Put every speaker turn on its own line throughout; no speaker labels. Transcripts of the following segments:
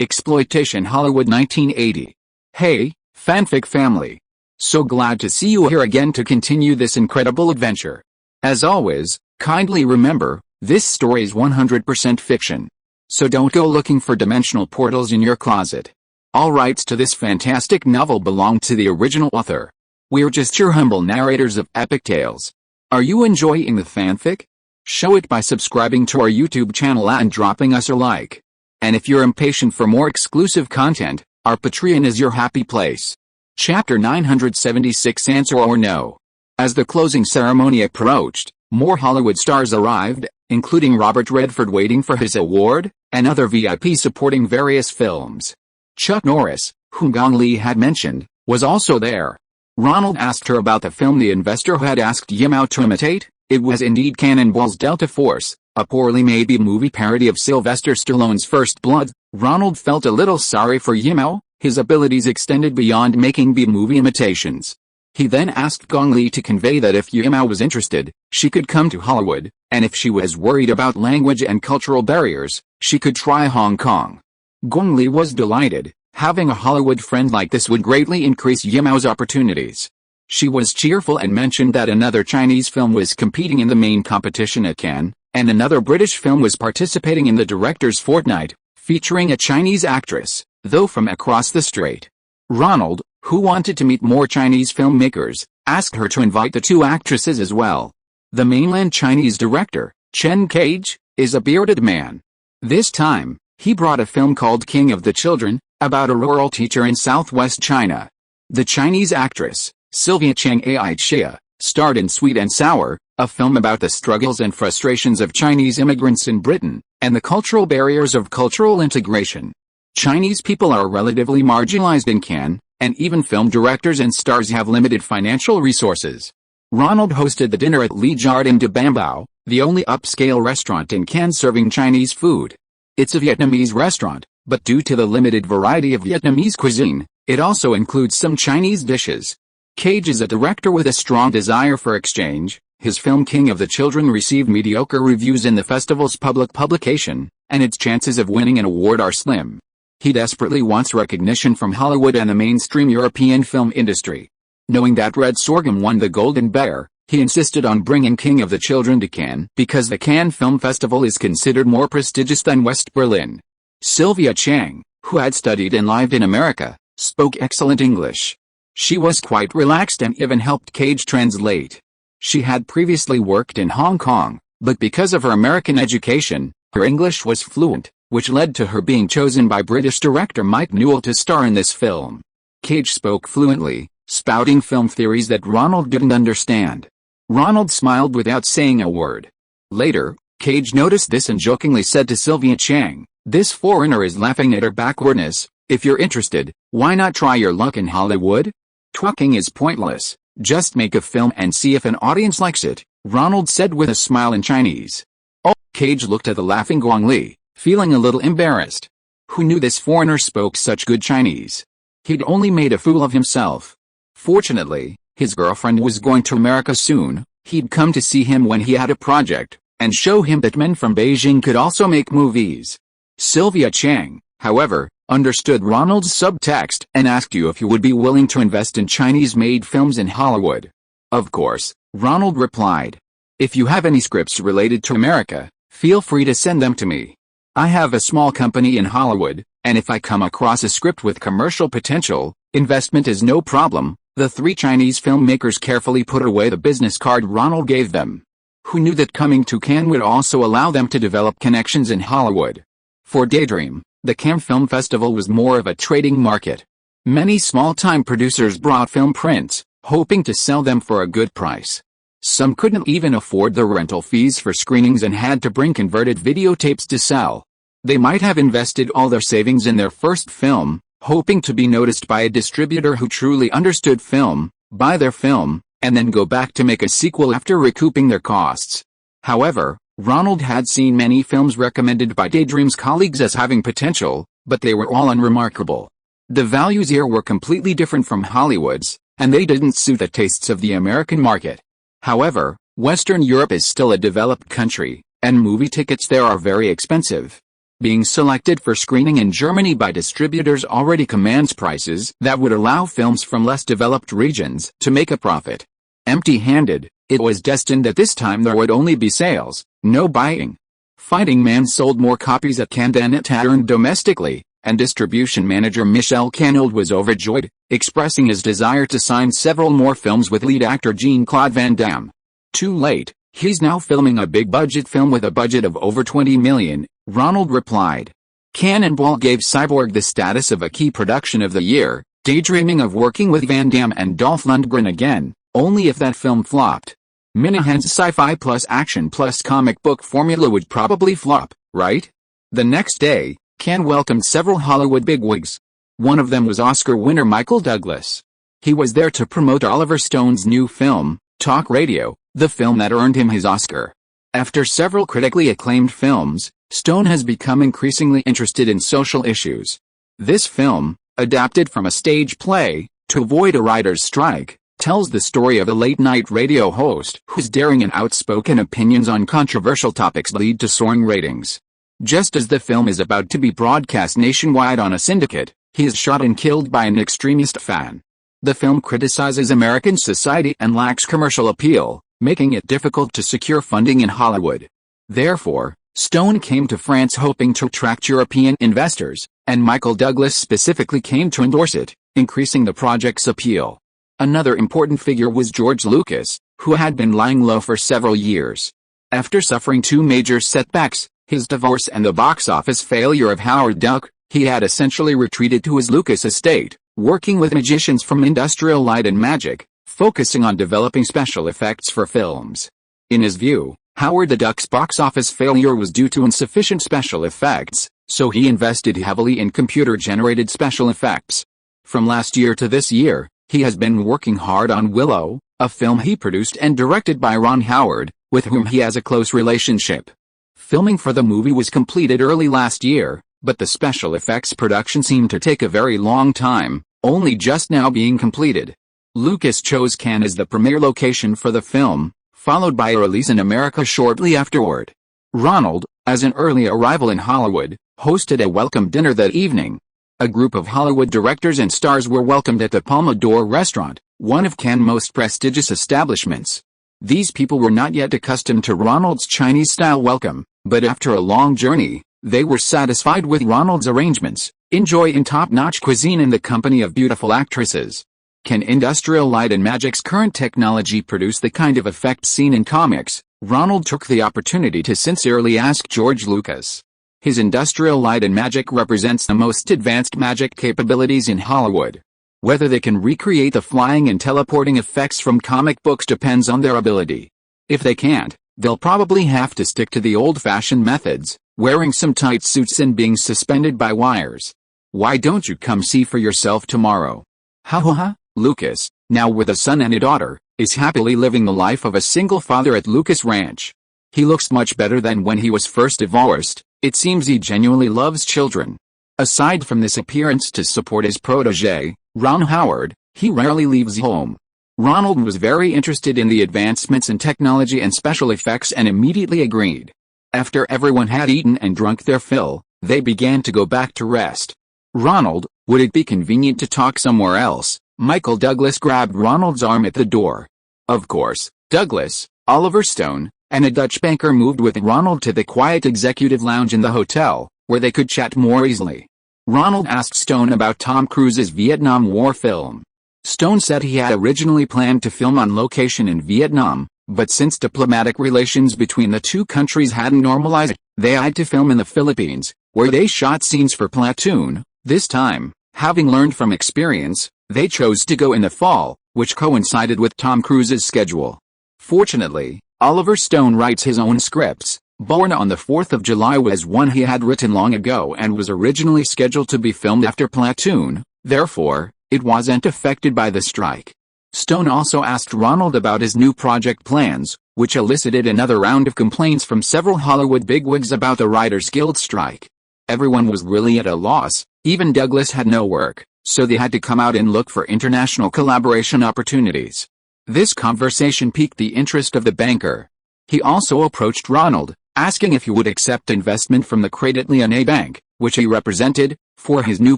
Exploitation Hollywood 1980. Hey, fanfic family. So glad to see you here again to continue this incredible adventure. As always, kindly remember, this story is 100% fiction. So don't go looking for dimensional portals in your closet. All rights to this fantastic novel belong to the original author. We're just your humble narrators of epic tales. Are you enjoying the fanfic? Show it by subscribing to our YouTube channel and dropping us a like. And if you're impatient for more exclusive content, our Patreon is your happy place. Chapter 976 Answer or No. As the closing ceremony approached, more Hollywood stars arrived, including Robert Redford waiting for his award, and other VIPs supporting various films. Chuck Norris, whom Gong Li had mentioned, was also there. Ronald asked her about the film the investor had asked Yimou to imitate. It was indeed Cannonball's Delta Force, a poorly made B-movie parody of Sylvester Stallone's First Blood. Ronald felt a little sorry for Yimou. His abilities extended beyond making B-movie imitations. He then asked Gong Li to convey that if Yimou was interested, she could come to Hollywood, and if she was worried about language and cultural barriers, she could try Hong Kong. Gong Li was delighted. Having a Hollywood friend like this would greatly increase Yimou's opportunities. She was cheerful and mentioned that another Chinese film was competing in the main competition at Cannes, and another British film was participating in the director's fortnight, featuring a Chinese actress, though from across the strait. Ronald, who wanted to meet more Chinese filmmakers, asked her to invite the two actresses as well. The mainland Chinese director, Chen Cage, is a bearded man. This time, he brought a film called King of the Children, about a rural teacher in southwest China. The Chinese actress, Sylvia Chang Ai-chia, starred in Sweet and Sour, a film about the struggles and frustrations of Chinese immigrants in Britain, and the cultural barriers of cultural integration. Chinese people are relatively marginalized in Cannes, and even film directors and stars have limited financial resources. Ronald hosted the dinner at Le Jardin de Bamboo, the only upscale restaurant in Cannes serving Chinese food. It's a Vietnamese restaurant, but due to the limited variety of Vietnamese cuisine, it also includes some Chinese dishes. Cage is a director with a strong desire for exchange. His film King of the Children received mediocre reviews in the festival's public publication, and its chances of winning an award are slim. He desperately wants recognition from Hollywood and the mainstream European film industry. Knowing that Red Sorghum won the Golden Bear, he insisted on bringing King of the Children to Cannes because the Cannes Film Festival is considered more prestigious than West Berlin. Sylvia Chang, who had studied and lived in America, spoke excellent English. She was quite relaxed and even helped Cage translate. She had previously worked in Hong Kong, but because of her American education, her English was fluent, which led to her being chosen by British director Mike Newell to star in this film. Cage spoke fluently, spouting film theories that Ronald didn't understand. Ronald smiled without saying a word. Later, Cage noticed this and jokingly said to Sylvia Chang, "This foreigner is laughing at her backwardness. If you're interested, why not try your luck in Hollywood? Talking is pointless. Just make a film and see if an audience likes it," Ronald said with a smile in Chinese. Oh, Cage looked at the laughing Gong Li, feeling a little embarrassed. Who knew this foreigner spoke such good Chinese? He'd only made a fool of himself. Fortunately, his girlfriend was going to America soon. He'd come to see him when he had a project, and show him that men from Beijing could also make movies. Sylvia Chang, however, understood Ronald's subtext and asked you if you would be willing to invest in Chinese-made films in Hollywood. Of course, Ronald replied. If you have any scripts related to America, feel free to send them to me. I have a small company in Hollywood, and if I come across a script with commercial potential, investment is no problem. The three Chinese filmmakers carefully put away the business card Ronald gave them. Who knew that coming to Cannes would also allow them to develop connections in Hollywood? For Daydream, the Cannes Film Festival was more of a trading market. Many small-time producers brought film prints, hoping to sell them for a good price. Some couldn't even afford the rental fees for screenings and had to bring converted videotapes to sell. They might have invested all their savings in their first film, hoping to be noticed by a distributor who truly understood film, buy their film, and then go back to make a sequel after recouping their costs. However, Ronald had seen many films recommended by Daydream's colleagues as having potential, but they were all unremarkable. The values here were completely different from Hollywood's, and they didn't suit the tastes of the American market. However, Western Europe is still a developed country, and movie tickets there are very expensive. Being selected for screening in Germany by distributors already commands prices that would allow films from less developed regions to make a profit. Empty-handed, it was destined that this time there would only be sales, no buying. Fighting Man sold more copies at Cannes than it had earned domestically, and distribution manager Michel Canold was overjoyed, expressing his desire to sign several more films with lead actor Jean-Claude Van Damme. Too late, he's now filming a big-budget film with a budget of over $20 million, Ronald replied. Cannonball gave Cyborg the status of a key production of the year, daydreaming of working with Van Damme and Dolph Lundgren again, only if that film flopped. Minahan's sci-fi plus action plus comic book formula would probably flop, right? The next day, Cannes welcomed several Hollywood bigwigs. One of them was Oscar winner Michael Douglas. He was there to promote Oliver Stone's new film, Talk Radio, the film that earned him his Oscar. After several critically acclaimed films, Stone has become increasingly interested in social issues. This film, adapted from a stage play, To Avoid a Writer's Strike, tells the story of a late-night radio host whose daring and outspoken opinions on controversial topics lead to soaring ratings. Just as the film is about to be broadcast nationwide on a syndicate, he is shot and killed by an extremist fan. The film criticizes American society and lacks commercial appeal, making it difficult to secure funding in Hollywood. Therefore, Stone came to France hoping to attract European investors, and Michael Douglas specifically came to endorse it, increasing the project's appeal. Another important figure was George Lucas, who had been lying low for several years. After suffering two major setbacks, his divorce and the box office failure of Howard Duck, he had essentially retreated to his Lucas estate, working with magicians from Industrial Light and Magic, focusing on developing special effects for films. In his view, Howard the Duck's box office failure was due to insufficient special effects, so he invested heavily in computer-generated special effects. From last year to this year, he has been working hard on Willow, a film he produced and directed by Ron Howard, with whom he has a close relationship. Filming for the movie was completed early last year, but the special effects production seemed to take a very long time, only just now being completed. Lucas chose Cannes as the premiere location for the film, followed by a release in America shortly afterward. Ronald, as an early arrival in Hollywood, hosted a welcome dinner that evening. A group of Hollywood directors and stars were welcomed at the Palme d'Or restaurant, one of Cannes' most prestigious establishments. These people were not yet accustomed to Ronald's Chinese-style welcome, but after a long journey, they were satisfied with Ronald's arrangements, enjoying top-notch cuisine in the company of beautiful actresses. Can Industrial Light and Magic's current technology produce the kind of effects seen in comics? Ronald took the opportunity to sincerely ask George Lucas. His Industrial Light and Magic represents the most advanced magic capabilities in Hollywood. Whether they can recreate the flying and teleporting effects from comic books depends on their ability. If they can't, they'll probably have to stick to the old-fashioned methods, wearing some tight suits and being suspended by wires. Why don't you come see for yourself tomorrow? Ha ha ha. Lucas, now with a son and a daughter, is happily living the life of a single father at Lucas Ranch. He looks much better than when he was first divorced. It seems he genuinely loves children. Aside from this appearance to support his protege, Ron Howard, he rarely leaves home. Ronald was very interested in the advancements in technology and special effects and immediately agreed. After everyone had eaten and drunk their fill, they began to go back to rest. Ronald, would it be convenient to talk somewhere else? Michael Douglas grabbed Ronald's arm at the door. Of course, Douglas, Oliver Stone, and a Dutch banker moved with Ronald to the quiet executive lounge in the hotel, where they could chat more easily. Ronald asked Stone about Tom Cruise's Vietnam War film. Stone said he had originally planned to film on location in Vietnam, but since diplomatic relations between the two countries hadn't normalized, they had to film in the Philippines, where they shot scenes for Platoon. This time, having learned from experience, they chose to go in the fall, which coincided with Tom Cruise's schedule. Fortunately, Oliver Stone writes his own scripts. Born on the 4th of July was one he had written long ago and was originally scheduled to be filmed after Platoon, therefore, it wasn't affected by the strike. Stone also asked Ronald about his new project plans, which elicited another round of complaints from several Hollywood bigwigs about the Writers Guild strike. Everyone was really at a loss, even Douglas had no work, so they had to come out and look for international collaboration opportunities. This conversation piqued the interest of the banker. He also approached Ronald, asking if he would accept investment from the Credit Lyonnais Bank, which he represented, for his new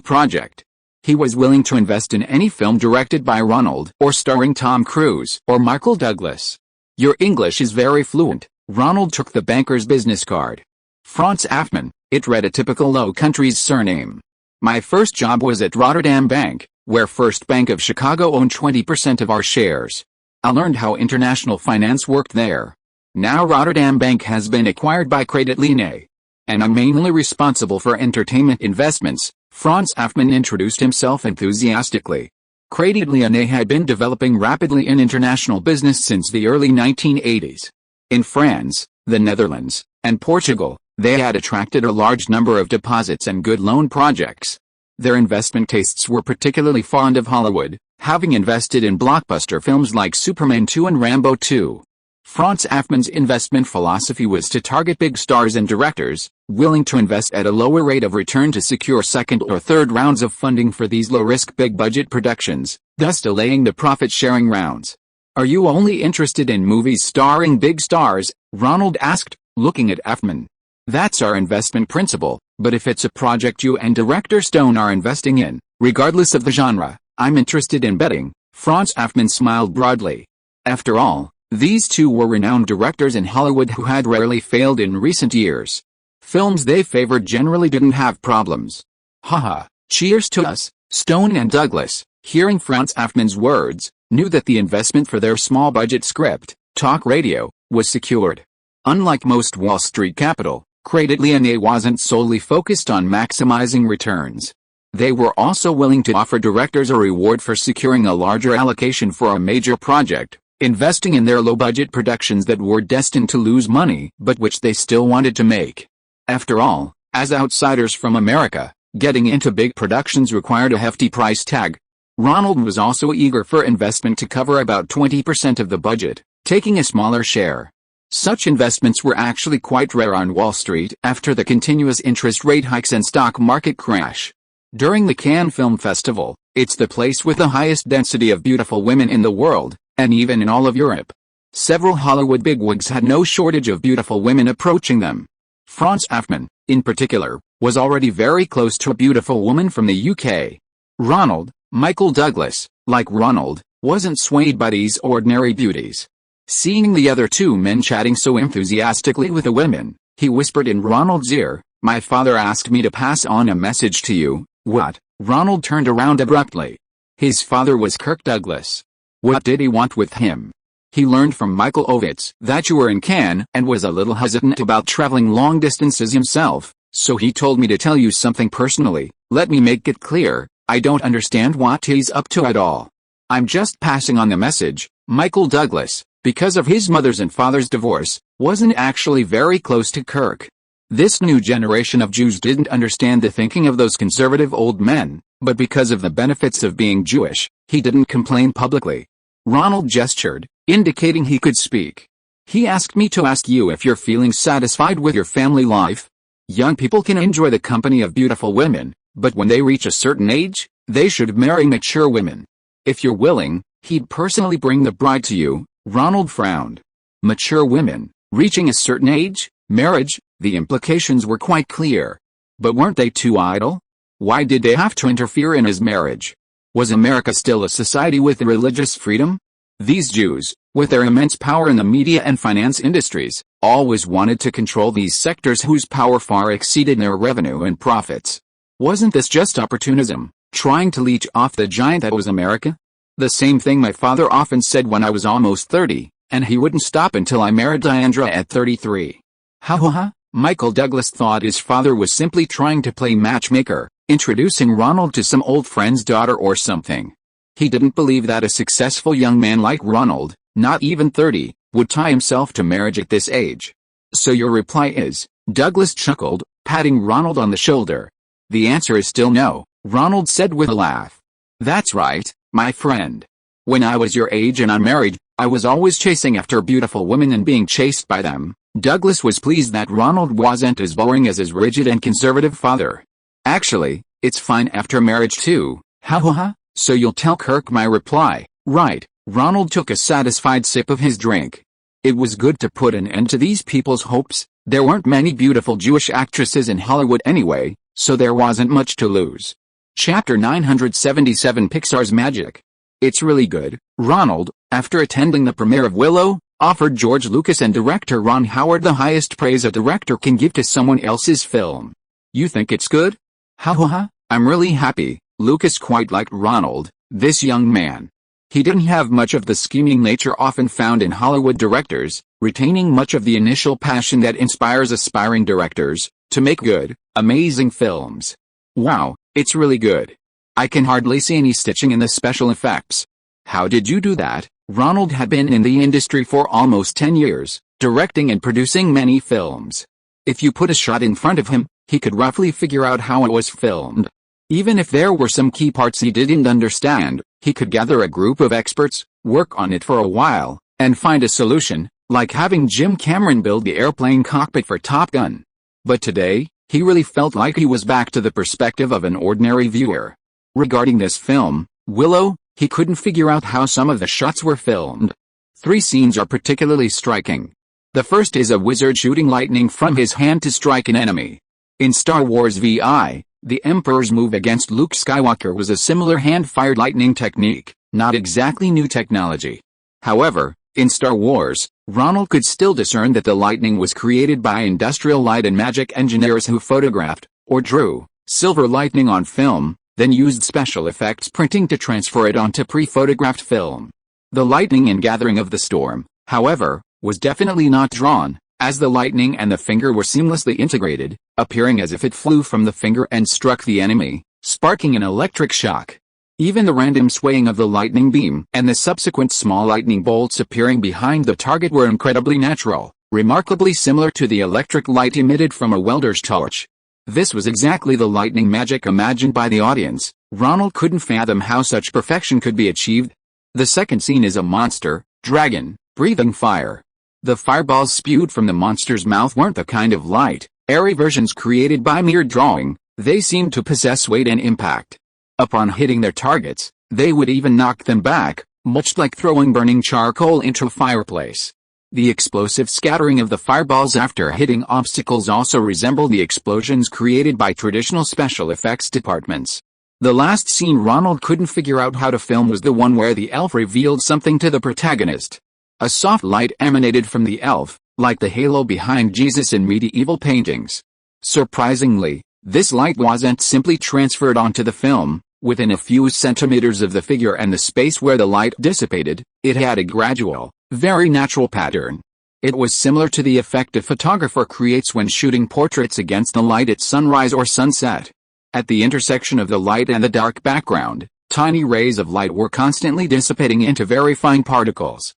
project. He was willing to invest in any film directed by Ronald or starring Tom Cruise or Michael Douglas. Your English is very fluent. Ronald took the banker's business card. Frans Afman, it read a typical Low Countries surname. My first job was at Rotterdam Bank, where First Bank of Chicago owned 20% of our shares. I learned how international finance worked there. Now Rotterdam Bank has been acquired by Credit Lyonnais, and I'm mainly responsible for entertainment investments. Frans Afman introduced himself enthusiastically. Credit Lyonnais had been developing rapidly in international business since the early 1980s. In France, the Netherlands, and Portugal, they had attracted a large number of deposits and good loan projects. Their investment tastes were particularly fond of Hollywood, having invested in blockbuster films like Superman 2 and Rambo 2. Frans Afman's investment philosophy was to target big stars and directors, willing to invest at a lower rate of return to secure second or third rounds of funding for these low-risk big-budget productions, thus delaying the profit-sharing rounds. Are you only interested in movies starring big stars? Ronald asked, looking at Afman. That's our investment principle, but if it's a project you and Director Stone are investing in, regardless of the genre, I'm interested in betting. Frans Afman smiled broadly. After all, these two were renowned directors in Hollywood who had rarely failed in recent years. Films they favored generally didn't have problems. Haha, cheers to us. Stone and Douglas, hearing Frans Afman's words, knew that the investment for their small-budget script, talk radio, was secured. Unlike most Wall Street capital, Credit Lyonnais wasn't solely focused on maximizing returns. They were also willing to offer directors a reward for securing a larger allocation for a major project, investing in their low-budget productions that were destined to lose money but which they still wanted to make. After all, as outsiders from America, getting into big productions required a hefty price tag. Ronald was also eager for investment to cover about 20% of the budget, taking a smaller share. Such investments were actually quite rare on Wall Street after the continuous interest rate hikes and stock market crash. During the Cannes Film Festival, it's the place with the highest density of beautiful women in the world, and even in all of Europe. Several Hollywood bigwigs had no shortage of beautiful women approaching them. Frans Afman, in particular, was already very close to a beautiful woman from the UK. Ronald, Michael Douglas, like Ronald, wasn't swayed by these ordinary beauties. Seeing the other two men chatting so enthusiastically with the women, he whispered in Ronald's ear, "My father asked me to pass on a message to you." What? Ronald turned around abruptly. His father was Kirk Douglas. What did he want with him? He learned from Michael Ovitz that you were in Cannes and was a little hesitant about traveling long distances himself, so he told me to tell you something personally. Let me make it clear, I don't understand what he's up to at all. I'm just passing on the message. Michael Douglas, because of his mother's and father's divorce, wasn't actually very close to Kirk. This new generation of Jews didn't understand the thinking of those conservative old men, but because of the benefits of being Jewish, he didn't complain publicly. Ronald gestured, indicating he could speak. He asked me to ask you if you're feeling satisfied with your family life. Young people can enjoy the company of beautiful women, but when they reach a certain age, they should marry mature women. If you're willing, he'd personally bring the bride to you. Ronald frowned. Mature women, reaching a certain age, marriage, the implications were quite clear. But weren't they too idle? Why did they have to interfere in his marriage? Was America still a society with religious freedom? These Jews, with their immense power in the media and finance industries, always wanted to control these sectors whose power far exceeded their revenue and profits. Wasn't this just opportunism, trying to leech off the giant that was America? The same thing my father often said when I was almost 30, and he wouldn't stop until I married Diandra at 33. Ha ha ha, Michael Douglas thought his father was simply trying to play matchmaker, introducing Ronald to some old friend's daughter or something. He didn't believe that a successful young man like Ronald, not even 30, would tie himself to marriage at this age. So your reply is? Douglas chuckled, patting Ronald on the shoulder. The answer is still no, Ronald said with a laugh. That's right, my friend. When I was your age and unmarried, I was always chasing after beautiful women and being chased by them. Douglas was pleased that Ronald wasn't as boring as his rigid and conservative father. Actually, it's fine after marriage too. Ha ha ha, so you'll tell Kirk my reply, right? Ronald took a satisfied sip of his drink. It was good to put an end to these people's hopes. There weren't many beautiful Jewish actresses in Hollywood anyway, so there wasn't much to lose. Chapter 977 Pixar's Magic. It's really good. Ronald, after attending the premiere of Willow, offered George Lucas and director Ron Howard the highest praise a director can give to someone else's film. You think it's good? Ha ha ha, I'm really happy. Lucas quite liked Ronald, this young man. He didn't have much of the scheming nature often found in Hollywood directors, retaining much of the initial passion that inspires aspiring directors to make good, amazing films. Wow, it's really good. I can hardly see any stitching in the special effects. How did you do that? Ronald had been in the industry for almost 10 years, directing and producing many films. If you put a shot in front of him, he could roughly figure out how it was filmed. Even if there were some key parts he didn't understand, he could gather a group of experts, work on it for a while, and find a solution, like having Jim Cameron build the airplane cockpit for Top Gun. But today, he really felt like he was back to the perspective of an ordinary viewer. Regarding this film, Willow, he couldn't figure out how some of the shots were filmed. 3 scenes are particularly striking. The first is a wizard shooting lightning from his hand to strike an enemy. In Star Wars VI, the Emperor's move against Luke Skywalker was a similar hand-fired lightning technique, not exactly new technology. However, in Star Wars, Ronald could still discern that the lightning was created by industrial light and magic engineers who photographed, or drew, silver lightning on film, then used special effects printing to transfer it onto pre-photographed film. The lightning and gathering of the storm, however, was definitely not drawn, as the lightning and the finger were seamlessly integrated, appearing as if it flew from the finger and struck the enemy, sparking an electric shock. Even the random swaying of the lightning beam and the subsequent small lightning bolts appearing behind the target were incredibly natural, remarkably similar to the electric light emitted from a welder's torch. This was exactly the lightning magic imagined by the audience. Ronald couldn't fathom how such perfection could be achieved. The second scene is a monster, dragon, breathing fire. The fireballs spewed from the monster's mouth weren't the kind of light, airy versions created by mere drawing. They seemed to possess weight and impact. Upon hitting their targets, they would even knock them back, much like throwing burning charcoal into a fireplace. The explosive scattering of the fireballs after hitting obstacles also resembled the explosions created by traditional special effects departments. The last scene Ronald couldn't figure out how to film was the one where the elf revealed something to the protagonist. A soft light emanated from the elf, like the halo behind Jesus in medieval paintings. Surprisingly, this light wasn't simply transferred onto the film. Within a few centimeters of the figure and the space where the light dissipated, it had a gradual, very natural pattern. It was similar to the effect a photographer creates when shooting portraits against the light at sunrise or sunset. At the intersection of the light and the dark background, tiny rays of light were constantly dissipating into very fine particles.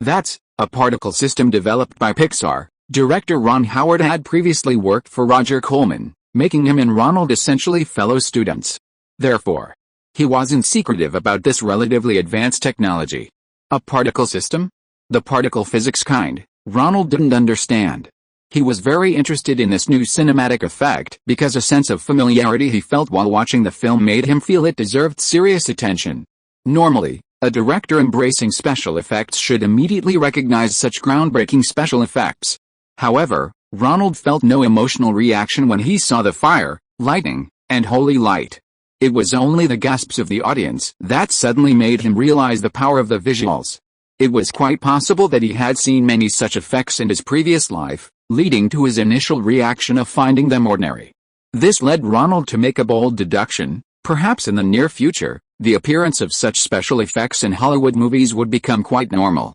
That's a particle system developed by Pixar. Director Ron Howard had previously worked for Roger Corman, making him and Ronald essentially fellow students. Therefore, he wasn't secretive about this relatively advanced technology. A particle system? The particle physics kind, Ronald didn't understand. He was very interested in this new cinematic effect because a sense of familiarity he felt while watching the film made him feel it deserved serious attention. Normally, a director embracing special effects should immediately recognize such groundbreaking special effects. However, Ronald felt no emotional reaction when he saw the fire, lightning, and holy light. It was only the gasps of the audience that suddenly made him realize the power of the visuals. It was quite possible that he had seen many such effects in his previous life, leading to his initial reaction of finding them ordinary. This led Ronald to make a bold deduction: perhaps in the near future, the appearance of such special effects in Hollywood movies would become quite normal.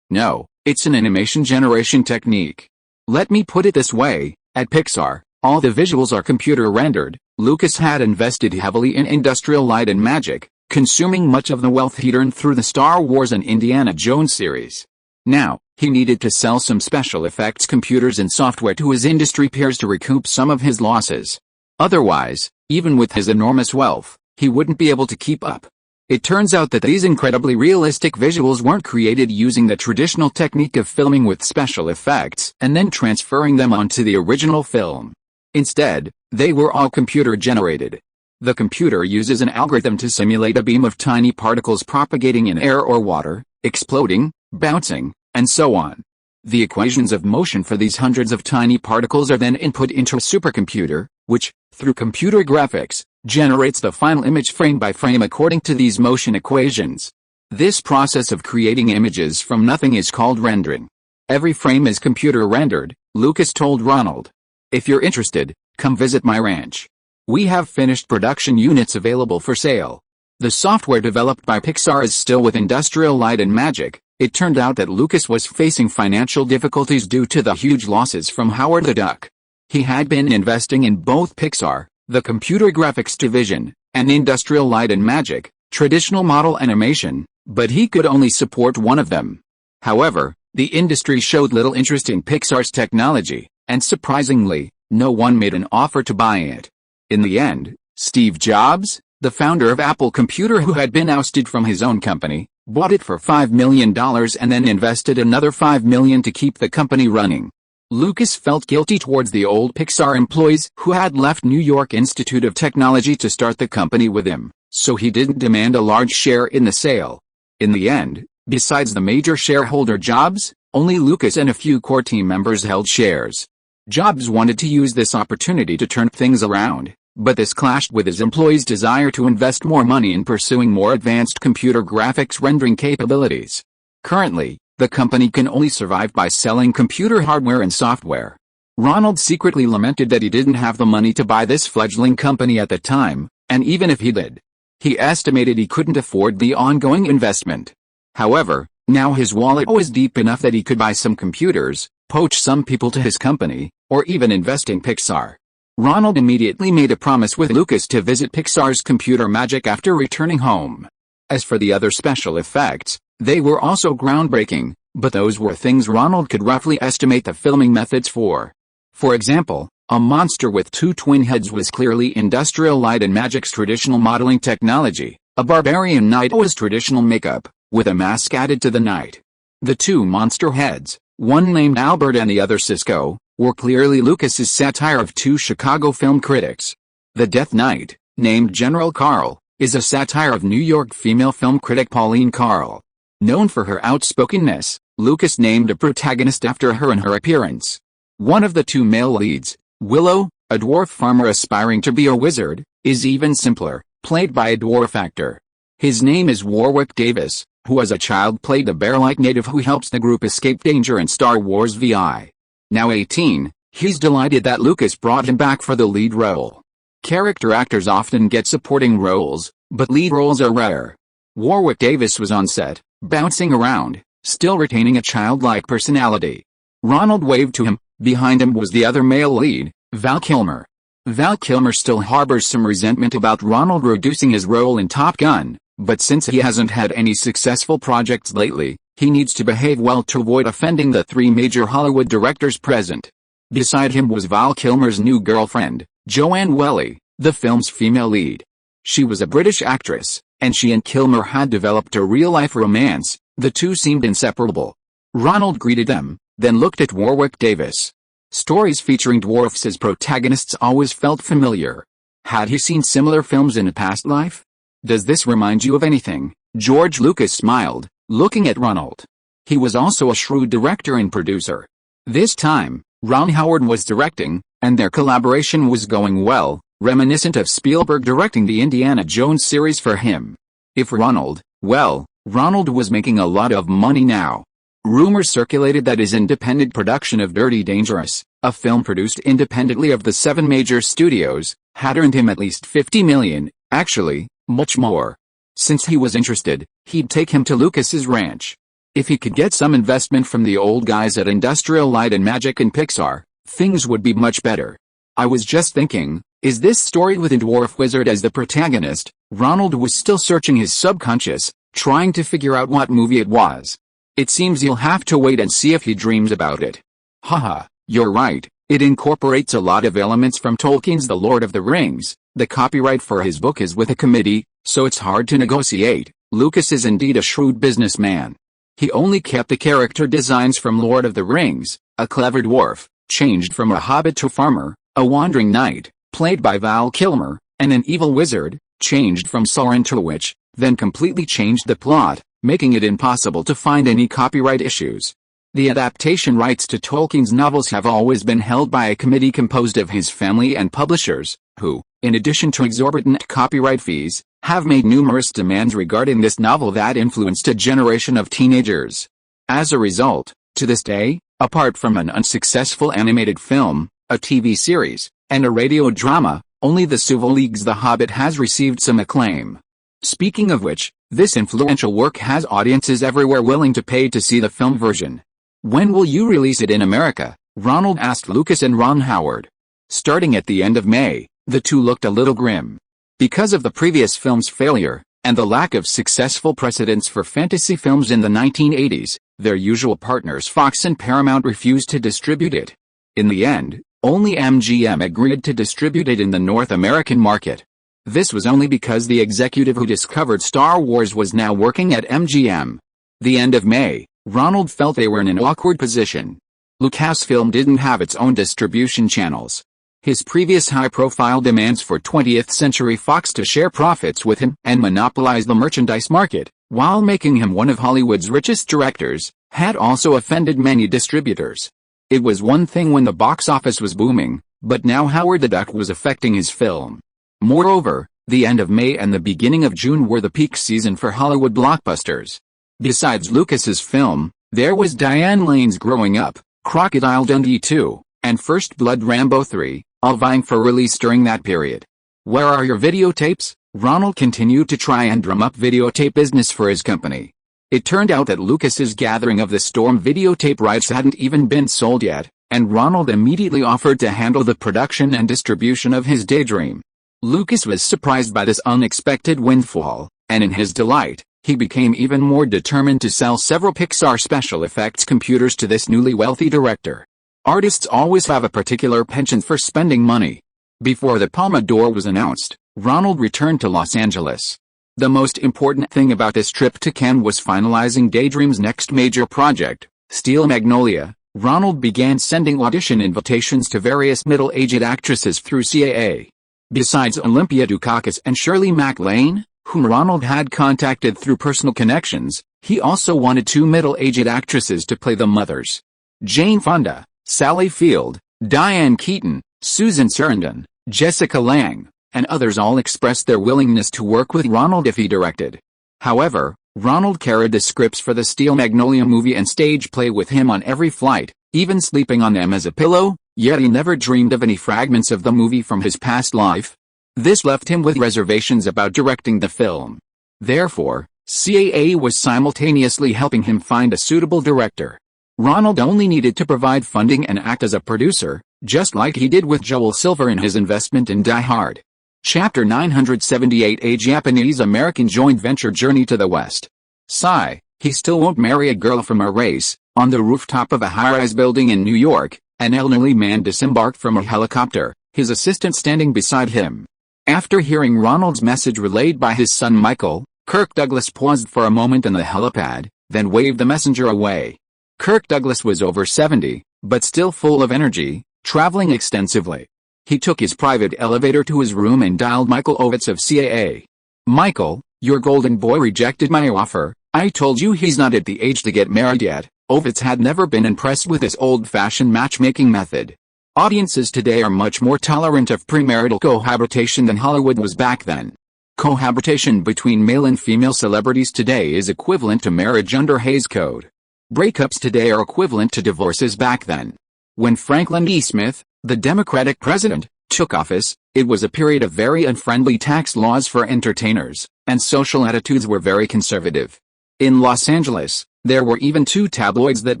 No, it's an animation generation technique. Let me put it this way, at Pixar, all the visuals are computer rendered. Lucas had invested heavily in industrial light and magic, consuming much of the wealth he'd earned through the Star Wars and Indiana Jones series. Now, he needed to sell some special effects computers and software to his industry peers to recoup some of his losses. Otherwise, even with his enormous wealth, he wouldn't be able to keep up. It turns out that these incredibly realistic visuals weren't created using the traditional technique of filming with special effects and then transferring them onto the original film. Instead, they were all computer-generated. The computer uses an algorithm to simulate a beam of tiny particles propagating in air or water, exploding, bouncing, and so on. The equations of motion for these hundreds of tiny particles are then input into a supercomputer, which, through computer graphics, generates the final image frame by frame according to these motion equations. This process of creating images from nothing is called rendering. Every frame is computer rendered, Lucas told Ronald. If you're interested, come visit my ranch. We have finished production units available for sale. The software developed by Pixar is still with Industrial Light and Magic. It turned out that Lucas was facing financial difficulties due to the huge losses from Howard the Duck. He had been investing in both Pixar, the computer graphics division, and Industrial Light and Magic, traditional model animation, but he could only support one of them. However, the industry showed little interest in Pixar's technology, and surprisingly, no one made an offer to buy it. In the end, Steve Jobs, the founder of Apple Computer who had been ousted from his own company, bought it for $5 million and then invested another $5 million to keep the company running. Lucas felt guilty towards the old Pixar employees who had left New York Institute of Technology to start the company with him, so he didn't demand a large share in the sale. In the end, besides the major shareholder Jobs, only Lucas and a few core team members held shares. Jobs wanted to use this opportunity to turn things around, but this clashed with his employees' desire to invest more money in pursuing more advanced computer graphics rendering capabilities. Currently, the company can only survive by selling computer hardware and software. Ronald secretly lamented that he didn't have the money to buy this fledgling company at the time, and even if he did, he estimated he couldn't afford the ongoing investment. However, now his wallet was deep enough that he could buy some computers, poach some people to his company, or even invest in Pixar. Ronald immediately made a promise with Lucas to visit Pixar's computer magic after returning home. As for the other special effects, they were also groundbreaking, but those were things Ronald could roughly estimate the filming methods for. For example, a monster with two twin heads was clearly Industrial Light and Magic's traditional modeling technology. A barbarian knight was traditional makeup, with a mask added to the knight. The two monster heads, one named Albert and the other Cisco, were clearly Lucas's satire of two Chicago film critics. The Death Knight, named General Carl, is a satire of New York female film critic Pauline Kael. Known for her outspokenness, Lucas named a protagonist after her and her appearance. One of the two male leads, Willow, a dwarf farmer aspiring to be a wizard, is even simpler, played by a dwarf actor. His name is Warwick Davis, who as a child played a bear-like native who helps the group escape danger in Star Wars VI. Now 18, he's delighted that Lucas brought him back for the lead role. Character actors often get supporting roles, but lead roles are rare. Warwick Davis was on set, bouncing around, still retaining a childlike personality. Ronald waved to him. Behind him was the other male lead, Val Kilmer. Val Kilmer still harbors some resentment about Ronald reducing his role in Top Gun, but since he hasn't had any successful projects lately, he needs to behave well to avoid offending the three major Hollywood directors present. Beside him was Val Kilmer's new girlfriend, Joanne Welly, the film's female lead. She was a British actress, and she and Kilmer had developed a real-life romance. The two seemed inseparable. Ronald greeted them, then looked at Warwick Davis. Stories featuring dwarfs as protagonists always felt familiar. Had he seen similar films in a past life? Does this remind you of anything? George Lucas smiled, looking at Ronald. He was also a shrewd director and producer. This time, Ron Howard was directing, and their collaboration was going well, reminiscent of Spielberg directing the Indiana Jones series for him. If Ronald was making a lot of money now. Rumors circulated that his independent production of Dirty Dangerous, a film produced independently of the 7 major studios, had earned him at least $50 million, actually, much more. Since he was interested, he'd take him to Lucas's ranch. If he could get some investment from the old guys at Industrial Light and Magic and Pixar, things would be much better. I was just thinking, is this story with a dwarf wizard as the protagonist? Ronald was still searching his subconscious, trying to figure out what movie it was. It seems you'll have to wait and see if he dreams about it. Haha, you're right, it incorporates a lot of elements from Tolkien's The Lord of the Rings. The copyright for his book is with a committee, so it's hard to negotiate. Lucas is indeed a shrewd businessman. He only kept the character designs from Lord of the Rings, a clever dwarf, changed from a hobbit to farmer, a wandering knight, played by Val Kilmer, and an evil wizard, changed from Sauron to a witch, then completely changed the plot, making it impossible to find any copyright issues. The adaptation rights to Tolkien's novels have always been held by a committee composed of his family and publishers, who, in addition to exorbitant copyright fees, have made numerous demands regarding this novel that influenced a generation of teenagers. As a result, to this day, apart from an unsuccessful animated film, a TV series, and a radio drama, only the Silver League's The Hobbit has received some acclaim. Speaking of which, this influential work has audiences everywhere willing to pay to see the film version. When will you release it in America? Ronald asked Lucas and Ron Howard. Starting at the end of May, the two looked a little grim. Because of the previous film's failure, and the lack of successful precedents for fantasy films in the 1980s, their usual partners Fox and Paramount refused to distribute it. In the end, only MGM agreed to distribute it in the North American market. This was only because the executive who discovered Star Wars was now working at MGM. The end of May, Ronald felt they were in an awkward position. Lucasfilm didn't have its own distribution channels. His previous high-profile demands for 20th Century Fox to share profits with him and monopolize the merchandise market, while making him one of Hollywood's richest directors, had also offended many distributors. It was one thing when the box office was booming, but now Howard the Duck was affecting his film. Moreover, the end of May and the beginning of June were the peak season for Hollywood blockbusters. Besides Lucas's film, there was Diane Lane's Growing Up, Crocodile Dundee 2, and First Blood Rambo 3, all vying for release during that period. Where are your videotapes? Ronald continued to try and drum up videotape business for his company. It turned out that Lucas's gathering of the Storm videotape rights hadn't even been sold yet, and Ronald immediately offered to handle the production and distribution of his daydream. Lucas was surprised by this unexpected windfall, and in his delight, he became even more determined to sell several Pixar special effects computers to this newly wealthy director. Artists always have a particular penchant for spending money. Before the Palme d'Or was announced, Ronald returned to Los Angeles. The most important thing about this trip to Cannes was finalizing Daydream's next major project, Steel Magnolia. Ronald began sending audition invitations to various middle-aged actresses through CAA. Besides Olympia Dukakis and Shirley MacLaine, whom Ronald had contacted through personal connections, he also wanted two middle-aged actresses to play the mothers. Jane Fonda, Sally Field, Diane Keaton, Susan Sarandon, Jessica Lange, and others all expressed their willingness to work with Ronald if he directed. However, Ronald carried the scripts for the Steel Magnolia movie and stage play with him on every flight, even sleeping on them as a pillow, yet he never dreamed of any fragments of the movie from his past life. This left him with reservations about directing the film. Therefore, CAA was simultaneously helping him find a suitable director. Ronald only needed to provide funding and act as a producer, just like he did with Joel Silver in his investment in Die Hard. Chapter 978: A Japanese-American Joint Venture Journey to the West. Sigh, he still won't marry a girl from a race. On the rooftop of a high-rise building in New York, an elderly man disembarked from a helicopter, his assistant standing beside him. After hearing Ronald's message relayed by his son Michael, Kirk Douglas paused for a moment on the helipad, then waved the messenger away. Kirk Douglas was over 70, but still full of energy, traveling extensively. He took his private elevator to his room and dialed Michael Ovitz of CAA. "Michael, your golden boy rejected my offer. I told you he's not at the age to get married yet." Ovitz had never been impressed with this old-fashioned matchmaking method. Audiences today are much more tolerant of premarital cohabitation than Hollywood was back then. Cohabitation between male and female celebrities today is equivalent to marriage under Hays Code. Breakups today are equivalent to divorces back then. When Franklin E. Smith, the Democratic president, took office, it was a period of very unfriendly tax laws for entertainers, and social attitudes were very conservative. In Los Angeles, there were even two tabloids that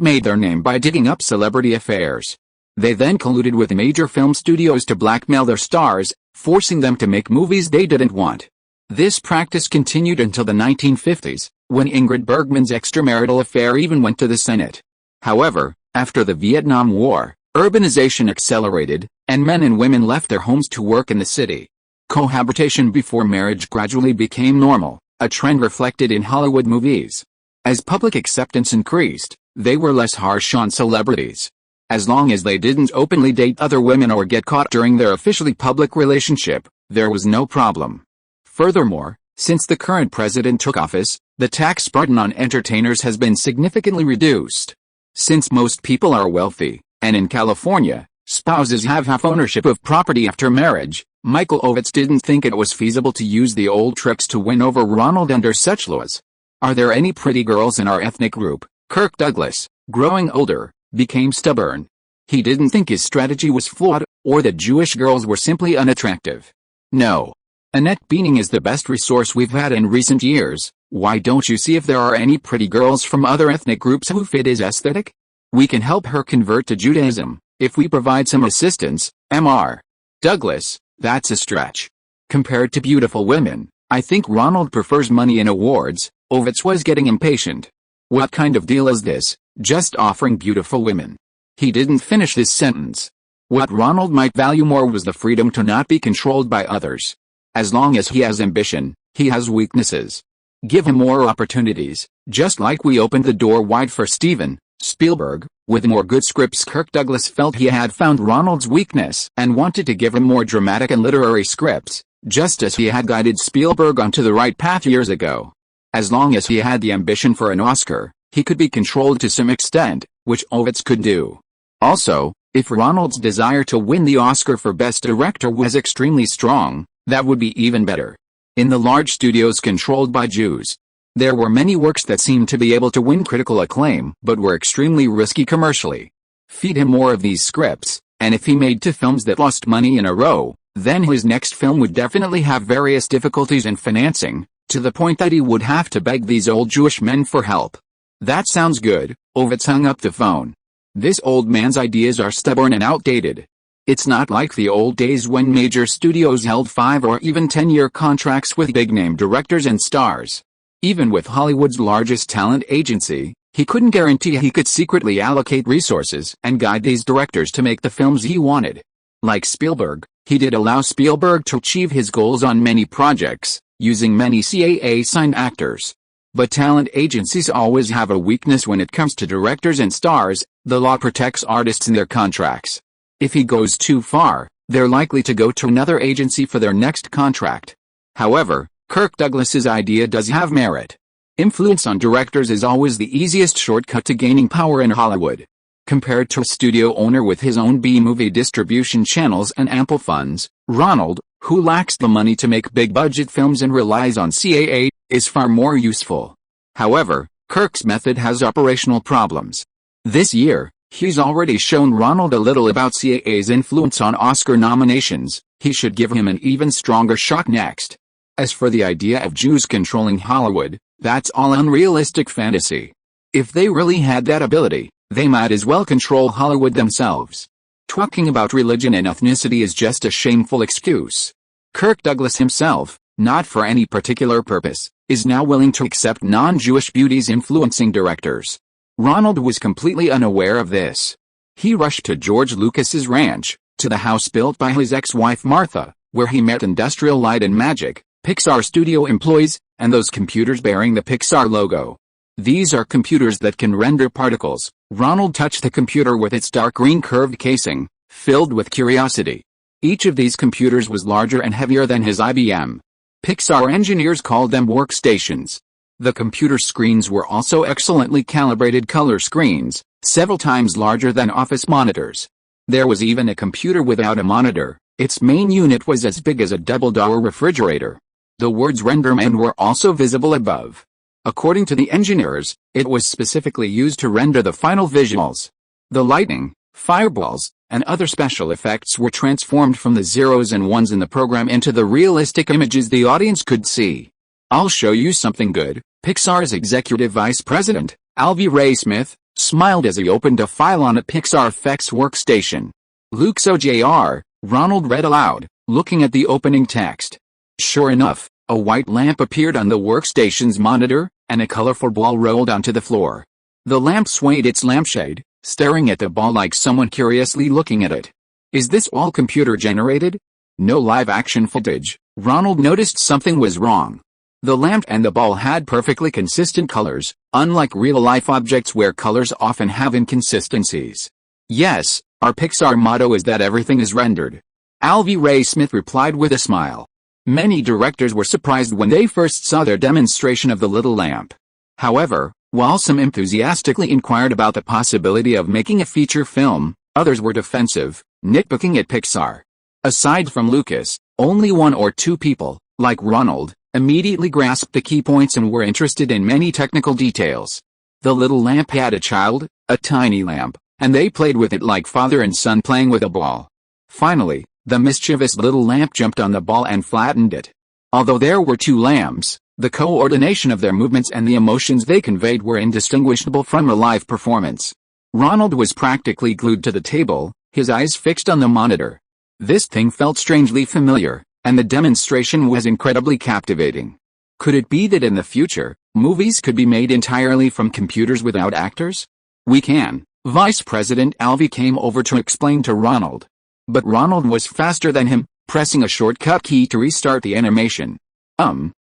made their name by digging up celebrity affairs. They then colluded with major film studios to blackmail their stars, forcing them to make movies they didn't want. This practice continued until the 1950s, when Ingrid Bergman's extramarital affair even went to the Senate. However, after the Vietnam War, urbanization accelerated, and men and women left their homes to work in the city. Cohabitation before marriage gradually became normal, a trend reflected in Hollywood movies. As public acceptance increased, they were less harsh on celebrities. As long as they didn't openly date other women or get caught during their officially public relationship, there was no problem. Furthermore, since the current president took office, the tax burden on entertainers has been significantly reduced. Since most people are wealthy, and in California, spouses have half ownership of property after marriage, Michael Ovitz didn't think it was feasible to use the old tricks to win over Ronald under such laws. Are there any pretty girls in our ethnic group? Kirk Douglas, growing older, became stubborn. He didn't think his strategy was flawed, or that Jewish girls were simply unattractive. No. Annette Bening is the best resource we've had in recent years. Why don't you see if there are any pretty girls from other ethnic groups who fit his aesthetic? We can help her convert to Judaism, if we provide some assistance. Mr. Douglas, that's a stretch. Compared to beautiful women, I think Ronald prefers money and awards. Ovitz was getting impatient. What kind of deal is this, just offering beautiful women? He didn't finish this sentence. What Ronald might value more was the freedom to not be controlled by others. As long as he has ambition, he has weaknesses. Give him more opportunities, just like we opened the door wide for Steven Spielberg. With more good scripts, Kirk Douglas felt he had found Ronald's weakness and wanted to give him more dramatic and literary scripts, just as he had guided Spielberg onto the right path years ago. As long as he had the ambition for an Oscar, he could be controlled to some extent, which Ovitz could do. Also, if Ronald's desire to win the Oscar for Best Director was extremely strong, that would be even better. In the large studios controlled by Jews, there were many works that seemed to be able to win critical acclaim but were extremely risky commercially. Feed him more of these scripts, and if he made 2 films that lost money in a row, then his next film would definitely have various difficulties in financing, to the point that he would have to beg these old Jewish men for help. That sounds good. Ovitz hung up the phone. This old man's ideas are stubborn and outdated. It's not like the old days when major studios held 5 or even 10-year contracts with big-name directors and stars. Even with Hollywood's largest talent agency, he couldn't guarantee he could secretly allocate resources and guide these directors to make the films he wanted. Like Spielberg, he did allow Spielberg to achieve his goals on many projects, using many CAA-signed actors. But talent agencies always have a weakness when it comes to directors and stars. The law protects artists in their contracts. If he goes too far, they're likely to go to another agency for their next contract. However, Kirk Douglas's idea does have merit. Influence on directors is always the easiest shortcut to gaining power in Hollywood. Compared to a studio owner with his own B-movie distribution channels and ample funds, Ronald, who lacks the money to make big-budget films and relies on CAA, is far more useful. However, Kirk's method has operational problems. This year, he's already shown Ronald a little about CAA's influence on Oscar nominations. He should give him an even stronger shot next. As for the idea of Jews controlling Hollywood, that's all unrealistic fantasy. If they really had that ability, they might as well control Hollywood themselves. Talking about religion and ethnicity is just a shameful excuse. Kirk Douglas himself, not for any particular purpose, is now willing to accept non-Jewish beauties influencing directors. Ronald was completely unaware of this. He rushed to George Lucas's ranch, to the house built by his ex-wife Martha, where he met Industrial Light and Magic, Pixar studio employees, and those computers bearing the Pixar logo. These are computers that can render particles. Ronald touched the computer with its dark green curved casing, filled with curiosity. Each of these computers was larger and heavier than his IBM. Pixar engineers called them workstations. The computer screens were also excellently calibrated color screens, several times larger than office monitors. There was even a computer without a monitor. Its main unit was as big as a double-door refrigerator. The words RenderMan were also visible above. According to the engineers, it was specifically used to render the final visuals. The lightning, fireballs, and other special effects were transformed from the zeros and ones in the program into the realistic images the audience could see. I'll show you something good. Pixar's executive vice president, Alvy Ray Smith, smiled as he opened a file on a Pixar Effects workstation. Luke's OJR, Ronald read aloud, looking at the opening text. Sure enough, a white lamp appeared on the workstation's monitor, and a colorful ball rolled onto the floor. The lamp swayed its lampshade, staring at the ball like someone curiously looking at it. Is this all computer-generated? No live-action footage. Ronald noticed something was wrong. The lamp and the ball had perfectly consistent colors, unlike real-life objects where colors often have inconsistencies. Yes, our Pixar motto is that everything is rendered. Alvy Ray Smith replied with a smile. Many directors were surprised when they first saw their demonstration of the little lamp. However, While some enthusiastically inquired about the possibility of making a feature film, others were defensive, nitpicking at Pixar. Aside from Lucas, only one or two people, like Ronald, immediately grasped the key points and were interested in many technical details. The little lamp had a child, a tiny lamp, and they played with it like father and son playing with a ball. Finally, the mischievous little lamp jumped on the ball and flattened it. Although there were two lamps, the coordination of their movements and the emotions they conveyed were indistinguishable from a live performance. Ronald was practically glued to the table, his eyes fixed on the monitor. This thing felt strangely familiar, and the demonstration was incredibly captivating. Could it be that in the future, movies could be made entirely from computers without actors? We can. Vice President Alvey came over to explain to Ronald. But Ronald was faster than him, pressing a shortcut key to restart the animation.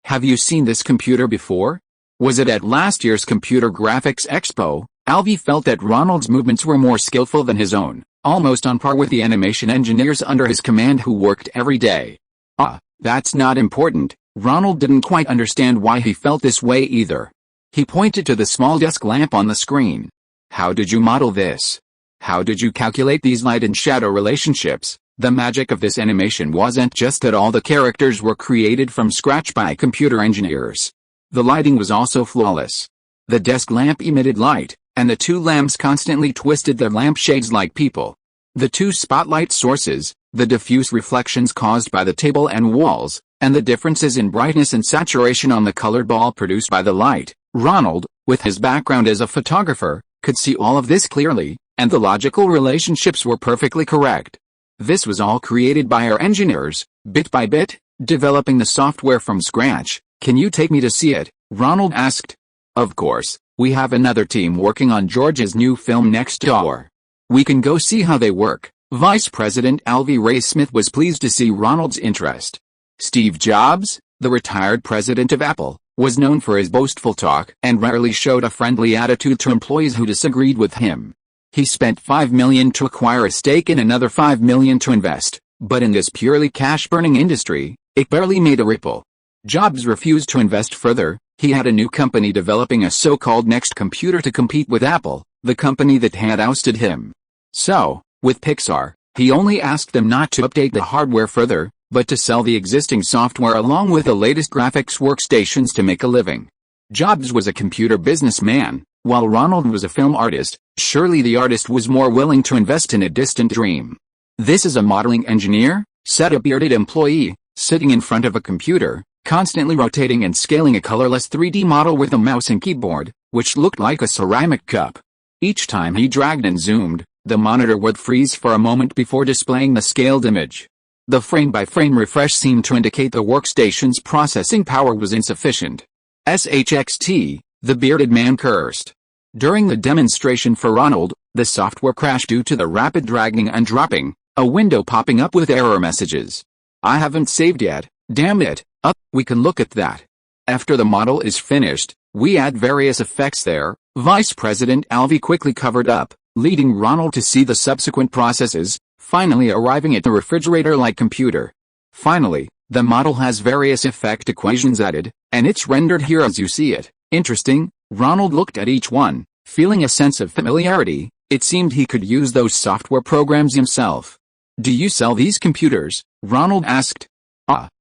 Have you seen this computer before? Was it at last year's Computer Graphics Expo? Alvey felt that Ronald's movements were more skillful than his own, almost on par with the animation engineers under his command who worked every day. That's not important. Ronald didn't quite understand why he felt this way either. He pointed to the small desk lamp on the screen. How did you model this? How did you calculate these light and shadow relationships? The magic of this animation wasn't just that all the characters were created from scratch by computer engineers. The lighting was also flawless. The desk lamp emitted light, and the two lamps constantly twisted their lampshades like people. The two spotlight sources, the diffuse reflections caused by the table and walls, and the differences in brightness and saturation on the colored ball produced by the light. Ronald, with his background as a photographer, could see all of this clearly, and the logical relationships were perfectly correct. This was all created by our engineers, bit by bit, developing the software from scratch. Can you take me to see it? Ronald asked. Of course, we have another team working on George's new film next door. We can go see how they work. Vice President Alvey Ray Smith was pleased to see Ronald's interest. Steve Jobs, the retired president of Apple, was known for his boastful talk and rarely showed a friendly attitude to employees who disagreed with him. He spent $5 million to acquire a stake and another $5 million to invest, but in this purely cash-burning industry, it barely made a ripple. Jobs refused to invest further. He had a new company developing a so-called next computer to compete with Apple, the company that had ousted him. So, with Pixar, he only asked them not to update the hardware further, but to sell the existing software along with the latest graphics workstations to make a living. Jobs was a computer businessman, while Ronald was a film artist. Surely the artist was more willing to invest in a distant dream. This is a modeling engineer, said a bearded employee, sitting in front of a computer, constantly rotating and scaling a colorless 3D model with a mouse and keyboard, which looked like a ceramic cup. Each time he dragged and zoomed, the monitor would freeze for a moment before displaying the scaled image. The frame-by-frame refresh seemed to indicate the workstation's processing power was insufficient. SHXT, the bearded man cursed. During the demonstration for Ronald, the software crashed due to the rapid dragging and dropping, a window popping up with error messages. I haven't saved yet, damn it. We can look at that. After the model is finished, we add various effects there. Vice President Alvey quickly covered up, leading Ronald to see the subsequent processes, finally arriving at the refrigerator-like computer. Finally, the model has various effect equations added, and it's rendered here as you see it. Interesting. Ronald looked at each one, feeling a sense of familiarity. It seemed he could use those software programs himself. Do you sell these computers? Ronald asked.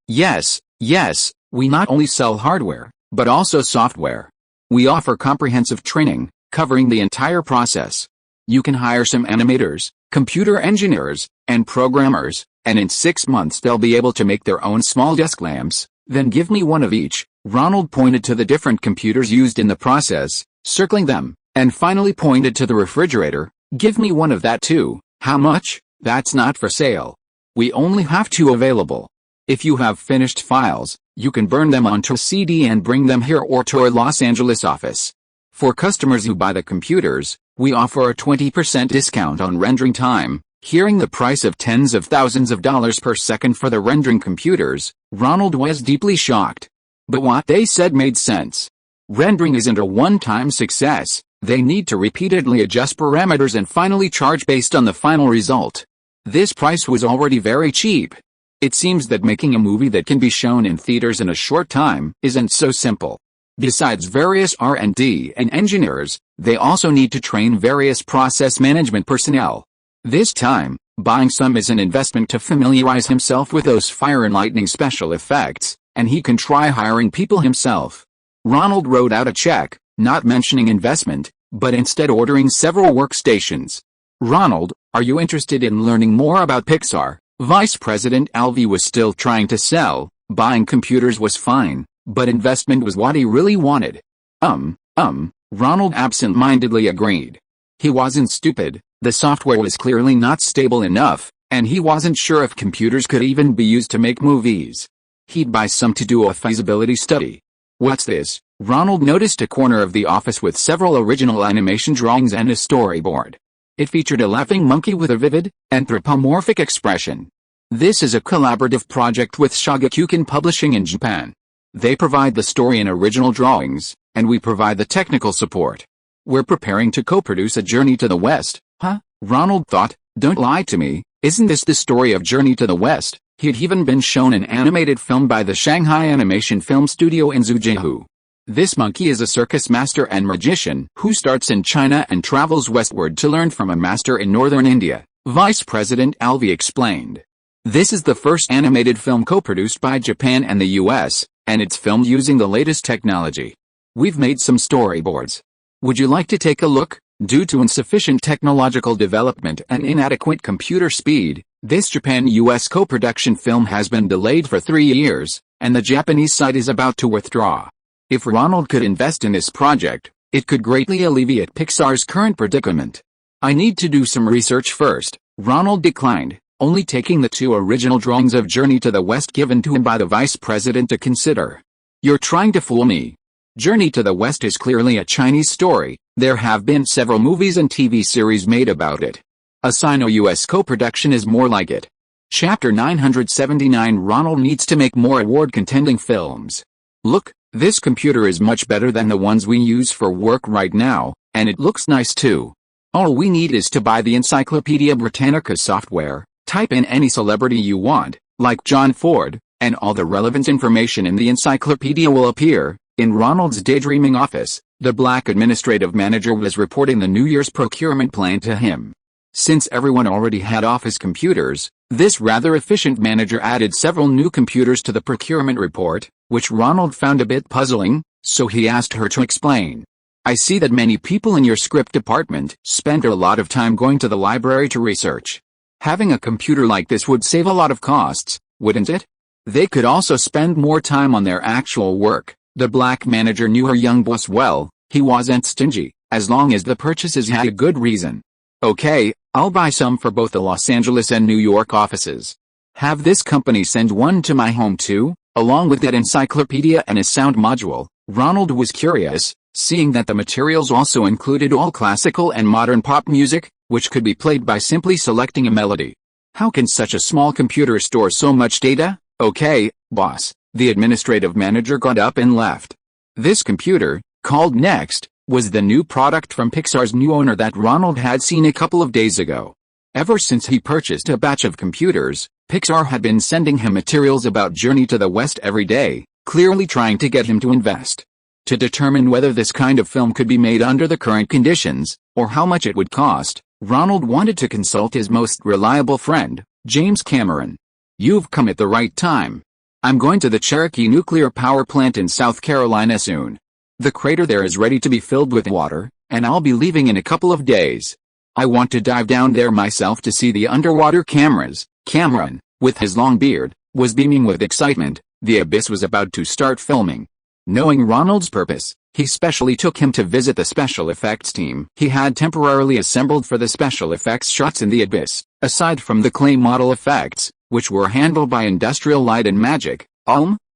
Yes, we not only sell hardware, but also software. We offer comprehensive training, covering the entire process. You can hire some animators, computer engineers, and programmers, and in 6 months they'll be able to make their own small desk lamps. Then give me one of each. Ronald pointed to the different computers used in the process, circling them, and finally pointed to the refrigerator. Give me one of that too. How much? That's not for sale. We only have 2 available. If you have finished files, you can burn them onto a CD and bring them here or to our Los Angeles office. For customers who buy the computers, we offer a 20% discount on rendering time. Hearing the price of tens of thousands of dollars per second for the rendering computers, Ronald was deeply shocked. But what they said made sense. Rendering isn't a one-time success. They need to repeatedly adjust parameters and finally charge based on the final result. This price was already very cheap. It seems that making a movie that can be shown in theaters in a short time isn't so simple. Besides various R&D and engineers, they also need to train various process management personnel. This time, buying some is an investment to familiarize himself with those fire and lightning special effects, and he can try hiring people himself. Ronald wrote out a check, not mentioning investment, but instead ordering several workstations. Ronald, are you interested in learning more about Pixar? Vice President Alvey was still trying to sell. Buying computers was fine, but investment was what he really wanted. Ronald absent-mindedly agreed. He wasn't stupid, the software was clearly not stable enough, and he wasn't sure if computers could even be used to make movies. He'd buy some to do a feasibility study. What's this? Ronald noticed a corner of the office with several original animation drawings and a storyboard. It featured a laughing monkey with a vivid, anthropomorphic expression. This is a collaborative project with Shogakukan Publishing in Japan. They provide the story and original drawings, and we provide the technical support. We're preparing to co-produce a Journey to the West. Huh? Ronald thought, don't lie to me, isn't this the story of Journey to the West? He'd even been shown an animated film by the Shanghai Animation Film Studio in Zhujiang. This monkey is a circus master and magician who starts in China and travels westward to learn from a master in northern India, Vice President Alvey explained. This is the first animated film co-produced by Japan and the US, and it's filmed using the latest technology. We've made some storyboards. Would you like to take a look? Due to insufficient technological development and inadequate computer speed, this Japan-US co-production film has been delayed for 3 years, and the Japanese side is about to withdraw. If Ronald could invest in this project, it could greatly alleviate Pixar's current predicament. I need to do some research first, Ronald declined, only taking the 2 original drawings of Journey to the West given to him by the Vice President to consider. You're trying to fool me. Journey to the West is clearly a Chinese story. There have been several movies and TV series made about it. A Sino-US co-production is more like it. Chapter 979 Ronald needs to make more award-contending films. Look, this computer is much better than the ones we use for work right now, and it looks nice too. All we need is to buy the Encyclopedia Britannica software, type in any celebrity you want, like John Ford, and all the relevant information in the encyclopedia will appear. In Ronald's daydreaming office, the black administrative manager was reporting the New Year's procurement plan to him. Since everyone already had office computers, this rather efficient manager added several new computers to the procurement report, which Ronald found a bit puzzling, so he asked her to explain. I see that many people in your script department spend a lot of time going to the library to research. Having a computer like this would save a lot of costs, wouldn't it? They could also spend more time on their actual work. The black manager knew her young boss well. He wasn't stingy, as long as the purchases had a good reason. Okay, I'll buy some for both the Los Angeles and New York offices. Have this company send one to my home too, along with that encyclopedia and a sound module. Ronald was curious, seeing that the materials also included all classical and modern pop music, which could be played by simply selecting a melody. How can such a small computer store so much data? Okay, boss. The administrative manager got up and left. This computer, called Next, was the new product from Pixar's new owner that Ronald had seen a couple of days ago. Ever since he purchased a batch of computers, Pixar had been sending him materials about Journey to the West every day, clearly trying to get him to invest. To determine whether this kind of film could be made under the current conditions, or how much it would cost, Ronald wanted to consult his most reliable friend, James Cameron. You've come at the right time. I'm going to the Cherokee nuclear power plant in South Carolina soon. The crater there is ready to be filled with water, and I'll be leaving in a couple of days. I want to dive down there myself to see the underwater cameras. Cameron, with his long beard, was beaming with excitement. The Abyss was about to start filming. Knowing Ronald's purpose, he specially took him to visit the special effects team he had temporarily assembled for the special effects shots in The Abyss. Aside from the clay model effects, which were handled by Industrial Light and Magic,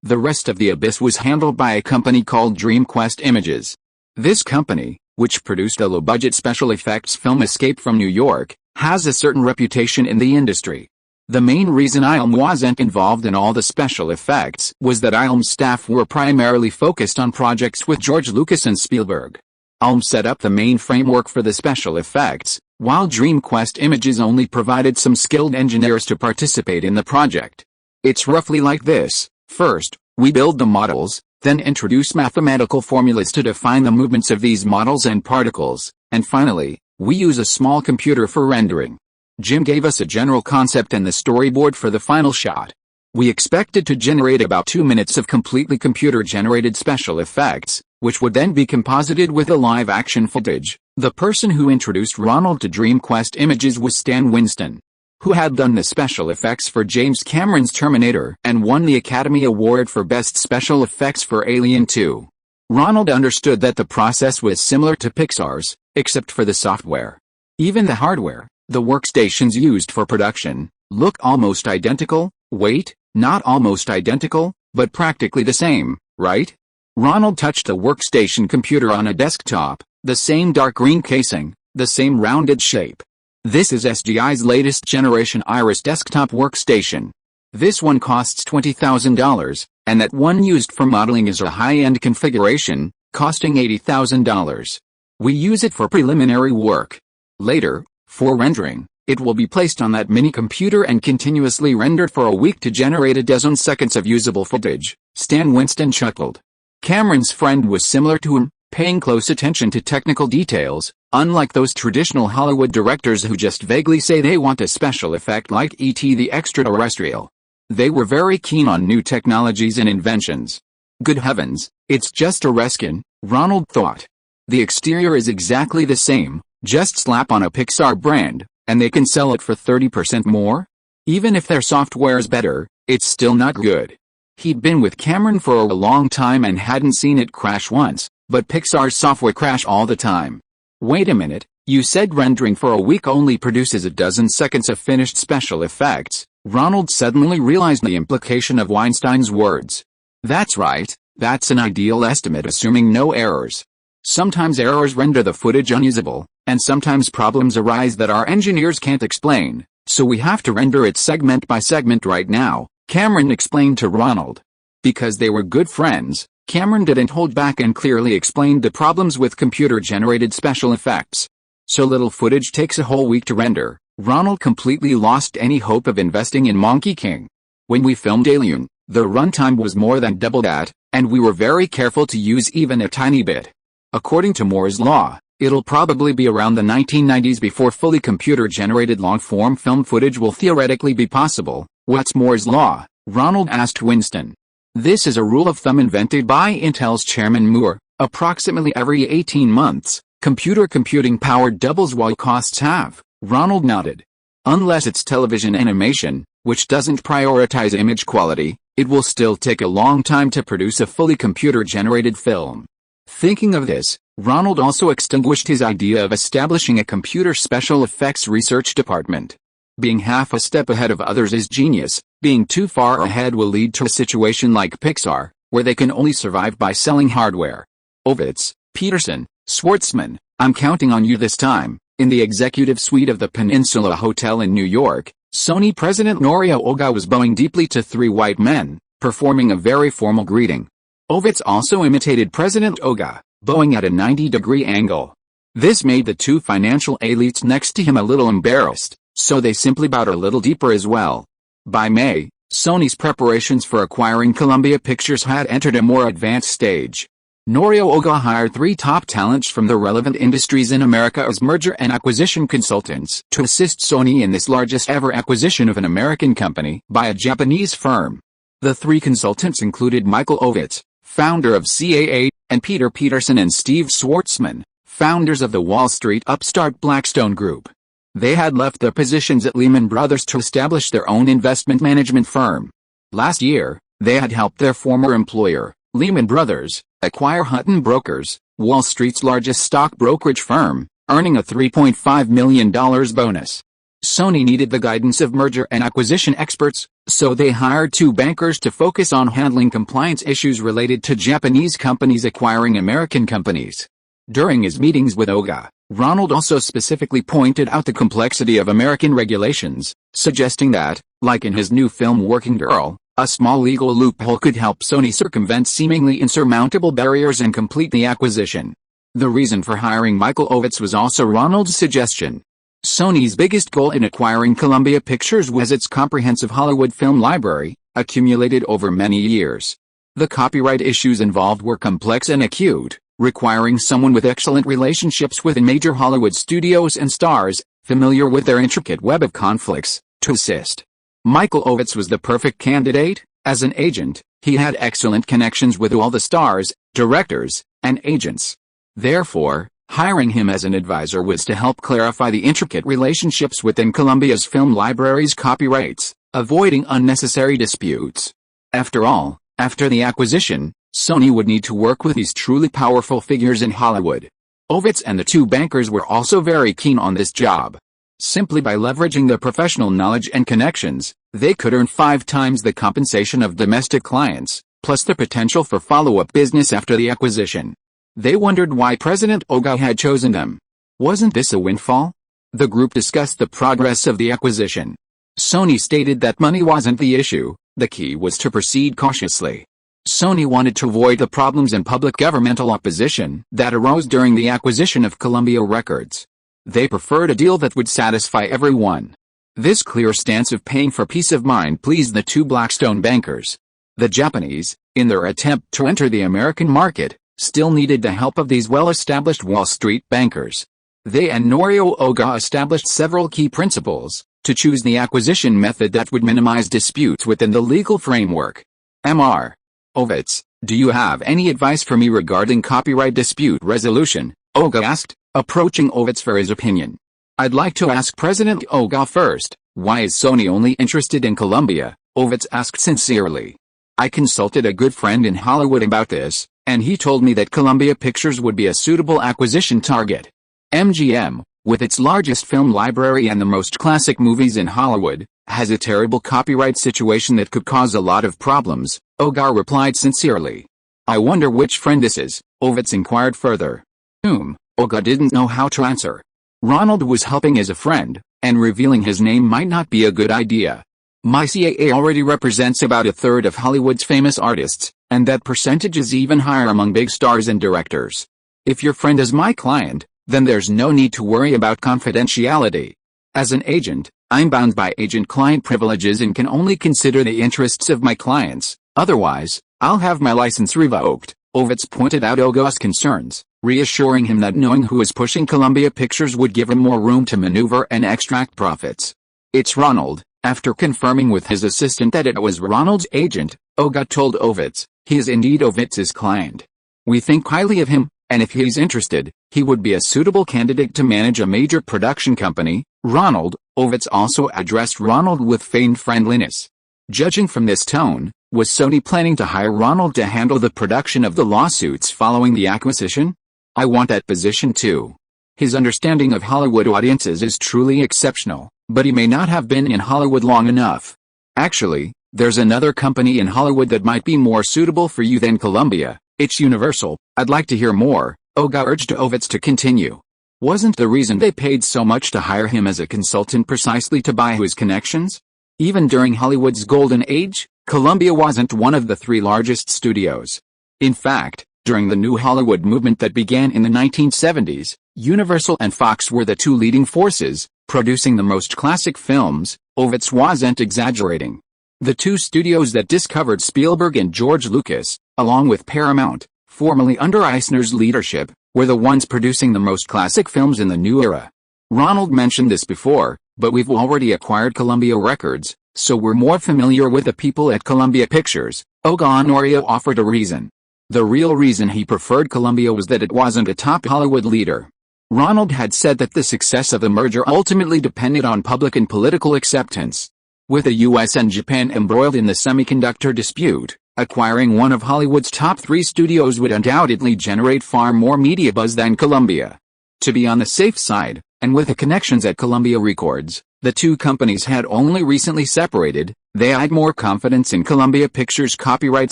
the rest of The Abyss was handled by a company called DreamQuest Images. This company, which produced a low-budget special effects film Escape from New York, has a certain reputation in the industry. The main reason ILM wasn't involved in all the special effects was that ILM's staff were primarily focused on projects with George Lucas and Spielberg. ILM set up the main framework for the special effects, while DreamQuest Images only provided some skilled engineers to participate in the project. It's roughly like this. First, we build the models, then introduce mathematical formulas to define the movements of these models and particles, and finally, we use a small computer for rendering. Jim gave us a general concept and the storyboard for the final shot. We expected to generate about 2 minutes of completely computer-generated special effects, which would then be composited with the live-action footage. The person who introduced Ronald to DreamQuest Images was Stan Winston, who had done the special effects for James Cameron's Terminator and won the Academy Award for Best Special Effects for Alien 2. Ronald understood that the process was similar to Pixar's, except for the software. Even the hardware, the workstations used for production, look almost identical. Wait, not almost identical, but practically the same, right? Ronald touched the workstation computer on a desktop, the same dark green casing, the same rounded shape. This is SGI's latest generation Iris desktop workstation. This one costs $20,000, and that one used for modeling is a high-end configuration, costing $80,000. We use it for preliminary work. Later, for rendering, it will be placed on that mini computer and continuously rendered for a week to generate a dozen seconds of usable footage. Stan Winston chuckled. Cameron's friend was similar to him, paying close attention to technical details, unlike those traditional Hollywood directors who just vaguely say they want a special effect like E.T. the Extraterrestrial. They were very keen on new technologies and inventions. Good heavens, it's just a reskin, Ronald thought. The exterior is exactly the same, just slap on a Pixar brand, and they can sell it for 30% more? Even if their software's better, it's still not good. He'd been with Cameron for a long time and hadn't seen it crash once, but Pixar's software crash all the time. Wait a minute, you said rendering for a week only produces a dozen seconds of finished special effects. Ronald suddenly realized the implication of Weinstein's words. That's right, that's an ideal estimate assuming no errors. Sometimes errors render the footage unusable, and sometimes problems arise that our engineers can't explain, so we have to render it segment by segment right now, Cameron explained to Ronald. Because they were good friends, Cameron didn't hold back and clearly explained the problems with computer-generated special effects. So little footage takes a whole week to render. Ronald completely lost any hope of investing in Monkey King. When we filmed Alien, the runtime was more than double that, and we were very careful to use even a tiny bit. According to Moore's law, it'll probably be around the 1990s before fully computer-generated long-form film footage will theoretically be possible. What's Moore's law? Ronald asked Winston. This is a rule of thumb invented by Intel's chairman Moore. Approximately every 18 months, computer computing power doubles while costs halve. Ronald nodded. Unless it's television animation, which doesn't prioritize image quality, it will still take a long time to produce a fully computer-generated film. Thinking of this, Ronald also extinguished his idea of establishing a computer special effects research department. Being half a step ahead of others is genius. Being too far ahead will lead to a situation like Pixar, where they can only survive by selling hardware. Ovitz, Peterson, Schwartzman, I'm counting on you this time. In the executive suite of the Peninsula Hotel in New York, Sony President Norio Oga was bowing deeply to three white men, performing a very formal greeting. Ovitz also imitated President Oga, bowing at a 90-degree angle. This made the two financial elites next to him a little embarrassed, so they simply bowed a little deeper as well. By May, Sony's preparations for acquiring Columbia Pictures had entered a more advanced stage. Norio Oga hired three top talents from the relevant industries in America as merger and acquisition consultants to assist Sony in this largest ever acquisition of an American company by a Japanese firm. The three consultants included Michael Ovitz, founder of CAA, and Peter Peterson and Steve Schwartzman, founders of the Wall Street upstart Blackstone Group. They had left their positions at Lehman Brothers to establish their own investment management firm. Last year, they had helped their former employer, Lehman Brothers, acquire Hutton Brokers, Wall Street's largest stock brokerage firm, earning a $3.5 million bonus. Sony needed the guidance of merger and acquisition experts, so they hired two bankers to focus on handling compliance issues related to Japanese companies acquiring American companies. During his meetings with Oga, Ronald also specifically pointed out the complexity of American regulations, suggesting that, like in his new film Working Girl, a small legal loophole could help Sony circumvent seemingly insurmountable barriers and complete the acquisition. The reason for hiring Michael Ovitz was also Ronald's suggestion. Sony's biggest goal in acquiring Columbia Pictures was its comprehensive Hollywood film library, accumulated over many years. The copyright issues involved were complex and acute, requiring someone with excellent relationships within major Hollywood studios and stars, familiar with their intricate web of conflicts, to assist. Michael Ovitz was the perfect candidate. As an agent, he had excellent connections with all the stars, directors, and agents. Therefore, hiring him as an advisor was to help clarify the intricate relationships within Columbia's film library's copyrights, avoiding unnecessary disputes. After all, after the acquisition, Sony would need to work with these truly powerful figures in Hollywood. Ovitz and the two bankers were also very keen on this job. Simply by leveraging their professional knowledge and connections, they could earn 5 times the compensation of domestic clients, plus the potential for follow-up business after the acquisition. They wondered why President Oga had chosen them. Wasn't this a windfall? The group discussed the progress of the acquisition. Sony stated that money wasn't the issue, the key was to proceed cautiously. Sony wanted to avoid the problems and public governmental opposition that arose during the acquisition of Columbia Records. They preferred a deal that would satisfy everyone. This clear stance of paying for peace of mind pleased the two Blackstone bankers. The Japanese, in their attempt to enter the American market, still needed the help of these well-established Wall Street bankers. They and Norio Oga established several key principles to choose the acquisition method that would minimize disputes within the legal framework. Mr. Ovitz, do you have any advice for me regarding copyright dispute resolution? Oga asked, approaching Ovitz for his opinion. I'd like to ask President Oga first, why is Sony only interested in Columbia? Ovitz asked sincerely. I consulted a good friend in Hollywood about this, and he told me that Columbia Pictures would be a suitable acquisition target. MGM, with its largest film library and the most classic movies in Hollywood, has a terrible copyright situation that could cause a lot of problems, Oga replied sincerely. I wonder which friend this is, Ovitz inquired further. Oga didn't know how to answer. Ronald was helping as a friend, and revealing his name might not be a good idea. My CAA already represents about a third of Hollywood's famous artists, and that percentage is even higher among big stars and directors. If your friend is my client, then there's no need to worry about confidentiality. As an agent, I'm bound by agent-client privileges and can only consider the interests of my clients, otherwise, I'll have my license revoked. Ovitz pointed out Oga's concerns, reassuring him that knowing who is pushing Columbia Pictures would give him more room to maneuver and extract profits. It's Ronald. After confirming with his assistant that it was Ronald's agent, Oga told Ovitz, he is indeed Ovitz's client. We think highly of him, and if he's interested, he would be a suitable candidate to manage a major production company. Ronald, Ovitz also addressed Ronald with feigned friendliness. Judging from this tone, was Sony planning to hire Ronald to handle the production of the lawsuits following the acquisition? I want that position too. His understanding of Hollywood audiences is truly exceptional, but he may not have been in Hollywood long enough. Actually, there's another company in Hollywood that might be more suitable for you than Columbia. It's Universal. I'd like to hear more, Oga urged Ovitz to continue. Wasn't the reason they paid so much to hire him as a consultant precisely to buy his connections? Even during Hollywood's golden age, Columbia wasn't one of the 3 largest studios. In fact, during the New Hollywood movement that began in the 1970s, Universal and Fox were the 2 leading forces, producing the most classic films. Ovitz wasn't exaggerating. The 2 studios that discovered Spielberg and George Lucas, along with Paramount, formerly under Eisner's leadership, were the ones producing the most classic films in the new era. Ronald mentioned this before, but we've already acquired Columbia Records, so we're more familiar with the people at Columbia Pictures. Oga Norio offered a reason. The real reason he preferred Columbia was that it wasn't a top Hollywood leader. Ronald had said that the success of the merger ultimately depended on public and political acceptance. With the US and Japan embroiled in the semiconductor dispute, acquiring one of Hollywood's top 3 studios would undoubtedly generate far more media buzz than Columbia. To be on the safe side, and with the connections at Columbia Records, the 2 companies had only recently separated, they had more confidence in Columbia Pictures' copyright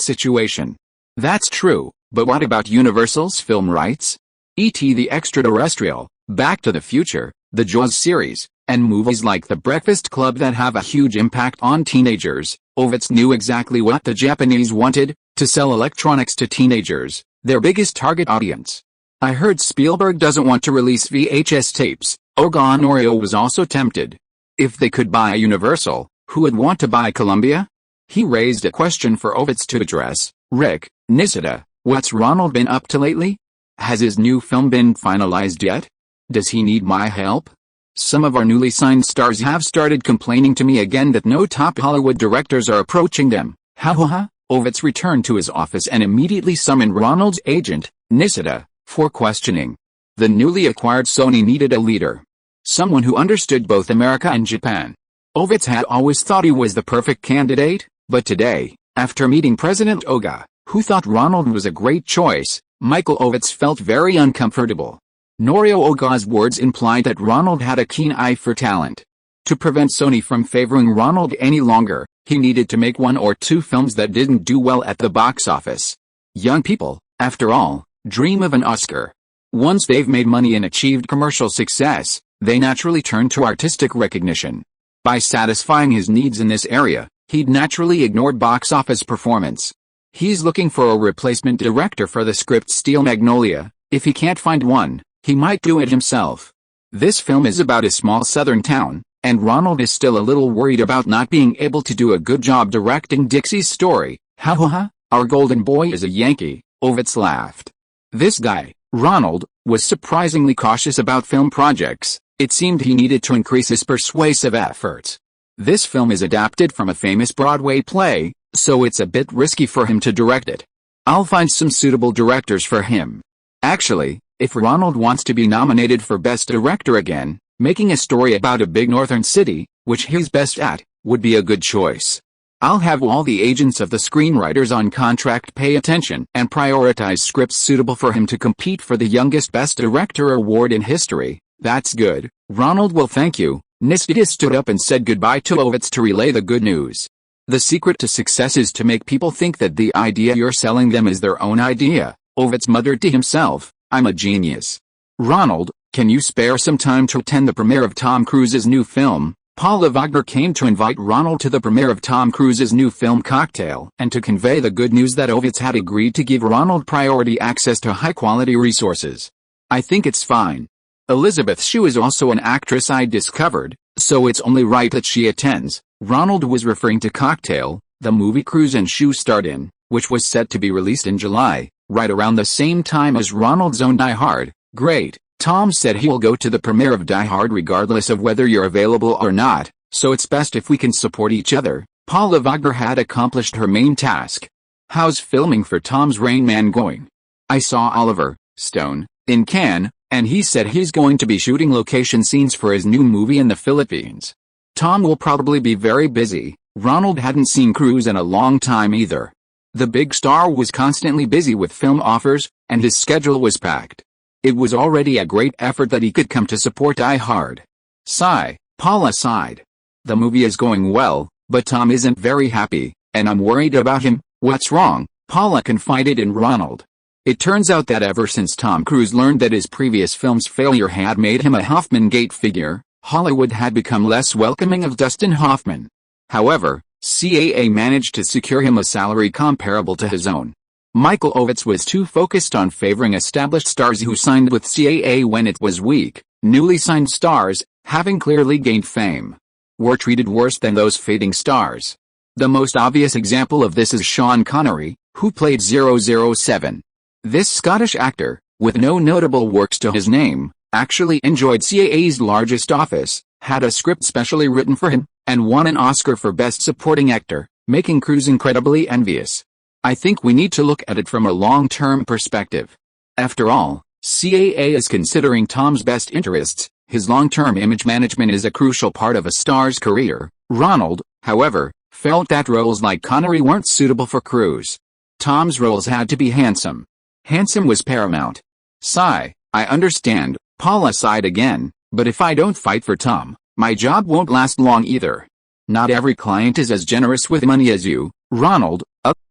situation. That's true, but what about Universal's film rights? E.T. the Extraterrestrial, Back to the Future, the Jaws series, and movies like The Breakfast Club that have a huge impact on teenagers. Ovitz knew exactly what the Japanese wanted, to sell electronics to teenagers, their biggest target audience. I heard Spielberg doesn't want to release VHS tapes. Oga Norio was also tempted. If they could buy Universal, who would want to buy Columbia? He raised a question for Ovitz to address. Rick, Nisida, what's Ronald been up to lately? Has his new film been finalized yet? Does he need my help? Some of our newly signed stars have started complaining to me again that no top Hollywood directors are approaching them. Ha ha ha. Ovitz returned to his office and immediately summoned Ronald's agent, Nisida, for questioning. The newly acquired Sony needed a leader. Someone who understood both America and Japan. Ovitz had always thought he was the perfect candidate, but today, after meeting President Oga, who thought Ronald was a great choice, Michael Ovitz felt very uncomfortable. Norio Oga's words implied that Ronald had a keen eye for talent. To prevent Sony from favoring Ronald any longer, he needed to make 1 or 2 films that didn't do well at the box office. Young people, after all, dream of an Oscar. Once they've made money and achieved commercial success, they naturally turn to artistic recognition. By satisfying his needs in this area, he'd naturally ignore box office performance. He's looking for a replacement director for the script Steel Magnolia. If he can't find one, he might do it himself. This film is about a small southern town, and Ronald is still a little worried about not being able to do a good job directing Dixie's story. Ha ha ha, our golden boy is a Yankee, Ovitz laughed. This guy, Ronald, was surprisingly cautious about film projects. It seemed he needed to increase his persuasive efforts. This film is adapted from a famous Broadway play, so it's a bit risky for him to direct it. I'll find some suitable directors for him. Actually, if Ronald wants to be nominated for Best Director again, making a story about a big northern city, which he's best at, would be a good choice. I'll have all the agents of the screenwriters on contract pay attention and prioritize scripts suitable for him to compete for the youngest Best Director award in history. That's good. Ronald will thank you. Nisida stood up and said goodbye to Ovitz to relay the good news. The secret to success is to make people think that the idea you're selling them is their own idea. Ovitz muttered to himself, I'm a genius. Ronald, can you spare some time to attend the premiere of Tom Cruise's new film? Paula Wagner came to invite Ronald to the premiere of Tom Cruise's new film Cocktail and to convey the good news that Ovitz had agreed to give Ronald priority access to high-quality resources. I think it's fine. Elizabeth Shue is also an actress I discovered, so it's only right that she attends. Ronald was referring to Cocktail, the movie Cruise and Shue starred in, which was set to be released in July, right around the same time as Ronald's own Die Hard. Great. Tom said he'll go to the premiere of Die Hard regardless of whether you're available or not, so it's best if we can support each other. Paula Wagner had accomplished her main task. How's filming for Tom's Rain Man going? I saw Oliver Stone in Cannes, and he said he's going to be shooting location scenes for his new movie in the Philippines. Tom will probably be very busy. Ronald hadn't seen Cruise in a long time either. The big star was constantly busy with film offers, and his schedule was packed. It was already a great effort that he could come to support Die Hard. Sigh. Paula sighed. The movie is going well, but Tom isn't very happy, and I'm worried about him. What's wrong? Paula confided in Ronald. It turns out that ever since Tom Cruise learned that his previous film's failure had made him a Hoffman Gate figure, Hollywood had become less welcoming of Dustin Hoffman. However, CAA managed to secure him a salary comparable to his own. Michael Ovitz was too focused on favoring established stars who signed with CAA when it was weak. Newly signed stars, having clearly gained fame, were treated worse than those fading stars. The most obvious example of this is Sean Connery, who played 007. This Scottish actor, with no notable works to his name, actually enjoyed CAA's largest office, had a script specially written for him, and won an Oscar for Best Supporting Actor, making Cruise incredibly envious. I think we need to look at it from a long-term perspective. After all, CAA is considering Tom's best interests. His long-term image management is a crucial part of a star's career. Ronald, however, felt that roles like Connery weren't suitable for Cruise. Tom's roles had to be handsome. Handsome was paramount. Sigh. I understand. Paula sighed again, but if I don't fight for Tom, my job won't last long either. Not every client is as generous with money as you, Ronald.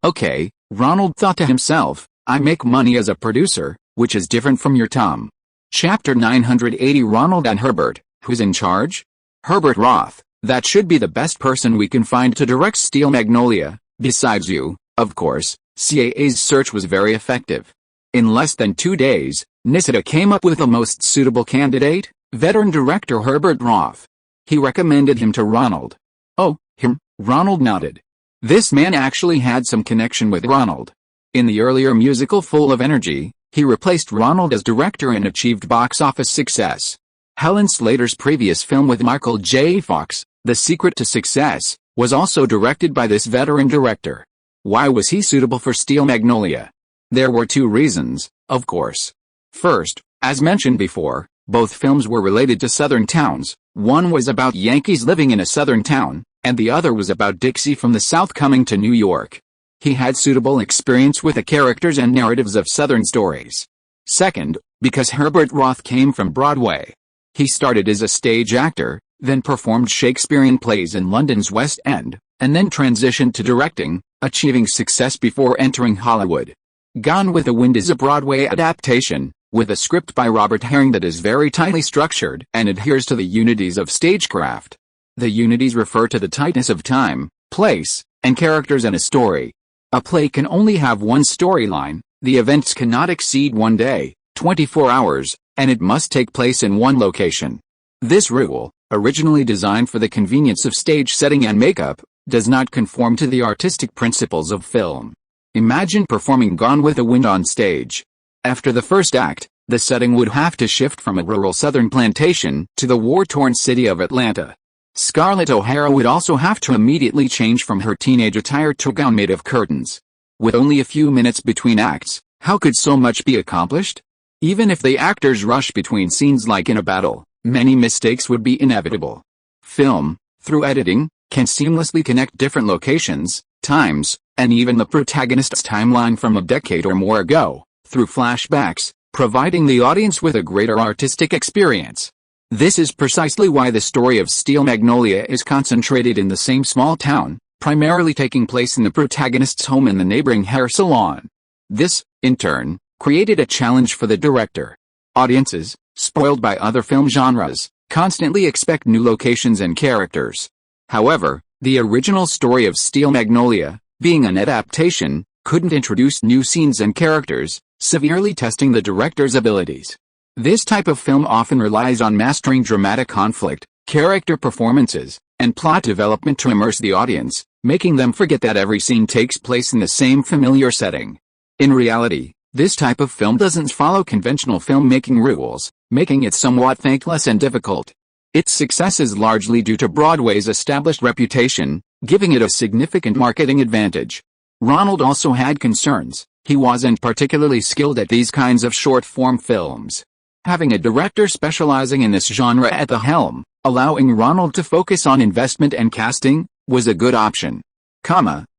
Okay, Ronald thought to himself, I make money as a producer, which is different from your Tom. Chapter 980 Ronald and Herbert, who's in charge? Herbert Roth. That should be the best person we can find to direct Steel Magnolia, besides you, of course. CAA's search was very effective. In less than 2 days, Nisida came up with the most suitable candidate, veteran director Herbert Roth. He recommended him to Ronald. Oh, him? Ronald nodded. This man actually had some connection with Ronald. In the earlier musical Full of Energy, he replaced Ronald as director and achieved box office success. Helen Slater's previous film with Michael J. Fox, The Secret to Success, was also directed by this veteran director. Why was he suitable for Steel Magnolia? There were two reasons, of course. First, as mentioned before, both films were related to southern towns. One was about Yankees living in a southern town, and the other was about Dixie from the South coming to New York. He had suitable experience with the characters and narratives of southern stories. Second, because Herbert Roth came from Broadway. He started as a stage actor, then performed Shakespearean plays in London's West End, and then transitioned to directing, achieving success before entering Hollywood. Gone with the Wind is a Broadway adaptation, with a script by Robert Herring that is very tightly structured and adheres to the unities of stagecraft. The unities refer to the tightness of time, place, and characters in a story. A play can only have one storyline, the events cannot exceed 1 day, 24 hours, and it must take place in one location. This rule, originally designed for the convenience of stage setting and makeup, does not conform to the artistic principles of film. Imagine performing Gone with the Wind on stage. After the first act, the setting would have to shift from a rural southern plantation to the war-torn city of Atlanta. Scarlett O'Hara would also have to immediately change from her teenage attire to a gown made of curtains. With only a few minutes between acts, how could so much be accomplished? Even if the actors rush between scenes like in a battle, many mistakes would be inevitable. Film, through editing, can seamlessly connect different locations, times, and even the protagonist's timeline from a decade or more ago, through flashbacks, providing the audience with a greater artistic experience. This is precisely why the story of Steel Magnolia is concentrated in the same small town, primarily taking place in the protagonist's home in the neighboring hair salon. This, in turn, created a challenge for the director. Audiences, spoiled by other film genres, constantly expect new locations and characters. However, the original story of Steel Magnolia, being an adaptation, couldn't introduce new scenes and characters, severely testing the director's abilities. This type of film often relies on mastering dramatic conflict, character performances, and plot development to immerse the audience, making them forget that every scene takes place in the same familiar setting. In reality, this type of film doesn't follow conventional filmmaking rules, making it somewhat thankless and difficult. Its success is largely due to Broadway's established reputation, giving it a significant marketing advantage. Ronald also had concerns. He wasn't particularly skilled at these kinds of short-form films. Having a director specializing in this genre at the helm, allowing Ronald to focus on investment and casting, was a good option.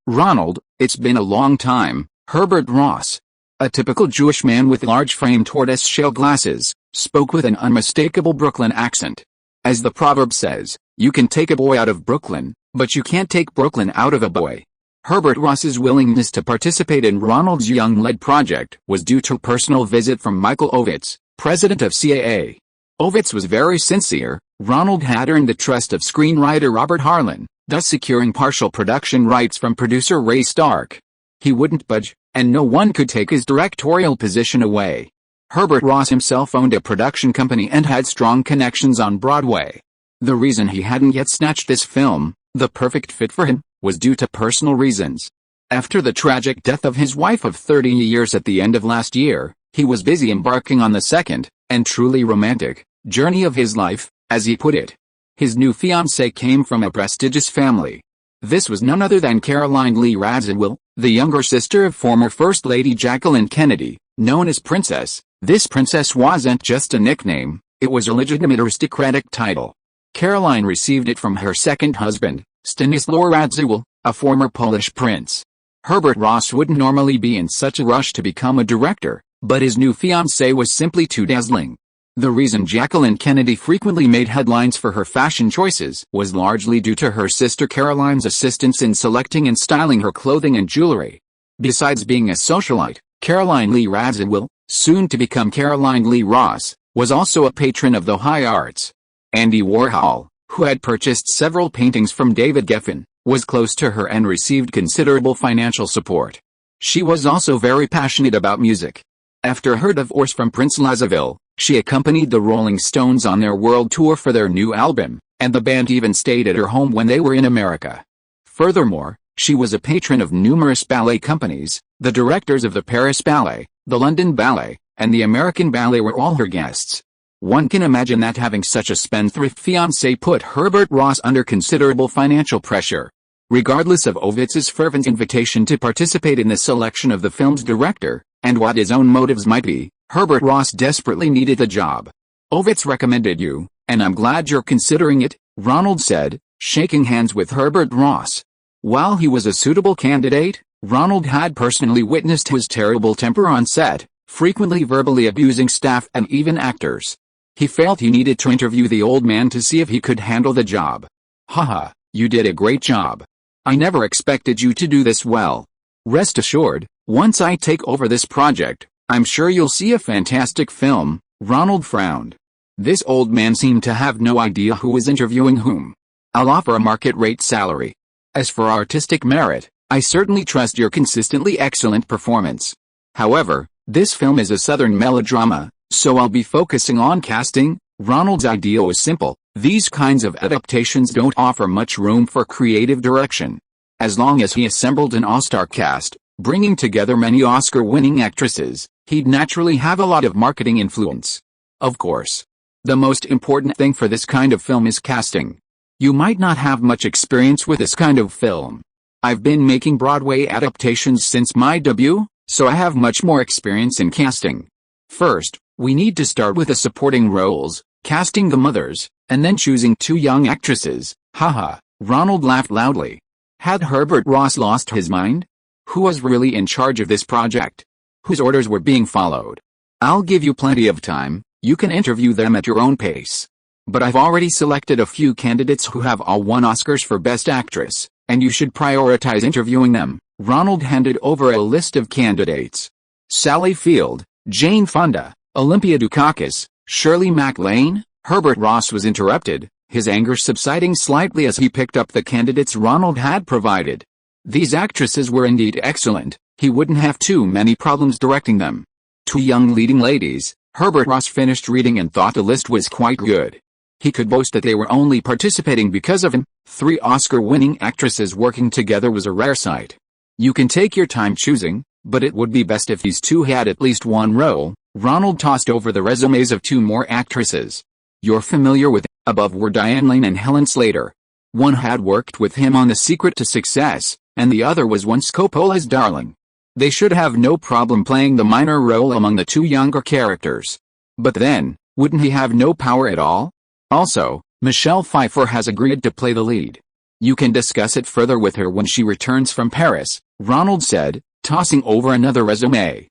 Ronald, it's been a long time, Herbert Ross. A typical Jewish man with large-framed tortoise-shell glasses, spoke with an unmistakable Brooklyn accent. As the proverb says, you can take a boy out of Brooklyn, but you can't take Brooklyn out of a boy. Herbert Ross's willingness to participate in Ronald's young-led project was due to a personal visit from Michael Ovitz, president of CAA. Ovitz was very sincere. Ronald had earned the trust of screenwriter Robert Harlan, thus securing partial production rights from producer Ray Stark. He wouldn't budge, and no one could take his directorial position away. Herbert Ross himself owned a production company and had strong connections on Broadway. The reason he hadn't yet snatched this film, the perfect fit for him, was due to personal reasons. After the tragic death of his wife of 30 years at the end of last year, he was busy embarking on the second, and truly romantic, journey of his life, as he put it. His new fiancée came from a prestigious family. This was none other than Caroline Lee Radziwill, the younger sister of former First Lady Jacqueline Kennedy, known as Princess. This princess wasn't just a nickname, it was a legitimate aristocratic title. Caroline received it from her second husband, Stanislaw Radziwill, a former Polish prince. Herbert Ross wouldn't normally be in such a rush to become a director, but his new fiancée was simply too dazzling. The reason Jacqueline Kennedy frequently made headlines for her fashion choices was largely due to her sister Caroline's assistance in selecting and styling her clothing and jewelry. Besides being a socialite, Caroline Lee Radziwill, soon to become Caroline Lee Ross, was also a patron of the high arts. Andy Warhol, who had purchased several paintings from David Geffen, was close to her and received considerable financial support. She was also very passionate about music. After her divorce from Prince Lazaeville, she accompanied the Rolling Stones on their world tour for their new album, and the band even stayed at her home when they were in America. Furthermore, She was a patron of numerous ballet companies. The directors of the Paris Ballet, the London Ballet, and the American Ballet were all her guests. One can imagine that having such a spendthrift fiancé put Herbert Ross under considerable financial pressure. Regardless of Ovitz's fervent invitation to participate in the selection of the film's director, and what his own motives might be, Herbert Ross desperately needed the job. "Ovitz recommended you, and I'm glad you're considering it," Ronald said, shaking hands with Herbert Ross. While he was a suitable candidate, Ronald had personally witnessed his terrible temper on set, frequently verbally abusing staff and even actors. He felt he needed to interview the old man to see if he could handle the job. "Haha, you did a great job. I never expected you to do this well. Rest assured, once I take over this project, I'm sure you'll see a fantastic film." Ronald frowned. This old man seemed to have no idea who was interviewing whom. "I'll offer a market-rate salary. As for artistic merit, I certainly trust your consistently excellent performance. However, this film is a Southern melodrama, so I'll be focusing on casting." Ronald's idea was simple. These kinds of adaptations don't offer much room for creative direction. As long as he assembled an all-star cast, bringing together many Oscar-winning actresses, he'd naturally have a lot of marketing influence. Of course, the most important thing for this kind of film is casting. You might not have much experience with this kind of film. I've been making Broadway adaptations since my debut, so I have much more experience in casting. First, we need to start with the supporting roles, casting the mothers, and then choosing 2 young actresses. Haha, Ronald laughed loudly. Had Herbert Ross lost his mind? Who was really in charge of this project? Whose orders were being followed? "I'll give you plenty of time, you can interview them at your own pace. But I've already selected a few candidates who have all won Oscars for Best Actress, and you should prioritize interviewing them." Ronald handed over a list of candidates. Sally Field, Jane Fonda, Olympia Dukakis, Shirley MacLaine. Herbert Ross was interrupted, his anger subsiding slightly as he picked up the candidates Ronald had provided. These actresses were indeed excellent, he wouldn't have too many problems directing them. 2 young leading ladies. Herbert Ross finished reading and thought the list was quite good. He could boast that they were only participating because of him. 3 Oscar-winning actresses working together was a rare sight. You can take your time choosing, but it would be best if these 2 had at least one role. Ronald tossed over the resumes of 2 more actresses. You're familiar with, above were Diane Lane and Helen Slater. One had worked with him on The Secret to Success, and the other was once Coppola's darling. They should have no problem playing the minor role among the 2 younger characters. But then, wouldn't he have no power at all? Also, Michelle Pfeiffer has agreed to play the lead. You can discuss it further with her when she returns from Paris, Ronald said, tossing over another resume.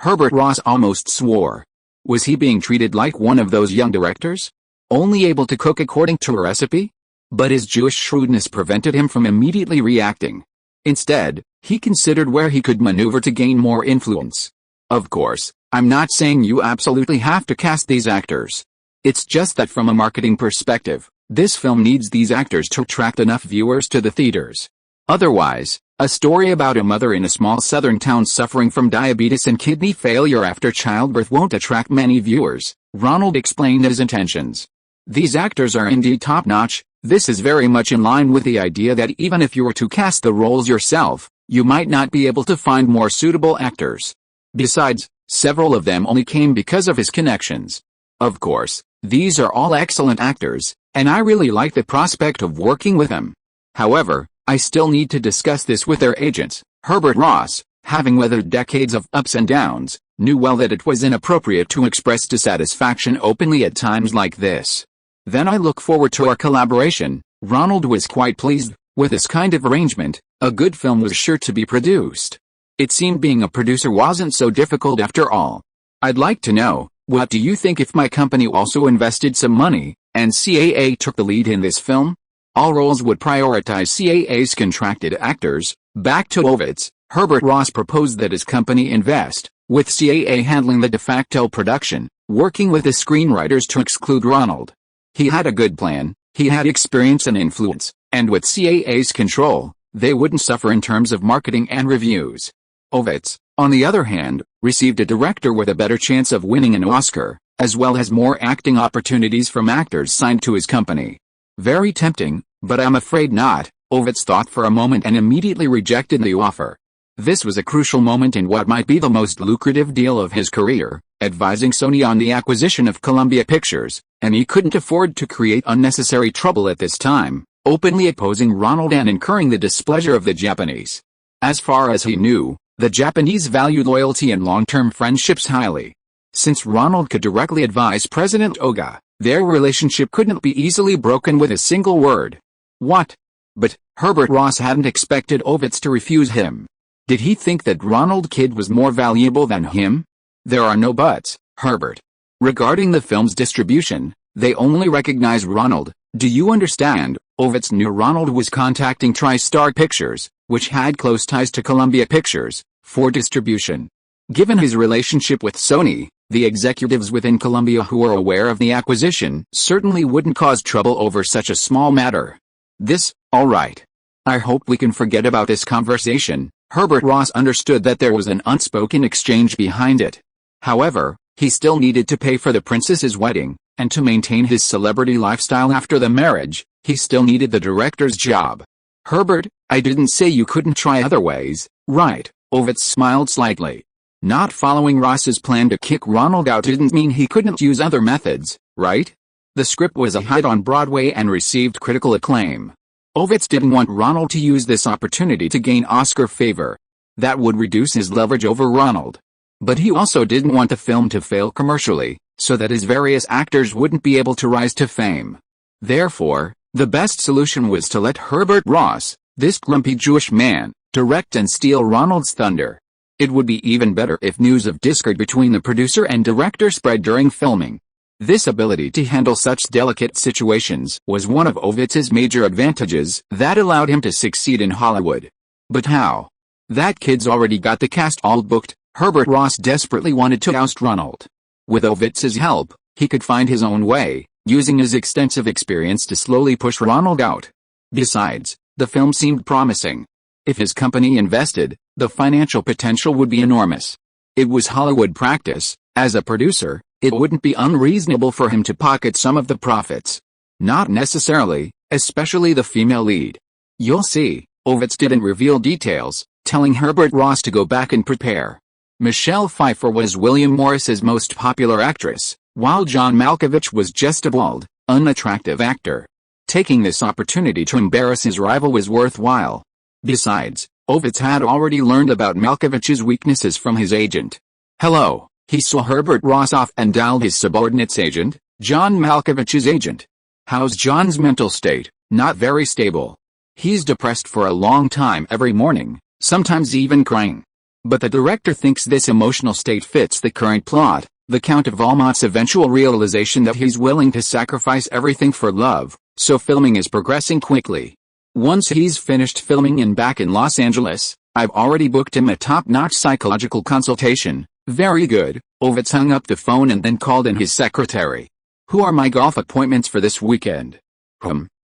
Herbert Ross almost swore. Was he being treated like one of those young directors? Only able to cook according to a recipe? But his Jewish shrewdness prevented him from immediately reacting. Instead, he considered where he could maneuver to gain more influence. Of course, I'm not saying you absolutely have to cast these actors. It's just that from a marketing perspective, this film needs these actors to attract enough viewers to the theaters. Otherwise, a story about a mother in a small southern town suffering from diabetes and kidney failure after childbirth won't attract many viewers. Ronald explained his intentions. These actors are indeed top-notch. This is very much in line with the idea that even if you were to cast the roles yourself, you might not be able to find more suitable actors. Besides, several of them only came because of his connections. Of course, these are all excellent actors, and I really like the prospect of working with them. However, I still need to discuss this with their agents. Herbert Ross, having weathered decades of ups and downs, knew well that it was inappropriate to express dissatisfaction openly at times like this. Then I look forward to our collaboration. Ronald was quite pleased. With this kind of arrangement, a good film was sure to be produced. It seemed being a producer wasn't so difficult after all. I'd like to know, what do you think if my company also invested some money, and CAA took the lead in this film? All roles would prioritize CAA's contracted actors. Back to Ovitz, Herbert Ross proposed that his company invest, with CAA handling the de facto production, working with the screenwriters to exclude Ronald. He had a good plan, he had experience and influence, and with CAA's control, they wouldn't suffer in terms of marketing and reviews. Ovitz, on the other hand, received a director with a better chance of winning an Oscar, as well as more acting opportunities from actors signed to his company. Very tempting, but I'm afraid not. Ovitz thought for a moment and immediately rejected the offer. This was a crucial moment in what might be the most lucrative deal of his career, advising Sony on the acquisition of Columbia Pictures, and he couldn't afford to create unnecessary trouble at this time, openly opposing Ronald and incurring the displeasure of the Japanese. As far as he knew, the Japanese valued loyalty and long-term friendships highly. Since Ronald could directly advise President Oga, their relationship couldn't be easily broken with a single word. What? But Herbert Ross hadn't expected Ovitz to refuse him. Did he think that Ronald Kidd was more valuable than him? There are no buts, Herbert. Regarding the film's distribution, they only recognize Ronald. Do you understand? Ovitz knew Ronald was contacting TriStar Pictures, which had close ties to Columbia Pictures, for distribution. Given his relationship with Sony, the executives within Columbia who were aware of the acquisition certainly wouldn't cause trouble over such a small matter. All right. I hope we can forget about this conversation. Herbert Ross understood that there was an unspoken exchange behind it. However, he still needed to pay for the princess's wedding, and to maintain his celebrity lifestyle after the marriage, he still needed the director's job. Herbert, I didn't say you couldn't try other ways, right? Ovitz smiled slightly. Not following Ross's plan to kick Ronald out didn't mean he couldn't use other methods, right? The script was a hit on Broadway and received critical acclaim. Ovitz didn't want Ronald to use this opportunity to gain Oscar favor. That would reduce his leverage over Ronald. But he also didn't want the film to fail commercially, so that his various actors wouldn't be able to rise to fame. Therefore, the best solution was to let Herbert Ross, this grumpy Jewish man, direct and steal Ronald's thunder. It would be even better if news of discord between the producer and director spread during filming. This ability to handle such delicate situations was one of Ovitz's major advantages that allowed him to succeed in Hollywood. But how? That kid's already got the cast all booked. Herbert Ross desperately wanted to oust Ronald. With Ovitz's help, he could find his own way, using his extensive experience to slowly push Ronald out. Besides, the film seemed promising. If his company invested, the financial potential would be enormous. It was Hollywood practice. As a producer, it wouldn't be unreasonable for him to pocket some of the profits. Not necessarily, especially the female lead. You'll see, Ovitz didn't reveal details, telling Herbert Ross to go back and prepare. Michelle Pfeiffer was William Morris's most popular actress, while John Malkovich was just a bald, unattractive actor. Taking this opportunity to embarrass his rival was worthwhile. Besides, Ovitz had already learned about Malkovich's weaknesses from his agent. Hello. He saw Herbert Ross off and dialed his subordinate's agent, John Malkovich's agent. How's John's mental state? Not very stable. He's depressed for a long time every morning, sometimes even crying. But the director thinks this emotional state fits the current plot, the Count of Valmont's eventual realization that he's willing to sacrifice everything for love, so filming is progressing quickly. Once he's finished filming and back in Los Angeles, I've already booked him a top-notch psychological consultation. Very good. Ovitz hung up the phone and then called in his secretary. Who are my golf appointments for this weekend?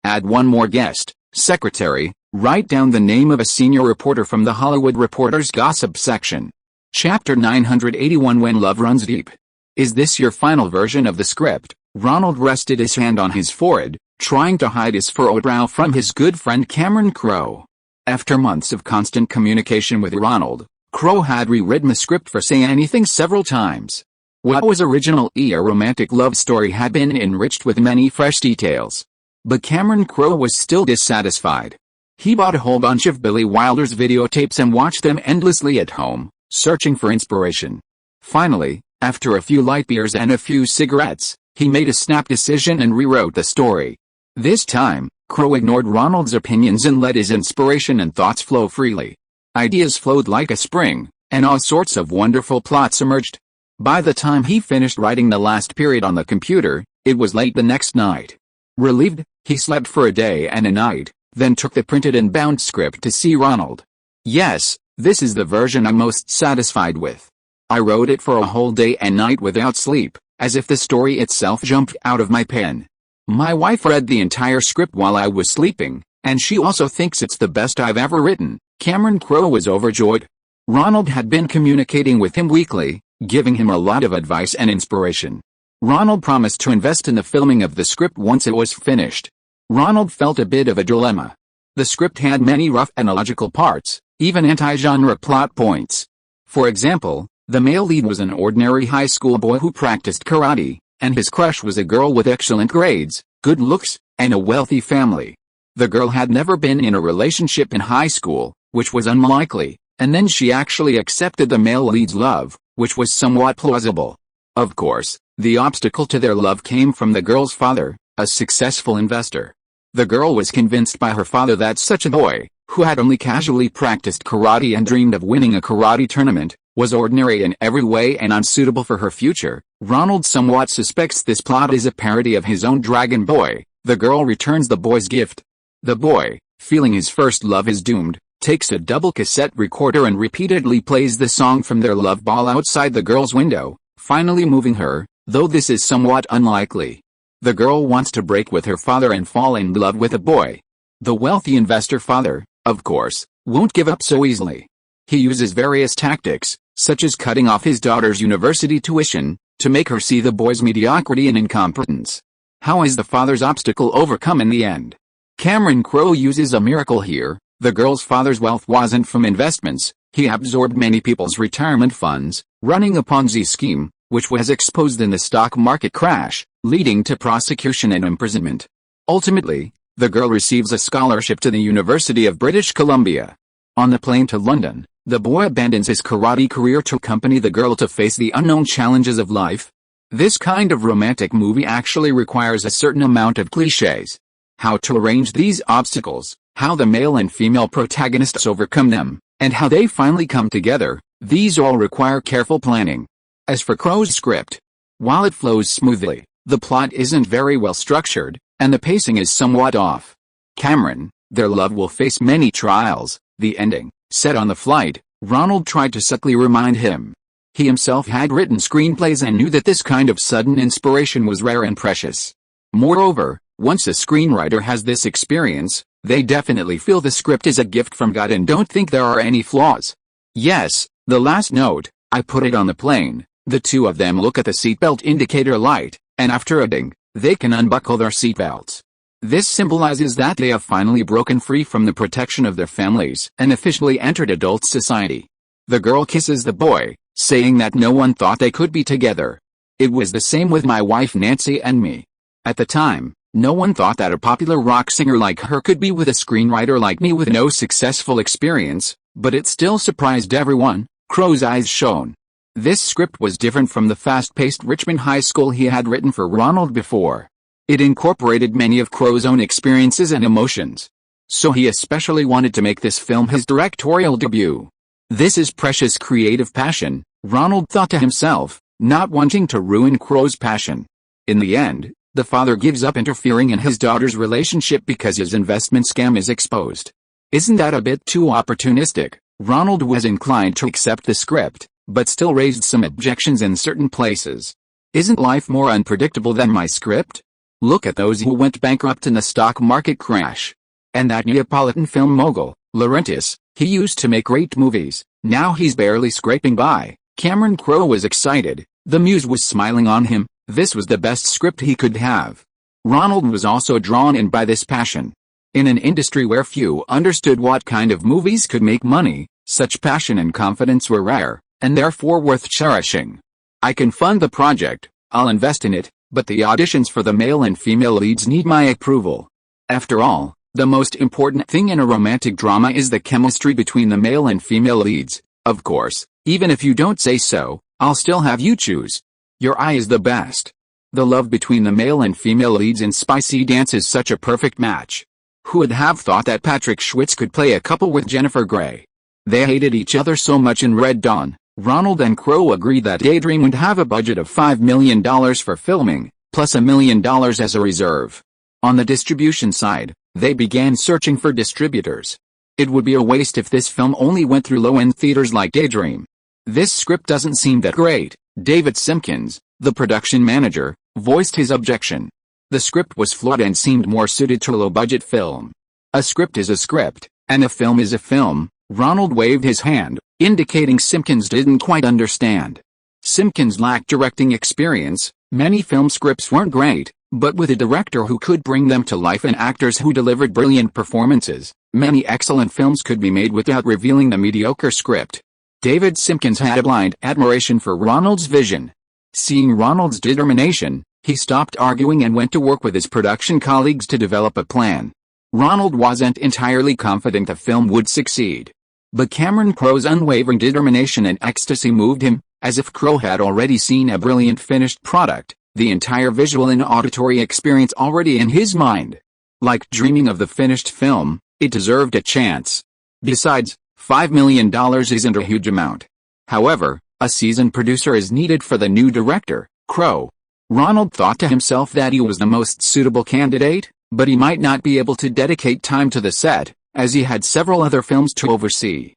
Add one more guest. Secretary, write down the name of a senior reporter from the Hollywood Reporter's gossip section. Chapter 981 When Love Runs Deep. Is this your final version of the script? Ronald rested his hand on his forehead, trying to hide his furrowed brow from his good friend Cameron Crowe. After months of constant communication with Ronald, Crowe had rewritten the script for Say Anything several times. What was originally a romantic love story had been enriched with many fresh details. But Cameron Crowe was still dissatisfied. He bought a whole bunch of Billy Wilder's videotapes and watched them endlessly at home, searching for inspiration. Finally, after a few light beers and a few cigarettes, he made a snap decision and rewrote the story. This time, Crowe ignored Ronald's opinions and let his inspiration and thoughts flow freely. Ideas flowed like a spring, and all sorts of wonderful plots emerged. By the time he finished writing the last period on the computer, it was late the next night. Relieved, he slept for a day and a night, then took the printed and bound script to see Ronald. Yes, this is the version I'm most satisfied with. I wrote it for a whole day and night without sleep, as if the story itself jumped out of my pen. My wife read the entire script while I was sleeping, and she also thinks it's the best I've ever written. Cameron Crowe was overjoyed. Ronald had been communicating with him weekly, giving him a lot of advice and inspiration. Ronald promised to invest in the filming of the script once it was finished. Ronald felt a bit of a dilemma. The script had many rough and illogical parts, even anti-genre plot points. For example, the male lead was an ordinary high school boy who practiced karate, and his crush was a girl with excellent grades, good looks, and a wealthy family. The girl had never been in a relationship in high school, which was unlikely, and then she actually accepted the male lead's love, which was somewhat plausible. Of course, the obstacle to their love came from the girl's father, a successful investor. The girl was convinced by her father that such a boy, who had only casually practiced karate and dreamed of winning a karate tournament, was ordinary in every way and unsuitable for her future. Ronald somewhat suspects this plot is a parody of his own Dragon Boy. The girl returns the boy's gift. The boy, feeling his first love is doomed, takes a double cassette recorder and repeatedly plays the song from their love ball outside the girl's window, finally moving her, though this is somewhat unlikely. The girl wants to break with her father and fall in love with a boy. The wealthy investor father, of course, won't give up so easily. He uses various tactics, such as cutting off his daughter's university tuition, to make her see the boy's mediocrity and incompetence. How is the father's obstacle overcome in the end? Cameron Crowe uses a miracle here. The girl's father's wealth wasn't from investments. He absorbed many people's retirement funds, running a Ponzi scheme, which was exposed in the stock market crash, leading to prosecution and imprisonment. Ultimately, the girl receives a scholarship to the University of British Columbia. On the plane to London, the boy abandons his karate career to accompany the girl to face the unknown challenges of life. This kind of romantic movie actually requires a certain amount of cliches. How to arrange these obstacles, how the male and female protagonists overcome them, and how they finally come together, these all require careful planning. As for Crowe's script, while it flows smoothly, the plot isn't very well structured, and the pacing is somewhat off. Cameron, their love will face many trials. The ending, set on the flight, Ronald tried to subtly remind him. He himself had written screenplays and knew that this kind of sudden inspiration was rare and precious. Moreover, once a screenwriter has this experience, they definitely feel the script is a gift from God and don't think there are any flaws. Yes, the last note, I put it on the plane. The two of them look at the seatbelt indicator light, and after a ding, they can unbuckle their seatbelts. This symbolizes that they have finally broken free from the protection of their families and officially entered adult society. The girl kisses the boy, saying that no one thought they could be together. It was the same with my wife Nancy and me. At the time, no one thought that a popular rock singer like her could be with a screenwriter like me with no successful experience, but it still surprised everyone, Crowe's eyes shone. This script was different from the fast-paced Richmond High School he had written for Ronald before. It incorporated many of Crowe's own experiences and emotions. So he especially wanted to make this film his directorial debut. This is precious creative passion, Ronald thought to himself, not wanting to ruin Crowe's passion. In the end, the father gives up interfering in his daughter's relationship because his investment scam is exposed. Isn't that a bit too opportunistic? Ronald was inclined to accept the script, but still raised some objections in certain places. Isn't life more unpredictable than my script? Look at those who went bankrupt in the stock market crash. And that Neapolitan film mogul, Laurentiis, he used to make great movies, now he's barely scraping by. Cameron Crowe was excited, the muse was smiling on him, this was the best script he could have. Ronald was also drawn in by this passion. In an industry where few understood what kind of movies could make money, such passion and confidence were rare, and therefore worth cherishing. I can fund the project, I'll invest in it, but the auditions for the male and female leads need my approval. After all, the most important thing in a romantic drama is the chemistry between the male and female leads. Of course, even if you don't say so, I'll still have you choose. Your eye is the best. The love between the male and female leads in Spicy Dance is such a perfect match. Who would have thought that Patrick Schwitz could play a couple with Jennifer Grey? They hated each other so much in Red Dawn. Ronald and Crowe agreed that Daydream would have a budget of $5 million for filming, plus $1 million as a reserve. On the distribution side, they began searching for distributors. It would be a waste if this film only went through low-end theaters like Daydream. This script doesn't seem that great. David Simpkins, the production manager, voiced his objection. The script was flawed and seemed more suited to a low-budget film. A script is a script, and a film is a film. Ronald waved his hand, indicating Simpkins didn't quite understand. Simpkins lacked directing experience, many film scripts weren't great, but with a director who could bring them to life and actors who delivered brilliant performances, Many excellent films could be made without revealing the mediocre script. David Simpkins had a blind admiration for Ronald's vision. Seeing Ronald's determination, he stopped arguing and went to work with his production colleagues to develop a plan. Ronald wasn't entirely confident the film would succeed. But Cameron Crowe's unwavering determination and ecstasy moved him, as if Crowe had already seen a brilliant finished product, the entire visual and auditory experience already in his mind. Like dreaming of the finished film, it deserved a chance. Besides, $5 million isn't a huge amount. However, a seasoned producer is needed for the new director, Crowe. Ronald thought to himself that he was the most suitable candidate, but he might not be able to dedicate time to the set, as he had several other films to oversee.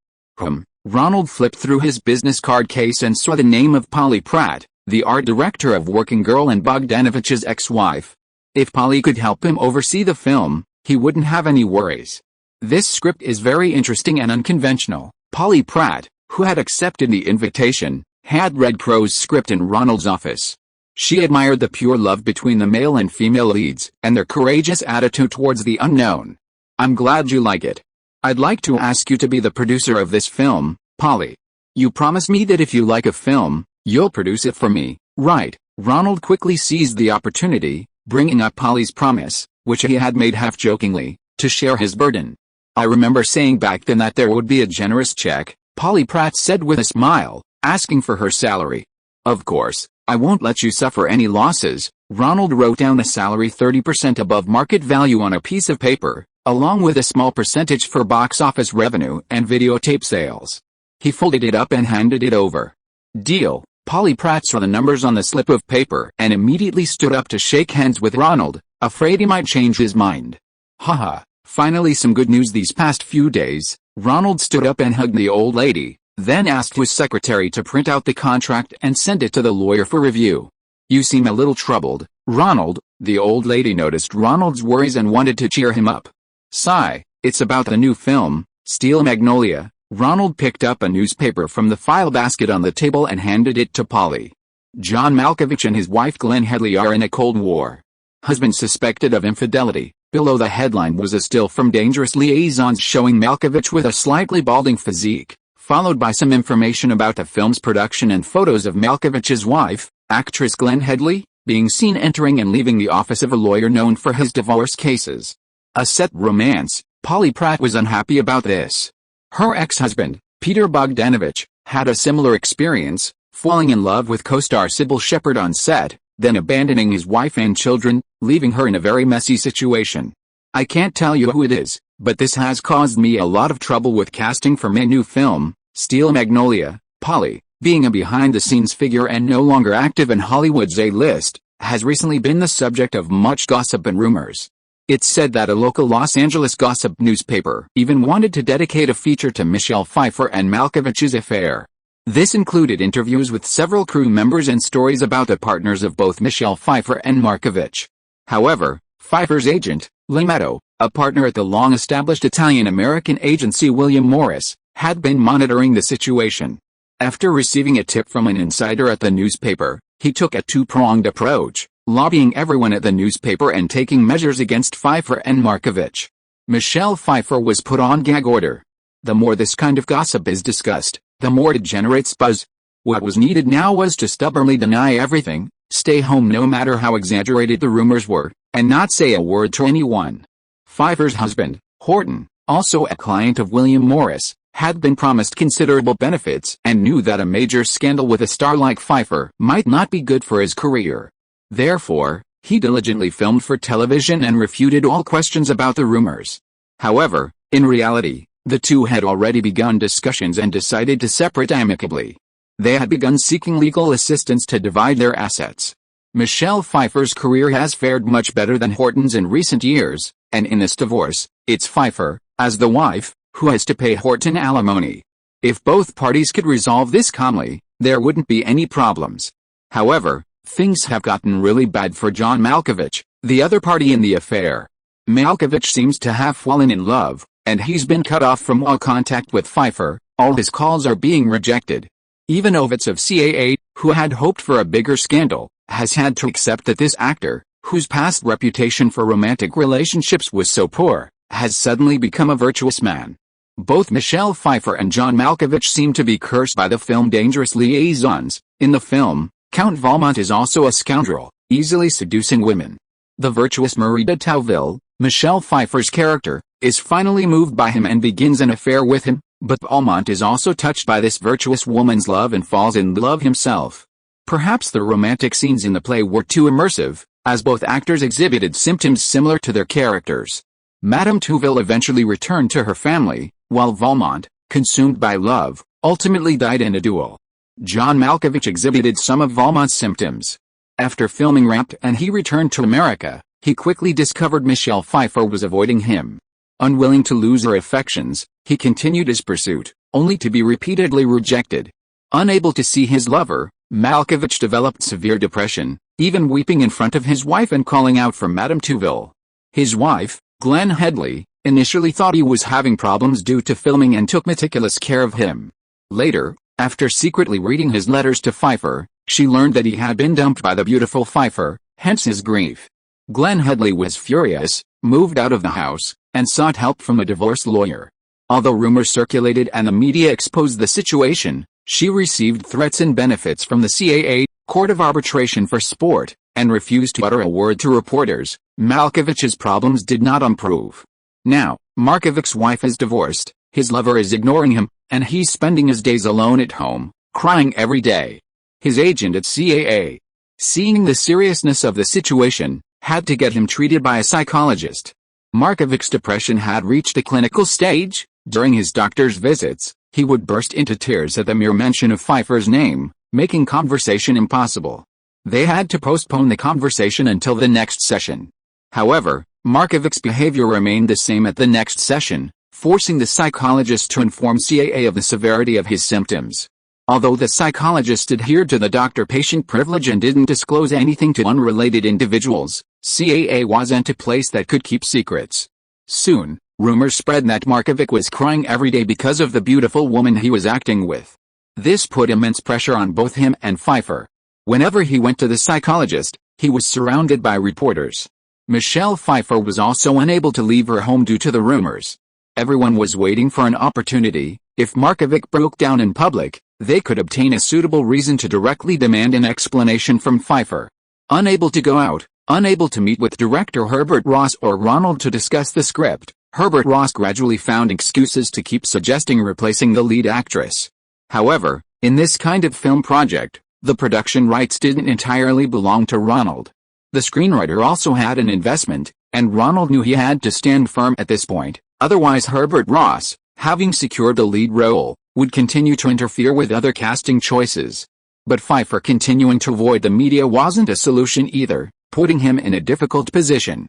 Ronald flipped through his business card case and saw the name of Polly Pratt, the art director of Working Girl and Bogdanovich's ex-wife. If Polly could help him oversee the film, he wouldn't have any worries. This script is very interesting and unconventional. Polly Pratt, who had accepted the invitation, had read Crowe's script in Ronald's office. She admired the pure love between the male and female leads, and their courageous attitude towards the unknown. "I'm glad you like it. I'd like to ask you to be the producer of this film, Polly. You promise me that if you like a film, you'll produce it for me, right?" Ronald quickly seized the opportunity, bringing up Polly's promise, which he had made half-jokingly, to share his burden. "I remember saying back then that there would be a generous check," Polly Pratt said with a smile, asking for her salary. "Of course, I won't let you suffer any losses." Ronald wrote down a salary 30% above market value on a piece of paper, along with a small percentage for box office revenue and videotape sales. He folded it up and handed it over. "Deal." Polly Pratt saw the numbers on the slip of paper and immediately stood up to shake hands with Ronald, afraid he might change his mind. Haha, finally some good news these past few days. Ronald stood up and hugged the old lady, then asked his secretary to print out the contract and send it to the lawyer for review. "You seem a little troubled, Ronald." The old lady noticed Ronald's worries and wanted to cheer him up. "Sigh, it's about the new film, Steel Magnolia." Ronald picked up a newspaper from the file basket on the table and handed it to Polly. "John Malkovich and his wife Glenn Headley are in a cold war. Husband suspected of infidelity." Below the headline was a still from Dangerous Liaisons showing Malkovich with a slightly balding physique, followed by some information about the film's production and photos of Malkovich's wife, actress Glenn Headley, being seen entering and leaving the office of a lawyer known for his divorce cases. A set romance. Polly Pratt was unhappy about this. Her ex-husband, Peter Bogdanovich, had a similar experience, falling in love with co-star Sybil Shepherd on set, then abandoning his wife and children, leaving her in a very messy situation. "I can't tell you who it is, but this has caused me a lot of trouble with casting for my new film, Steel Magnolia." Polly, being a behind-the-scenes figure and no longer active in Hollywood's A-list, has recently been the subject of much gossip and rumors. It's said that a local Los Angeles gossip newspaper even wanted to dedicate a feature to Michelle Pfeiffer and Malkovich's affair. This included interviews with several crew members and stories about the partners of both Michelle Pfeiffer and Malkovich. However, Pfeiffer's agent, Limetto, a partner at the long-established Italian-American agency William Morris, had been monitoring the situation. After receiving a tip from an insider at the newspaper, he took a two-pronged approach, lobbying everyone at the newspaper and taking measures against Pfeiffer and Malkovich. Michelle Pfeiffer was put on gag order. The more this kind of gossip is discussed, the more it generates buzz. What was needed now was to stubbornly deny everything, stay home no matter how exaggerated the rumors were, and not say a word to anyone. Pfeiffer's husband, Horton, also a client of William Morris, had been promised considerable benefits and knew that a major scandal with a star like Pfeiffer might not be good for his career. Therefore, he diligently filmed for television and refuted all questions about the rumors. However, in reality, the two had already begun discussions and decided to separate amicably. They had begun seeking legal assistance to divide their assets. Michelle Pfeiffer's career has fared much better than Horton's in recent years, and in this divorce, it's Pfeiffer, as the wife, who has to pay Horton alimony. If both parties could resolve this calmly, there wouldn't be any problems. However, things have gotten really bad for John Malkovich, the other party in the affair. Malkovich seems to have fallen in love, and he's been cut off from all contact with Pfeiffer. All his calls are being rejected. Even Ovitz of CAA, who had hoped for a bigger scandal, has had to accept that this actor, whose past reputation for romantic relationships was so poor, has suddenly become a virtuous man. Both Michelle Pfeiffer and John Malkovich seem to be cursed by the film Dangerous Liaisons. In the film, Count Valmont is also a scoundrel, easily seducing women. The virtuous Marie de Tauville, Michelle Pfeiffer's character, is finally moved by him and begins an affair with him, but Valmont is also touched by this virtuous woman's love and falls in love himself. Perhaps the romantic scenes in the play were too immersive, as both actors exhibited symptoms similar to their characters. Madame Touville eventually returned to her family, while Valmont, consumed by love, ultimately died in a duel. John Malkovich exhibited some of Valmont's symptoms. After filming Ramped and he returned to America, he quickly discovered Michelle Pfeiffer was avoiding him. Unwilling to lose her affections, he continued his pursuit, only to be repeatedly rejected. Unable to see his lover, Malkovich developed severe depression, even weeping in front of his wife and calling out for Madame Touville. His wife, Glenn Headley, initially thought he was having problems due to filming and took meticulous care of him. Later, after secretly reading his letters to Pfeiffer, she learned that he had been dumped by the beautiful Pfeiffer, hence his grief. Glenn Headley was furious, moved out of the house, and sought help from a divorce lawyer. Although rumors circulated and the media exposed the situation, she received threats and benefits from the CAA, Court of Arbitration for Sport, and refused to utter a word to reporters. Malkovich's problems did not improve. Now, Markovich's wife is divorced, his lover is ignoring him, and he's spending his days alone at home, crying every day. His agent at CAA, seeing the seriousness of the situation, had to get him treated by a psychologist. Markovich's depression had reached a clinical stage. During his doctor's visits, he would burst into tears at the mere mention of Pfeiffer's name, making conversation impossible. They had to postpone the conversation until the next session. However, Markovich's behavior remained the same at the next session, forcing the psychologist to inform CAA of the severity of his symptoms. Although the psychologist adhered to the doctor-patient privilege and didn't disclose anything to unrelated individuals, CAA wasn't a place that could keep secrets. Soon, rumors spread that Markovich was crying every day because of the beautiful woman he was acting with. This put immense pressure on both him and Pfeiffer. Whenever he went to the psychologist, he was surrounded by reporters. Michelle Pfeiffer was also unable to leave her home due to the rumors. Everyone was waiting for an opportunity. If Markovich broke down in public, they could obtain a suitable reason to directly demand an explanation from Pfeiffer. Unable to go out, unable to meet with director Herbert Ross or Ronald to discuss the script, Herbert Ross gradually found excuses to keep suggesting replacing the lead actress. However, in this kind of film project, the production rights didn't entirely belong to Ronald. The screenwriter also had an investment, and Ronald knew he had to stand firm at this point, otherwise Herbert Ross, having secured the lead role, would continue to interfere with other casting choices. But Pfeiffer continuing to avoid the media wasn't a solution either, putting him in a difficult position.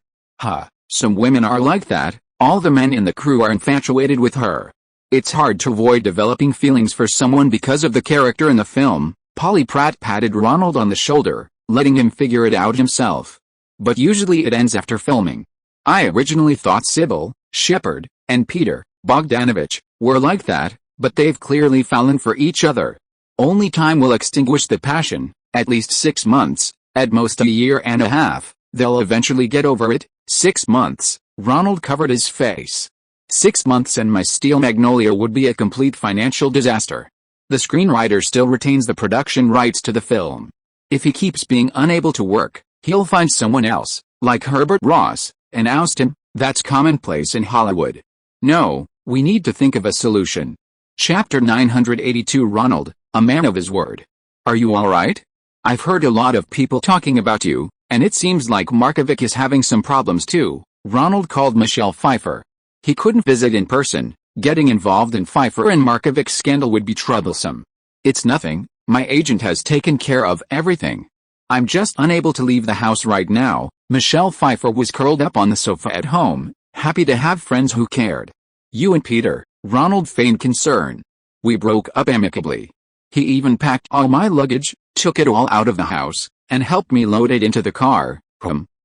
Some women are like that. All the men in the crew are infatuated with her. It's hard to avoid developing feelings for someone because of the character in the film. Polly Pratt patted Ronald on the shoulder, letting him figure it out himself. But usually it ends after filming. I originally thought Sybil, Shepard, and Peter Bogdanovich were like that, but they've clearly fallen for each other. Only time will extinguish the passion, at least 6 months, at most a year and a half. They'll eventually get over it. 6 months. Ronald covered his face. 6 months and My Steel Magnolia would be a complete financial disaster. The screenwriter still retains the production rights to the film. If he keeps being unable to work, he'll find someone else, like Herbert Ross, and oust him. That's commonplace in Hollywood. No, we need to think of a solution. Chapter 982 Ronald, a man of his word. Are you alright? I've heard a lot of people talking about you, and it seems like Markovich is having some problems too. Ronald called Michelle Pfeiffer. He couldn't visit in person. Getting involved in Pfeiffer and Markovich's scandal would be troublesome. It's nothing, my agent has taken care of everything. I'm just unable to leave the house right now. Michelle Pfeiffer was curled up on the sofa at home, happy to have friends who cared. You and Peter, Ronald feigned concern. We broke up amicably. He even packed all my luggage, took it all out of the house, and helped me load it into the car.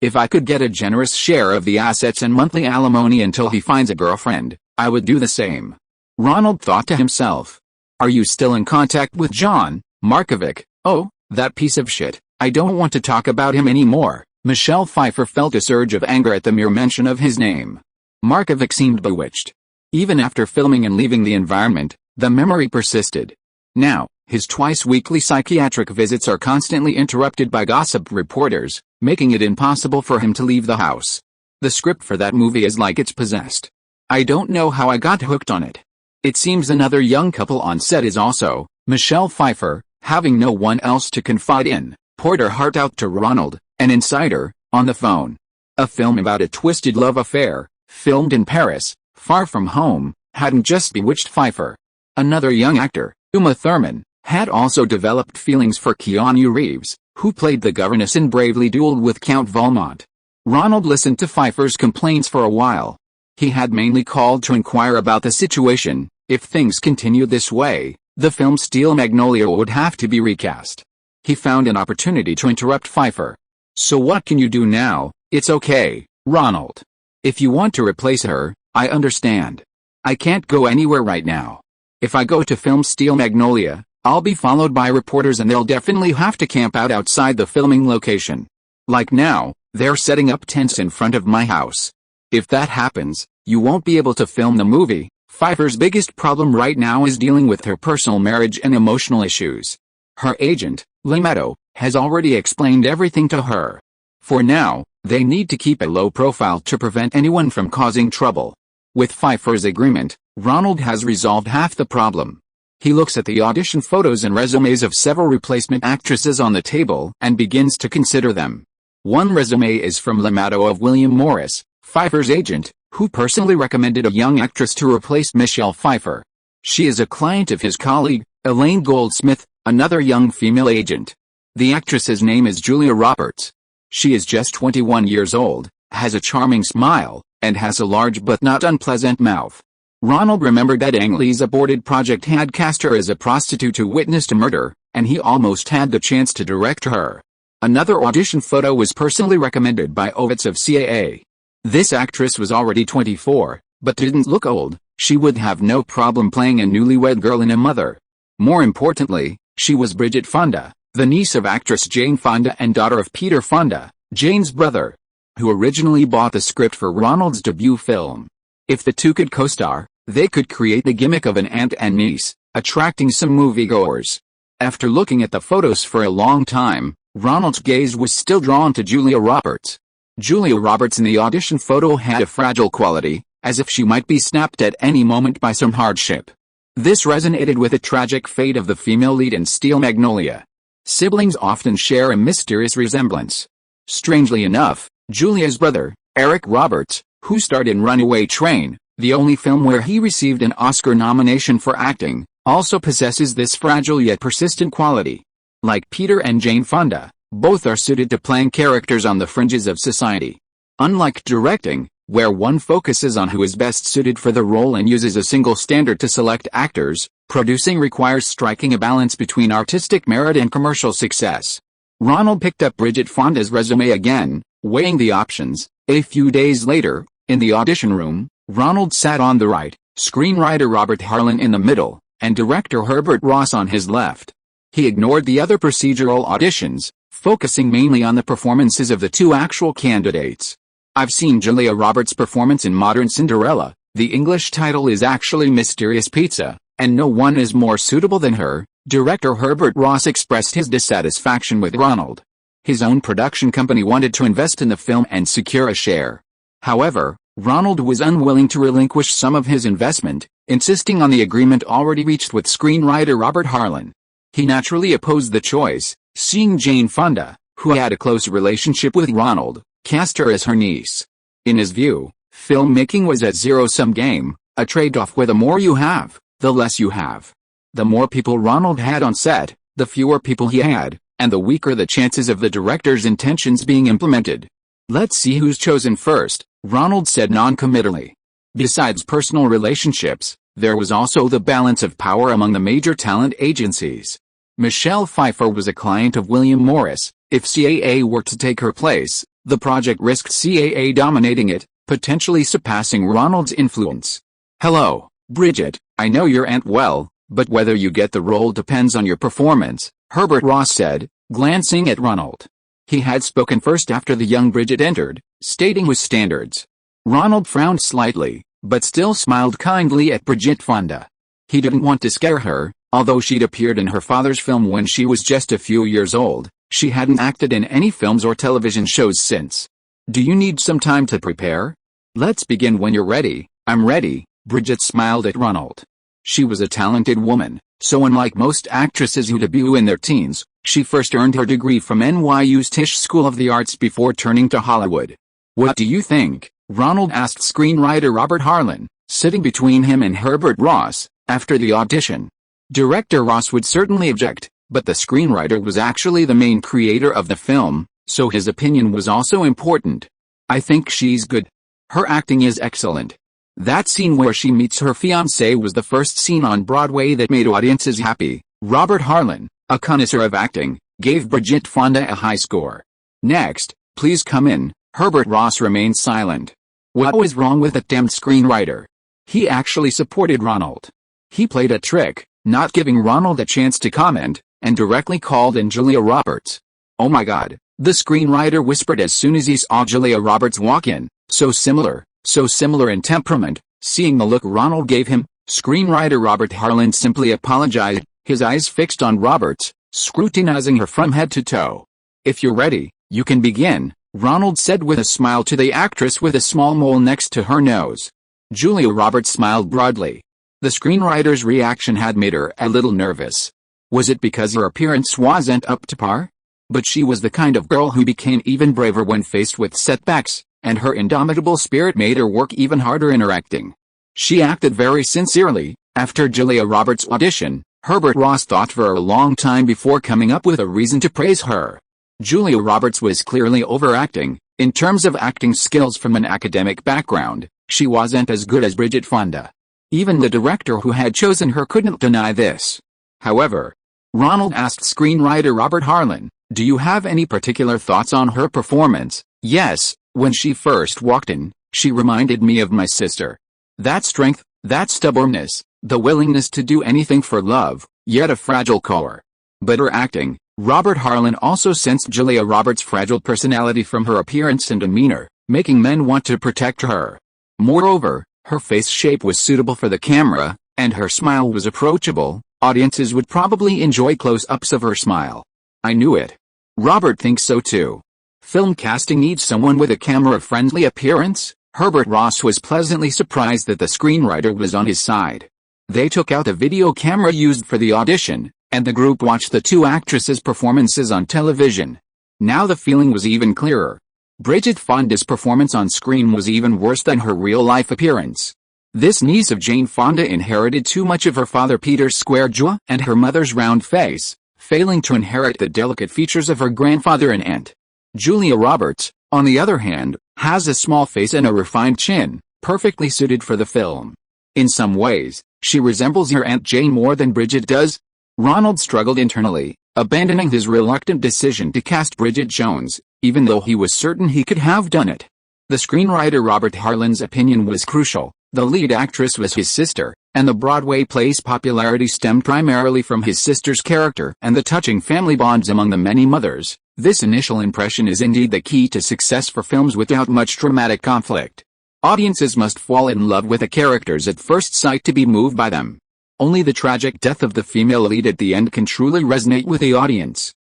If I could get a generous share of the assets and monthly alimony until he finds a girlfriend, I would do the same. Ronald thought to himself. Are you still in contact with John Markovich? Oh, that piece of shit. I don't want to talk about him anymore. Michelle Pfeiffer felt a surge of anger at the mere mention of his name. Markovic seemed bewitched. Even after filming and leaving the environment, the memory persisted. Now, his twice-weekly psychiatric visits are constantly interrupted by gossip reporters, making it impossible for him to leave the house. The script for that movie is like it's possessed. I don't know how I got hooked on it. It seems another young couple on set is also, Michelle Pfeiffer, having no one else to confide in, poured her heart out to Ronald, an insider, on the phone. A film about a twisted love affair, filmed in Paris, far from home, hadn't just bewitched Pfeiffer. Another young actor, Uma Thurman, had also developed feelings for Keanu Reeves, who played the governess and bravely dueled with Count Valmont. Ronald listened to Pfeiffer's complaints for a while. He had mainly called to inquire about the situation. If things continued this way, the film Steel Magnolia would have to be recast. He found an opportunity to interrupt Pfeiffer. So what can you do now? It's okay, Ronald. If you want to replace her, I understand. I can't go anywhere right now. If I go to film Steel Magnolia, I'll be followed by reporters and they'll definitely have to camp out outside the filming location. Like now, they're setting up tents in front of my house. If that happens, you won't be able to film the movie. Pfeiffer's biggest problem right now is dealing with her personal marriage and emotional issues. Her agent, Limetto, has already explained everything to her. For now, they need to keep a low profile to prevent anyone from causing trouble. With Pfeiffer's agreement, Ronald has resolved half the problem. He looks at the audition photos and resumes of several replacement actresses on the table and begins to consider them. One resume is from Limetto of William Morris, Pfeiffer's agent, who personally recommended a young actress to replace Michelle Pfeiffer. She is a client of his colleague, Elaine Goldsmith, another young female agent. The actress's name is Julia Roberts. She is just 21 years old, has a charming smile, and has a large but not unpleasant mouth. Ronald remembered that Ang Lee's aborted project had cast her as a prostitute who witnessed a murder, and he almost had the chance to direct her. Another audition photo was personally recommended by Ovitz of CAA. This actress was already 24, but didn't look old. She would have no problem playing a newlywed girl and a mother. More importantly, she was Bridget Fonda, the niece of actress Jane Fonda and daughter of Peter Fonda, Jane's brother, who originally bought the script for Ronald's debut film. If the two could co-star, they could create the gimmick of an aunt and niece, attracting some moviegoers. After looking at the photos for a long time, Ronald's gaze was still drawn to Julia Roberts. Julia Roberts in the audition photo had a fragile quality, as if she might be snapped at any moment by some hardship. This resonated with the tragic fate of the female lead in Steel Magnolia. Siblings often share a mysterious resemblance. Strangely enough, Julia's brother, Eric Roberts, who starred in Runaway Train, the only film where he received an Oscar nomination for acting, also possesses this fragile yet persistent quality. Like Peter and Jane Fonda, both are suited to playing characters on the fringes of society. Unlike directing, where one focuses on who is best suited for the role and uses a single standard to select actors, producing requires striking a balance between artistic merit and commercial success. Ronald picked up Bridget Fonda's resume again, weighing the options. A few days later, in the audition room, Ronald sat on the right, screenwriter Robert Harlan in the middle, and director Herbert Ross on his left. He ignored the other procedural auditions, focusing mainly on the performances of the two actual candidates. I've seen Julia Roberts' performance in Modern Cinderella. The English title is actually Mysterious Pizza, and no one is more suitable than her. Director Herbert Ross expressed his dissatisfaction with Ronald. His own production company wanted to invest in the film and secure a share. However, Ronald was unwilling to relinquish some of his investment, insisting on the agreement already reached with screenwriter Robert Harlan. He naturally opposed the choice, seeing Jane Fonda, who had a close relationship with Ronald, cast her as her niece. In his view, filmmaking was a zero-sum game, a trade-off where the more you have, the less you have. The more people Ronald had on set, the fewer people he had, and the weaker the chances of the director's intentions being implemented. Let's see who's chosen first, Ronald said non-committally. Besides personal relationships, there was also the balance of power among the major talent agencies. Michelle Pfeiffer was a client of William Morris. If CAA were to take her place, the project risked CAA dominating it, potentially surpassing Ronald's influence. Hello, Bridget, I know your aunt well, but whether you get the role depends on your performance, Herbert Ross said, glancing at Ronald. He had spoken first after the young Bridget entered, stating his standards. Ronald frowned slightly, but still smiled kindly at Bridget Fonda. He didn't want to scare her. Although she'd appeared in her father's film when she was just a few years old, she hadn't acted in any films or television shows since. Do you need some time to prepare? Let's begin when you're ready. I'm ready, Bridget smiled at Ronald. She was a talented woman, so unlike most actresses who debut in their teens, she first earned her degree from NYU's Tisch School of the Arts before turning to Hollywood. What do you think? Ronald asked screenwriter Robert Harlan, sitting between him and Herbert Ross, after the audition. Director Ross would certainly object, but the screenwriter was actually the main creator of the film, so his opinion was also important. I think she's good. Her acting is excellent. That scene where she meets her fiancé was the first scene on Broadway that made audiences happy. Robert Harlan, a connoisseur of acting, gave Bridget Fonda a high score. Next, please come in. Herbert Ross remained silent. What was wrong with that damned screenwriter? He actually supported Ronald. He played a trick, not giving Ronald a chance to comment, and directly called in Julia Roberts. Oh my God, the screenwriter whispered as soon as he saw Julia Roberts walk in. So similar in temperament. Seeing the look Ronald gave him, screenwriter Robert Harlan simply apologized, his eyes fixed on Roberts, scrutinizing her from head to toe. If you're ready, you can begin, Ronald said with a smile to the actress with a small mole next to her nose. Julia Roberts smiled broadly. The screenwriter's reaction had made her a little nervous. Was it because her appearance wasn't up to par? But she was the kind of girl who became even braver when faced with setbacks, and her indomitable spirit made her work even harder in her acting. She acted very sincerely. After Julia Roberts' audition, Herbert Ross thought for a long time before coming up with a reason to praise her. Julia Roberts was clearly overacting. In terms of acting skills from an academic background, she wasn't as good as Bridget Fonda. Even the director who had chosen her couldn't deny this. However, Ronald asked screenwriter Robert Harlan, do you have any particular thoughts on her performance? Yes, when she first walked in, she reminded me of my sister. That strength, that stubbornness, the willingness to do anything for love, yet a fragile core. But her acting, Robert Harlan also sensed Julia Roberts' fragile personality from her appearance and demeanor, making men want to protect her. Moreover, her face shape was suitable for the camera, and her smile was approachable. Audiences would probably enjoy close-ups of her smile. I knew it. Robert thinks so too. Film casting needs someone with a camera-friendly appearance. Herbert Ross was pleasantly surprised that the screenwriter was on his side. They took out a video camera used for the audition, and the group watched the two actresses' performances on television. Now the feeling was even clearer. Bridget Fonda's performance on screen was even worse than her real-life appearance. This niece of Jane Fonda inherited too much of her father Peter's square jaw and her mother's round face, failing to inherit the delicate features of her grandfather and aunt. Julia Roberts, on the other hand, has a small face and a refined chin, perfectly suited for the film. In some ways, she resembles her Aunt Jane more than Bridget does. Ronald struggled internally, abandoning his reluctant decision to cast Bridget Jones, even though he was certain he could have done it. The screenwriter Robert Harlan's opinion was crucial. The lead actress was his sister, and the Broadway play's popularity stemmed primarily from his sister's character and the touching family bonds among the many mothers. This initial impression is indeed the key to success for films without much dramatic conflict. Audiences must fall in love with the characters at first sight to be moved by them. Only the tragic death of the female lead at the end can truly resonate with the audience.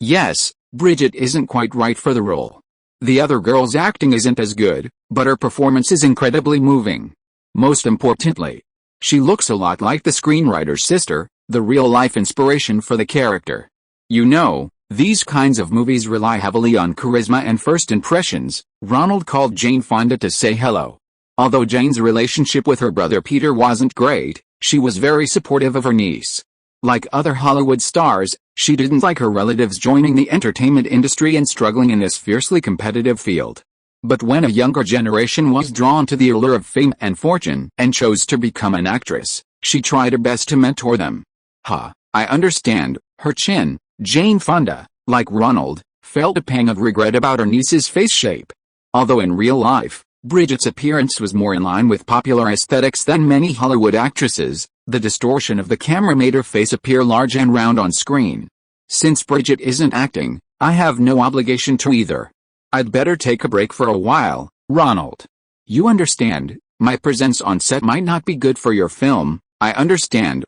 Yes, Bridget isn't quite right for the role. The other girl's acting isn't as good, but her performance is incredibly moving. Most importantly, she looks a lot like the screenwriter's sister, the real-life inspiration for the character. You know, these kinds of movies rely heavily on charisma and first impressions. Ronald called Jane Fonda to say hello. Although Jane's relationship with her brother Peter wasn't great, she was very supportive of her niece. Like other Hollywood stars, she didn't like her relatives joining the entertainment industry and struggling in this fiercely competitive field. But when a younger generation was drawn to the allure of fame and fortune and chose to become an actress, she tried her best to mentor them. I understand. Her chin, Jane Fonda, like Ronald, felt a pang of regret about her niece's face shape. Although in real life, Bridget's appearance was more in line with popular aesthetics than many Hollywood actresses, the distortion of the camera made her face appear large and round on screen. Since Bridget isn't acting, I have no obligation to either. I'd better take a break for a while, Ronald. You understand, my presence on set might not be good for your film. I understand.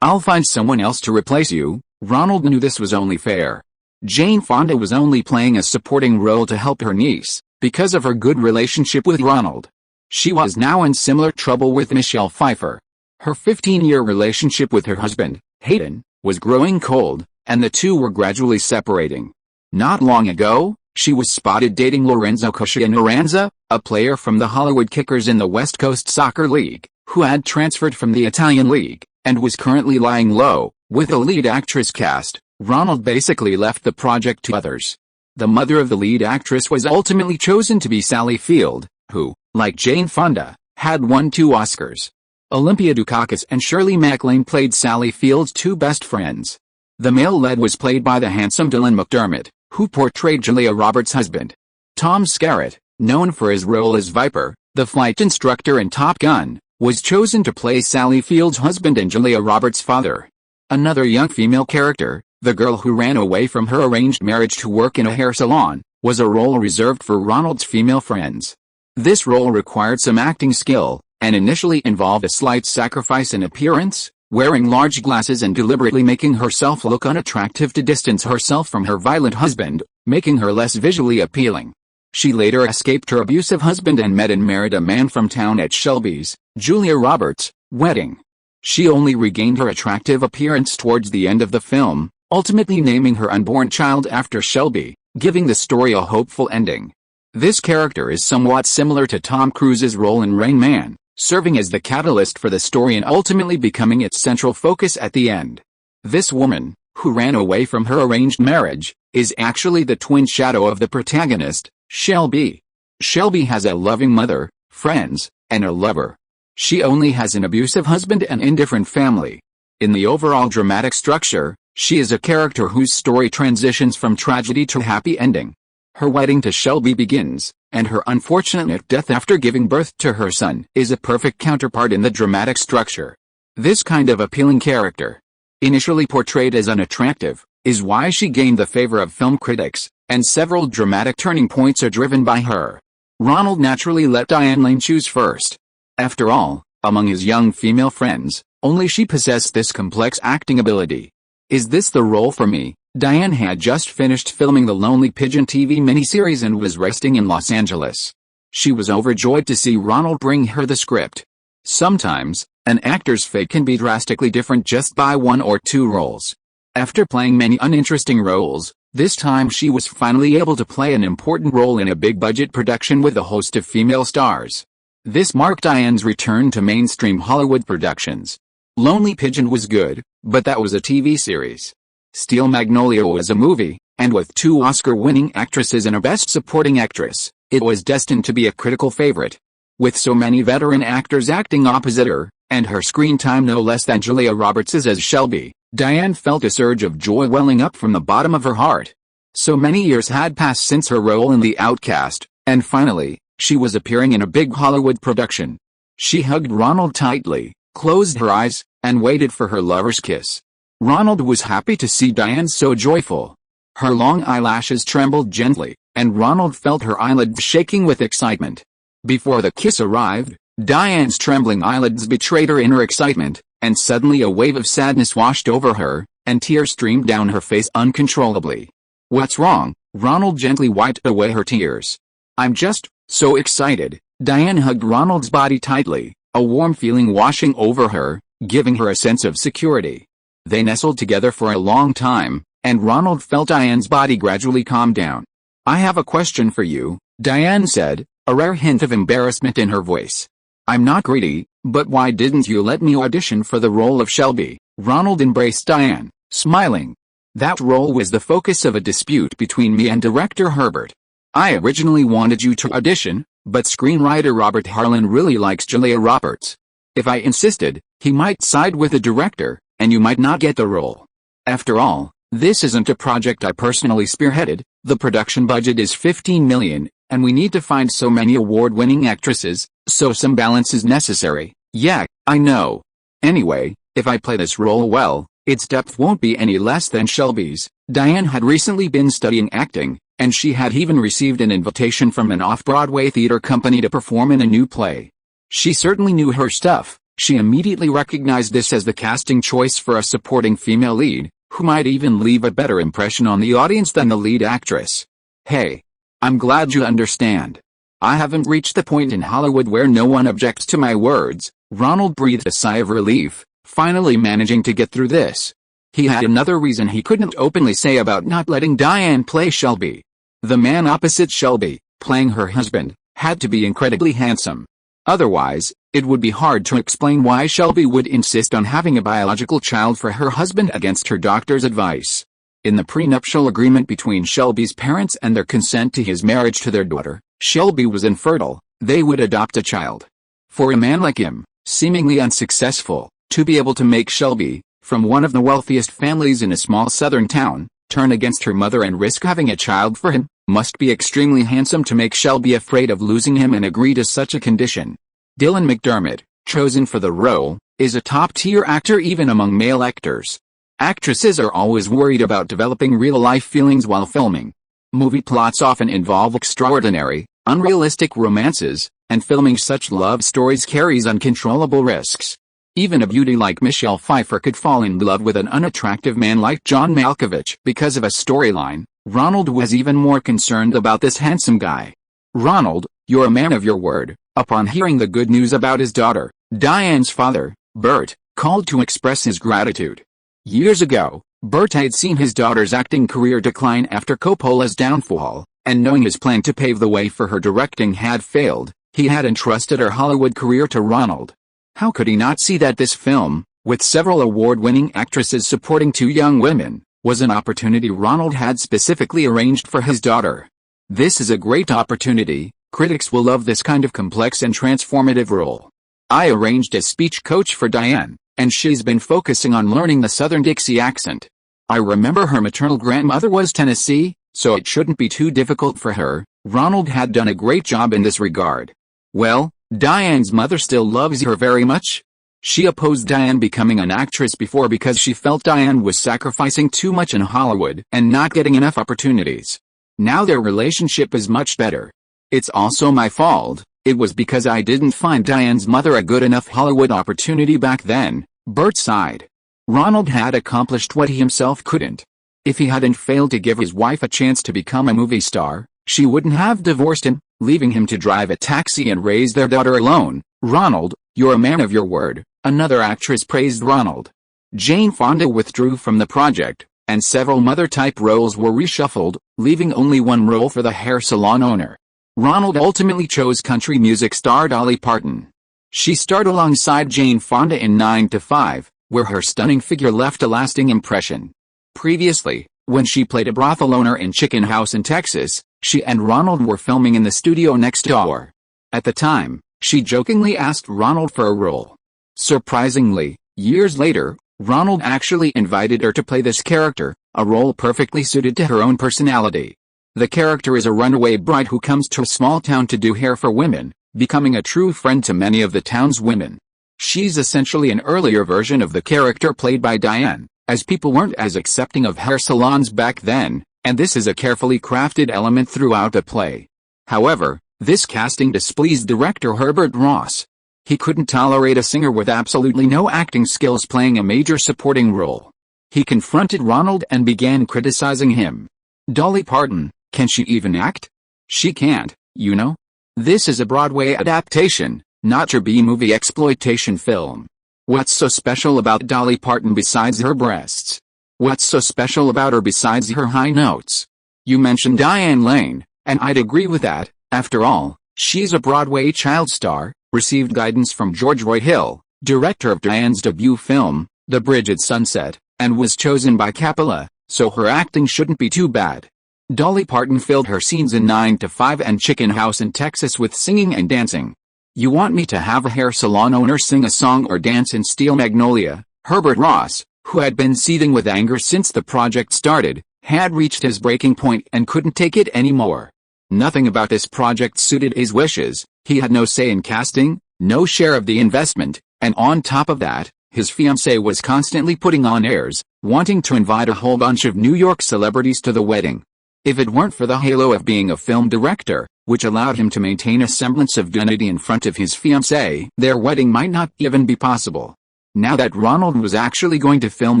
I'll find someone else to replace you." Ronald knew this was only fair. Jane Fonda was only playing a supporting role to help her niece, because of her good relationship with Ronald. She was now in similar trouble with Michelle Pfeiffer. Her 15-year relationship with her husband, Hayden, was growing cold, and the two were gradually separating. Not long ago, she was spotted dating Lorenzo Coscianeranza, a player from the Hollywood Kickers in the West Coast Soccer League, who had transferred from the Italian league, and was currently lying low. With a lead actress cast, Ronald basically left the project to others. The mother of the lead actress was ultimately chosen to be Sally Field, who, like Jane Fonda, had won 2 Oscars. Olympia Dukakis and Shirley MacLaine played Sally Field's 2 best friends. The male lead was played by the handsome Dylan McDermott, who portrayed Julia Roberts' husband. Tom Skerritt, known for his role as Viper, the flight instructor in Top Gun, was chosen to play Sally Field's husband and Julia Roberts' father. Another young female character, the girl who ran away from her arranged marriage to work in a hair salon, was a role reserved for Ronald's female friends. This role required some acting skill, and initially involved a slight sacrifice in appearance, wearing large glasses and deliberately making herself look unattractive to distance herself from her violent husband, making her less visually appealing. She later escaped her abusive husband and met and married a man from town at Shelby's, Julia Roberts' wedding. She only regained her attractive appearance towards the end of the film, ultimately naming her unborn child after Shelby, giving the story a hopeful ending. This character is somewhat similar to Tom Cruise's role in Rain Man, serving as the catalyst for the story and ultimately becoming its central focus at the end. This woman, who ran away from her arranged marriage, is actually the twin shadow of the protagonist, Shelby. Shelby has a loving mother, friends, and a lover. She only has an abusive husband and indifferent family. In the overall dramatic structure, she is a character whose story transitions from tragedy to happy ending. Her wedding to Shelby begins, and her unfortunate death after giving birth to her son is a perfect counterpart in the dramatic structure. This kind of appealing character, initially portrayed as unattractive, is why she gained the favor of film critics, and several dramatic turning points are driven by her. Ronald naturally let Diane Lane choose first. After all, among his young female friends, only she possessed this complex acting ability. Is this the role for me? Diane had just finished filming the Lonely Pigeon TV miniseries and was resting in Los Angeles. She was overjoyed to see Ronald bring her the script. Sometimes, an actor's fate can be drastically different just by 1 or 2 roles. After playing many uninteresting roles, this time she was finally able to play an important role in a big-budget production with a host of female stars. This marked Diane's return to mainstream Hollywood productions. Lonely Pigeon was good, but that was a TV series. Steel Magnolia was a movie, and with 2 Oscar-winning actresses and a Best Supporting Actress, it was destined to be a critical favorite. With so many veteran actors acting opposite her, and her screen time no less than Julia Roberts's as Shelby, Diane felt a surge of joy welling up from the bottom of her heart. So many years had passed since her role in The Outcast, and finally, she was appearing in a big Hollywood production. She hugged Ronald tightly, closed her eyes, and waited for her lover's kiss. Ronald was happy to see Diane so joyful. Her long eyelashes trembled gently, and Ronald felt her eyelids shaking with excitement. Before the kiss arrived, Diane's trembling eyelids betrayed her inner excitement, and suddenly a wave of sadness washed over her, and tears streamed down her face uncontrollably. "What's wrong?" Ronald gently wiped away her tears. "I'm just so excited." Diane hugged Ronald's body tightly, a warm feeling washing over her, giving her a sense of security. They nestled together for a long time, and Ronald felt Diane's body gradually calm down. "I have a question for you," Diane said, a rare hint of embarrassment in her voice. "I'm not greedy, but why didn't you let me audition for the role of Shelby?" Ronald embraced Diane, smiling. "That role was the focus of a dispute between me and director Herbert. I originally wanted you to audition, but screenwriter Robert Harlan really likes Julia Roberts. If I insisted, he might side with the director, and you might not get the role. After all, this isn't a project I personally spearheaded. The production budget is $15 million, and we need to find so many award-winning actresses, so some balance is necessary." "Yeah, I know. Anyway, if I play this role well, its depth won't be any less than Shelby's," Diane had recently been studying acting, and she had even received an invitation from an off-Broadway theater company to perform in a new play. She certainly knew her stuff. She immediately recognized this as the casting choice for a supporting female lead, who might even leave a better impression on the audience than the lead actress. Hey, I'm glad you understand. I haven't reached the point in Hollywood where no one objects to my words. Ronald breathed a sigh of relief, finally managing to get through this. He had another reason he couldn't openly say about not letting Diane play Shelby. The man opposite Shelby, playing her husband, had to be incredibly handsome. Otherwise, it would be hard to explain why Shelby would insist on having a biological child for her husband against her doctor's advice. In the prenuptial agreement between Shelby's parents and their consent to his marriage to their daughter, Shelby was infertile. They would adopt a child. For a man like him, seemingly unsuccessful, to be able to make Shelby, from one of the wealthiest families in a small southern town, turn against her mother and risk having a child for him, must be extremely handsome to make Shelby afraid of losing him and agree to such a condition. Dylan McDermott, chosen for the role, is a top-tier actor even among male actors. Actresses are always worried about developing real-life feelings while filming. Movie plots often involve extraordinary, unrealistic romances, and filming such love stories carries uncontrollable risks. Even a beauty like Michelle Pfeiffer could fall in love with an unattractive man like John Malkovich because of a storyline. Ronald was even more concerned about this handsome guy. Ronald, you're a man of your word. Upon hearing the good news about his daughter, Diane's father, Bert, called to express his gratitude. Years ago, Bert had seen his daughter's acting career decline after Coppola's downfall, and knowing his plan to pave the way for her directing had failed, he had entrusted her Hollywood career to Ronald. How could he not see that this film, with several award-winning actresses supporting two young women, was an opportunity Ronald had specifically arranged for his daughter? This is a great opportunity. Critics will love this kind of complex and transformative role. I arranged a speech coach for Diane, and she's been focusing on learning the Southern Dixie accent. I remember her maternal grandmother was Tennessee, so it shouldn't be too difficult for her. Ronald had done a great job in this regard. Well, Diane's mother still loves her very much. She opposed Diane becoming an actress before because she felt Diane was sacrificing too much in Hollywood and not getting enough opportunities. Now their relationship is much better. It's also my fault. It was because I didn't find Diane's mother a good enough Hollywood opportunity back then, Bert sighed. Ronald had accomplished what he himself couldn't. If he hadn't failed to give his wife a chance to become a movie star, she wouldn't have divorced him, leaving him to drive a taxi and raise their daughter alone. Ronald, you're a man of your word, another actress praised Ronald. Jane Fonda withdrew from the project, and several mother-type roles were reshuffled, leaving only one role for the hair salon owner. Ronald ultimately chose country music star Dolly Parton. She starred alongside Jane Fonda in 9 to 5, where her stunning figure left a lasting impression. Previously, when she played a brothel owner in Chicken House in Texas, she and Ronald were filming in the studio next door. At the time, she jokingly asked Ronald for a role. Surprisingly, years later, Ronald actually invited her to play this character, a role perfectly suited to her own personality. The character is a runaway bride who comes to a small town to do hair for women, becoming a true friend to many of the town's women. She's essentially an earlier version of the character played by Diane, as people weren't as accepting of hair salons back then, and this is a carefully crafted element throughout the play. However, this casting displeased director Herbert Ross. He couldn't tolerate a singer with absolutely no acting skills playing a major supporting role. He confronted Ronald and began criticizing him. Dolly Parton, can she even act? She can't, you know. This is a Broadway adaptation, not your B-movie exploitation film. What's so special about Dolly Parton besides her breasts? What's so special about her besides her high notes? You mentioned Diane Lane, and I'd agree with that. After all, she's a Broadway child star, received guidance from George Roy Hill, director of Diane's debut film, The Bridge at Sunset, and was chosen by Coppola, so her acting shouldn't be too bad. Dolly Parton filled her scenes in 9 to 5 and Chicken House in Texas with singing and dancing. You want me to have a hair salon owner sing a song or dance in Steel Magnolia? Herbert Ross, who had been seething with anger since the project started, had reached his breaking point and couldn't take it anymore. Nothing about this project suited his wishes. He had no say in casting, no share of the investment, and on top of that, His fiancée was constantly putting on airs, wanting to invite a whole bunch of New York celebrities to the wedding. If it weren't for the halo of being a film director, which allowed him to maintain a semblance of dignity in front of his fiancée, their wedding might not even be possible. Now that Ronald was actually going to film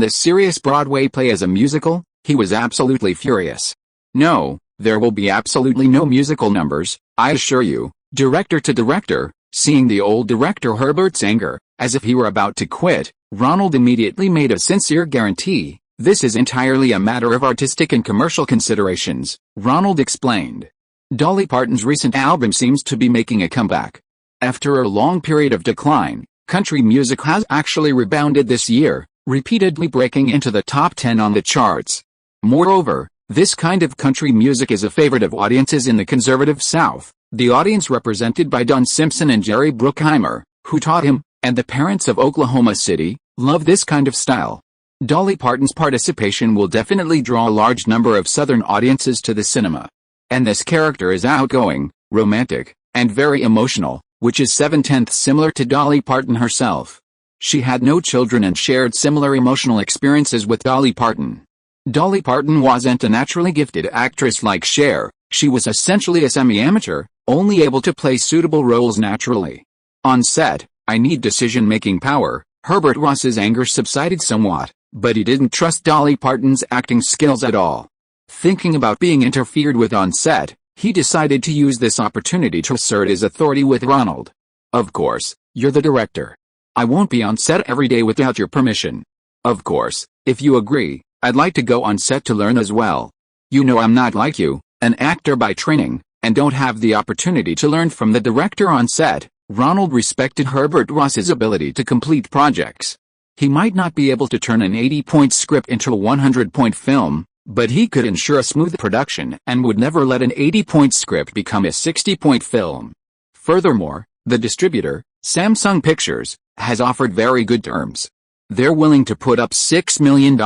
this serious Broadway play as a musical, he was absolutely furious. No, there will be absolutely no musical numbers, I assure you, director to director. Seeing the old director Herbert's anger, as if he were about to quit, Ronald immediately made a sincere guarantee. This is entirely a matter of artistic and commercial considerations, Ronald explained. Dolly Parton's recent album seems to be making a comeback. After a long period of decline, country music has actually rebounded this year, repeatedly breaking into the top 10 on the charts. Moreover, this kind of country music is a favorite of audiences in the conservative South. The audience represented by Don Simpson and Jerry Bruckheimer, who taught him, and the parents of Oklahoma City, love this kind of style. Dolly Parton's participation will definitely draw a large number of Southern audiences to the cinema. And this character is outgoing, romantic, and very emotional, which is 7/10 similar to Dolly Parton herself. She had no children and shared similar emotional experiences with Dolly Parton. Dolly Parton wasn't a naturally gifted actress like Cher. She was essentially a semi-amateur, only able to play suitable roles naturally. On set, I need decision-making power. Herbert Ross's anger subsided somewhat, but he didn't trust Dolly Parton's acting skills at all. Thinking about being interfered with on set, he decided to use this opportunity to assert his authority with Ronald. Of course, you're the director. I won't be on set every day without your permission. Of course, if you agree, I'd like to go on set to learn as well. You know I'm not like you, an actor by training, and don't have the opportunity to learn from the director on set. Ronald respected Herbert Ross's ability to complete projects. He might not be able to turn an 80-point script into a 100-point film, but he could ensure a smooth production and would never let an 80-point script become a 60-point film. Furthermore, the distributor, Samsung Pictures, has offered very good terms. They're willing to put up $6 million,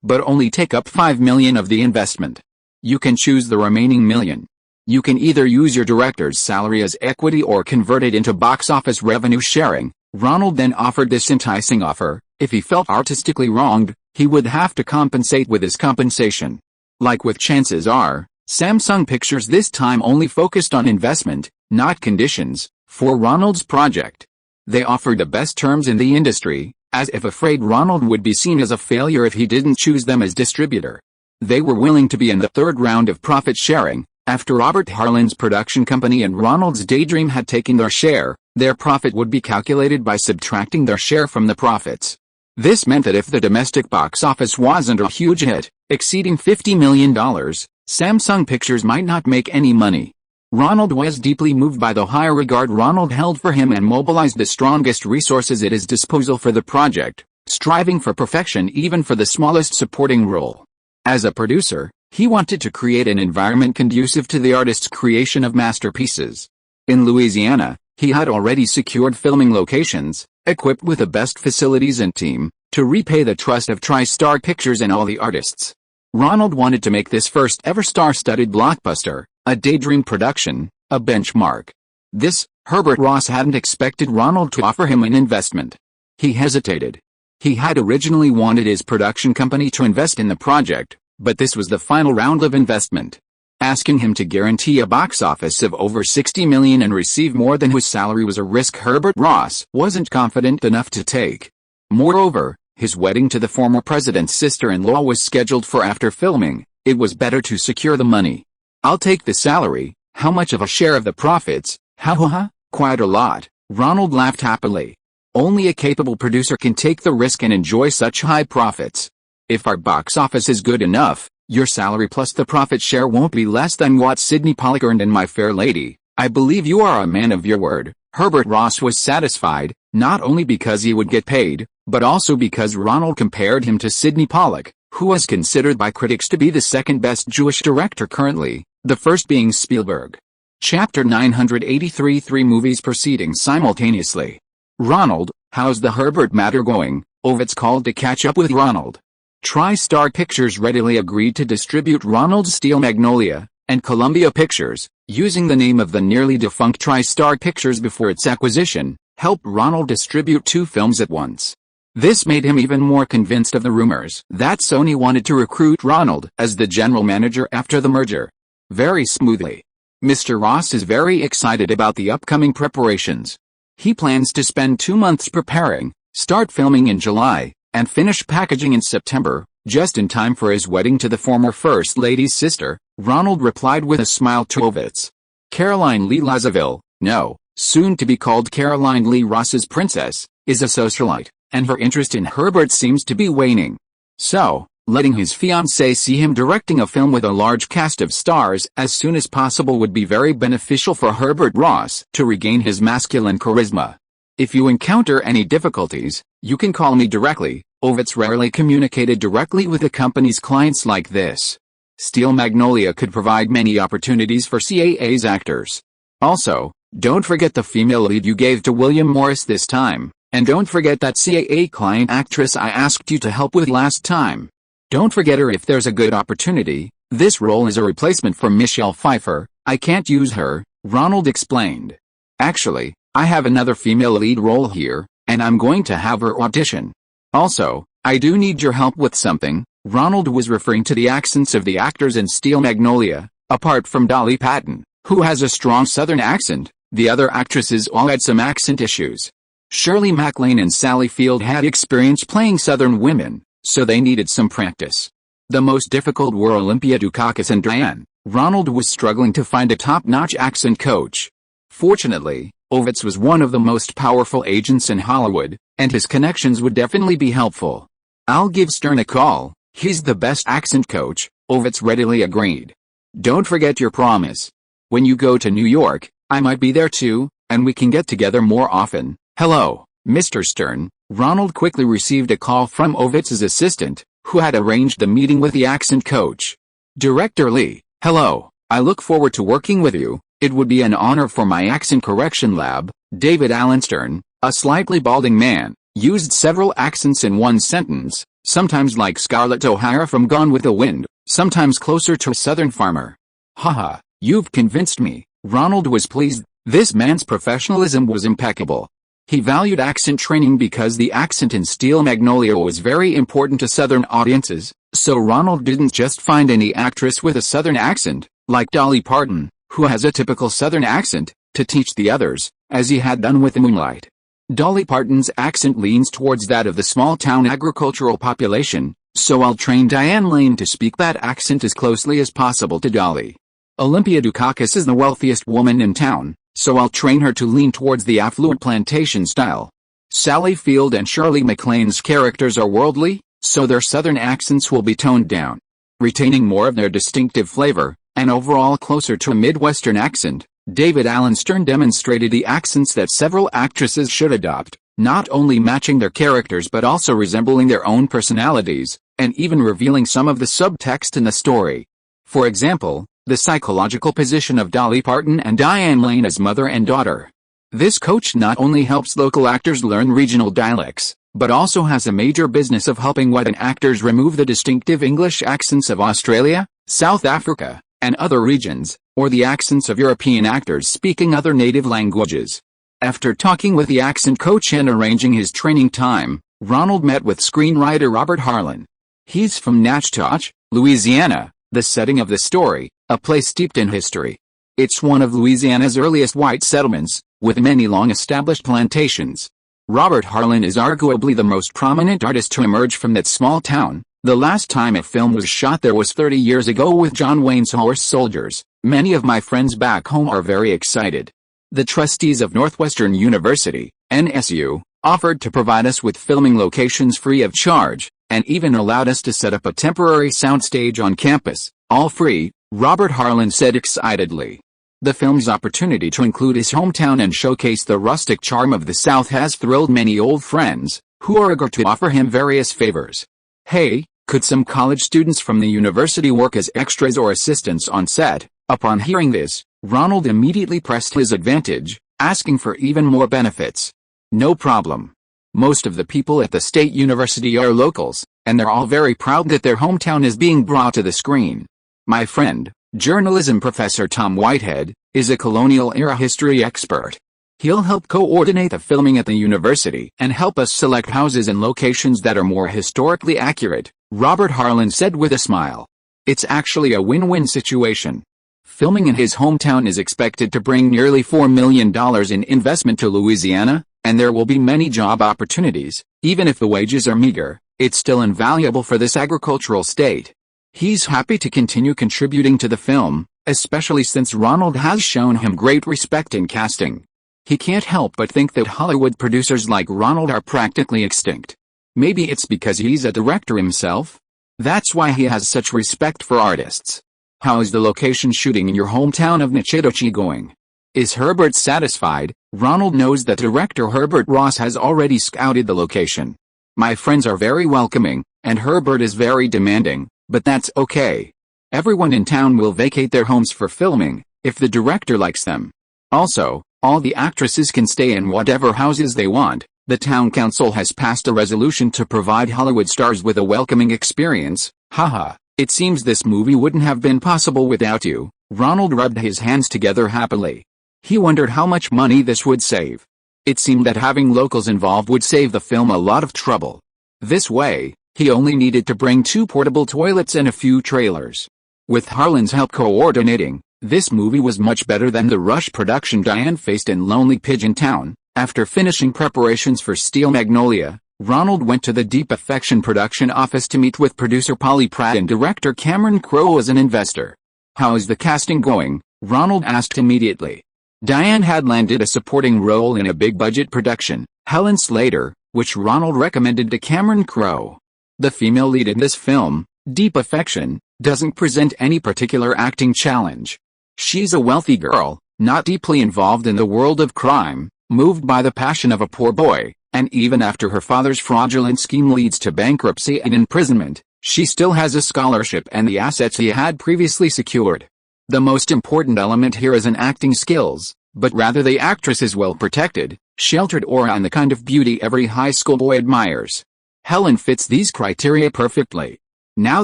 but only take up $5 million of the investment. You can choose the remaining $1 million. You can either use your director's salary as equity or convert it into box office revenue sharing. Ronald then offered this enticing offer. If he felt artistically wronged, he would have to compensate with his compensation. Like with Chances Are, Samsung Pictures this time only focused on investment, not conditions, for Ronald's project. They offered the best terms in the industry, as if afraid Ronald would be seen as a failure if he didn't choose them as distributor. They were willing to be in the third round of profit sharing. After Robert Harlan's production company and Ronald's Daydream had taken their share, their profit would be calculated by subtracting their share from the profits. This meant that if the domestic box office wasn't a huge hit, exceeding $50 million, Samsung Pictures might not make any money. Ronald was deeply moved by the high regard Ronald held for him and mobilized the strongest resources at his disposal for the project, striving for perfection even for the smallest supporting role. As a producer, he wanted to create an environment conducive to the artist's creation of masterpieces. In Louisiana, he had already secured filming locations, equipped with the best facilities and team, to repay the trust of TriStar Pictures and all the artists. Ronald wanted to make this first ever star-studded blockbuster, a Daydream production, a benchmark. This, Herbert Ross hadn't expected Ronald to offer him an investment. He hesitated. He had originally wanted his production company to invest in the project, but this was the final round of investment. Asking him to guarantee a box office of over $60 million and receive more than his salary was a risk Herbert Ross wasn't confident enough to take. Moreover, his wedding to the former president's sister-in-law was scheduled for after filming. It was better to secure the money. I'll take the salary. How much of a share of the profits? Ha. Quite a lot. Ronald laughed happily. Only a capable producer can take the risk and enjoy such high profits. If our box office is good enough, your salary plus the profit share won't be less than what Sidney Pollack earned in My Fair Lady. I believe you are a man of your word. Herbert Ross was satisfied, not only because he would get paid, but also because Ronald compared him to Sidney Pollack, who was considered by critics to be the second best Jewish director currently, the first being Spielberg. Chapter 983 3 movies proceeding simultaneously. Ronald, how's the Herbert matter going? Ovitz called to catch up with Ronald. TriStar Pictures readily agreed to distribute Ronald's Steel Magnolia, and Columbia Pictures, using the name of the nearly defunct TriStar Pictures before its acquisition, helped Ronald distribute two films at once. This made him even more convinced of the rumors that Sony wanted to recruit Ronald as the general manager after the merger. Very smoothly. Mr. Ross is very excited about the upcoming preparations. He plans to spend 2 months preparing, start filming in July, and finish packaging in September, just in time for his wedding to the former First Lady's sister. Ronald replied with a smile to Ovitz. Caroline Lee Lazaville, no, soon to be called Caroline Lee Ross's princess, is a socialite, and her interest in Herbert seems to be waning. So, letting his fiancée see him directing a film with a large cast of stars as soon as possible would be very beneficial for Herbert Ross to regain his masculine charisma. If you encounter any difficulties, you can call me directly. Ovitz rarely communicated directly with the company's clients like this. Steel Magnolia could provide many opportunities for CAA's actors. Also, don't forget the female lead you gave to William Morris this time, and don't forget that CAA client actress I asked you to help with last time. Don't forget her if there's a good opportunity. This role is a replacement for Michelle Pfeiffer. I can't use her, Ronald explained. Actually, I have another female lead role here, and I'm going to have her audition. Also, I do need your help with something. Ronald was referring to the accents of the actors in Steel Magnolia. Apart from Dolly Parton, who has a strong Southern accent, the other actresses all had some accent issues. Shirley MacLaine and Sally Field had experience playing Southern women, so they needed some practice. The most difficult were Olympia Dukakis and Diane. Ronald was struggling to find a top-notch accent coach. Fortunately, Ovitz was one of the most powerful agents in Hollywood, and his connections would definitely be helpful. I'll give Stern a call, he's the best accent coach, Ovitz readily agreed. Don't forget your promise. When you go to New York, I might be there too, and we can get together more often. Hello, Mr. Stern. Ronald quickly received a call from Ovitz's assistant, who had arranged the meeting with the accent coach. Director Lee, hello, I look forward to working with you. It would be an honor for my accent correction lab. David Allen Stern, a slightly balding man, used several accents in one sentence, sometimes like Scarlett O'Hara from Gone with the Wind, sometimes closer to a Southern farmer. Haha, you've convinced me. Ronald was pleased. This man's professionalism was impeccable. He valued accent training because the accent in Steel Magnolia was very important to Southern audiences, so Ronald didn't just find any actress with a Southern accent, like Dolly Parton, who has a typical Southern accent, to teach the others, as he had done with Moonlight. Dolly Parton's accent leans towards that of the small-town agricultural population, so I'll train Diane Lane to speak that accent as closely as possible to Dolly. Olympia Dukakis is the wealthiest woman in town, so I'll train her to lean towards the affluent plantation style. Sally Field and Shirley MacLaine's characters are worldly, so their Southern accents will be toned down, retaining more of their distinctive flavor, and overall closer to a Midwestern accent. David Allen Stern demonstrated the accents that several actresses should adopt, not only matching their characters but also resembling their own personalities, and even revealing some of the subtext in the story. For example, the psychological position of Dolly Parton and Diane Lane as mother and daughter. This coach not only helps local actors learn regional dialects, but also has a major business of helping Western actors remove the distinctive English accents of Australia, South Africa, and other regions, or the accents of European actors speaking other native languages. After talking with the accent coach and arranging his training time, Ronald met with screenwriter Robert Harlan. He's from Natchitoches, Louisiana, the setting of the story, a place steeped in history. It's one of Louisiana's earliest white settlements, with many long-established plantations. Robert Harlan is arguably the most prominent artist to emerge from that small town. The last time a film was shot there was 30 years ago with John Wayne's Horse Soldiers. Many of my friends back home are very excited. The trustees of Northwestern University, NSU, offered to provide us with filming locations free of charge, and even allowed us to set up a temporary soundstage on campus, all free, Robert Harlan said excitedly. The film's opportunity to include his hometown and showcase the rustic charm of the South has thrilled many old friends, who are eager to offer him various favors. Hey, could some college students from the university work as extras or assistants on set? Upon hearing this, Ronald immediately pressed his advantage, asking for even more benefits. No problem. Most of the people at the state university are locals, and they're all very proud that their hometown is being brought to the screen. My friend, journalism professor Tom Whitehead, is a colonial-era history expert. He'll help coordinate the filming at the university and help us select houses and locations that are more historically accurate, Robert Harlan said with a smile. It's actually a win-win situation. Filming in his hometown is expected to bring nearly $4 million in investment to Louisiana, and there will be many job opportunities. Even if the wages are meager, it's still invaluable for this agricultural state. He's happy to continue contributing to the film, especially since Ronald has shown him great respect in casting. He can't help but think that Hollywood producers like Ronald are practically extinct. Maybe it's because he's a director himself? That's why he has such respect for artists. How is the location shooting in your hometown of Nichitochi going? Is Herbert satisfied? Ronald knows that director Herbert Ross has already scouted the location. My friends are very welcoming, and Herbert is very demanding, but that's okay. Everyone in town will vacate their homes for filming, if the director likes them. Also, all the actresses can stay in whatever houses they want. The town council has passed a resolution to provide Hollywood stars with a welcoming experience. Haha. It seems this movie wouldn't have been possible without you. Ronald rubbed his hands together happily. He wondered how much money this would save. It seemed that having locals involved would save the film a lot of trouble. This way, he only needed to bring 2 portable toilets and a few trailers. With Harlan's help coordinating, this movie was much better than the rush production Diane faced in Lonely Pigeon Town. After finishing preparations for Steel Magnolia, Ronald went to the Deep Affection production office to meet with producer Polly Pratt and director Cameron Crowe as an investor. How is the casting going? Ronald asked immediately. Diane had landed a supporting role in a big-budget production, Helen Slater, which Ronald recommended to Cameron Crowe. The female lead in this film, Deep Affection, doesn't present any particular acting challenge. She's a wealthy girl, not deeply involved in the world of crime, moved by the passion of a poor boy. And even after her father's fraudulent scheme leads to bankruptcy and imprisonment, she still has a scholarship and the assets he had previously secured. The most important element here isn't acting skills, but rather the actress is well protected, sheltered aura and the kind of beauty every high school boy admires. Helen fits these criteria perfectly. Now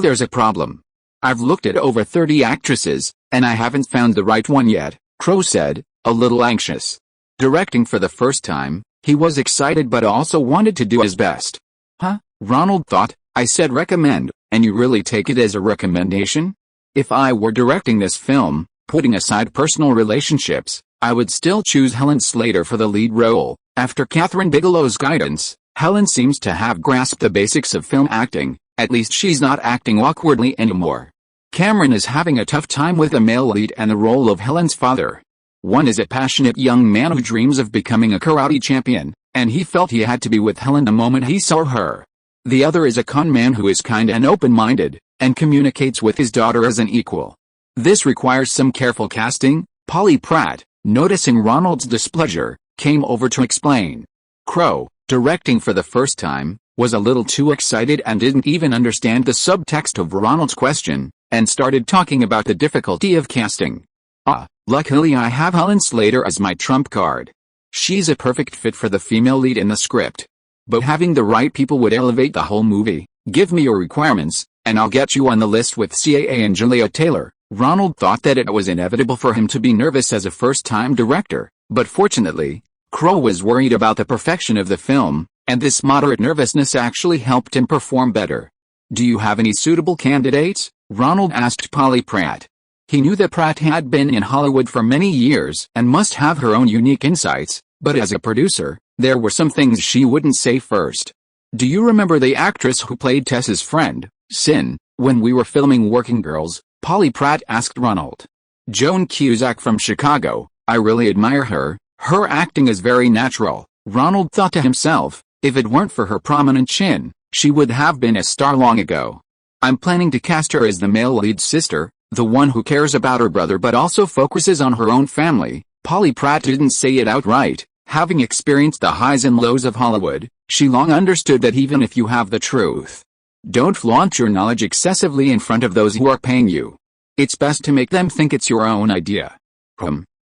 there's a problem. I've looked at over 30 actresses, and I haven't found the right one yet, Crowe said, a little anxious. Directing for the first time, he was excited but also wanted to do his best. Huh? Ronald thought, I said recommend, and you really take it as a recommendation? If I were directing this film, putting aside personal relationships, I would still choose Helen Slater for the lead role. After Catherine Bigelow's guidance, Helen seems to have grasped the basics of film acting, at least she's not acting awkwardly anymore. Cameron is having a tough time with the male lead and the role of Helen's father. One is a passionate young man who dreams of becoming a karate champion, and he felt he had to be with Helen the moment he saw her. The other is a con man who is kind and open-minded, and communicates with his daughter as an equal. This requires some careful casting. Polly Pratt, noticing Ronald's displeasure, came over to explain. Crowe, directing for the first time, was a little too excited and didn't even understand the subtext of Ronald's question, and started talking about the difficulty of casting. Luckily I have Helen Slater as my trump card. She's a perfect fit for the female lead in the script. But having the right people would elevate the whole movie. Give me your requirements, and I'll get you on the list with CAA and Julia Taylor. Ronald thought that it was inevitable for him to be nervous as a first-time director, but fortunately, Crowe was worried about the perfection of the film, and this moderate nervousness actually helped him perform better. Do you have any suitable candidates? Ronald asked Polly Pratt. He knew that Pratt had been in Hollywood for many years and must have her own unique insights, but as a producer, there were some things she wouldn't say first. Do you remember the actress who played Tess's friend, Sin, when we were filming Working Girls? Polly Pratt asked Ronald. Joan Cusack from Chicago. I really admire her. Her acting is very natural. Ronald thought to himself, if it weren't for her prominent chin, she would have been a star long ago. I'm planning to cast her as the male lead sister, the one who cares about her brother but also focuses on her own family. Polly Pratt didn't say it outright. Having experienced the highs and lows of Hollywood, she long understood that even if you have the truth, don't flaunt your knowledge excessively in front of those who are paying you. It's best to make them think it's your own idea.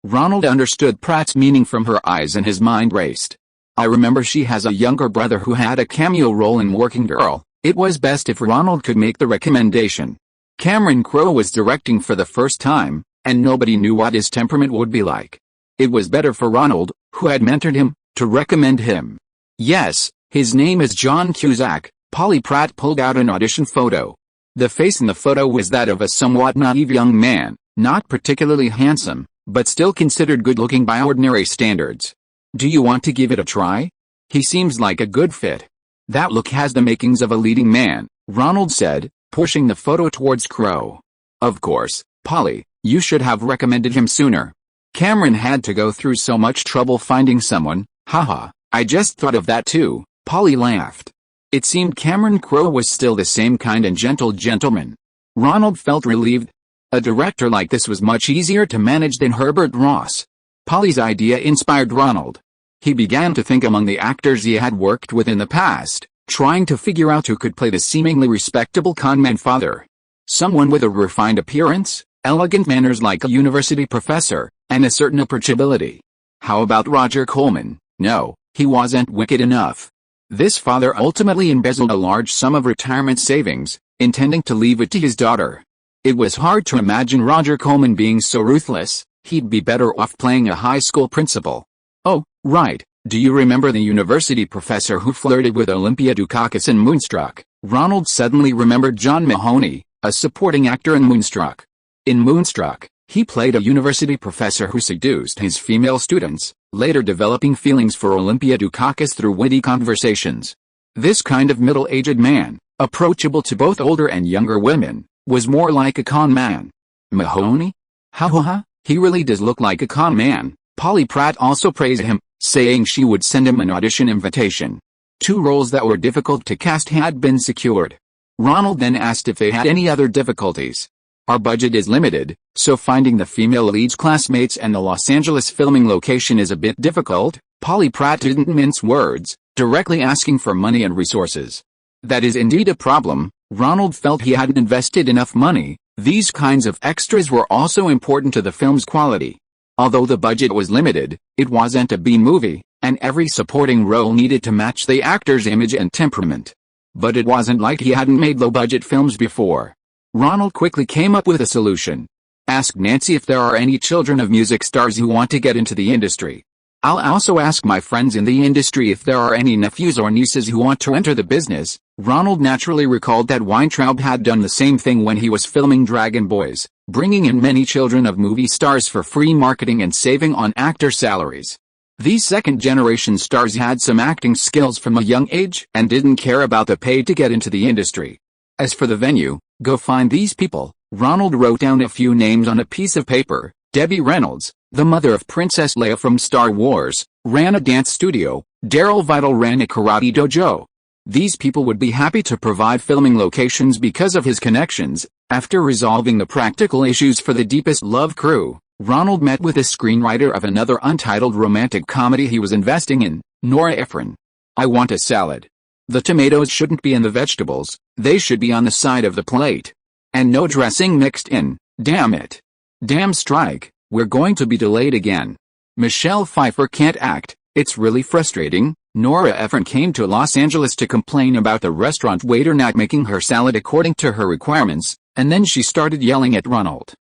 Ronald understood Pratt's meaning from her eyes and his mind raced. I remember she has a younger brother who had a cameo role in Working Girl. It was best if Ronald could make the recommendation. Cameron Crowe was directing for the first time, and nobody knew what his temperament would be like. It was better for Ronald, who had mentored him, to recommend him. Yes, his name is John Cusack. Polly Pratt pulled out an audition photo. The face in the photo was that of a somewhat naive young man, not particularly handsome, but still considered good-looking by ordinary standards. Do you want to give it a try? He seems like a good fit. That look has the makings of a leading man, Ronald said, pushing the photo towards Crow. Of course, Polly, you should have recommended him sooner. Cameron had to go through so much trouble finding someone. Haha, I just thought of that too, Polly laughed. It seemed Cameron Crowe was still the same kind and gentle gentleman. Ronald felt relieved. A director like this was much easier to manage than Herbert Ross. Polly's idea inspired Ronald. He began to think among the actors he had worked with in the past, trying to figure out who could play the seemingly respectable conman father. Someone with a refined appearance, elegant manners like a university professor, and a certain approachability. How about Roger Corman? No, he wasn't wicked enough. This father ultimately embezzled a large sum of retirement savings, intending to leave it to his daughter. It was hard to imagine Roger Corman being so ruthless. He'd be better off playing a high school principal. Oh, right, do you remember the university professor who flirted with Olympia Dukakis in Moonstruck? Ronald suddenly remembered John Mahoney, a supporting actor in Moonstruck. In Moonstruck, he played a university professor who seduced his female students, later developing feelings for Olympia Dukakis through witty conversations. This kind of middle-aged man, approachable to both older and younger women, was more like a con man. Mahoney? Ha, he really does look like a con man. Polly Pratt also praised him, saying she would send him an audition invitation. 2 roles that were difficult to cast had been secured. Ronald then asked if they had any other difficulties. Our budget is limited, so finding the female lead's classmates and the Los Angeles filming location is a bit difficult. Polly Pratt didn't mince words, directly asking for money and resources. That is indeed a problem. Ronald felt he hadn't invested enough money. These kinds of extras were also important to the film's quality. Although the budget was limited, it wasn't a B-movie, and every supporting role needed to match the actor's image and temperament. But it wasn't like he hadn't made low-budget films before. Ronald quickly came up with a solution. Ask Nancy if there are any children of music stars who want to get into the industry. I'll also ask my friends in the industry if there are any nephews or nieces who want to enter the business. Ronald naturally recalled that Weintraub had done the same thing when he was filming Dragon Boys, bringing in many children of movie stars for free marketing and saving on actor salaries. These second-generation stars had some acting skills from a young age and didn't care about the pay to get into the industry. As for the venue, go find these people. Ronald wrote down a few names on a piece of paper. Debbie Reynolds, the mother of Princess Leia from Star Wars, ran a dance studio. Daryl Vidal ran a karate dojo. These people would be happy to provide filming locations because of his connections. After resolving the practical issues for the Deepest Love crew, Ronald met with a screenwriter of another untitled romantic comedy he was investing in, Nora Ephron. I want a salad. The tomatoes shouldn't be in the vegetables, they should be on the side of the plate. And no dressing mixed in, damn it. Damn strike, we're going to be delayed again. Michelle Pfeiffer can't act, it's really frustrating. Nora Ephron came to Los Angeles to complain about the restaurant waiter not making her salad according to her requirements, and then she started yelling at Ronald.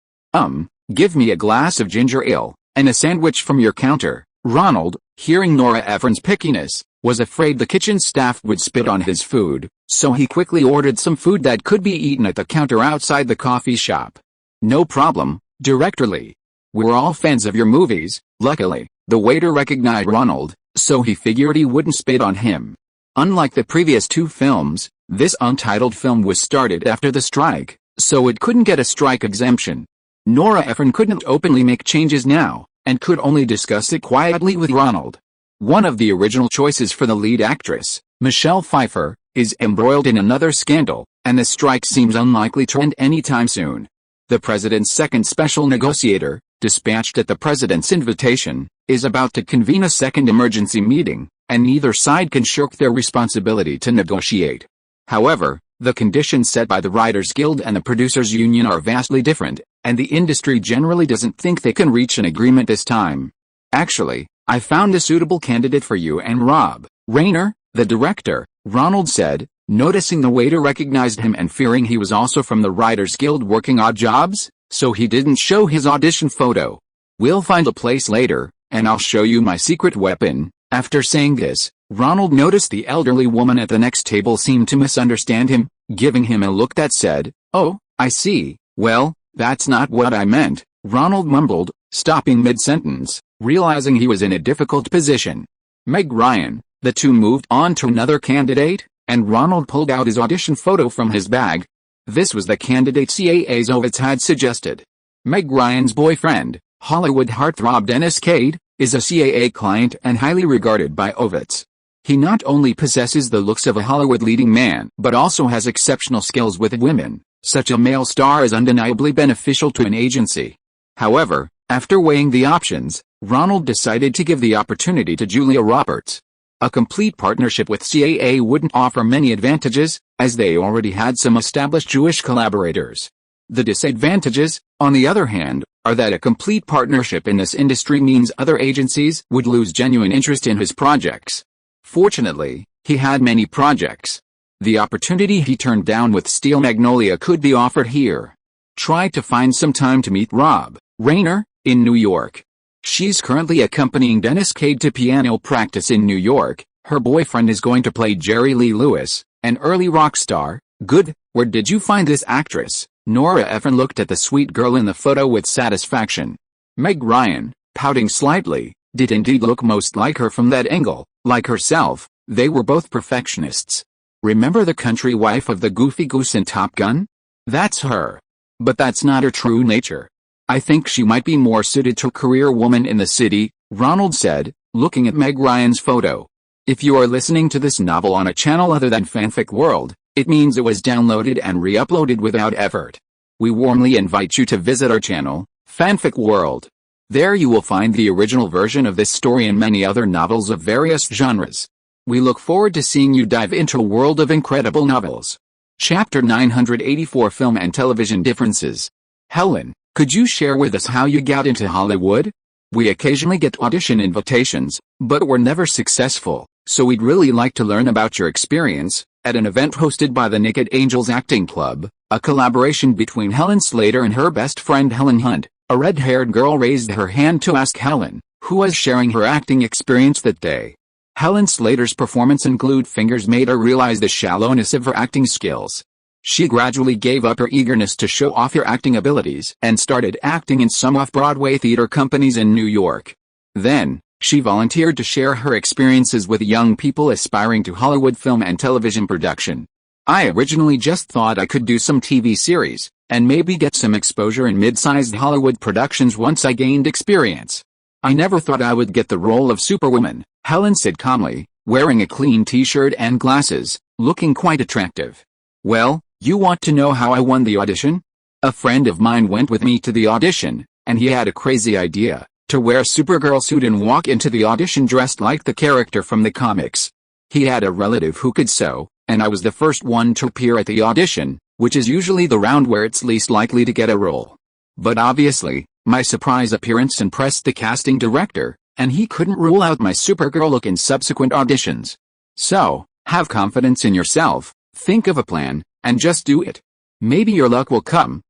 Give me a glass of ginger ale, and a sandwich from your counter. Ronald, hearing Nora Ephron's pickiness, was afraid the kitchen staff would spit on his food, so he quickly ordered some food that could be eaten at the counter outside the coffee shop. No problem, Director Lee. We're all fans of your movies. Luckily, the waiter recognized Ronald, so he figured he wouldn't spit on him. Unlike the previous 2 films, this untitled film was started after the strike, so it couldn't get a strike exemption. Nora Ephron couldn't openly make changes now, and could only discuss it quietly with Ronald. One of the original choices for the lead actress, Michelle Pfeiffer, is embroiled in another scandal, and the strike seems unlikely to end anytime soon. The president's second special negotiator, dispatched at the president's invitation, is about to convene a second emergency meeting, and neither side can shirk their responsibility to negotiate. However, the conditions set by the Writers Guild and the Producers Union are vastly different, and the industry generally doesn't think they can reach an agreement this time. Actually, I found a suitable candidate for you and Rob Reiner, the director, Ronald said, noticing the waiter recognized him and fearing he was also from the Writers Guild working odd jobs, so he didn't show his audition photo. We'll find a place later, and I'll show you my secret weapon." After saying this, Ronald noticed the elderly woman at the next table seemed to misunderstand him, giving him a look that said, "Oh, I see. Well, that's not what I meant," Ronald mumbled, stopping mid-sentence, realizing he was in a difficult position. Meg Ryan. The two moved on to another candidate, and Ronald pulled out his audition photo from his bag. This was the candidate CAA's Ovitz had suggested. Meg Ryan's boyfriend, Hollywood heartthrob Dennis Quaid, is a CAA client and highly regarded by Ovitz. He not only possesses the looks of a Hollywood leading man but also has exceptional skills with women. Such a male star is undeniably beneficial to an agency. However, after weighing the options, Ronald decided to give the opportunity to Julia Roberts. A complete partnership with CAA wouldn't offer many advantages, as they already had some established Jewish collaborators. The disadvantages, on the other hand, are that a complete partnership in this industry means other agencies would lose genuine interest in his projects. Fortunately, he had many projects. The opportunity he turned down with Steel Magnolia could be offered here. Try to find some time to meet Rob Rayner in New York. She's currently accompanying Dennis Quaid to piano practice in New York. Her boyfriend is going to play Jerry Lee Lewis, an early rock star. Good. Where did you find this actress? Nora Ephron looked at the sweet girl in the photo with satisfaction. Meg Ryan, pouting slightly, did indeed look most like her from that angle. Like herself, they were both perfectionists. Remember the country wife of the goofy goose in Top Gun? That's her. But that's not her true nature. I think she might be more suited to a career woman in the city, Ronald said, looking at Meg Ryan's photo. If you are listening to this novel on a channel other than Fanfic World, it means it was downloaded and re-uploaded without effort. We warmly invite you to visit our channel, Fanfic World. There you will find the original version of this story and many other novels of various genres. We look forward to seeing you dive into a world of incredible novels. Chapter 984 Film and Television Differences. Helen, could you share with us how you got into Hollywood? We occasionally get audition invitations, but we're never successful, so we'd really like to learn about your experience. At an event hosted by the Naked Angels Acting Club, a collaboration between Helen Slater and her best friend Helen Hunt, a red-haired girl raised her hand to ask Helen, who was sharing her acting experience that day. Helen Slater's performance and glued fingers made her realize the shallowness of her acting skills. She gradually gave up her eagerness to show off her acting abilities and started acting in some off-Broadway theater companies in New York. Then, she volunteered to share her experiences with young people aspiring to Hollywood film and television production. I originally just thought I could do some TV series, and maybe get some exposure in mid-sized Hollywood productions once I gained experience. I never thought I would get the role of Superwoman, Helen said calmly, wearing a clean t-shirt and glasses, looking quite attractive. Well, you want to know how I won the audition? A friend of mine went with me to the audition, and he had a crazy idea. To wear a Supergirl suit and walk into the audition dressed like the character from the comics. He had a relative who could sew, and I was the first one to appear at the audition, which is usually the round where it's least likely to get a role. But obviously, my surprise appearance impressed the casting director, and he couldn't rule out my Supergirl look in subsequent auditions. So, have confidence in yourself, think of a plan, and just do it. Maybe your luck will come.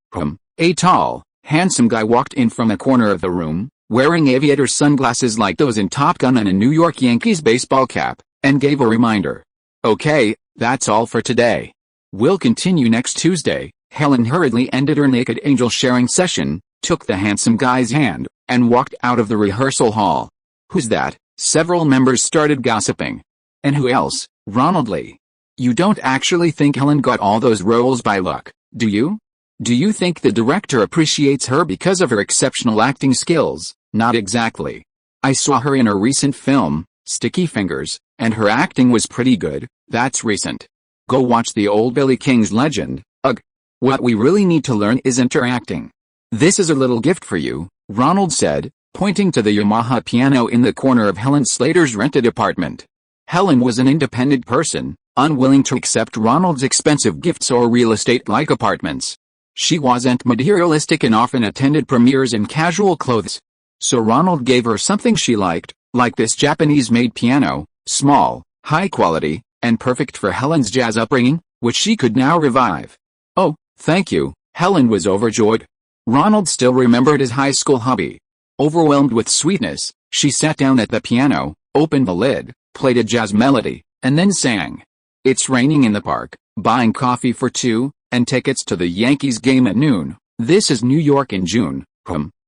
A tall, handsome guy walked in from a corner of the room, wearing aviator sunglasses like those in Top Gun and a New York Yankees baseball cap, and gave a reminder. Okay, that's all for today. We'll continue next Tuesday. Helen hurriedly ended her Naked Angel sharing session, took the handsome guy's hand, and walked out of the rehearsal hall. Who's that? Several members started gossiping. And who else? Ronald Lee. You don't actually think Helen got all those roles by luck, do you? Do you think the director appreciates her because of her exceptional acting skills? Not exactly. I saw her in her recent film, Sticky Fingers, and her acting was pretty good. That's recent. Go watch the old Billy King's Legend. Ugh. What we really need to learn isn't her acting. This is a little gift for you, Ronald said, pointing to the Yamaha piano in the corner of Helen Slater's rented apartment. Helen was an independent person, unwilling to accept Ronald's expensive gifts or real estate-like apartments. She wasn't materialistic and often attended premieres in casual clothes. So Ronald gave her something she liked, like this Japanese-made piano, small, high quality, and perfect for Helen's jazz upbringing, which she could now revive. Oh, thank you, Helen was overjoyed. Ronald still remembered his high school hobby. Overwhelmed with sweetness, She sat down at the piano, opened the lid, played a jazz melody, and then sang. It's raining in the park, buying coffee for two, and tickets to the Yankees game at noon. This is New York in June.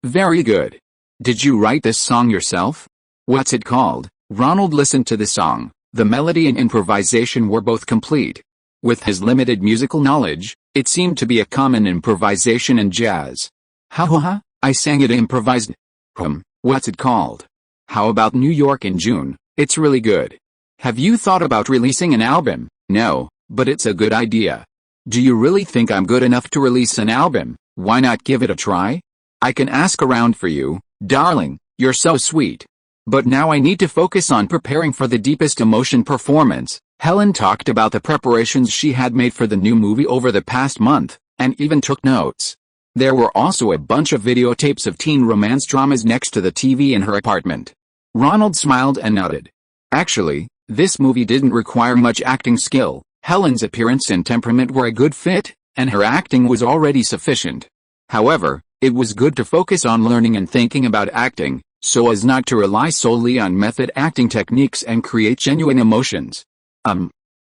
Very good. Did you write this song yourself? What's it called? Ronald listened to the song. The melody and improvisation were both complete. With his limited musical knowledge, it seemed to be a common improvisation in jazz. Ha, I sang it improvised. What's it called? How about New York in June? It's really good. Have you thought about releasing an album? No, but it's a good idea. Do you really think I'm good enough to release an album? Why not give it a try? I can ask around for you, darling, you're so sweet. But now I need to focus on preparing for the deepest emotion performance. Helen talked about the preparations she had made for the new movie over the past month, and even took notes. There were also a bunch of videotapes of teen romance dramas next to the TV in her apartment. Ronald smiled and nodded. Actually, this movie didn't require much acting skill. Helen's appearance and temperament were a good fit, and her acting was already sufficient. However, it was good to focus on learning and thinking about acting, so as not to rely solely on method acting techniques and create genuine emotions.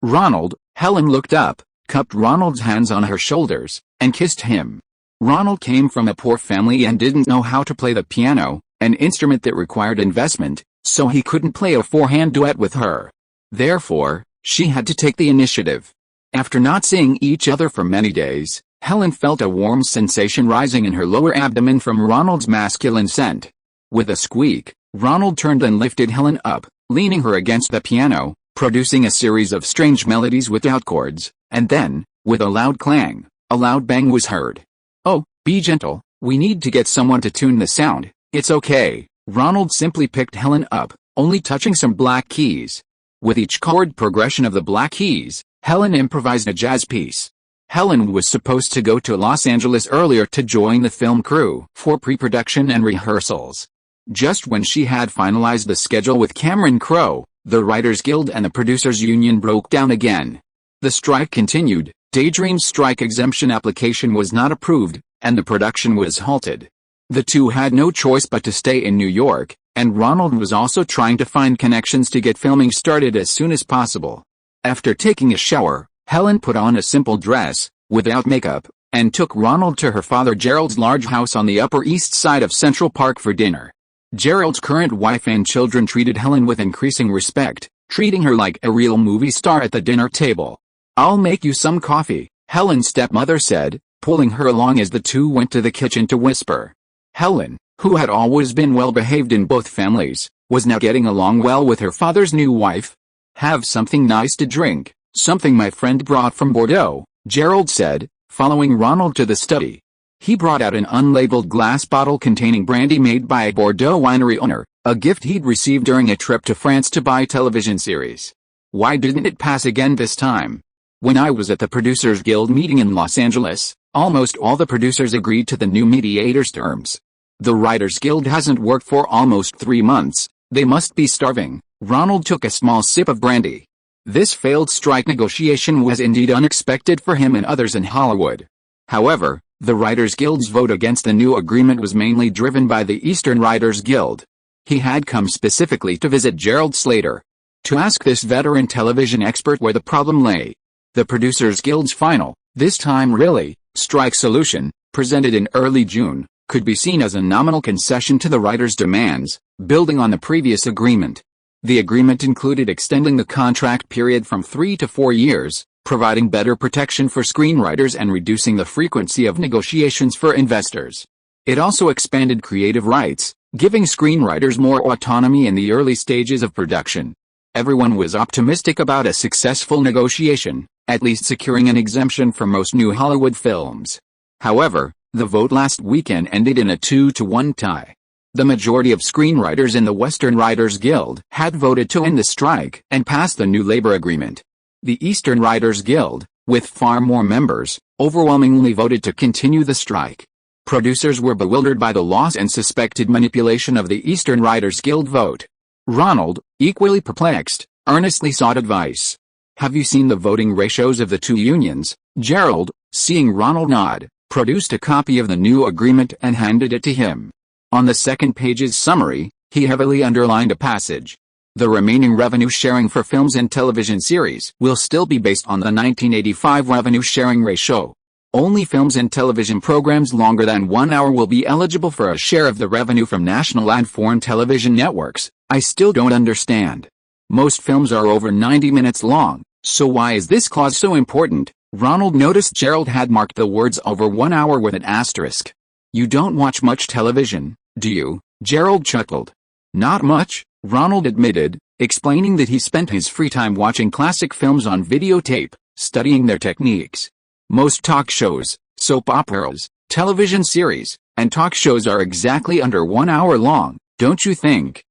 Ronald, Helen looked up, cupped Ronald's hands on her shoulders, and kissed him. Ronald came from a poor family and didn't know how to play the piano, an instrument that required investment, so he couldn't play a four-hand duet with her. Therefore, she had to take the initiative. After not seeing each other for many days, Helen felt a warm sensation rising in her lower abdomen from Ronald's masculine scent. With a squeak, Ronald turned and lifted Helen up, leaning her against the piano, producing a series of strange melodies without chords, and then, with a loud clang, a loud bang was heard. Oh, be gentle, we need to get someone to tune the sound. It's okay. Ronald simply picked Helen up, only touching some black keys. With each chord progression of the black keys, Helen improvised a jazz piece. Helen was supposed to go to Los Angeles earlier to join the film crew for pre-production and rehearsals. Just when she had finalized the schedule with Cameron Crowe, the Writers Guild and the Producers Union broke down again. The strike continued, Daydream's strike exemption application was not approved, and the production was halted. The two had no choice but to stay in New York, and Ronald was also trying to find connections to get filming started as soon as possible. After taking a shower, Helen put on a simple dress, without makeup, and took Ronald to her father Gerald's large house on the Upper East Side of Central Park for dinner. Gerald's current wife and children treated Helen with increasing respect, treating her like a real movie star at the dinner table. I'll make you some coffee, Helen's stepmother said, pulling her along as the two went to the kitchen to whisper. Helen, who had always been well-behaved in both families, was now getting along well with her father's new wife. Have something nice to drink, something my friend brought from Bordeaux, Gerald said, following Ronald to the study. He brought out an unlabeled glass bottle containing brandy made by a Bordeaux winery owner, a gift he'd received during a trip to France to buy a television series. Why didn't it pass again this time? When I was at the Producers Guild meeting in Los Angeles, almost all the producers agreed to the new mediator's terms. The Writers Guild hasn't worked for almost 3 months, they must be starving. Ronald took a small sip of brandy. This failed strike negotiation was indeed unexpected for him and others in Hollywood. However, the Writers Guild's vote against the new agreement was mainly driven by the Eastern Writers Guild. He had come specifically to visit Gerald Slater, to ask this veteran television expert where the problem lay. The Producers Guild's final, this time really, strike solution, presented in early June, could be seen as a nominal concession to the writers' demands, building on the previous agreement. The agreement included extending the contract period from 3 to 4 years, providing better protection for screenwriters and reducing the frequency of negotiations for investors. It also expanded creative rights, giving screenwriters more autonomy in the early stages of production. Everyone was optimistic about a successful negotiation, at least securing an exemption for most new Hollywood films. However, the vote last weekend ended in a 2-1 tie. The majority of screenwriters in the Western Writers Guild had voted to end the strike and pass the new labor agreement. The Eastern Writers Guild, with far more members, overwhelmingly voted to continue the strike. Producers were bewildered by the loss and suspected manipulation of the Eastern Writers Guild vote. Ronald, equally perplexed, earnestly sought advice. Have you seen the voting ratios of the two unions? Gerald, seeing Ronald nod, produced a copy of the new agreement and handed it to him. On the second page's summary, He heavily underlined a passage. The remaining revenue sharing for films and television series will still be based on the 1985 revenue sharing ratio. Only films and television programs longer than 1 hour will be eligible for a share of the revenue from national and foreign television networks. I still don't understand. Most films are over 90 minutes long, so why is this clause so important? Ronald noticed Gerald had marked the words over 1 hour with an asterisk. You don't watch much television, do you? Gerald chuckled. Not much, Ronald admitted, explaining that he spent his free time watching classic films on videotape, studying their techniques. Most talk shows, soap operas, television series, and talk shows are exactly under 1 hour long, don't you think?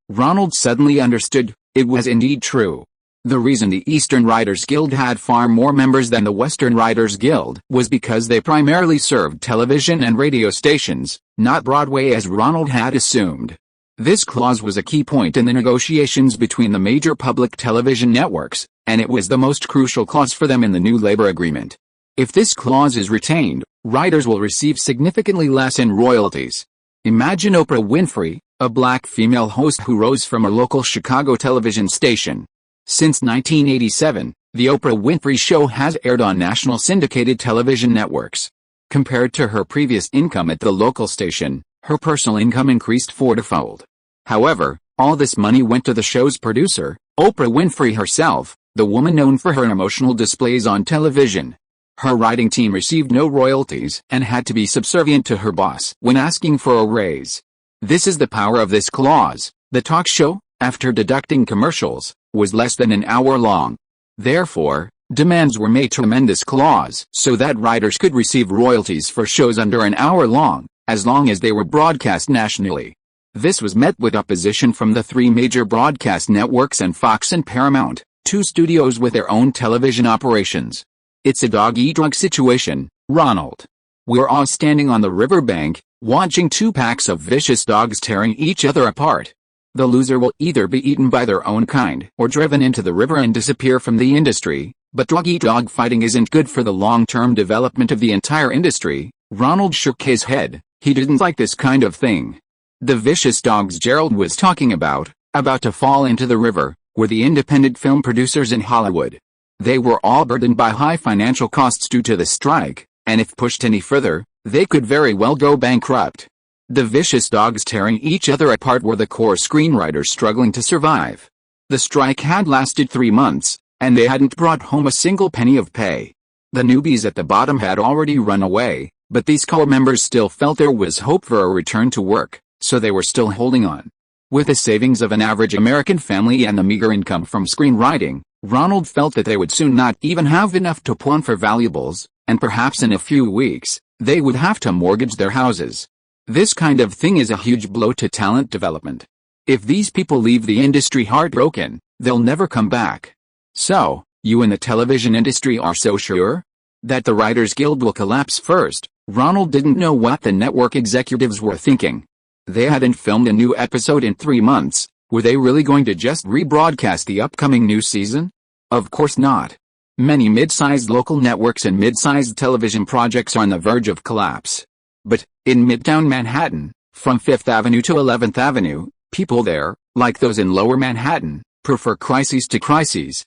Ronald suddenly understood, it was indeed true. The reason the Eastern Writers Guild had far more members than the Western Writers Guild was because they primarily served television and radio stations, not Broadway as Ronald had assumed. This clause was a key point in the negotiations between the major public television networks, and it was the most crucial clause for them in the new labor agreement. If this clause is retained, writers will receive significantly less in royalties. Imagine Oprah Winfrey, a black female host who rose from a local Chicago television station. Since 1987, The Oprah Winfrey Show has aired on national syndicated television networks. Compared to her previous income at the local station, her personal income increased fourfold. However, all this money went to the show's producer, Oprah Winfrey herself, the woman known for her emotional displays on television. Her writing team received no royalties and had to be subservient to her boss when asking for a raise. This is the power of this clause. The talk show, after deducting commercials, was less than an hour long. Therefore, demands were made to amend this clause so that writers could receive royalties for shows under an hour long as they were broadcast nationally. This was met with opposition from the three major broadcast networks and Fox and Paramount, two studios with their own television operations. It's a dog-eat-dog situation, Ronald. We're all standing on the riverbank, watching two packs of vicious dogs tearing each other apart. The loser will either be eaten by their own kind or driven into the river and disappear from the industry, but dog-eat-dog fighting isn't good for the long-term development of the entire industry. Ronald shook his head. He didn't like this kind of thing. The vicious dogs Gerald was talking about to fall into the river, were the independent film producers in Hollywood. They were all burdened by high financial costs due to the strike, and if pushed any further, they could very well go bankrupt. The vicious dogs tearing each other apart were the core screenwriters struggling to survive. The strike had lasted 3 months, and they hadn't brought home a single penny of pay. The newbies at the bottom had already run away, but these core members still felt there was hope for a return to work, so they were still holding on. With the savings of an average American family and the meager income from screenwriting, Ronald felt that they would soon not even have enough to pawn for valuables, and perhaps in a few weeks, they would have to mortgage their houses. This kind of thing is a huge blow to talent development. If these people leave the industry heartbroken, they'll never come back. So, you in the television industry are so sure that the Writers Guild will collapse first? Ronald didn't know what the network executives were thinking. They hadn't filmed a new episode in 3 months. Were they really going to just rebroadcast the upcoming new season? Of course not. Many mid-sized local networks and mid-sized television projects are on the verge of collapse. But, in Midtown Manhattan, from 5th Avenue to 11th Avenue, people there, like those in Lower Manhattan, prefer crises to crises.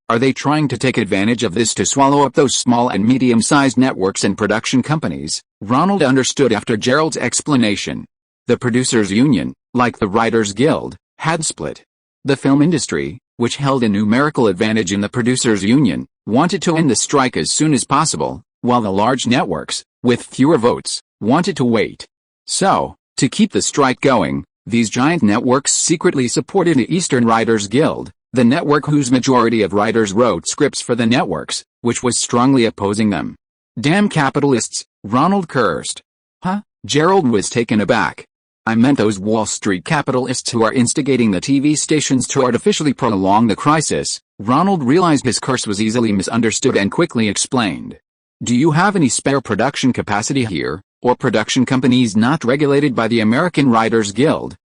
Are they trying to take advantage of this to swallow up those small and medium-sized networks and production companies? Ronald understood after Gerald's explanation. The producers' union, like the Writers Guild, had split. The film industry, which held a numerical advantage in the producers' union, wanted to end the strike as soon as possible, while the large networks, with fewer votes, wanted to wait. So, to keep the strike going, these giant networks secretly supported the Eastern Writers Guild, the network whose majority of writers wrote scripts for the networks, which was strongly opposing them. Damn capitalists, Ronald cursed. Huh? Gerald was taken aback. I meant those Wall Street capitalists who are instigating the TV stations to artificially prolong the crisis. Ronald realized his curse was easily misunderstood and quickly explained. Do you have any spare production capacity here, or production companies not regulated by the American Writers Guild?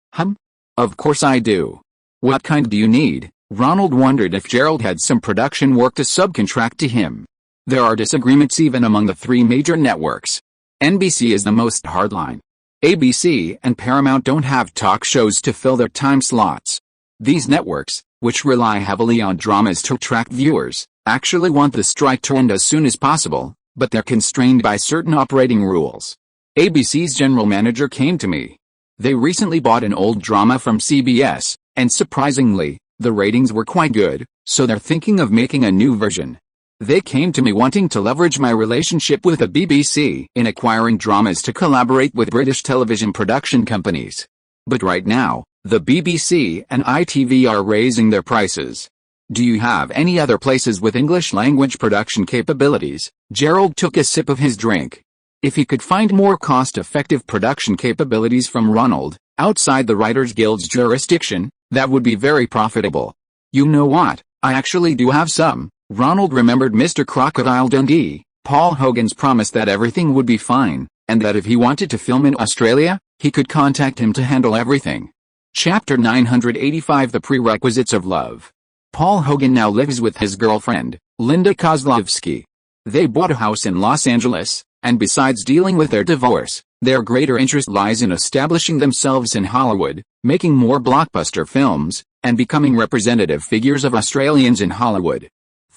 Of course I do. What kind do you need? Ronald wondered if Gerald had some production work to subcontract to him. There are disagreements even among the 3 major networks. NBC is the most hardline. ABC and Paramount don't have talk shows to fill their time slots. These networks, which rely heavily on dramas to attract viewers, actually want the strike to end as soon as possible, but they're constrained by certain operating rules. ABC's general manager came to me. They recently bought an old drama from CBS, and surprisingly, the ratings were quite good, so they're thinking of making a new version. They came to me wanting to leverage my relationship with the BBC in acquiring dramas to collaborate with British television production companies. But right now, the BBC and ITV are raising their prices. Do you have any other places with English language production capabilities? Gerald took a sip of his drink. If he could find more cost-effective production capabilities from Ronald, outside the Writers Guild's jurisdiction, that would be very profitable. You know what, I actually do have some. Ronald remembered Mr. Crocodile Dundee, Paul Hogan's promise that everything would be fine, and that if he wanted to film in Australia, he could contact him to handle everything. Chapter 985 The Prerequisites of Love. Paul Hogan now lives with his girlfriend, Linda Kozlovsky. They bought a house in Los Angeles, and besides dealing with their divorce, their greater interest lies in establishing themselves in Hollywood, making more blockbuster films, and becoming representative figures of Australians in Hollywood.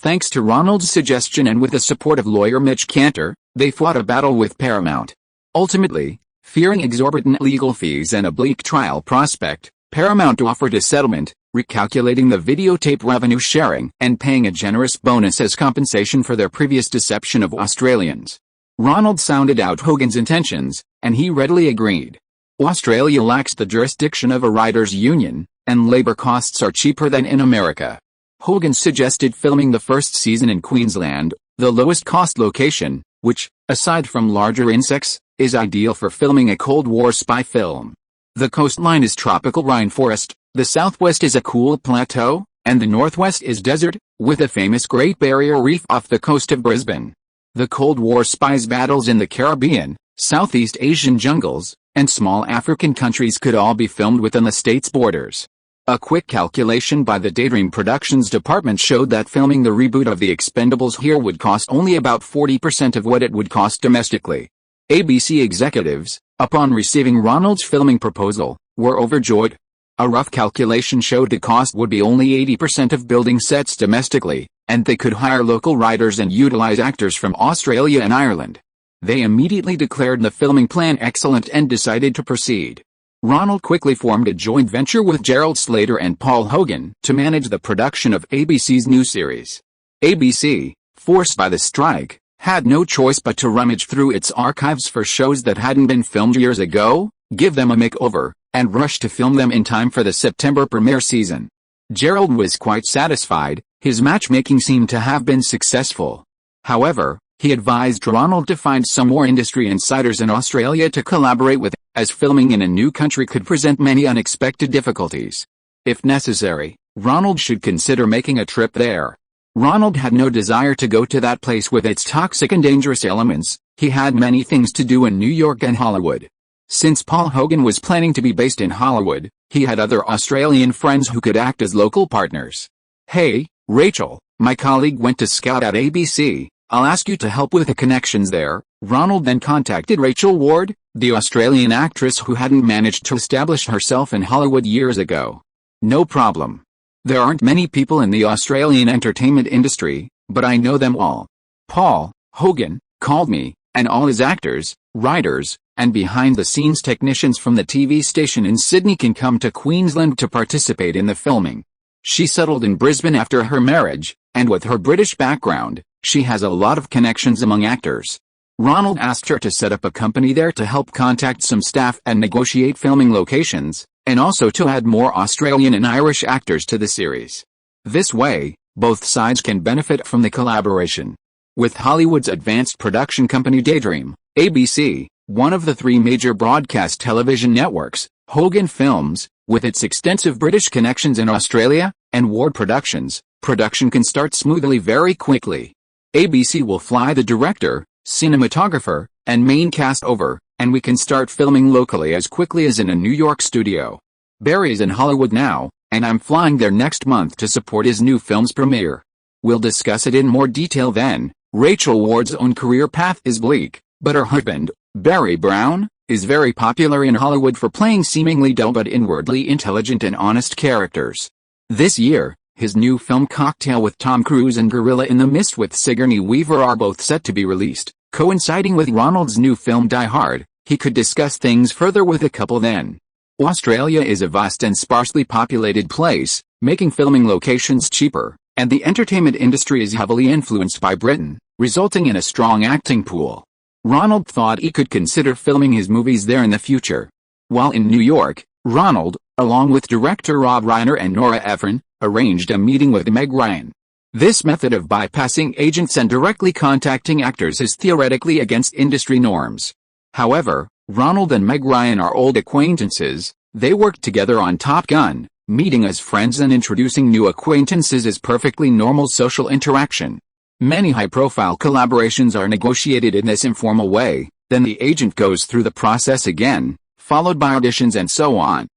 Thanks to Ronald's suggestion and with the support of lawyer Mitch Cantor, they fought a battle with Paramount. Ultimately, fearing exorbitant legal fees and a bleak trial prospect, Paramount offered a settlement, recalculating the videotape revenue sharing and paying a generous bonus as compensation for their previous deception of Australians. Ronald sounded out Hogan's intentions, and he readily agreed. Australia lacks the jurisdiction of a writers' union, and labor costs are cheaper than in America. Hogan suggested filming the first season in Queensland, the lowest-cost location, which, aside from larger insects, is ideal for filming a Cold War spy film. The coastline is tropical rainforest, the southwest is a cool plateau, and the northwest is desert, with a famous Great Barrier Reef off the coast of Brisbane. The Cold War spies battles in the Caribbean, Southeast Asian jungles, and small African countries could all be filmed within the state's borders. A quick calculation by the Daydream Productions department showed that filming the reboot of The Expendables here would cost only about 40% of what it would cost domestically. ABC executives, upon receiving Ronald's filming proposal, were overjoyed. A rough calculation showed the cost would be only 80% of building sets domestically, and they could hire local writers and utilize actors from Australia and Ireland. They immediately declared the filming plan excellent and decided to proceed. Ronald quickly formed a joint venture with Gerald Slater and Paul Hogan to manage the production of ABC's new series. ABC, forced by the strike, had no choice but to rummage through its archives for shows that hadn't been filmed years ago, give them a makeover, and rush to film them in time for the September premiere season. Gerald was quite satisfied, his matchmaking seemed to have been successful. However, he advised Ronald to find some more industry insiders in Australia to collaborate with, as filming in a new country could present many unexpected difficulties. If necessary, Ronald should consider making a trip there. Ronald had no desire to go to that place with its toxic and dangerous elements, he had many things to do in New York and Hollywood. Since Paul Hogan was planning to be based in Hollywood, he had other Australian friends who could act as local partners. Hey, Rachel, my colleague went to scout at ABC, I'll ask you to help with the connections there. Ronald then contacted Rachel Ward, the Australian actress who hadn't managed to establish herself in Hollywood years ago. No problem. There aren't many people in the Australian entertainment industry, but I know them all. Paul Hogan called me, and all his actors, writers, and behind-the-scenes technicians from the TV station in Sydney can come to Queensland to participate in the filming. She settled in Brisbane after her marriage, and with her British background, she has a lot of connections among actors. Ronald asked her to set up a company there to help contact some staff and negotiate filming locations, and also to add more Australian and Irish actors to the series. This way, both sides can benefit from the collaboration. With Hollywood's advanced production company Daydream, ABC, one of the three major broadcast television networks, Hogan Films, with its extensive British connections in Australia, and Ward Productions, production can start smoothly very quickly. ABC will fly the director, cinematographer, and main cast over, and we can start filming locally as quickly as in a New York studio. Barry's in Hollywood now, and I'm flying there next month to support his new film's premiere. We'll discuss it in more detail then. Rachel Ward's own career path is bleak, but her husband, Barry Brown, is very popular in Hollywood for playing seemingly dull but inwardly intelligent and honest characters. This year, his new film Cocktail with Tom Cruise and Gorilla in the Mist with Sigourney Weaver are both set to be released. Coinciding with Ronald's new film Die Hard, he could discuss things further with the couple then. Australia is a vast and sparsely populated place, making filming locations cheaper, and the entertainment industry is heavily influenced by Britain, resulting in a strong acting pool. Ronald thought he could consider filming his movies there in the future. While in New York, Ronald, along with director Rob Reiner and Nora Ephron, arranged a meeting with Meg Ryan. This method of bypassing agents and directly contacting actors is theoretically against industry norms. However, Ronald and Meg Ryan are old acquaintances. They worked together on Top Gun. Meeting as friends and introducing new acquaintances is perfectly normal social interaction. Many high-profile collaborations are negotiated in this informal way, then the agent goes through the process again, followed by auditions and so on.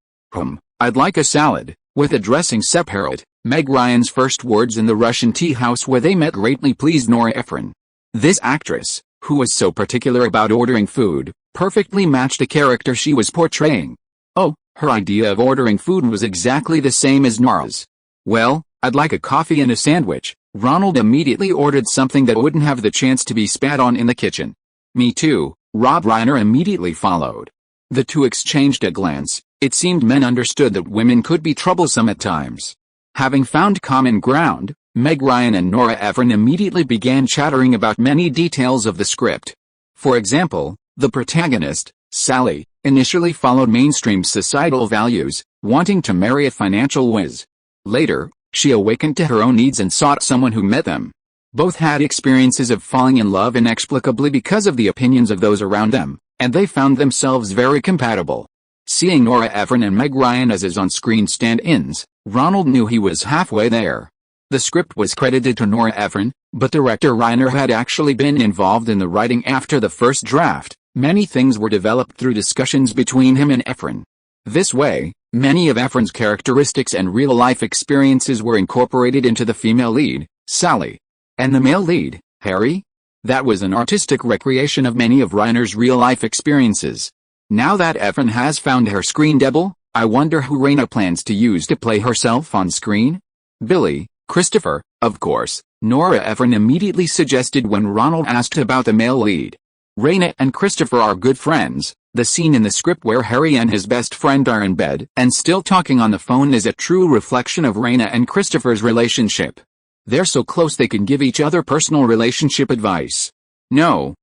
I'd like a salad, with a dressing separate, Meg Ryan's first words in the Russian tea house where they met greatly pleased Nora Ephron. This actress, who was so particular about ordering food, perfectly matched the character she was portraying. Oh, her idea of ordering food was exactly the same as Nora's. Well, I'd like a coffee and a sandwich. Ronald immediately ordered something that wouldn't have the chance to be spat on in the kitchen. Me too, Rob Reiner immediately followed. The two exchanged a glance. It seemed men understood that women could be troublesome at times. Having found common ground, Meg Ryan and Nora Ephron immediately began chattering about many details of the script. For example, the protagonist, Sally, initially followed mainstream societal values, wanting to marry a financial whiz. Later, she awakened to her own needs and sought someone who met them. Both had experiences of falling in love inexplicably because of the opinions of those around them, and they found themselves very compatible. Seeing Nora Ephron and Meg Ryan as his on-screen stand-ins, Ronald knew he was halfway there. The script was credited to Nora Ephron, but director Reiner had actually been involved in the writing after the first draft. Many things were developed through discussions between him and Ephron. This way, many of Ephron's characteristics and real-life experiences were incorporated into the female lead, Sally. And the male lead, Harry? That was an artistic recreation of many of Reiner's real-life experiences. Now that Ephron has found her screen double, I wonder who Raina plans to use to play herself on screen? Billy, Christopher, of course, Nora Ephron immediately suggested when Ronald asked about the male lead. Raina and Christopher are good friends. The scene in the script where Harry and his best friend are in bed and still talking on the phone is a true reflection of Raina and Christopher's relationship. They're so close they can give each other personal relationship advice. No,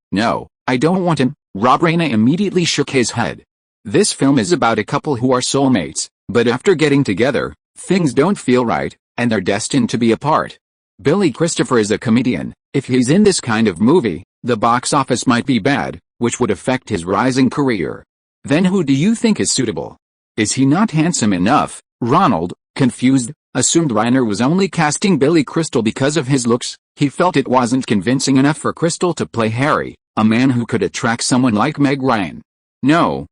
I don't want him. Rob Reiner immediately shook his head. This film is about a couple who are soulmates, but after getting together, things don't feel right, and they're destined to be apart. Billy Christopher is a comedian. If he's in this kind of movie, the box office might be bad, which would affect his rising career. Then who do you think is suitable? Is he not handsome enough? Ronald, confused, assumed Reiner was only casting Billy Crystal because of his looks. He felt it wasn't convincing enough for Crystal to play Harry, a man who could attract someone like Meg Ryan. No,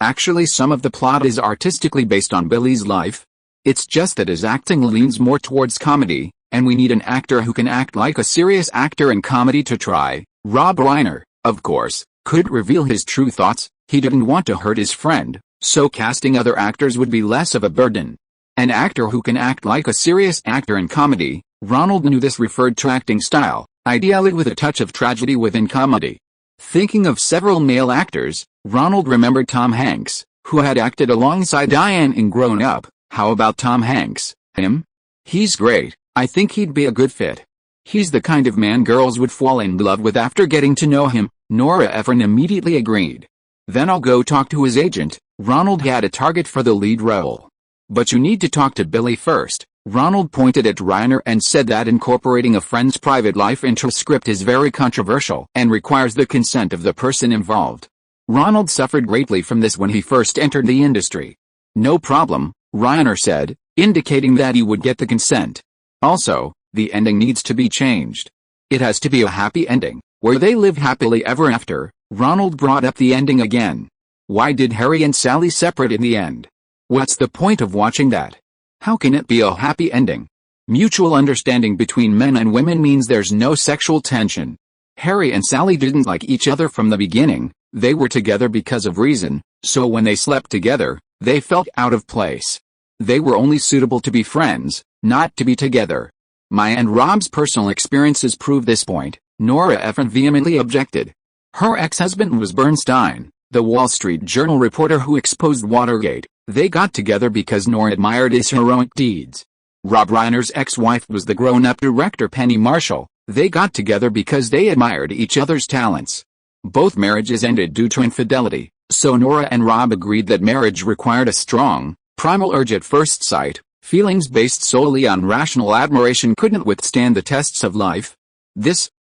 actually some of the plot is artistically based on Billy's life. It's just that his acting leans more towards comedy, and we need an actor who can act like a serious actor in comedy to try. Rob Reiner, of course, could reveal his true thoughts. He didn't want to hurt his friend, so casting other actors would be less of a burden. An actor who can act like a serious actor in comedy. Ronald knew this referred to acting style, ideally with a touch of tragedy within comedy. Thinking of several male actors, Ronald remembered Tom Hanks, who had acted alongside Diane in Grown Up. How about Tom Hanks? Him? He's great. I think he'd be a good fit. He's the kind of man girls would fall in love with after getting to know him. Nora Ephron immediately agreed. Then I'll go talk to his agent. Ronald had a target for the lead role. But you need to talk to Billy first. Ronald pointed at Reiner and said that incorporating a friend's private life into a script is very controversial and requires the consent of the person involved. Ronald suffered greatly from this when he first entered the industry. No problem, Reiner said, indicating that he would get the consent. Also, the ending needs to be changed. It has to be a happy ending, where they live happily ever after. Ronald brought up the ending again. Why did Harry and Sally separate in the end? What's the point of watching that? How can it be a happy ending? Mutual understanding between men and women means there's no sexual tension. Harry and Sally didn't like each other from the beginning. They were together because of reason, so when they slept together, they felt out of place. They were only suitable to be friends, not to be together. Maya and Rob's personal experiences prove this point. Nora Ephron vehemently objected. Her ex-husband was Bernstein, the Wall Street Journal reporter who exposed Watergate. They got together because Nora admired his heroic deeds. Rob Reiner's ex-wife was the grown-up director Penny Marshall. They got together because they admired each other's talents. Both marriages ended due to infidelity, so Nora and Rob agreed that marriage required a strong, primal urge at first sight. Feelings based solely on rational admiration couldn't withstand the tests of life.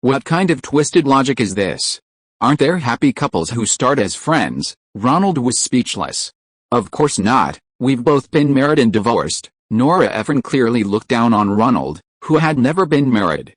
What kind of twisted logic is this? Aren't there happy couples who start as friends? Ronald was speechless. Of course not, we've both been married and divorced. Nora Ephron clearly looked down on Ronald, who had never been married.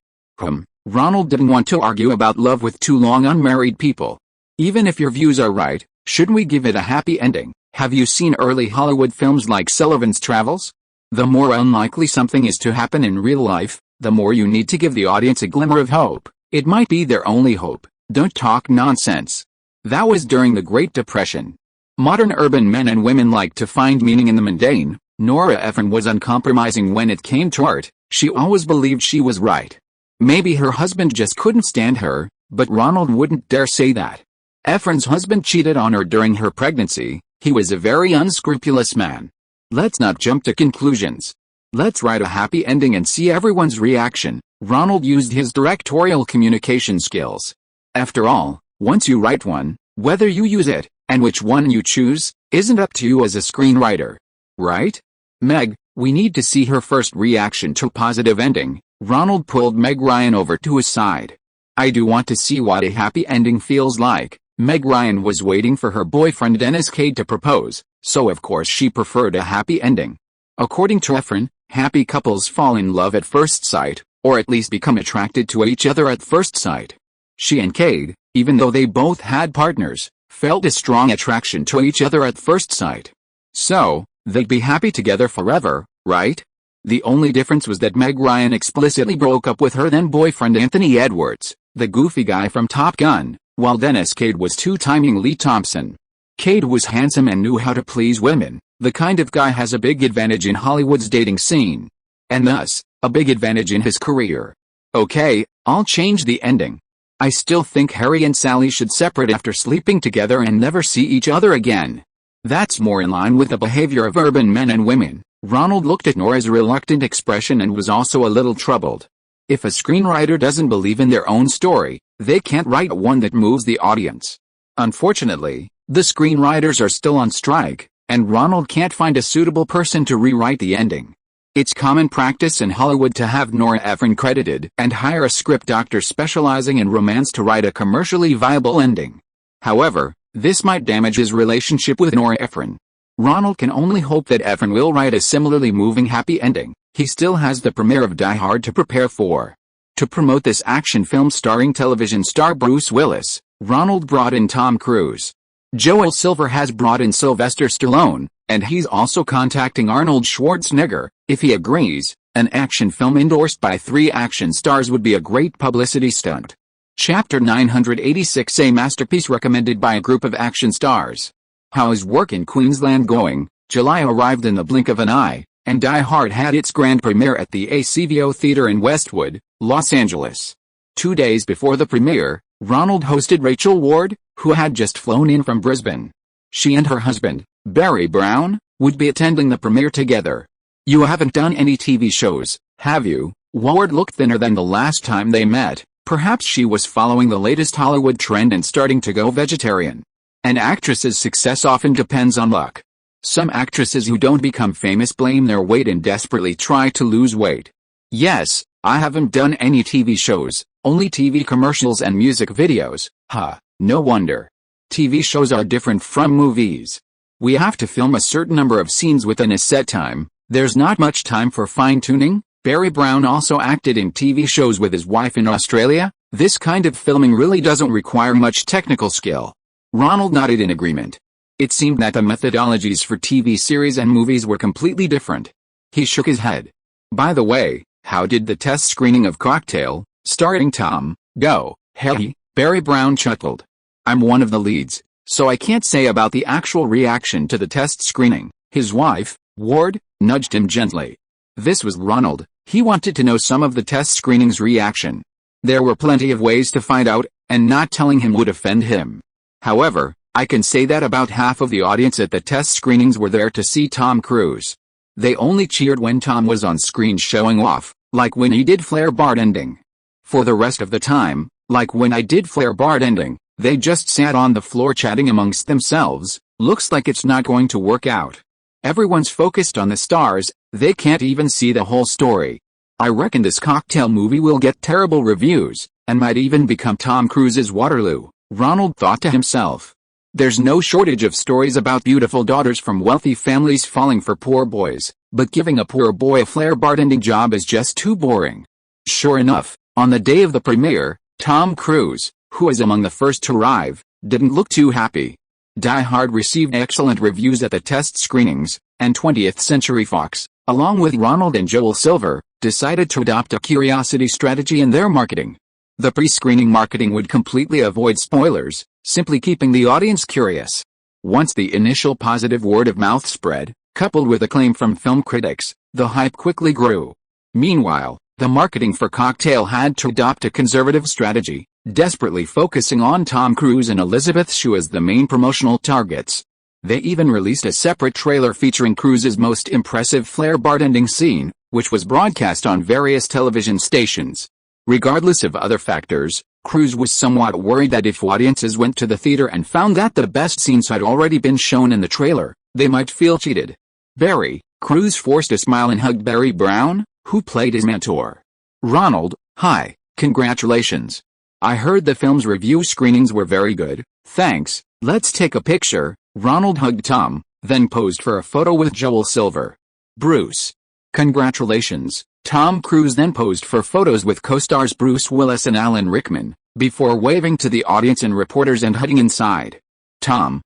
Ronald didn't want to argue about love with two long unmarried people. Even if your views are right, shouldn't we give it a happy ending? Have you seen early Hollywood films like Sullivan's Travels? The more unlikely something is to happen in real life, the more you need to give the audience a glimmer of hope. It might be their only hope. Don't talk nonsense. That was during the Great Depression. Modern urban men and women like to find meaning in the mundane. Nora Ephron was uncompromising when it came to art. She always believed she was right. Maybe her husband just couldn't stand her, but Ronald wouldn't dare say that. Ephron's husband cheated on her during her pregnancy. He was a very unscrupulous man. Let's not jump to conclusions. Let's write a happy ending and see everyone's reaction. Ronald used his directorial communication skills. After all, once you write one, whether you use it, and which one you choose, isn't up to you as a screenwriter. Right? Meg, we need to see her first reaction to positive ending. Ronald pulled Meg Ryan over to his side. I do want to see what a happy ending feels like. Meg Ryan was waiting for her boyfriend Dennis Quaid to propose, so of course she preferred a happy ending. According to Ephron, happy couples fall in love at first sight, or at least become attracted to each other at first sight. She and Quaid, even though they both had partners, felt a strong attraction to each other at first sight. So, they'd be happy together forever, right? The only difference was that Meg Ryan explicitly broke up with her then-boyfriend Anthony Edwards, the goofy guy from Top Gun, while Dennis Quaid was two-timing Lee Thompson. Quaid was handsome and knew how to please women, the kind of guy has a big advantage in Hollywood's dating scene. And thus, a big advantage in his career. Okay, I'll change the ending. I still think Harry and Sally should separate after sleeping together and never see each other again. That's more in line with the behavior of urban men and women. Ronald looked at Nora's reluctant expression and was also a little troubled. If a screenwriter doesn't believe in their own story, they can't write one that moves the audience. Unfortunately, the screenwriters are still on strike, and Ronald can't find a suitable person to rewrite the ending. It's common practice in Hollywood to have Nora Ephron credited and hire a script doctor specializing in romance to write a commercially viable ending. However, this might damage his relationship with Nora Ephron. Ronald can only hope that Ephron will write a similarly moving happy ending. He still has the premiere of Die Hard to prepare for. To promote this action film starring television star Bruce Willis, Ronald brought in Tom Cruise. Joel Silver has brought in Sylvester Stallone, and he's also contacting Arnold Schwarzenegger. If he agrees, an action film endorsed by 3 action stars would be a great publicity stunt. Chapter 986, a masterpiece recommended by a group of action stars. How is work in Queensland going? July arrived in the blink of an eye, and Die Hard had its grand premiere at the ACVO Theater in Westwood, Los Angeles. 2 days before the premiere, Ronald hosted Rachel Ward, who had just flown in from Brisbane. She and her husband, Barry Brown, would be attending the premiere together. You haven't done any TV shows, have you? Ward looked thinner than the last time they met. Perhaps she was following the latest Hollywood trend and starting to go vegetarian. An actress's success often depends on luck. Some actresses who don't become famous blame their weight and desperately try to lose weight. Yes, I haven't done any TV shows, only TV commercials and music videos. No wonder. TV shows are different from movies. We have to film a certain number of scenes within a set time. There's not much time for fine-tuning. Barry Brown also acted in TV shows with his wife in Australia. This kind of filming really doesn't require much technical skill. Ronald nodded in agreement. It seemed that the methodologies for TV series and movies were completely different. He shook his head. By the way, how did the test screening of Cocktail, starring Tom, go? Hey, Barry Brown chuckled. I'm one of the leads, so I can't say about the actual reaction to the test screening. His wife, Ward, nudged him gently. This was Ronald. He wanted to know some of the test screening's reaction. There were plenty of ways to find out, and not telling him would offend him. However, I can say that about half of the audience at the test screenings were there to see Tom Cruise. They only cheered when Tom was on screen showing off, like when he did flare bartending. For the rest of the time, like when I did flare bartending, they just sat on the floor chatting amongst themselves. Looks like it's not going to work out. Everyone's focused on the stars, they can't even see the whole story. I reckon this cocktail movie will get terrible reviews, and might even become Tom Cruise's Waterloo, Ronald thought to himself. There's no shortage of stories about beautiful daughters from wealthy families falling for poor boys, but giving a poor boy a flare bartending job is just too boring. Sure enough, on the day of the premiere, Tom Cruise, who was among the first to arrive, didn't look too happy. Die Hard received excellent reviews at the test screenings, and 20th Century Fox, along with Ronald and Joel Silver, decided to adopt a curiosity strategy in their marketing. The pre-screening marketing would completely avoid spoilers, simply keeping the audience curious. Once the initial positive word-of-mouth spread, coupled with acclaim from film critics, the hype quickly grew. Meanwhile, the marketing for Cocktail had to adopt a conservative strategy, desperately focusing on Tom Cruise and Elizabeth Shue as the main promotional targets. They even released a separate trailer featuring Cruise's most impressive flare bartending scene, which was broadcast on various television stations. Regardless of other factors, Cruise was somewhat worried that if audiences went to the theater and found that the best scenes had already been shown in the trailer, they might feel cheated. Barry, Cruise forced a smile and hugged Barry Brown, who played his mentor. Ronald, hi, congratulations. I heard the film's review screenings were very good, thanks, let's take a picture. Ronald hugged Tom, then posed for a photo with Joel Silver. Bruce. Congratulations. Tom Cruise then posed for photos with co-stars Bruce Willis and Alan Rickman, before waving to the audience and reporters and heading inside. Tom,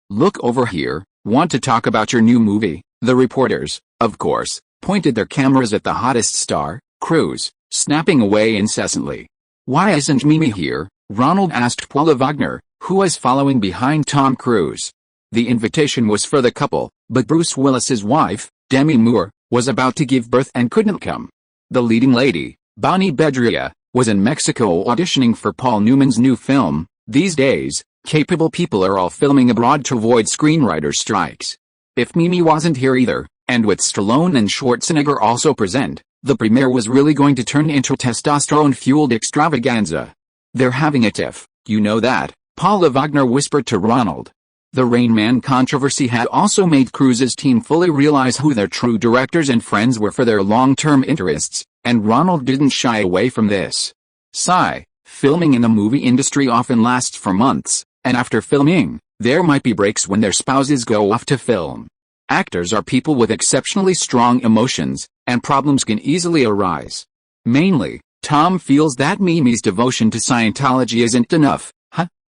look over here, want to talk about your new movie? The reporters, of course, pointed their cameras at the hottest star, Cruise, snapping away incessantly. Why isn't Mimi here? Ronald asked Paula Wagner, who was following behind Tom Cruise. The invitation was for the couple, but Bruce Willis's wife, Demi Moore, was about to give birth and couldn't come. The leading lady, Bonnie Bedria, was in Mexico auditioning for Paul Newman's new film. These days, capable people are all filming abroad to avoid screenwriter strikes. If Mimi wasn't here either, and with Stallone and Schwarzenegger also present, the premiere was really going to turn into testosterone-fueled extravaganza. They're having a tiff, you know that, Paula Wagner whispered to Ronald. The Rain Man controversy had also made Cruise's team fully realize who their true directors and friends were for their long-term interests, and Ronald didn't shy away from this. Sigh, filming in the movie industry often lasts for months, and after filming, there might be breaks when their spouses go off to film. Actors are people with exceptionally strong emotions, and problems can easily arise. Mainly, Tom feels that Mimi's devotion to Scientology isn't enough.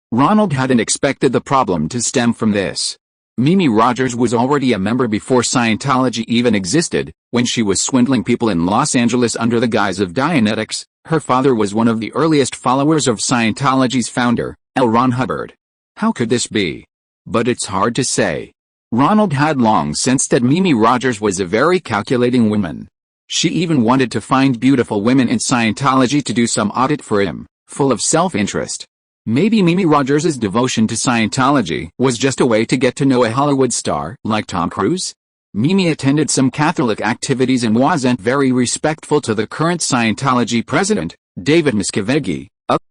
Ronald hadn't expected the problem to stem from this. Mimi Rogers was already a member before Scientology even existed, when she was swindling people in Los Angeles under the guise of Dianetics. Her father was one of the earliest followers of Scientology's founder, L. Ron Hubbard. How could this be? But it's hard to say. Ronald had long sensed that Mimi Rogers was a very calculating woman. She even wanted to find beautiful women in Scientology to do some audit for him, full of self-interest. Maybe Mimi Rogers' devotion to Scientology was just a way to get to know a Hollywood star like Tom Cruise? Mimi attended some Catholic activities and wasn't very respectful to the current Scientology president, David Miscavige.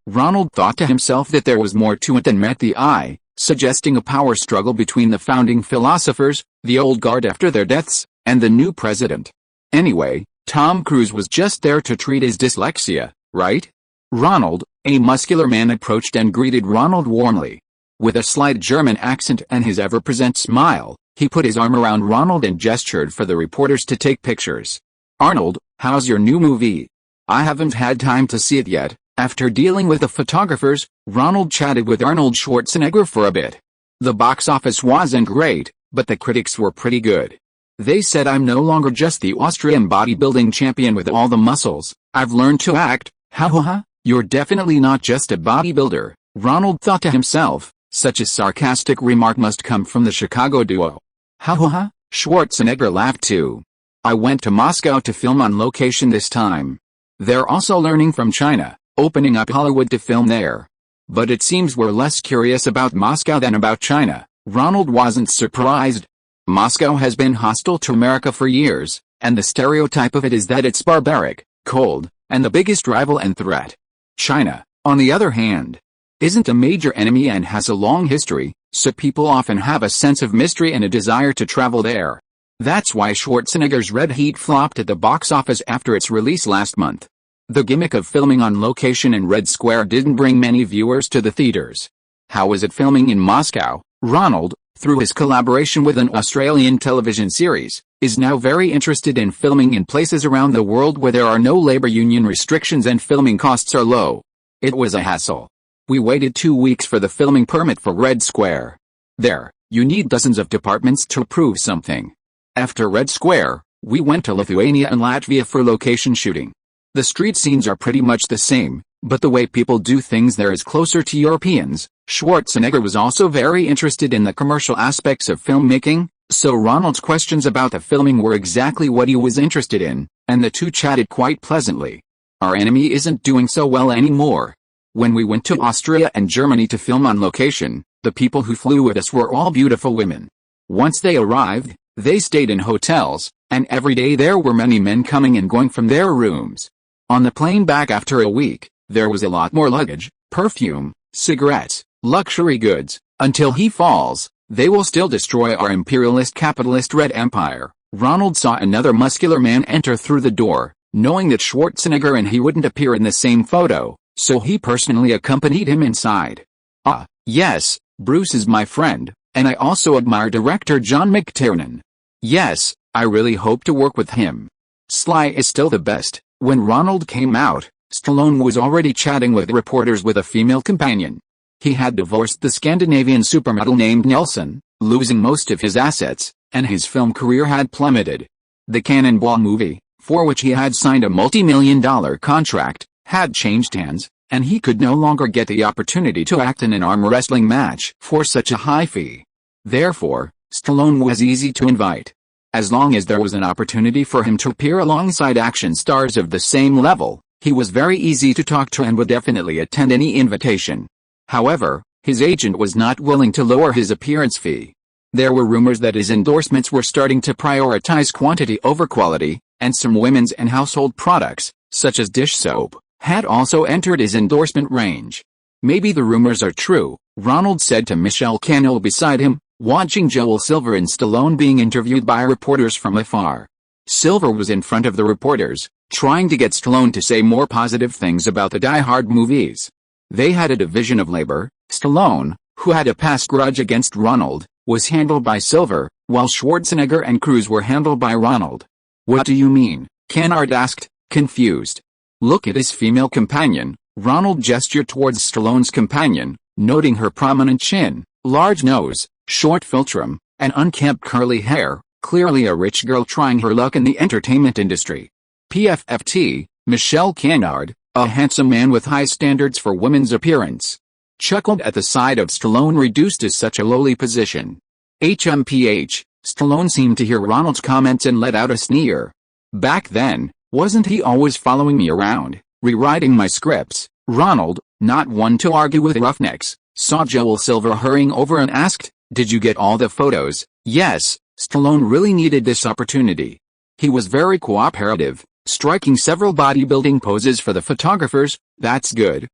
Ronald thought to himself that there was more to it than met the eye, suggesting a power struggle between the founding philosophers, the old guard after their deaths, and the new president. Anyway, Tom Cruise was just there to treat his dyslexia, right? Ronald, a muscular man, approached and greeted Ronald warmly. With a slight German accent and his ever-present smile, he put his arm around Ronald and gestured for the reporters to take pictures. Arnold, how's your new movie? I haven't had time to see it yet. After dealing with the photographers, Ronald chatted with Arnold Schwarzenegger for a bit. The box office wasn't great, but the critics were pretty good. They said I'm no longer just the Austrian bodybuilding champion with all the muscles, I've learned to act. Ha ha ha. You're definitely not just a bodybuilder, Ronald thought to himself, such a sarcastic remark must come from the Chicago duo. Ha ha ha, Schwarzenegger laughed too. I went to Moscow to film on location this time. They're also learning from China, opening up Hollywood to film there. But it seems we're less curious about Moscow than about China. Ronald wasn't surprised. Moscow has been hostile to America for years, and the stereotype of it is that it's barbaric, cold, and the biggest rival and threat. China, on the other hand, isn't a major enemy and has a long history, so people often have a sense of mystery and a desire to travel there. That's why Schwarzenegger's Red Heat flopped at the box office after its release last month. The gimmick of filming on location in Red Square didn't bring many viewers to the theaters. How is it filming in Moscow? Ronald, through his collaboration with an Australian television series, is now very interested in filming in places around the world where there are no labor union restrictions and filming costs are low. It was a hassle. We waited 2 weeks for the filming permit for Red Square. There, you need dozens of departments to approve something. After Red Square, we went to Lithuania and Latvia for location shooting. The street scenes are pretty much the same, but the way people do things there is closer to Europeans. Schwarzenegger was also very interested in the commercial aspects of filmmaking, so Ronald's questions about the filming were exactly what he was interested in, and the two chatted quite pleasantly. Our enemy isn't doing so well anymore. When we went to Austria and Germany to film on location, the people who flew with us were all beautiful women. Once they arrived, they stayed in hotels, and every day there were many men coming and going from their rooms. On the plane back after a week, there was a lot more luggage, perfume, cigarettes, luxury goods. Until he falls, they will still destroy our imperialist capitalist Red Empire. Ronald saw another muscular man enter through the door, knowing that Schwarzenegger and he wouldn't appear in the same photo, so he personally accompanied him inside. Ah, yes, Bruce is my friend, and I also admire director John McTiernan. Yes, I really hope to work with him. Sly is still the best. When Ronald came out, Stallone was already chatting with reporters with a female companion. He had divorced the Scandinavian supermodel named Nelson, losing most of his assets, and his film career had plummeted. The Cannonball movie, for which he had signed a multi-million-dollar contract, had changed hands, and he could no longer get the opportunity to act in an arm wrestling match for such a high fee. Therefore, Stallone was easy to invite. As long as there was an opportunity for him to appear alongside action stars of the same level, he was very easy to talk to and would definitely attend any invitation. However, his agent was not willing to lower his appearance fee. There were rumors that his endorsements were starting to prioritize quantity over quality, and some women's and household products, such as dish soap, had also entered his endorsement range. Maybe the rumors are true, Ronald said to Michelle Cannell beside him, watching Joel Silver and Stallone being interviewed by reporters from afar. Silver was in front of the reporters, trying to get Stallone to say more positive things about the Die Hard movies. They had a division of labor. Stallone, who had a past grudge against Ronald, was handled by Silver, while Schwarzenegger and Cruise were handled by Ronald. What do you mean? Kennard asked, confused. Look at his female companion. Ronald gestured towards Stallone's companion, noting her prominent chin, large nose, short philtrum, and unkempt curly hair, clearly a rich girl trying her luck in the entertainment industry. PFFT, Michelle Cannard, a handsome man with high standards for women's appearance, chuckled at the sight of Stallone reduced to such a lowly position. HMPH, Stallone seemed to hear Ronald's comments and let out a sneer. Back then, wasn't he always following me around, rewriting my scripts? Ronald, not one to argue with roughnecks, saw Joel Silver hurrying over and asked, did you get all the photos? Yes, Stallone really needed this opportunity. He was very cooperative, striking several bodybuilding poses for the photographers. That's good,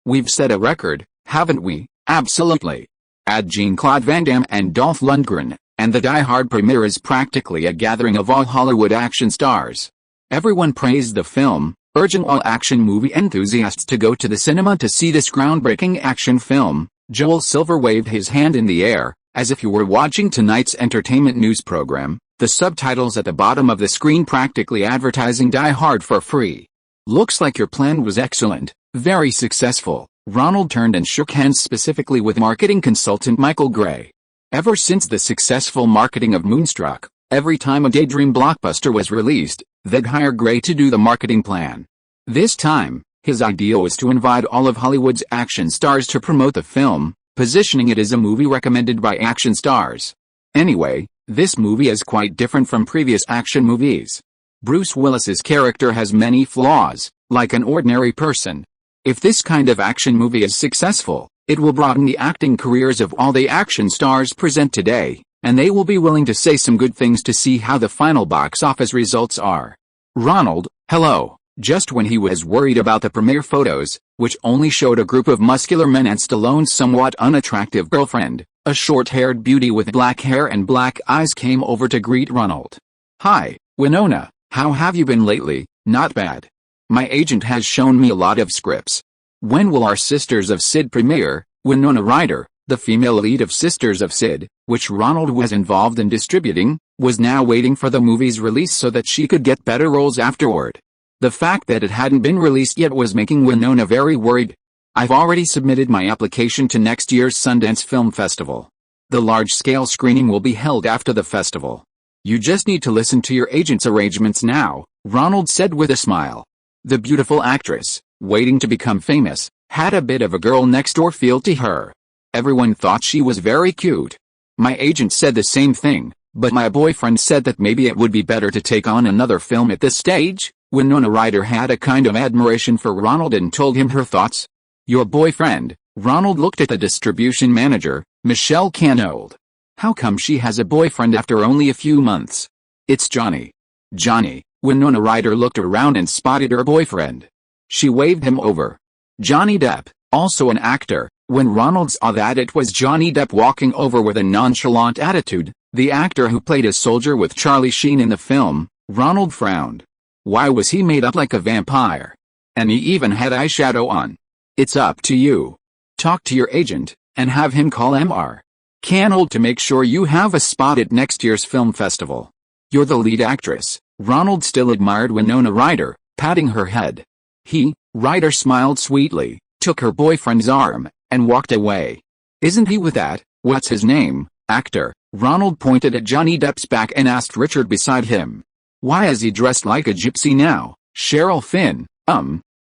we've set a record, haven't we? Absolutely. Add Jean-Claude Van Damme and Dolph Lundgren, and the Die Hard premiere is practically a gathering of all Hollywood action stars. Everyone praised the film, urging all action movie enthusiasts to go to the cinema to see this groundbreaking action film. Joel Silver waved his hand in the air, as if you were watching tonight's entertainment news program, the subtitles at the bottom of the screen practically advertising Die Hard for free. Looks like your plan was excellent, very successful. Ronald turned and shook hands specifically with marketing consultant Michael Gray. Ever since the successful marketing of Moonstruck, every time a daydream blockbuster was released, they'd hire Gray to do the marketing plan. This time, His idea was to invite all of Hollywood's action stars to promote the film, positioning it as a movie recommended by action stars. Anyway, this movie is quite different from previous action movies. Bruce Willis's character has many flaws, like an ordinary person. If this kind of action movie is successful, it will broaden the acting careers of all the action stars present today, and they will be willing to say some good things to see how the final box office results are. Ronald, hello. Just when he was worried about the premiere photos, which only showed a group of muscular men and Stallone's somewhat unattractive girlfriend, a short-haired beauty with black hair and black eyes came over to greet Ronald. Hi, Winona, how have you been lately? Not bad. My agent has shown me a lot of scripts. When will our Sisters of Sid premiere? Winona Ryder, the female lead of Sisters of Sid, which Ronald was involved in distributing, was now waiting for the movie's release so that she could get better roles afterward. The fact that it hadn't been released yet was making Winona very worried. I've already submitted my application to next year's Sundance Film Festival. The large-scale screening will be held after the festival. You just need to listen to your agent's arrangements now, Ronald said with a smile. The beautiful actress, waiting to become famous, had a bit of a girl-next-door feel to her. Everyone thought she was very cute. My agent said the same thing, but my boyfriend said that maybe it would be better to take on another film at this stage. Winona Ryder had a kind of admiration for Ronald and told him her thoughts. Your boyfriend? Ronald looked at the distribution manager, Michelle Canold. How come she has a boyfriend after only a few months? It's Johnny. Johnny. Winona Ryder looked around and spotted her boyfriend. She waved him over. Johnny Depp, also an actor. When Ronald saw that it was Johnny Depp walking over with a nonchalant attitude, the actor who played a soldier with Charlie Sheen in the film, Ronald frowned. Why was he made up like a vampire? And he even had eyeshadow on. It's up to you. Talk to your agent, and have him call Mr. Canold to make sure you have a spot at next year's film festival. You're the lead actress. Ronald still admired Winona Ryder, patting her head. Ryder smiled sweetly, took her boyfriend's arm, and walked away. Isn't he with that, what's his name, actor? Ronald pointed at Johnny Depp's back and asked Richard beside him. Why is he dressed like a gypsy now? Cheryl Finn,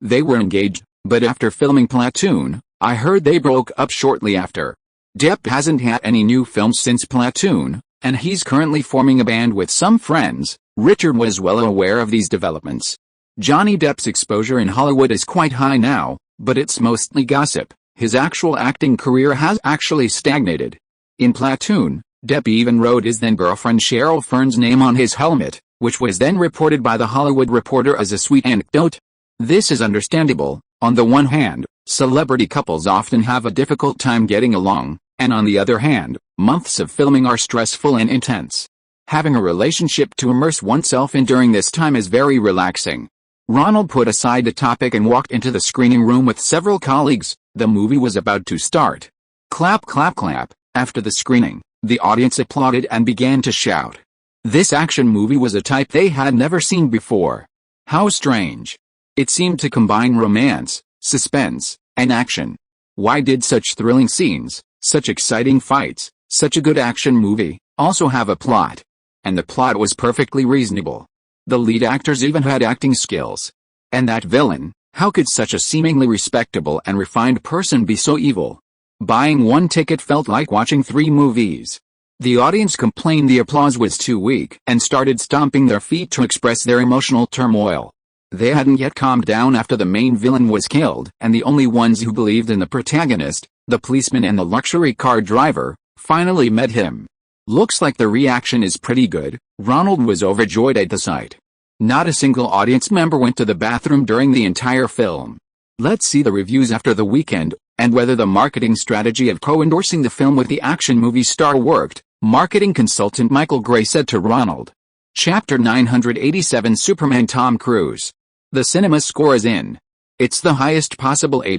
they were engaged, but after filming Platoon, I heard they broke up shortly after. Depp hasn't had any new films since Platoon, and he's currently forming a band with some friends. Richard was well aware of these developments. Johnny Depp's exposure in Hollywood is quite high now, but it's mostly gossip. His actual acting career has actually stagnated. In Platoon, Depp even wrote his then-girlfriend Cheryl Fern's name on his helmet, which was then reported by The Hollywood Reporter as a sweet anecdote. This is understandable. On the one hand, celebrity couples often have a difficult time getting along, and on the other hand, months of filming are stressful and intense. Having a relationship to immerse oneself in during this time is very relaxing. Ronald put aside the topic and walked into the screening room with several colleagues. The movie was about to start. Clap, clap, clap. After the screening, the audience applauded and began to shout. This action movie was a type they had never seen before. How strange. It seemed to combine romance, suspense, and action. Why did such thrilling scenes, such exciting fights, such a good action movie, also have a plot? And the plot was perfectly reasonable. The lead actors even had acting skills. And that villain, how could such a seemingly respectable and refined person be so evil? Buying one ticket felt like watching 3 movies. The audience complained the applause was too weak and started stomping their feet to express their emotional turmoil. They hadn't yet calmed down after the main villain was killed, and the only ones who believed in the protagonist, the policeman and the luxury car driver, finally met him. Looks like the reaction is pretty good. Ronald was overjoyed at the sight. Not a single audience member went to the bathroom during the entire film. Let's see the reviews after the weekend, and whether the marketing strategy of co-endorsing the film with the action movie star worked, marketing consultant Michael Gray said to Ronald. Chapter 987 Superman Tom Cruise. The cinema score is in. It's the highest possible A+,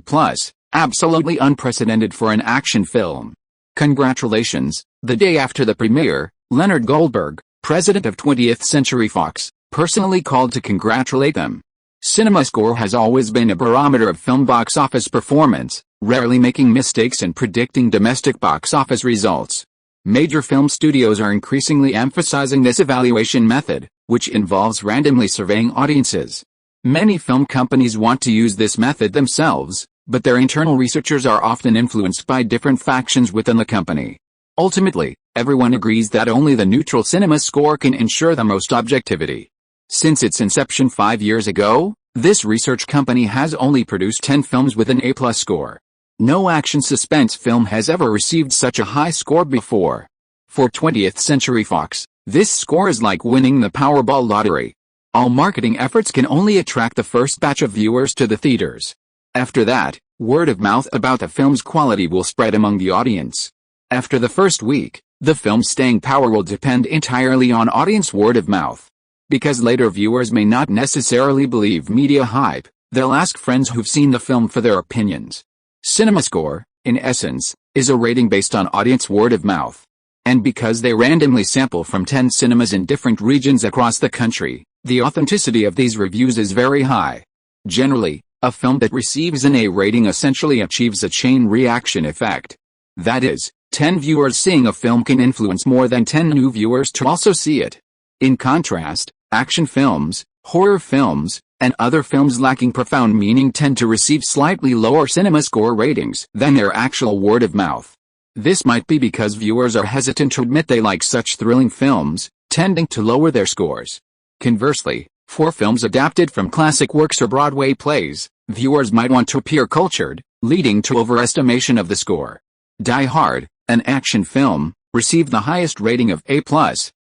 absolutely unprecedented for an action film. Congratulations. The day after the premiere, Leonard Goldberg, president of 20th Century Fox, personally called to congratulate them. CinemaScore has always been a barometer of film box office performance, rarely making mistakes and predicting domestic box office results. Major film studios are increasingly emphasizing this evaluation method, which involves randomly surveying audiences. Many film companies want to use this method themselves, but their internal researchers are often influenced by different factions within the company. Ultimately, everyone agrees that only the neutral cinema score can ensure the most objectivity. Since its inception 5 years ago, this research company has only produced 10 films with an A+ score. No action suspense film has ever received such a high score before. For 20th Century Fox, this score is like winning the Powerball lottery. All marketing efforts can only attract the first batch of viewers to the theaters. After that, word of mouth about the film's quality will spread among the audience. After the first week, the film's staying power will depend entirely on audience word of mouth. Because later viewers may not necessarily believe media hype, they'll ask friends who've seen the film for their opinions. CinemaScore, in essence, is a rating based on audience word of mouth. And because they randomly sample from 10 cinemas in different regions across the country, the authenticity of these reviews is very high. Generally, a film that receives an A rating essentially achieves a chain reaction effect. That is, 10 viewers seeing a film can influence more than 10 new viewers to also see it. In contrast, action films, horror films, and other films lacking profound meaning tend to receive slightly lower CinemaScore ratings than their actual word of mouth. This might be because viewers are hesitant to admit they like such thrilling films, tending to lower their scores. Conversely, for films adapted from classic works or Broadway plays, viewers might want to appear cultured, leading to overestimation of the score. Die Hard, an action film, received the highest rating of A+,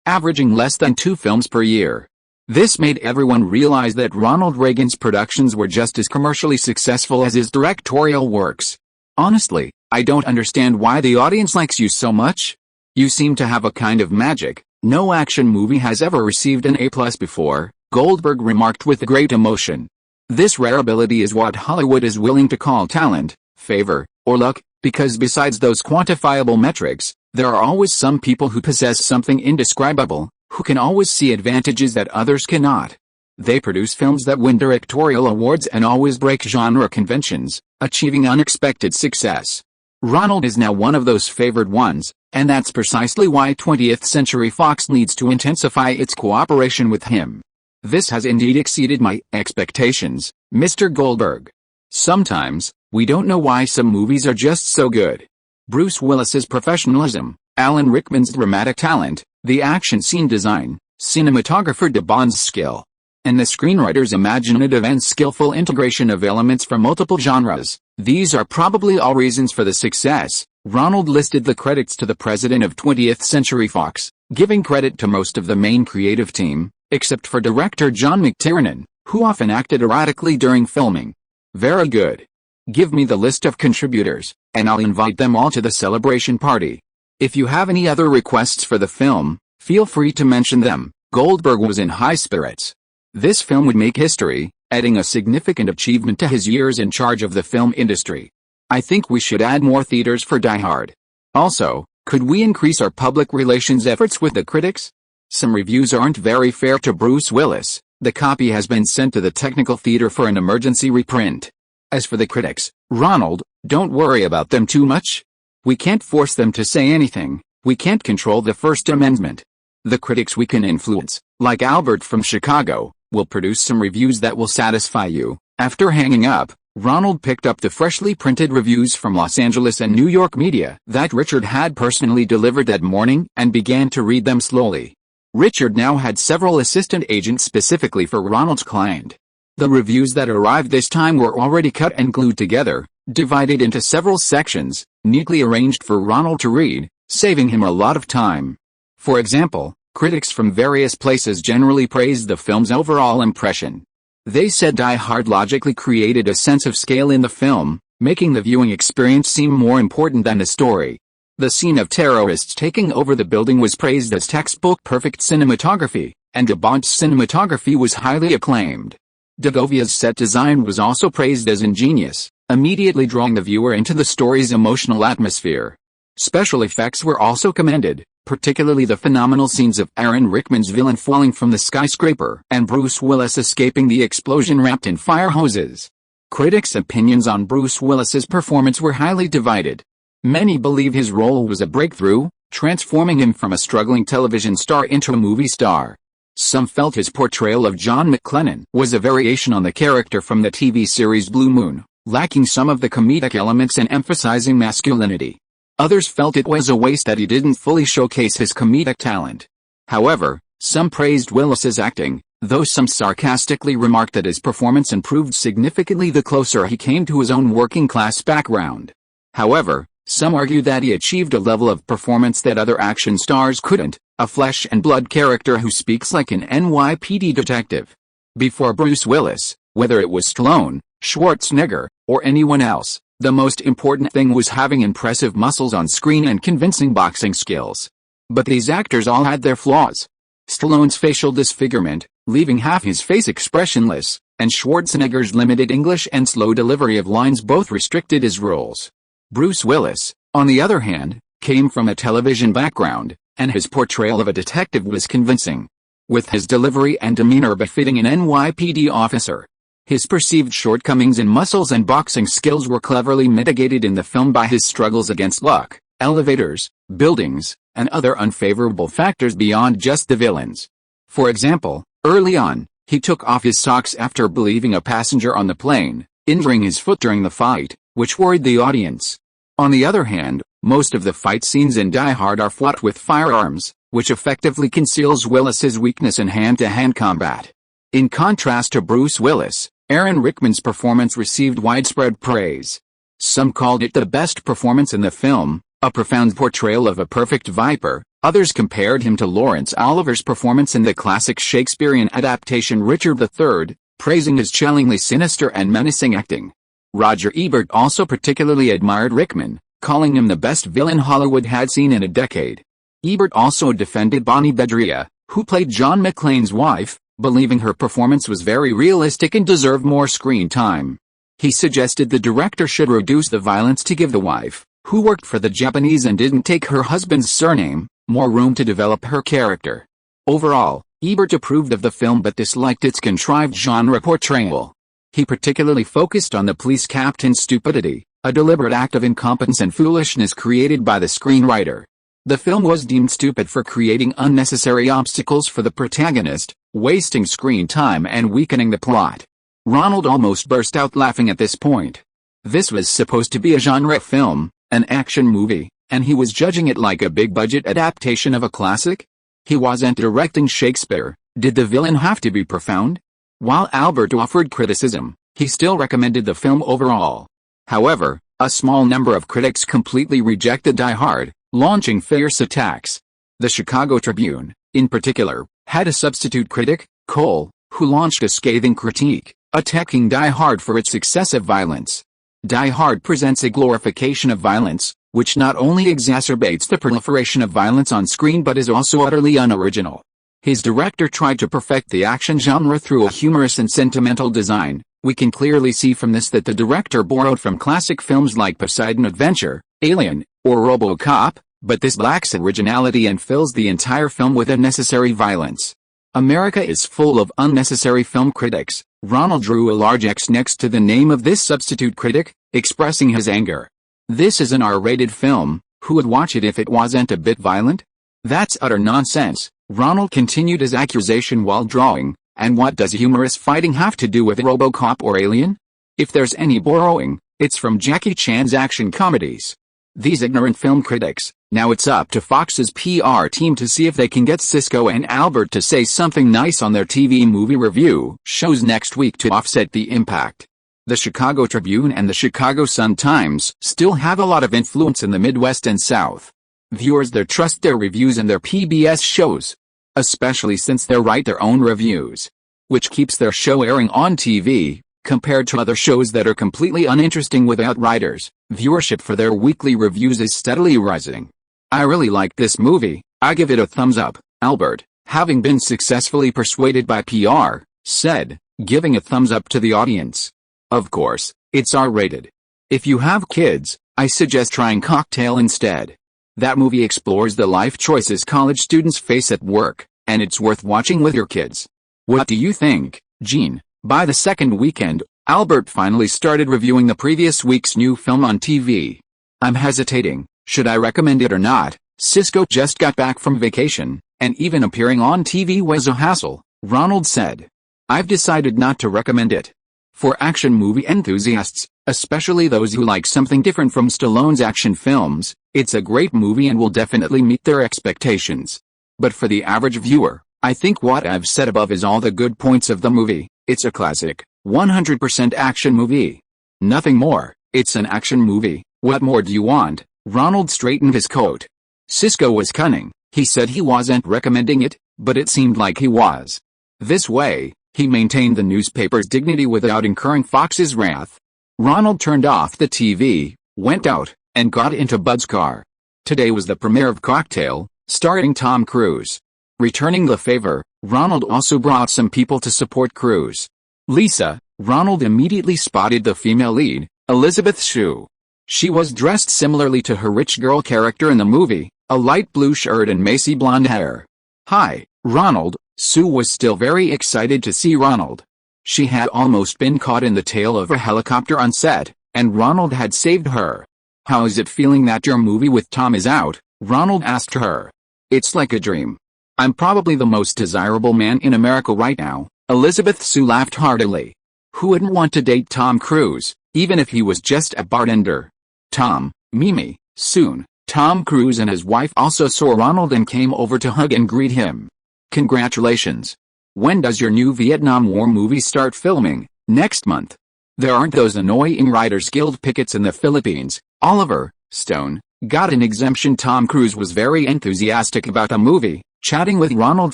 averaging less than 2 films per year. This made everyone realize that Ronald Reagan's productions were just as commercially successful as his directorial works. Honestly, I don't understand why the audience likes you so much. You seem to have a kind of magic. No action movie has ever received an A+ before, Goldberg remarked with great emotion. This rare ability is what Hollywood is willing to call talent, favor, or luck, because besides those quantifiable metrics, there are always some people who possess something indescribable, who can always see advantages that others cannot. They produce films that win directorial awards and always break genre conventions, achieving unexpected success. Ronald is now one of those favored ones, and that's precisely why 20th Century Fox needs to intensify its cooperation with him. This has indeed exceeded my expectations, Mr. Goldberg. Sometimes, we don't know why some movies are just so good. Bruce Willis's professionalism, Alan Rickman's dramatic talent, the action scene design, cinematographer de Bond's skill, and the screenwriter's imaginative and skillful integration of elements from multiple genres. These are probably all reasons for the success. Ronald listed the credits to the president of 20th Century Fox, giving credit to most of the main creative team, except for director John McTiernan, who often acted erratically during filming. Very good. Give me the list of contributors, and I'll invite them all to the celebration party. If you have any other requests for the film, feel free to mention them. Goldberg was in high spirits. This film would make history, adding a significant achievement to his years in charge of the film industry. I think we should add more theaters for Die Hard. Also, could we increase our public relations efforts with the critics? Some reviews aren't very fair to Bruce Willis. The copy has been sent to the technical theater for an emergency reprint. As for the critics, Ronald, don't worry about them too much. We can't force them to say anything. We can't control the First Amendment. The critics we can influence, like Albert from Chicago, will produce some reviews that will satisfy you. After hanging up, Ronald picked up the freshly printed reviews from Los Angeles and New York media that Richard had personally delivered that morning and began to read them slowly. Richard now had several assistant agents specifically for Ronald's client. The reviews that arrived this time were already cut and glued together, divided into several sections, neatly arranged for Ronald to read, saving him a lot of time. For example, critics from various places generally praised the film's overall impression. They said Die Hard logically created a sense of scale in the film, making the viewing experience seem more important than the story. The scene of terrorists taking over the building was praised as textbook perfect cinematography, and de Bond's cinematography was highly acclaimed. Degovia's set design was also praised as ingenious, immediately drawing the viewer into the story's emotional atmosphere. Special effects were also commended, particularly the phenomenal scenes of Aaron Rickman's villain falling from the skyscraper and Bruce Willis escaping the explosion wrapped in fire hoses. Critics' opinions on Bruce Willis's performance were highly divided. Many believe his role was a breakthrough, transforming him from a struggling television star into a movie star. Some felt his portrayal of John McClellan was a variation on the character from the TV series Blue Moon, lacking some of the comedic elements and emphasizing masculinity. Others felt it was a waste that he didn't fully showcase his comedic talent. However, some praised Willis's acting, though some sarcastically remarked that his performance improved significantly the closer he came to his own working-class background. However, some argue that he achieved a level of performance that other action stars couldn't, a flesh-and-blood character who speaks like an NYPD detective. Before Bruce Willis, whether it was Stallone, Schwarzenegger, or anyone else, the most important thing was having impressive muscles on screen and convincing boxing skills. But these actors all had their flaws. Stallone's facial disfigurement, leaving half his face expressionless, and Schwarzenegger's limited English and slow delivery of lines both restricted his roles. Bruce Willis, on the other hand, came from a television background, and his portrayal of a detective was convincing. With his delivery and demeanor befitting an NYPD officer. His perceived shortcomings in muscles and boxing skills were cleverly mitigated in the film by his struggles against luck, elevators, buildings, and other unfavorable factors beyond just the villains. For example, early on, he took off his socks after believing a passenger on the plane, injuring his foot during the fight, which worried the audience. On the other hand, most of the fight scenes in Die Hard are fought with firearms, which effectively conceals Willis's weakness in hand-to-hand combat. In contrast to Bruce Willis, Aaron Rickman's performance received widespread praise. Some called it the best performance in the film, a profound portrayal of a perfect viper. Others compared him to Laurence Oliver's performance in the classic Shakespearean adaptation Richard III, praising his chillingly sinister and menacing acting. Roger Ebert also particularly admired Rickman, calling him the best villain Hollywood had seen in a decade. Ebert also defended Bonnie Bedria, who played John McClane's wife, believing her performance was very realistic and deserved more screen time. He suggested the director should reduce the violence to give the wife, who worked for the Japanese and didn't take her husband's surname, more room to develop her character. Overall, Ebert approved of the film but disliked its contrived genre portrayal. He particularly focused on the police captain's stupidity, a deliberate act of incompetence and foolishness created by the screenwriter. The film was deemed stupid for creating unnecessary obstacles for the protagonist, wasting screen time and weakening the plot. Ronald almost burst out laughing at this point. This was supposed to be a genre film, an action movie, and he was judging it like a big-budget adaptation of a classic? He wasn't directing Shakespeare. Did the villain have to be profound? While Albert offered criticism, he still recommended the film overall. However, a small number of critics completely rejected Die Hard, launching fierce attacks. The Chicago Tribune, in particular, had a substitute critic, Cole, who launched a scathing critique, attacking Die Hard for its excessive violence. Die Hard presents a glorification of violence, which not only exacerbates the proliferation of violence on screen but is also utterly unoriginal. His director tried to perfect the action genre through a humorous and sentimental design. We can clearly see from this that the director borrowed from classic films like Poseidon Adventure, Alien, or RoboCop, but this lacks originality and fills the entire film with unnecessary violence. America is full of unnecessary film critics. Ronald drew a large X next to the name of this substitute critic, expressing his anger. This is an R-rated film. Who would watch it if it wasn't a bit violent? That's utter nonsense. Ronald continued his accusation while drawing. And what does humorous fighting have to do with RoboCop or Alien? If there's any borrowing, it's from Jackie Chan's action comedies. These ignorant film critics. Now it's up to Fox's PR team to see if they can get Cisco and Albert to say something nice on their TV movie review shows next week to offset the impact. The Chicago Tribune and the Chicago Sun-Times still have a lot of influence in the Midwest and South. Viewers there trust their reviews and their PBS shows, especially since they write their own reviews, which keeps their show airing on TV, compared to other shows that are completely uninteresting without writers. Viewership for their weekly reviews is steadily rising. I really like this movie, I give it a thumbs up, Albert, having been successfully persuaded by PR, said, giving a thumbs up to the audience. Of course, it's R-rated. If you have kids, I suggest trying Cocktail instead. That movie explores the life choices college students face at work, and it's worth watching with your kids. What do you think, Gene? By the second weekend, Albert finally started reviewing the previous week's new film on TV. I'm hesitating, should I recommend it or not? Cisco just got back from vacation, and even appearing on TV was a hassle, Ronald said. I've decided not to recommend it. For action movie enthusiasts, especially those who like something different from Stallone's action films, it's a great movie and will definitely meet their expectations. But for the average viewer, I think what I've said above is all the good points of the movie. It's a classic, 100% action movie. Nothing more, it's an action movie. What more do you want? Ronald straightened his coat. Sisko was cunning. He said he wasn't recommending it, but it seemed like he was. This way, he maintained the newspaper's dignity without incurring Fox's wrath. Ronald turned off the TV, went out, and got into Bud's car. Today was the premiere of Cocktail, starring Tom Cruise. Returning the favor, Ronald also brought some people to support Cruise. Lisa, Ronald immediately spotted the female lead, Elizabeth Shue. She was dressed similarly to her rich girl character in the movie, a light blue shirt and Macy blonde hair. Hi, Ronald. Sue was still very excited to see Ronald. She had almost been caught in the tail of a helicopter on set, and Ronald had saved her. How is it feeling that your movie with Tom is out? Ronald asked her. It's like a dream. I'm probably the most desirable man in America right now. Elizabeth Shue laughed heartily. Who wouldn't want to date Tom Cruise, even if he was just a bartender? Tom, Mimi, soon, Tom Cruise and his wife also saw Ronald and came over to hug and greet him. Congratulations. When does your new Vietnam War movie start filming? Next month. There aren't those annoying Writers Guild pickets in the Philippines. Oliver Stone got an exemption. Tom Cruise was very enthusiastic about the movie, chatting with Ronald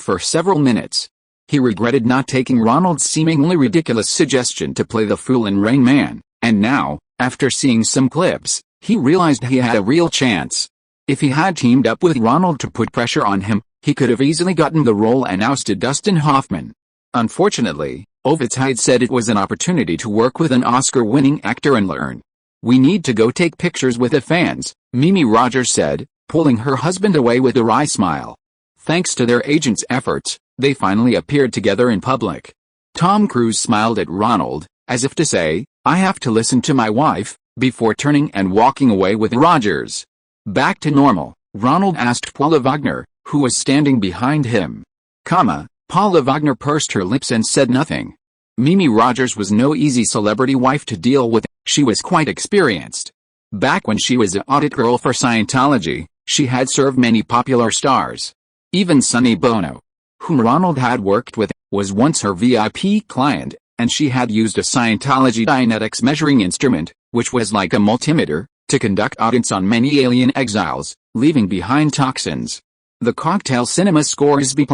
for several minutes. He regretted not taking Ronald's seemingly ridiculous suggestion to play the fool in Rain Man, and now, after seeing some clips, he realized he had a real chance. If he had teamed up with Ronald to put pressure on him, he could have easily gotten the role and ousted Dustin Hoffman. Unfortunately, Ovitide said it was an opportunity to work with an Oscar-winning actor and learn. We need to go take pictures with the fans, Mimi Rogers said, pulling her husband away with a wry smile. Thanks to their agent's efforts, they finally appeared together in public. Tom Cruise smiled at Ronald, as if to say, I have to listen to my wife, before turning and walking away with Rogers. Back to normal, Ronald asked Paula Wagner, who was standing behind him. Paula Wagner pursed her lips and said nothing. Mimi Rogers was no easy celebrity wife to deal with. She was quite experienced. Back when she was an audit girl for Scientology, she had served many popular stars. Even Sonny Bono, whom Ronald had worked with, was once her VIP client, and she had used a Scientology Dynetics measuring instrument, which was like a multimeter, to conduct audits on many alien exiles, leaving behind toxins. The Cocktail cinema score is B+.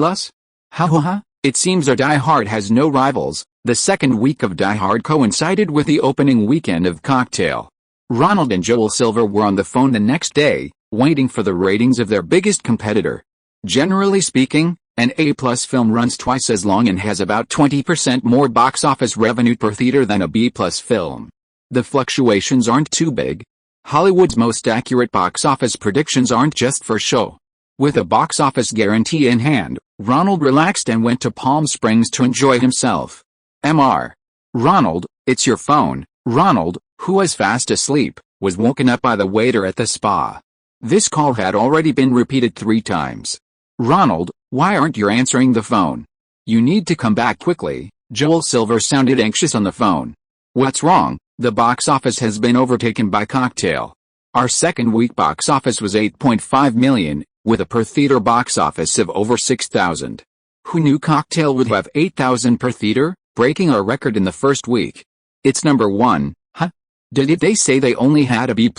Ha. It seems our Die Hard has no rivals. The second week of Die Hard coincided with the opening weekend of Cocktail. Ronald and Joel Silver were on the phone the next day, waiting for the ratings of their biggest competitor. Generally speaking, an A+ film runs twice as long and has about 20% more box office revenue per theater than a B+ film. The fluctuations aren't too big. Hollywood's most accurate box office predictions aren't just for show. With a box office guarantee in hand, Ronald relaxed and went to Palm Springs to enjoy himself. Mr. Ronald, it's your phone. Ronald, who was fast asleep, was woken up by the waiter at the spa. This call had already been repeated 3 times. Ronald, why aren't you answering the phone? You need to come back quickly. Joel Silver sounded anxious on the phone. What's wrong? The box office has been overtaken by Cocktail. Our second week box office was $8.5 million, with a per-theater box office of over $6,000. Who knew Cocktail would have $8,000 per theater, breaking our record in the first week? It's number 1, huh? Did they say they only had a B+?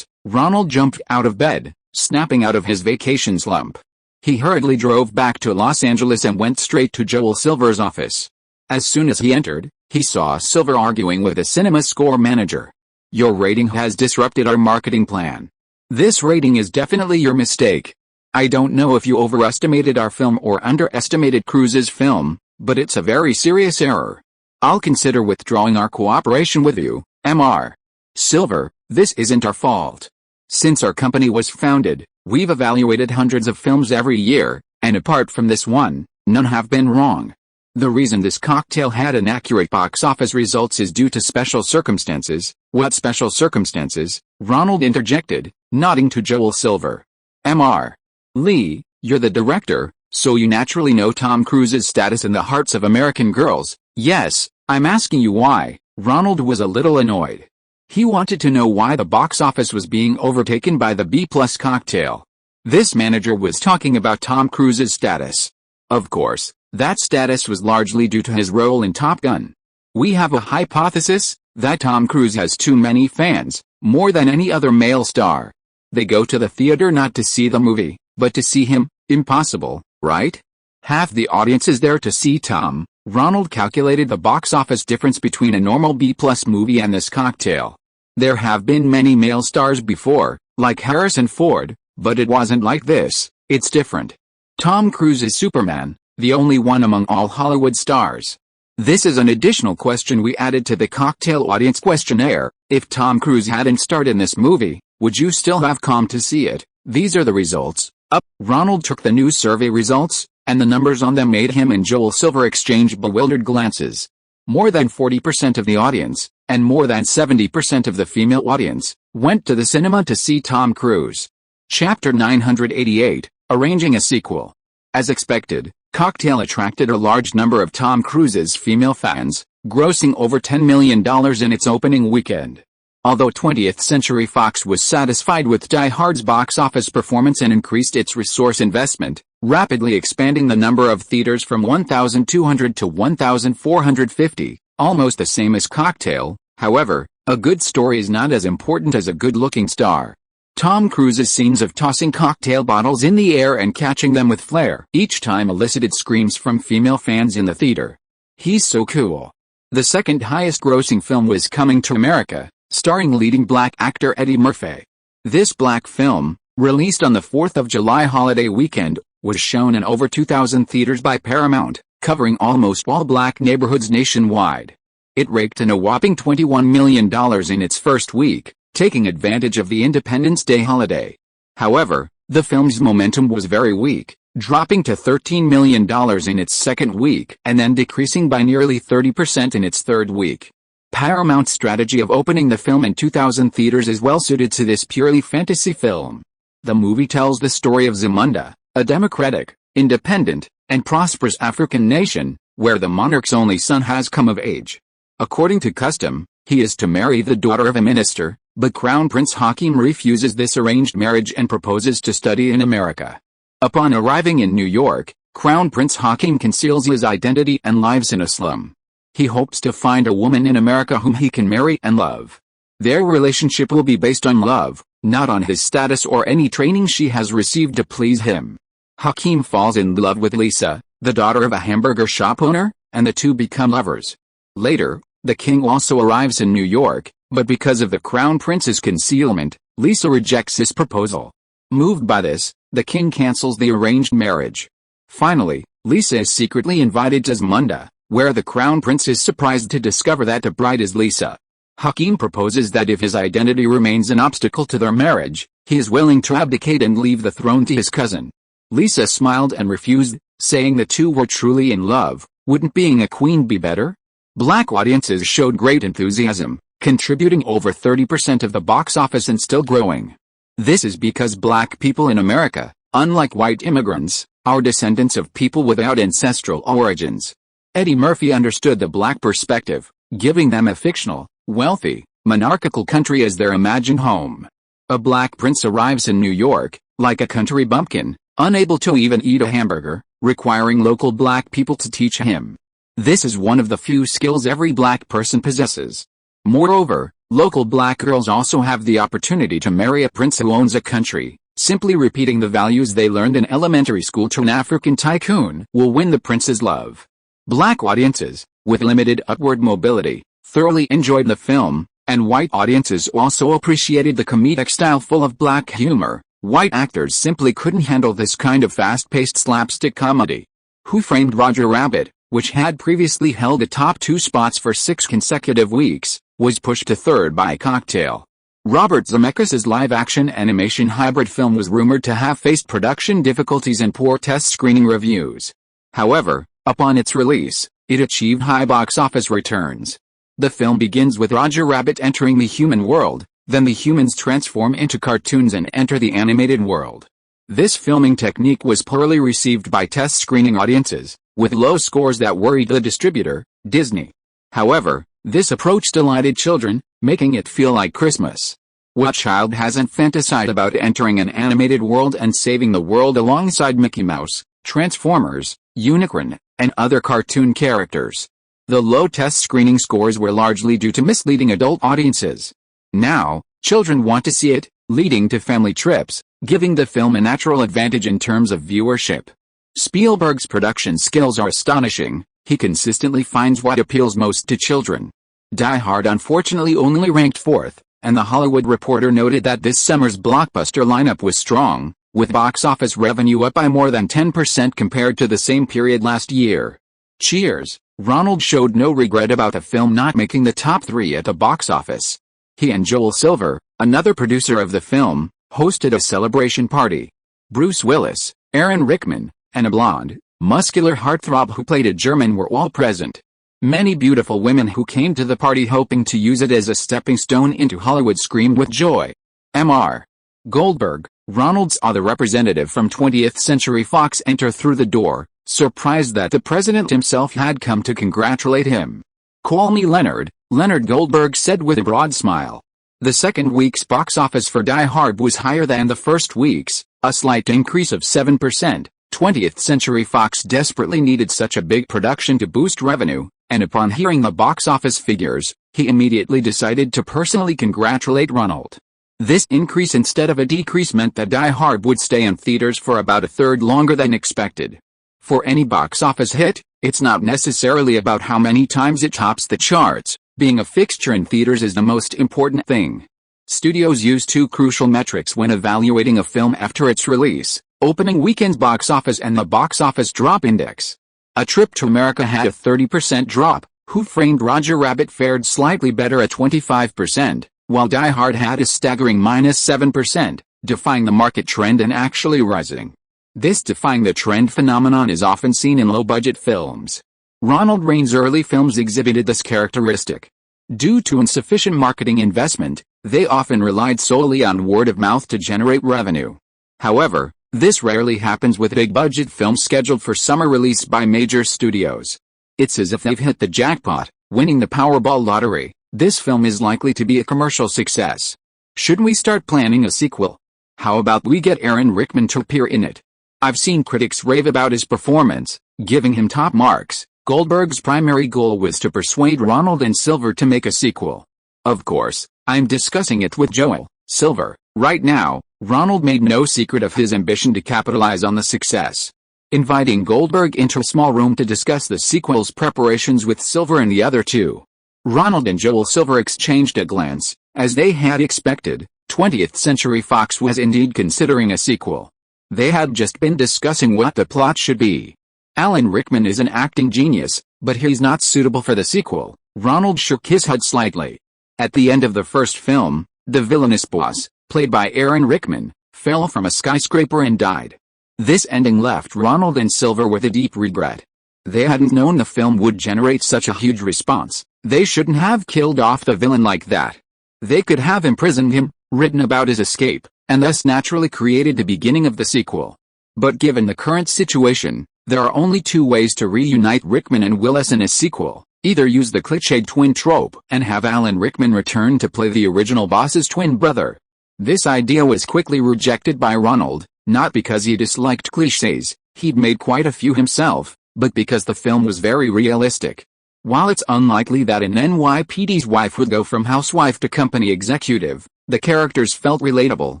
Ronald jumped out of bed, snapping out of his vacation slump. He hurriedly drove back to Los Angeles and went straight to Joel Silver's office. As soon as he entered, he saw Silver arguing with a cinema score manager. Your rating has disrupted our marketing plan. This rating is definitely your mistake. I don't know if you overestimated our film or underestimated Cruise's film, but it's a very serious error. I'll consider withdrawing our cooperation with you, Mr. Silver. This isn't our fault. Since our company was founded, we've evaluated hundreds of films every year, and apart from this one, none have been wrong. The reason this Cocktail had inaccurate box office results is due to special circumstances. What special circumstances? Ronald interjected, nodding to Joel Silver. Mr. Lee, you're the director, So you naturally know Tom Cruise's status in the hearts of American girls. Yes, I'm asking you why. Ronald was a little annoyed. He wanted to know why the box office was being overtaken by the B-plus cocktail. This manager was talking about Tom Cruise's status. Of course, that status was largely due to his role in Top Gun. We have a hypothesis that Tom Cruise has too many fans, more than any other male star. They go to the theater not to see the movie, but to see him. Impossible, right? Half the audience is there to see Tom. Ronald calculated the box office difference between a normal B-plus movie and this cocktail. There have been many male stars before, like Harrison Ford, but it wasn't like this. It's different. Tom Cruise is Superman, the only one among all Hollywood stars. This is an additional question we added to the cocktail audience questionnaire. If Tom Cruise hadn't starred in this movie, would you still have come to see it? These are the results. Up. Ronald took the news survey results, and the numbers on them made him and Joel Silver exchange bewildered glances. More than 40% of the audience, and more than 70% of the female audience, went to the cinema to see Tom Cruise. Chapter 988, Arranging a Sequel. As expected, Cocktail attracted a large number of Tom Cruise's female fans, grossing over $10 million in its opening weekend. Although 20th Century Fox was satisfied with Die Hard's box office performance and increased its resource investment, rapidly expanding the number of theaters from 1,200 to 1,450, almost the same as Cocktail. However, a good story is not as important as a good-looking star. Tom Cruise's scenes of tossing cocktail bottles in the air and catching them with flair each time elicited screams from female fans in the theater. He's so cool. The second highest grossing film was Coming to America, starring leading black actor Eddie Murphy. This black film, released on the 4th of July holiday weekend, was shown in over 2,000 theaters by Paramount, covering almost all black neighborhoods nationwide. It raked in a whopping $21 million in its first week, taking advantage of the Independence Day holiday. However, the film's momentum was very weak, dropping to $13 million in its second week and then decreasing by nearly 30% in its third week. Paramount's strategy of opening the film in 2,000 theaters is well suited to this purely fantasy film. The movie tells the story of Zamunda, a democratic, independent, and prosperous African nation, where the monarch's only son has come of age. According to custom, he is to marry the daughter of a minister, but Crown Prince Hakeem refuses this arranged marriage and proposes to study in America. Upon arriving in New York, Crown Prince Hakeem conceals his identity and lives in a slum. He hopes to find a woman in America whom he can marry and love. Their relationship will be based on love, not on his status or any training she has received to please him. Hakeem falls in love with Lisa, the daughter of a hamburger shop owner, and the two become lovers. Later, the king also arrives in New York, but because of the crown prince's concealment, Lisa rejects his proposal. Moved by this, the king cancels the arranged marriage. Finally, Lisa is secretly invited to Zamunda, where the crown prince is surprised to discover that the bride is Lisa. Hakeem proposes that if his identity remains an obstacle to their marriage, he is willing to abdicate and leave the throne to his cousin. Lisa smiled and refused, saying the two were truly in love. Wouldn't being a queen be better? Black audiences showed great enthusiasm, contributing over 30% of the box office and still growing. This is because black people in America, unlike white immigrants, are descendants of people without ancestral origins. Eddie Murphy understood the black perspective, giving them a fictional, wealthy, monarchical country as their imagined home. A black prince arrives in New York, like a country bumpkin, unable to even eat a hamburger, requiring local black people to teach him. This is one of the few skills every black person possesses. Moreover, local black girls also have the opportunity to marry a prince who owns a country. Simply repeating the values they learned in elementary school to an African tycoon will win the prince's love. Black audiences, with limited upward mobility, thoroughly enjoyed the film, and white audiences also appreciated the comedic style full of black humor. White actors simply couldn't handle this kind of fast-paced slapstick comedy. Who Framed Roger Rabbit, which had previously held the top 2 spots for 6 consecutive weeks, was pushed to third by Cocktail. Robert Zemeckis' live-action animation hybrid film was rumored to have faced production difficulties and poor test screening reviews. However, upon its release, it achieved high box office returns. The film begins with Roger Rabbit entering the human world, then the humans transform into cartoons and enter the animated world. This filming technique was poorly received by test screening audiences, with low scores that worried the distributor, Disney. However, this approach delighted children, making it feel like Christmas. What child hasn't fantasized about entering an animated world and saving the world alongside Mickey Mouse, Transformers, Unicorn, and other cartoon characters? The low test screening scores were largely due to misleading adult audiences. Now, children want to see it, leading to family trips, giving the film a natural advantage in terms of viewership. Spielberg's production skills are astonishing. He consistently finds what appeals most to children. Die Hard unfortunately only ranked 4th, and The Hollywood Reporter noted that this summer's blockbuster lineup was strong, with box office revenue up by more than 10% compared to the same period last year. Cheers! Ronald showed no regret about the film not making the top 3 at the box office. He and Joel Silver, another producer of the film, hosted a celebration party. Bruce Willis, Aaron Rickman, and a blonde, muscular heartthrob who played a German were all present. Many beautiful women who came to the party hoping to use it as a stepping stone into Hollywood screamed with joy. Mr. Goldberg, Ronald saw the representative from 20th Century Fox enter through the door, surprised that the president himself had come to congratulate him. "Call me Leonard," Leonard Goldberg said with a broad smile. The second week's box office for Die Hard was higher than the first week's, a slight increase of 7%. 20th Century Fox desperately needed such a big production to boost revenue, and upon hearing the box office figures, he immediately decided to personally congratulate Ronald. This increase instead of a decrease meant that Die Hard would stay in theaters for about a third longer than expected. For any box office hit, it's not necessarily about how many times it tops the charts. Being a fixture in theaters is the most important thing. Studios use 2 crucial metrics when evaluating a film after its release: opening weekend's box office and the box office drop index. A Trip to America had a 30% drop, Who Framed Roger Rabbit fared slightly better at 25%, while Die Hard had a staggering -7%, defying the market trend and actually rising. This defying the trend phenomenon is often seen in low-budget films. Ronald Reagan's early films exhibited this characteristic. Due to insufficient marketing investment, they often relied solely on word of mouth to generate revenue. However, this rarely happens with big-budget films scheduled for summer release by major studios. It's as if they've hit the jackpot, winning the Powerball lottery. This film is likely to be a commercial success. Should we start planning a sequel? How about we get Aaron Rickman to appear in it? I've seen critics rave about his performance, giving him top marks. Goldberg's primary goal was to persuade Ronald and Silver to make a sequel. Of course, I'm discussing it with Joel Silver. Right now, Ronald made no secret of his ambition to capitalize on the success. Inviting Goldberg into a small room to discuss the sequel's preparations with Silver and the other two. Ronald and Joel Silver exchanged a glance. As they had expected, 20th Century Fox was indeed considering a sequel. They had just been discussing what the plot should be. Alan Rickman is an acting genius, but he's not suitable for the sequel. Ronald shook his head slightly. At the end of the first film, the villainous boss, played by Aaron Rickman, fell from a skyscraper and died. This ending left Ronald and Silver with a deep regret. They hadn't known the film would generate such a huge response. They shouldn't have killed off the villain like that. They could have imprisoned him, written about his escape, and thus naturally created the beginning of the sequel. But given the current situation, there are only 2 ways to reunite Rickman and Willis in a sequel. Either use the cliched twin trope and have Alan Rickman return to play the original boss's twin brother. This idea was quickly rejected by Ronald, not because he disliked cliches, he'd made quite a few himself, but because the film was very realistic. While it's unlikely that an NYPD's wife would go from housewife to company executive, the characters felt relatable,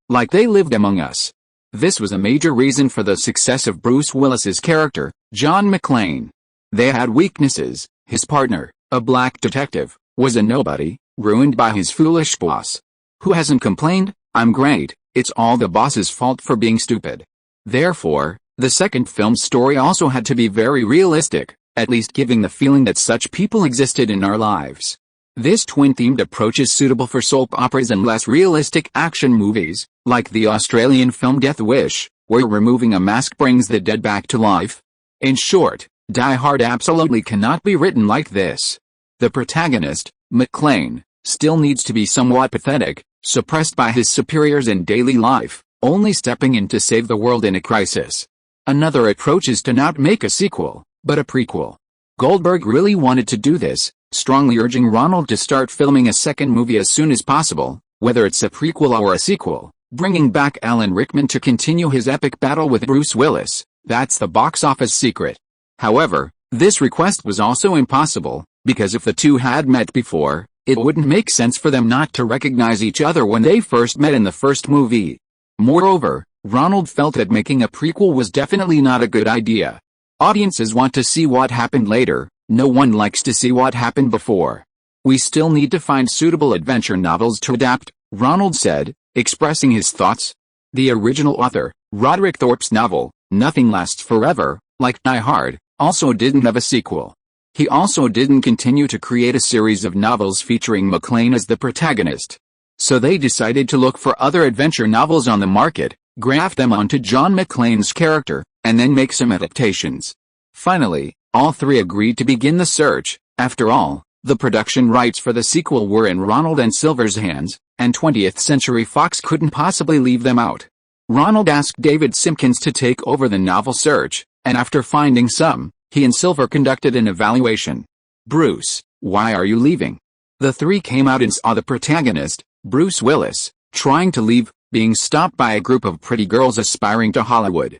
like they lived among us. This was a major reason for the success of Bruce Willis's character, John McClane. They had weaknesses. His partner, a black detective, was a nobody, ruined by his foolish boss. Who hasn't complained? I'm great, it's all the boss's fault for being stupid. Therefore, the second film's story also had to be very realistic, at least giving the feeling that such people existed in our lives. This twin-themed approach is suitable for soap operas and less realistic action movies, like the Australian film Death Wish, where removing a mask brings the dead back to life. In short, Die Hard absolutely cannot be written like this. The protagonist, McClane, still needs to be somewhat pathetic, suppressed by his superiors in daily life, only stepping in to save the world in a crisis. Another approach is to not make a sequel, but a prequel. Goldberg really wanted to do this, strongly urging Ronald to start filming a second movie as soon as possible, whether it's a prequel or a sequel, bringing back Alan Rickman to continue his epic battle with Bruce Willis. That's the box office secret. However, this request was also impossible, because if the two had met before, it wouldn't make sense for them not to recognize each other when they first met in the first movie. Moreover, Ronald felt that making a prequel was definitely not a good idea. Audiences want to see what happened later, no one likes to see what happened before. We still need to find suitable adventure novels to adapt, Ronald said, expressing his thoughts. The original author, Roderick Thorpe's novel, Nothing Lasts Forever, like Die Hard, also didn't have a sequel. He also didn't continue to create a series of novels featuring McClane as the protagonist. So they decided to look for other adventure novels on the market, graft them onto John McClane's character, and then make some adaptations. Finally, all three agreed to begin the search. After all, the production rights for the sequel were in Ronald and Silver's hands, and 20th Century Fox couldn't possibly leave them out. Ronald asked David Simpkins to take over the novel search, and after finding some, he and Silver conducted an evaluation. Bruce, why are you leaving? The three came out and saw the protagonist, Bruce Willis, trying to leave, being stopped by a group of pretty girls aspiring to Hollywood.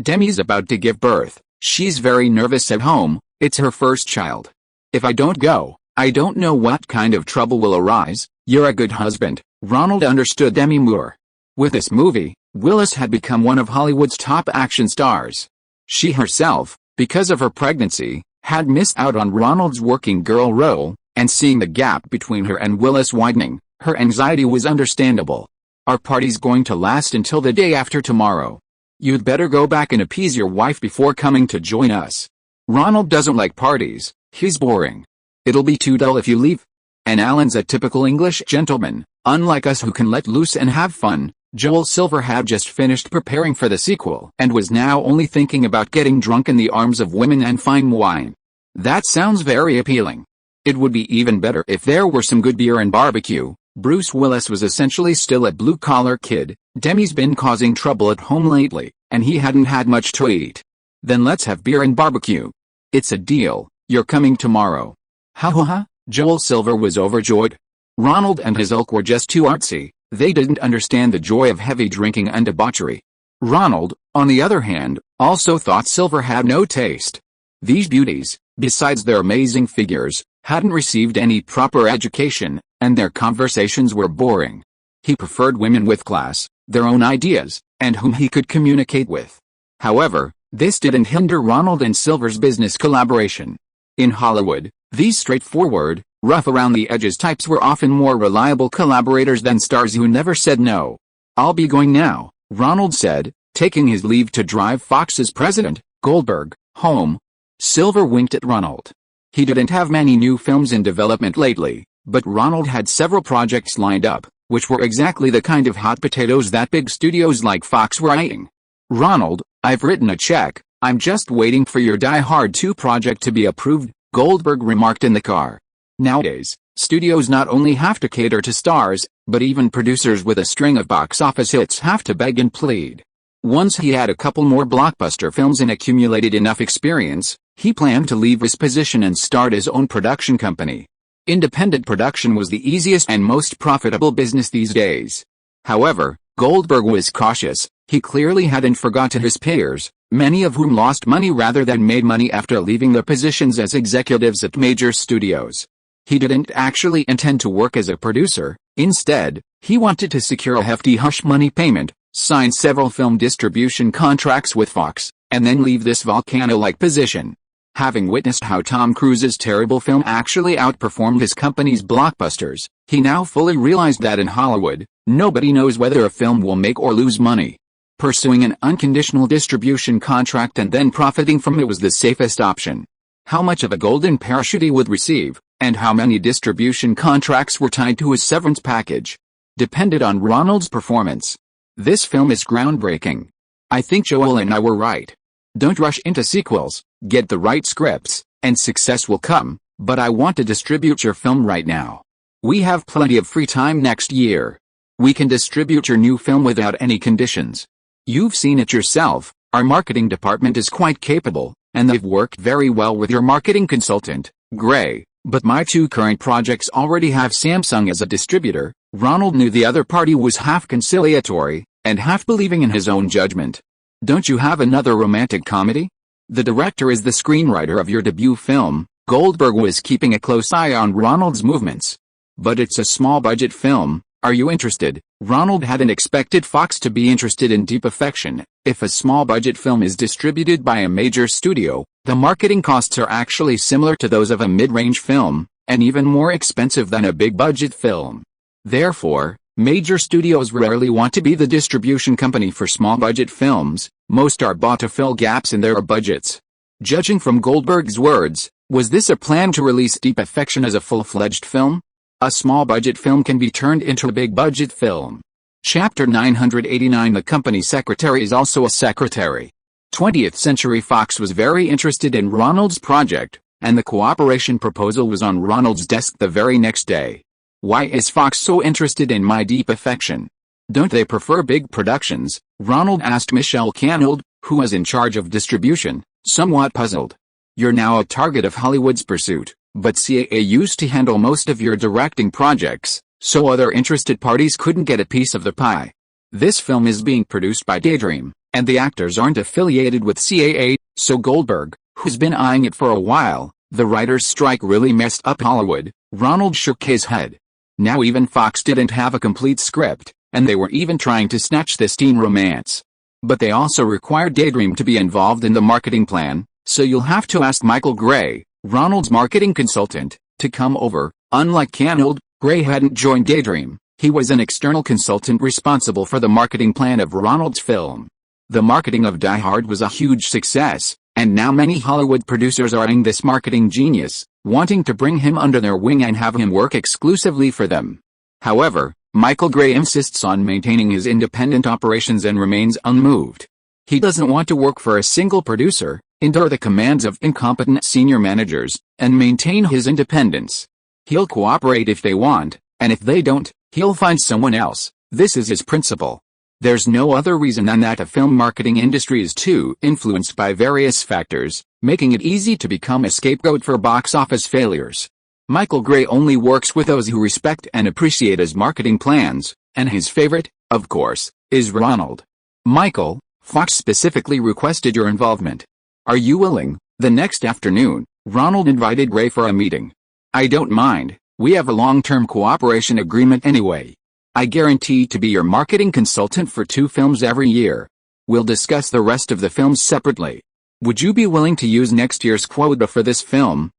Demi's about to give birth. She's very nervous at home, it's her first child. If I don't go, I don't know what kind of trouble will arise. You're a good husband. Ronald understood Demi Moore. With this movie, Willis had become one of Hollywood's top action stars. She herself, because of her pregnancy, had missed out on Ronald's working girl role, and seeing the gap between her and Willis widening, her anxiety was understandable. Our party's going to last until the day after tomorrow. You'd better go back and appease your wife before coming to join us. Ronald doesn't like parties, he's boring. It'll be too dull if you leave. And Alan's a typical English gentleman, unlike us who can let loose and have fun. Joel Silver had just finished preparing for the sequel and was now only thinking about getting drunk in the arms of women and fine wine. That sounds very appealing. It would be even better if there were some good beer and barbecue. Bruce Willis was essentially still a blue-collar kid. Demi's been causing trouble at home lately, and he hadn't had much to eat. Then let's have beer and barbecue. It's a deal. You're coming tomorrow. Ha. Joel Silver was overjoyed. Ronald and his ilk were just too artsy. They didn't understand the joy of heavy drinking and debauchery. Ronald, on the other hand, also thought Silver had no taste. These beauties, besides their amazing figures, hadn't received any proper education, and their conversations were boring. He preferred women with class, their own ideas, and whom he could communicate with. However, this didn't hinder Ronald and Silver's business collaboration. In Hollywood, these straightforward, rough-around-the-edges types were often more reliable collaborators than stars who never said no. I'll be going now, Ronald said, taking his leave to drive Fox's president, Goldberg, home. Silver winked at Ronald. He didn't have many new films in development lately, but Ronald had several projects lined up, which were exactly the kind of hot potatoes that big studios like Fox were eyeing. Ronald, I've written a check, I'm just waiting for your Die Hard 2 project to be approved, Goldberg remarked in the car. Nowadays, studios not only have to cater to stars, but even producers with a string of box office hits have to beg and plead. Once he had a couple more blockbuster films and accumulated enough experience, he planned to leave his position and start his own production company. Independent production was the easiest and most profitable business these days. However, Goldberg was cautious. He clearly hadn't forgotten his peers, many of whom lost money rather than made money after leaving their positions as executives at major studios. He didn't actually intend to work as a producer. Instead, he wanted to secure a hefty hush money payment, sign several film distribution contracts with Fox, and then leave this volcano-like position. Having witnessed how Tom Cruise's terrible film actually outperformed his company's blockbusters, he now fully realized that in Hollywood, nobody knows whether a film will make or lose money. Pursuing an unconditional distribution contract and then profiting from it was the safest option. How much of a golden parachute he would receive, and how many distribution contracts were tied to his severance package, depended on Ronald's performance. This film is groundbreaking. I think Joel and I were right. Don't rush into sequels, get the right scripts, and success will come, but I want to distribute your film right now. We have plenty of free time next year. We can distribute your new film without any conditions. You've seen it yourself, our marketing department is quite capable, and they've worked very well with your marketing consultant, Gray, but my two current projects already have Samsung as a distributor. Ronald knew the other party was half conciliatory, and half believing in his own judgment. Don't you have another romantic comedy? The director is the screenwriter of your debut film. Goldberg was keeping a close eye on Ronald's movements. But it's a small-budget film, are you interested? Ronald hadn't expected Fox to be interested in Deep Affection. If a small-budget film is distributed by a major studio, the marketing costs are actually similar to those of a mid-range film, and even more expensive than a big-budget film. Therefore, major studios rarely want to be the distribution company for small-budget films. Most are bought to fill gaps in their budgets. Judging from Goldberg's words, was this a plan to release Deep Affection as a full-fledged film? A small-budget film can be turned into a big-budget film. Chapter 989. The company secretary is also a secretary. 20th Century Fox was very interested in Ronald's project, and the cooperation proposal was on Ronald's desk the very next day. Why is Fox so interested in my Deep Affection? Don't they prefer big productions? Ronald asked Michelle Canold, who was in charge of distribution, somewhat puzzled. You're now a target of Hollywood's pursuit, but CAA used to handle most of your directing projects, so other interested parties couldn't get a piece of the pie. This film is being produced by Daydream, and the actors aren't affiliated with CAA, so Goldberg, who's been eyeing it for a while, the writers' strike really messed up Hollywood. Ronald shook his head. Now even Fox didn't have a complete script, and they were even trying to snatch this teen romance. But they also required Daydream to be involved in the marketing plan, so you'll have to ask Michael Gray, Ronald's marketing consultant, to come over. Unlike Canold, Gray hadn't joined Daydream. He was an external consultant responsible for the marketing plan of Ronald's film. The marketing of Die Hard was a huge success, and now many Hollywood producers are eyeing this marketing genius, wanting to bring him under their wing and have him work exclusively for them. However, Michael Gray insists on maintaining his independent operations and remains unmoved. He doesn't want to work for a single producer, endure the commands of incompetent senior managers, and maintain his independence. He'll cooperate if they want, and if they don't, he'll find someone else. This is his principle. There's no other reason than that the film marketing industry is too influenced by various factors, making it easy to become a scapegoat for box office failures. Michael Gray only works with those who respect and appreciate his marketing plans, and his favorite, of course, is Ronald. Michael, Fox specifically requested your involvement. Are you willing? The next afternoon, Ronald invited Gray for a meeting. I don't mind, we have a long-term cooperation agreement anyway. I guarantee to be your marketing consultant for 2 films every year. We'll discuss the rest of the films separately. Would you be willing to use next year's quota for this film?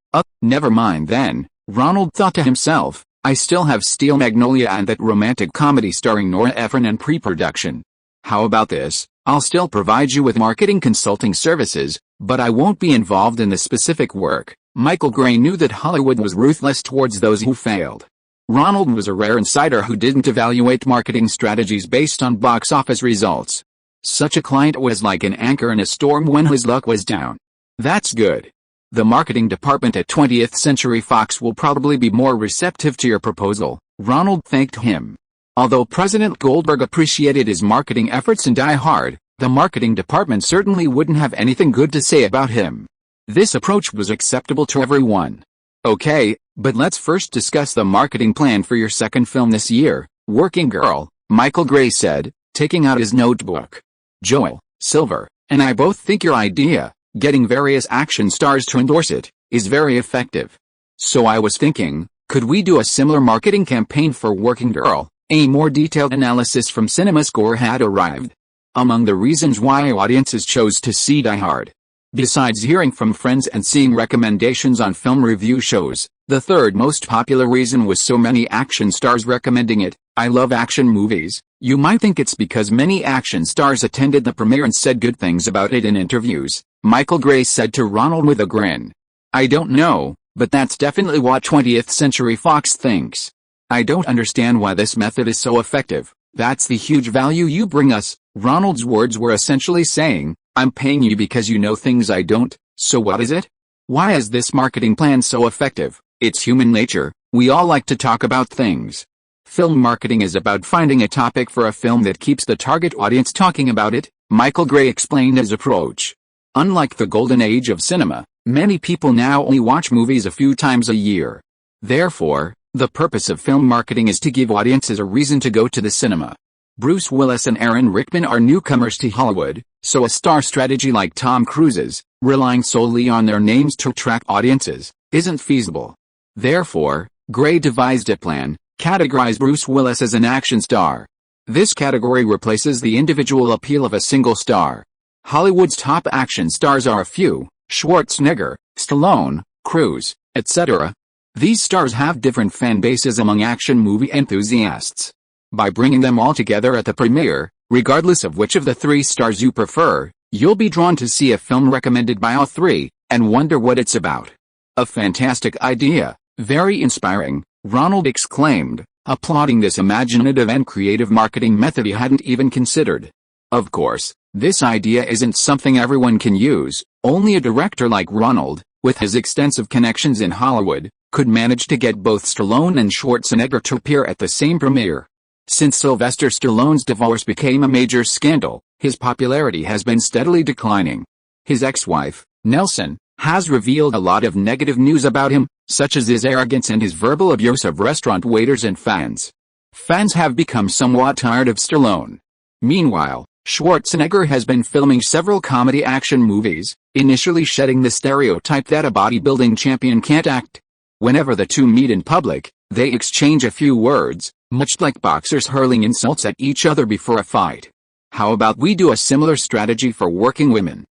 Never mind then, Ronald thought to himself. I still have Steel Magnolia and that romantic comedy starring Nora Ephron in pre-production. How about this? I'll still provide you with marketing consulting services, but I won't be involved in the specific work. Michael Gray knew that Hollywood was ruthless towards those who failed. Ronald was a rare insider who didn't evaluate marketing strategies based on box office results. Such a client was like an anchor in a storm when his luck was down. That's good. The marketing department at 20th Century Fox will probably be more receptive to your proposal. Ronald thanked him. Although President Goldberg appreciated his marketing efforts in Die Hard, the marketing department certainly wouldn't have anything good to say about him. This approach was acceptable to everyone. Okay, but let's first discuss the marketing plan for your second film this year, Working Girl, Michael Gray said, taking out his notebook. Joel, Silver, and I both think your idea, getting various action stars to endorse it, is very effective. So I was thinking, could we do a similar marketing campaign for Working Girl? A more detailed analysis from CinemaScore had arrived. Among the reasons why audiences chose to see Die Hard, besides hearing from friends and seeing recommendations on film review shows, the third most popular reason was so many action stars recommending it. I love action movies. You might think it's because many action stars attended the premiere and said good things about it in interviews, Michael Gray said to Ronald with a grin. I don't know, but that's definitely what 20th Century Fox thinks. I don't understand why this method is so effective. That's the huge value you bring us. Ronald's words were essentially saying, I'm paying you because you know things I don't, so what is it? Why is this marketing plan so effective? It's human nature, we all like to talk about things. Film marketing is about finding a topic for a film that keeps the target audience talking about it, Michael Gray explained his approach. Unlike the golden age of cinema, many people now only watch movies a few times a year. Therefore, the purpose of film marketing is to give audiences a reason to go to the cinema. Bruce Willis and Aaron Rickman are newcomers to Hollywood, so a star strategy like Tom Cruise's, relying solely on their names to attract audiences, isn't feasible. Therefore, Gray devised a plan: categorize Bruce Willis as an action star. This category replaces the individual appeal of a single star. Hollywood's top action stars are a few: Schwarzenegger, Stallone, Cruise, etc. These stars have different fan bases among action movie enthusiasts. By bringing them all together at the premiere, regardless of which of the three stars you prefer, you'll be drawn to see a film recommended by all three, and wonder what it's about. A fantastic idea, very inspiring, Ronald exclaimed, applauding this imaginative and creative marketing method he hadn't even considered. Of course, this idea isn't something everyone can use. Only a director like Ronald, with his extensive connections in Hollywood, could manage to get both Stallone and Schwarzenegger to appear at the same premiere. Since Sylvester Stallone's divorce became a major scandal, his popularity has been steadily declining. His ex-wife, Nelson, has revealed a lot of negative news about him, such as his arrogance and his verbal abuse of restaurant waiters and fans. Fans have become somewhat tired of Stallone. Meanwhile, Schwarzenegger has been filming several comedy action movies, initially shedding the stereotype that a bodybuilding champion can't act. Whenever the two meet in public, they exchange a few words, much like boxers hurling insults at each other before a fight. How about we do a similar strategy for working women?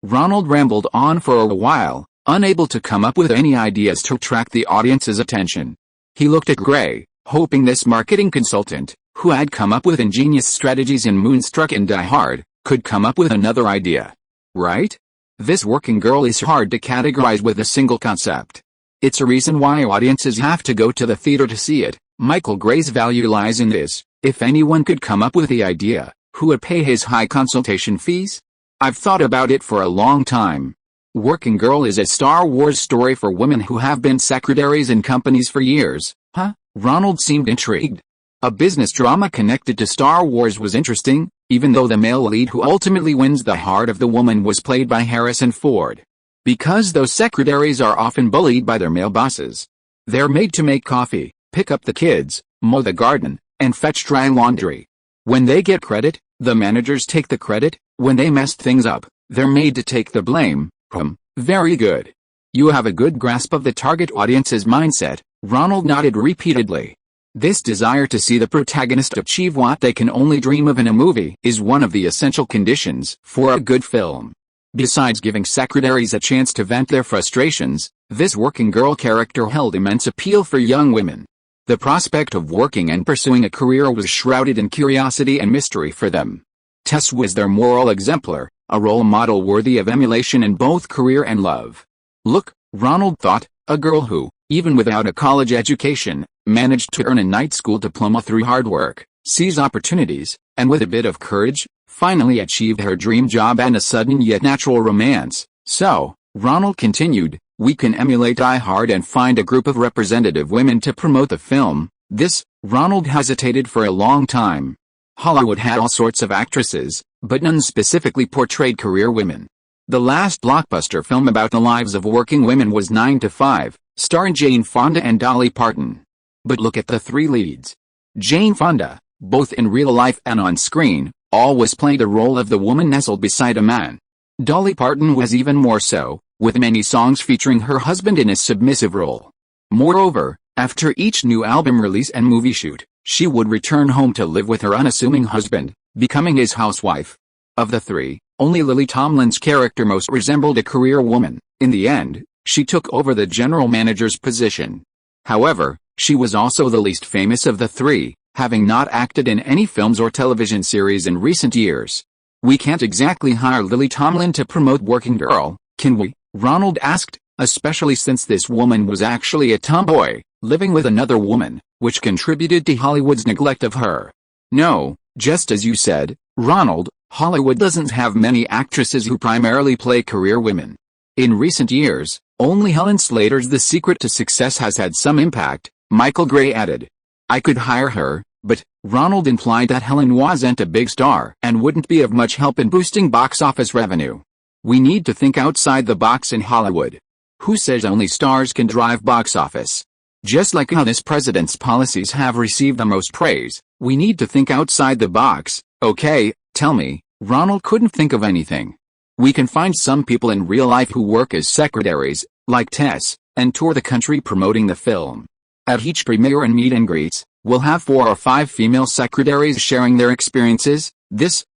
Ronald rambled on for a while, unable to come up with any ideas to attract the audience's attention. He looked at Gray, hoping this marketing consultant, who had come up with ingenious strategies in Moonstruck and Die Hard, could come up with another idea. Right? This working girl is hard to categorize with a single concept. It's a reason why audiences have to go to the theater to see it. Michael Gray's value lies in this: if anyone could come up with the idea, who would pay his high consultation fees? I've thought about it for a long time. Working Girl is a Star Wars story for women who have been secretaries in companies for years. Huh? Ronald seemed intrigued. A business drama connected to Star Wars was interesting, even though the male lead who ultimately wins the heart of the woman was played by Harrison Ford. Because those secretaries are often bullied by their male bosses. They're made to make coffee, pick up the kids, mow the garden, and fetch dry laundry. When they get credit, the managers take the credit. When they messed things up, they're made to take the blame. Very good. You have a good grasp of the target audience's mindset, Ronald nodded repeatedly. This desire to see the protagonist achieve what they can only dream of in a movie is one of the essential conditions for a good film. Besides giving secretaries a chance to vent their frustrations, this working girl character held immense appeal for young women. The prospect of working and pursuing a career was shrouded in curiosity and mystery for them. Tess was their moral exemplar, a role model worthy of emulation in both career and love. Look, Ronald thought, a girl who, even without a college education, managed to earn a night school diploma through hard work, seized opportunities, and with a bit of courage, finally achieved her dream job and a sudden yet natural romance. So, Ronald continued, we can emulate Die Hard and find a group of representative women to promote the film. Ronald hesitated for a long time. Hollywood had all sorts of actresses, but none specifically portrayed career women. The last blockbuster film about the lives of working women was 9 to 5, starring Jane Fonda and Dolly Parton. But look at the three leads. Jane Fonda, both in real life and on screen, always played the role of the woman nestled beside a man. Dolly Parton was even more so, with many songs featuring her husband in a submissive role. Moreover, after each new album release and movie shoot, she would return home to live with her unassuming husband, becoming his housewife. Of the three, only Lily Tomlin's character most resembled a career woman. In the end, she took over the general manager's position. However, she was also the least famous of the three, having not acted in any films or television series in recent years. We can't exactly hire Lily Tomlin to promote Working Girl, can we? Ronald asked, especially since this woman was actually a tomboy, living with another woman, which contributed to Hollywood's neglect of her. No, just as you said, Ronald, Hollywood doesn't have many actresses who primarily play career women. In recent years, only Helen Slater's The Secret to Success has had some impact, Michael Gray added. I could hire her, but Ronald implied that Helen wasn't a big star and wouldn't be of much help in boosting box office revenue. We need to think outside the box in Hollywood. Who says only stars can drive box office? Just like how this president's policies have received the most praise, we need to think outside the box. Okay, tell me, Ronald couldn't think of anything. We can find some people in real life who work as secretaries, like Tess, and tour the country promoting the film. At each premiere and meet and greets, we'll have 4 or 5 female secretaries sharing their experiences.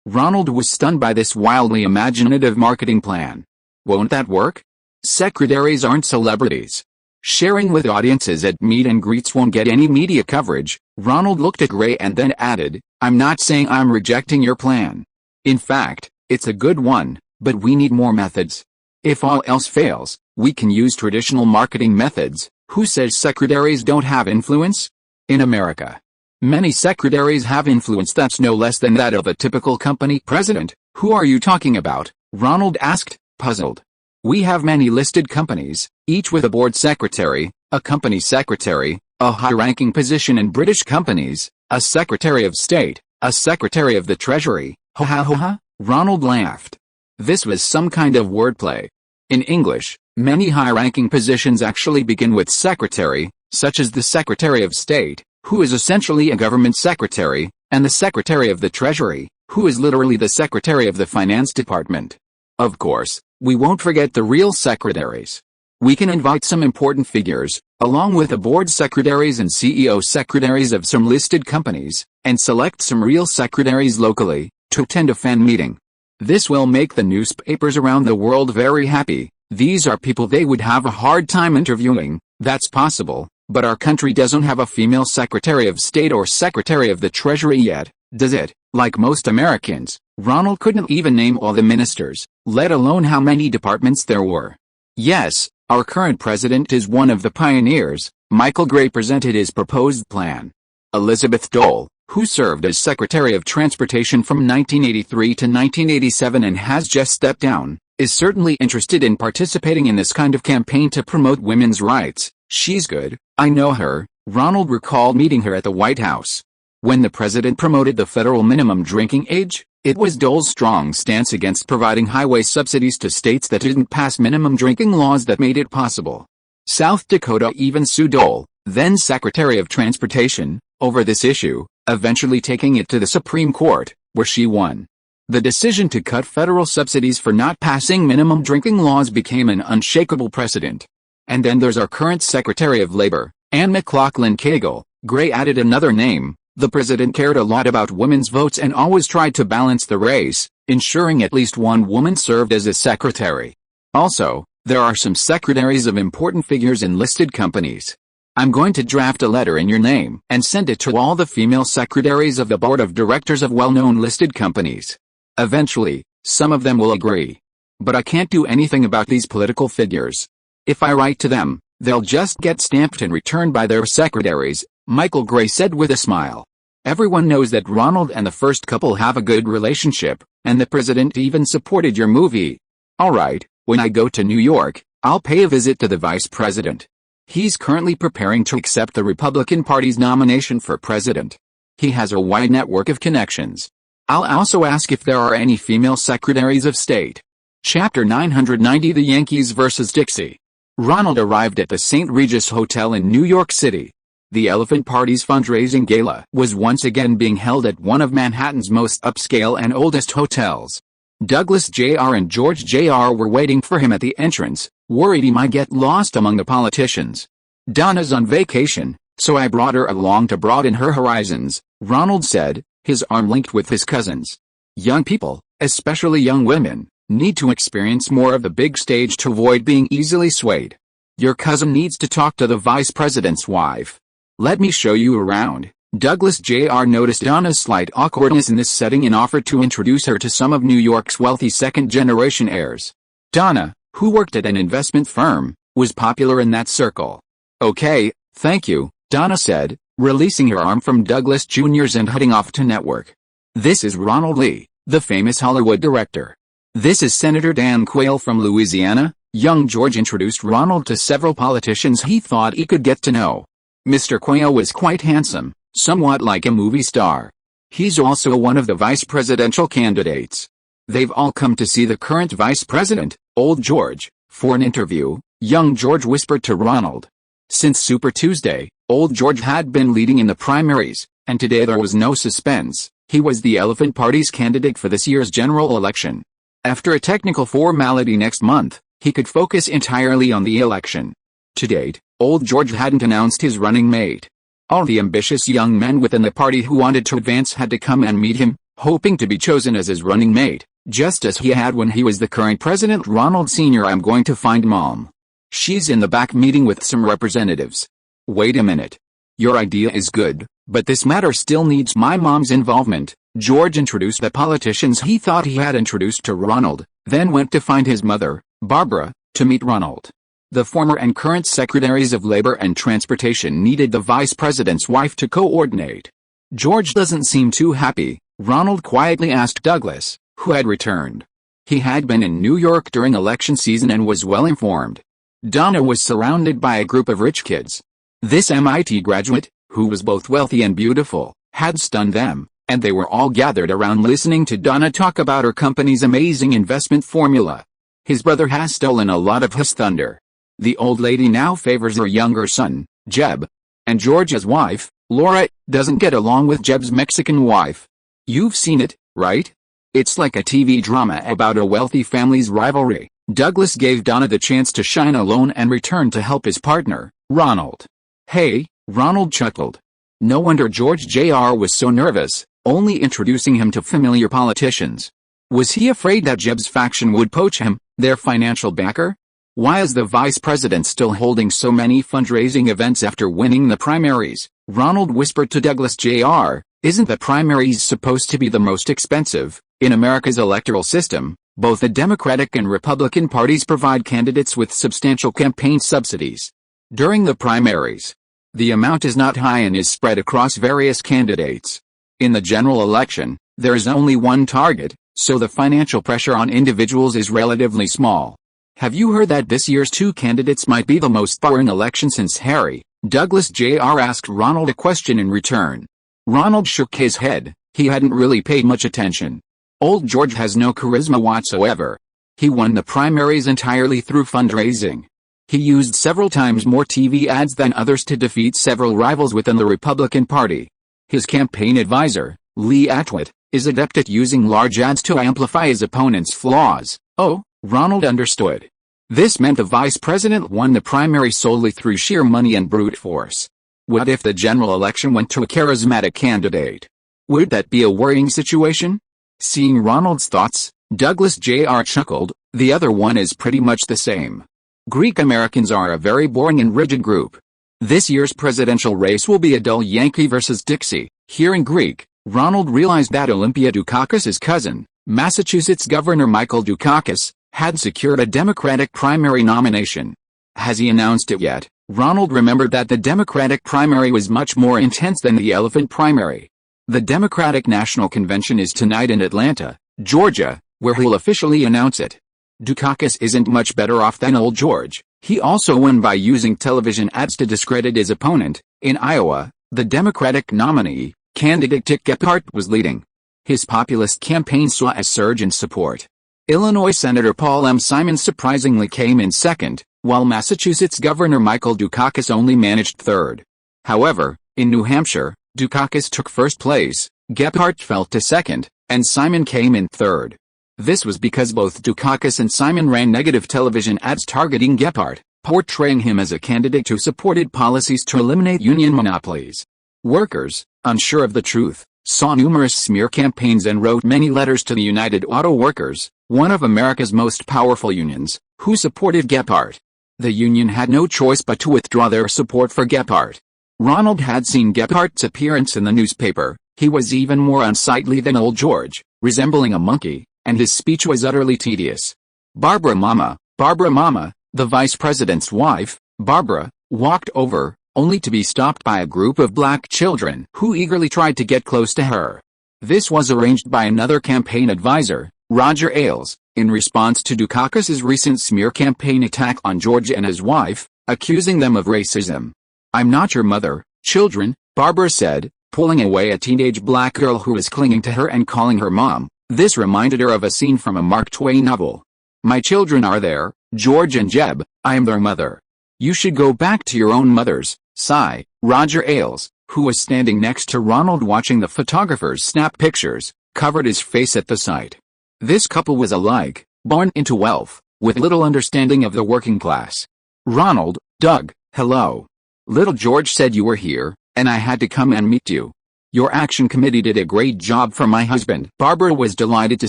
Ronald was stunned by this wildly imaginative marketing plan. Won't that work? Secretaries aren't celebrities. Sharing with audiences at meet and greets won't get any media coverage. Ronald looked at Gray and then added, I'm not saying I'm rejecting your plan. In fact, it's a good one, but we need more methods. If all else fails, we can use traditional marketing methods. Who says secretaries don't have influence? In America, many secretaries have influence that's no less than that of a typical company president. Who are you talking about? Ronald asked, puzzled. We have many listed companies, each with a board secretary, a company secretary, a high-ranking position in British companies, a secretary of state, a secretary of the treasury. Ha ha ha ha, Ronald laughed. This was some kind of wordplay. In English, many high-ranking positions actually begin with secretary, such as the Secretary of State, who is essentially a government secretary, and the Secretary of the Treasury, who is literally the Secretary of the Finance Department. Of course, we won't forget the real secretaries. We can invite some important figures, along with the board secretaries and CEO secretaries of some listed companies, and select some real secretaries locally, to attend a fan meeting. This will make the newspapers around the world very happy. These are people they would have a hard time interviewing. That's possible, but our country doesn't have a female Secretary of State or Secretary of the Treasury yet, does it? Like most Americans, Ronald couldn't even name all the ministers, let alone how many departments there were. Yes, our current president is one of the pioneers. Michael Gray presented his proposed plan. Elizabeth Dole, who served as Secretary of Transportation from 1983 to 1987 and has just stepped down, is certainly interested in participating in this kind of campaign to promote women's rights. She's good, I know her. Ronald recalled meeting her at the White House. When the president promoted the federal minimum drinking age, it was Dole's strong stance against providing highway subsidies to states that didn't pass minimum drinking laws that made it possible. South Dakota even sued Dole, then Secretary of Transportation, over this issue, eventually taking it to the Supreme Court, where she won. The decision to cut federal subsidies for not passing minimum drinking laws became an unshakable precedent. And then there's our current Secretary of Labor, Ann McLaughlin Cagle. Gray added another name. The president cared a lot about women's votes and always tried to balance the race, ensuring at least one woman served as a secretary. Also, there are some secretaries of important figures in listed companies. I'm going to draft a letter in your name and send it to all the female secretaries of the board of directors of well-known listed companies. Eventually, some of them will agree. But I can't do anything about these political figures. If I write to them, they'll just get stamped and returned by their secretaries, Michael Gray said with a smile. Everyone knows that Ronald and the first couple have a good relationship, and the president even supported your movie. Alright, when I go to New York, I'll pay a visit to the vice president. He's currently preparing to accept the Republican Party's nomination for president. He has a wide network of connections. I'll also ask if there are any female secretaries of state. Chapter 990 The Yankees vs. Dixie. Ronald arrived at the St. Regis Hotel in New York City. The Elephant Party's fundraising gala was once again being held at one of Manhattan's most upscale and oldest hotels. Douglas Jr. and George Jr. were waiting for him at the entrance, worried he might get lost among the politicians. Donna's on vacation, so I brought her along to broaden her horizons, Ronald said, his arm linked with his cousin's. Young people, especially young women, need to experience more of the big stage to avoid being easily swayed. Your cousin needs to talk to the vice president's wife. Let me show you around. Douglas Jr. noticed Donna's slight awkwardness in this setting and offered to introduce her to some of New York's wealthy second-generation heirs. Donna, who worked at an investment firm, was popular in that circle. Okay, thank you, Donna said, releasing her arm from Douglas Jr.'s and heading off to network. This is Ronald Lee, the famous Hollywood director. This is Senator Dan Quayle from Louisiana. Young George introduced Ronald to several politicians he thought he could get to know. Mr. Quayle was quite handsome, somewhat like a movie star. He's also one of the vice presidential candidates. They've all come to see the current vice president, Old George, for an interview, young George whispered to Ronald. Since Super Tuesday, Old George had been leading in the primaries, and today there was no suspense. He was the Elephant Party's candidate for this year's general election. After a technical formality next month, he could focus entirely on the election. To date, Old George hadn't announced his running mate. All the ambitious young men within the party who wanted to advance had to come and meet him, hoping to be chosen as his running mate, just as he had when he was the current president. Ronald Sr. I'm going to find Mom. She's in the back meeting with some representatives. Wait a minute. Your idea is good, but this matter still needs my mom's involvement. George introduced the politicians he thought he had introduced to Ronald, then went to find his mother, Barbara, to meet Ronald. The former and current secretaries of Labor and Transportation needed the vice president's wife to coordinate. George doesn't seem too happy, Ronald quietly asked Douglas, who had returned. He had been in New York during election season and was well informed. Donna was surrounded by a group of rich kids. This MIT graduate, who was both wealthy and beautiful, had stunned them, and they were all gathered around listening to Donna talk about her company's amazing investment formula. His brother has stolen a lot of his thunder. The old lady now favors her younger son, Jeb. And George's wife, Laura, doesn't get along with Jeb's Mexican wife. You've seen it, right? It's like a TV drama about a wealthy family's rivalry. Douglas gave Donna the chance to shine alone and return to help his partner, Ronald. Hey, Ronald chuckled. No wonder George Jr. was so nervous, only introducing him to familiar politicians. Was he afraid that Jeb's faction would poach him, their financial backer? Why is the vice president still holding so many fundraising events after winning the primaries? Ronald whispered to Douglas Jr., isn't the primaries supposed to be the most expensive? In America's electoral system, both the Democratic and Republican parties provide candidates with substantial campaign subsidies. During the primaries, the amount is not high and is spread across various candidates. In the general election, there is only one target, so the financial pressure on individuals is relatively small. Have you heard that this year's two candidates might be the most boring election since Harry? Douglas Jr. asked Ronald a question in return. Ronald shook his head. He hadn't really paid much attention. Old George has no charisma whatsoever. He won the primaries entirely through fundraising. He used several times more TV ads than others to defeat several rivals within the Republican Party. His campaign advisor, Lee Atwatt, is adept at using large ads to amplify his opponent's flaws. Oh, Ronald understood. This meant the vice president won the primary solely through sheer money and brute force. What if the general election went to a charismatic candidate? Would that be a worrying situation? Seeing Ronald's thoughts, Douglas Jr. chuckled. The other one is pretty much the same. Greek Americans are a very boring and rigid group. This year's presidential race will be a dull Yankee versus Dixie. Hearing Greek, Ronald realized that Olympia Dukakis' cousin, Massachusetts Governor Michael Dukakis, had secured a Democratic primary nomination. Has he announced it yet? Ronald remembered that the Democratic primary was much more intense than the elephant primary. The Democratic National Convention is tonight in Atlanta, Georgia, where he'll officially announce it. Dukakis isn't much better off than Old George. He also won by using television ads to discredit his opponent. In Iowa, the Democratic nominee, candidate Dick Gephardt, was leading. His populist campaign saw a surge in support. Illinois Senator Paul M. Simon surprisingly came in second, while Massachusetts Governor Michael Dukakis only managed third. However, in New Hampshire, Dukakis took first place, Gephardt fell to second, and Simon came in third. This was because both Dukakis and Simon ran negative television ads targeting Gephardt, portraying him as a candidate who supported policies to eliminate union monopolies. Workers, unsure of the truth, saw numerous smear campaigns and wrote many letters to the United Auto Workers, one of America's most powerful unions, who supported Gephardt. The union had no choice but to withdraw their support for Gephardt. Ronald had seen Gephardt's appearance in the newspaper. He was even more unsightly than Old George, resembling a monkey, and his speech was utterly tedious. Barbara Mama, the vice president's wife, Barbara, walked over, only to be stopped by a group of black children who eagerly tried to get close to her. This was arranged by another campaign advisor, Roger Ailes, in response to Dukakis' recent smear campaign attack on George and his wife, accusing them of racism. "I'm not your mother, children," Barbara said, pulling away a teenage black girl who was clinging to her and calling her mom. This reminded her of a scene from a Mark Twain novel. "My children are there, George and Jeb, I am their mother." "You should go back to your own mothers," sighed Roger Ailes, who was standing next to Ronald watching the photographers snap pictures, covered his face at the sight. This couple was alike, born into wealth, with little understanding of the working class. "Ronald, Doug, hello. Little George said you were here, and I had to come and meet you. Your action committee did a great job for my husband." Barbara was delighted to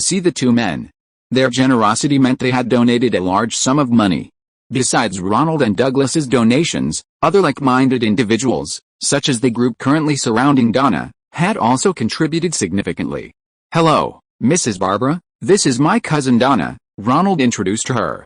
see the two men. Their generosity meant they had donated a large sum of money. Besides Ronald and Douglas's donations, other like-minded individuals, such as the group currently surrounding Donna, had also contributed significantly. "Hello, Mrs. Barbara, this is my cousin Donna," Ronald introduced her.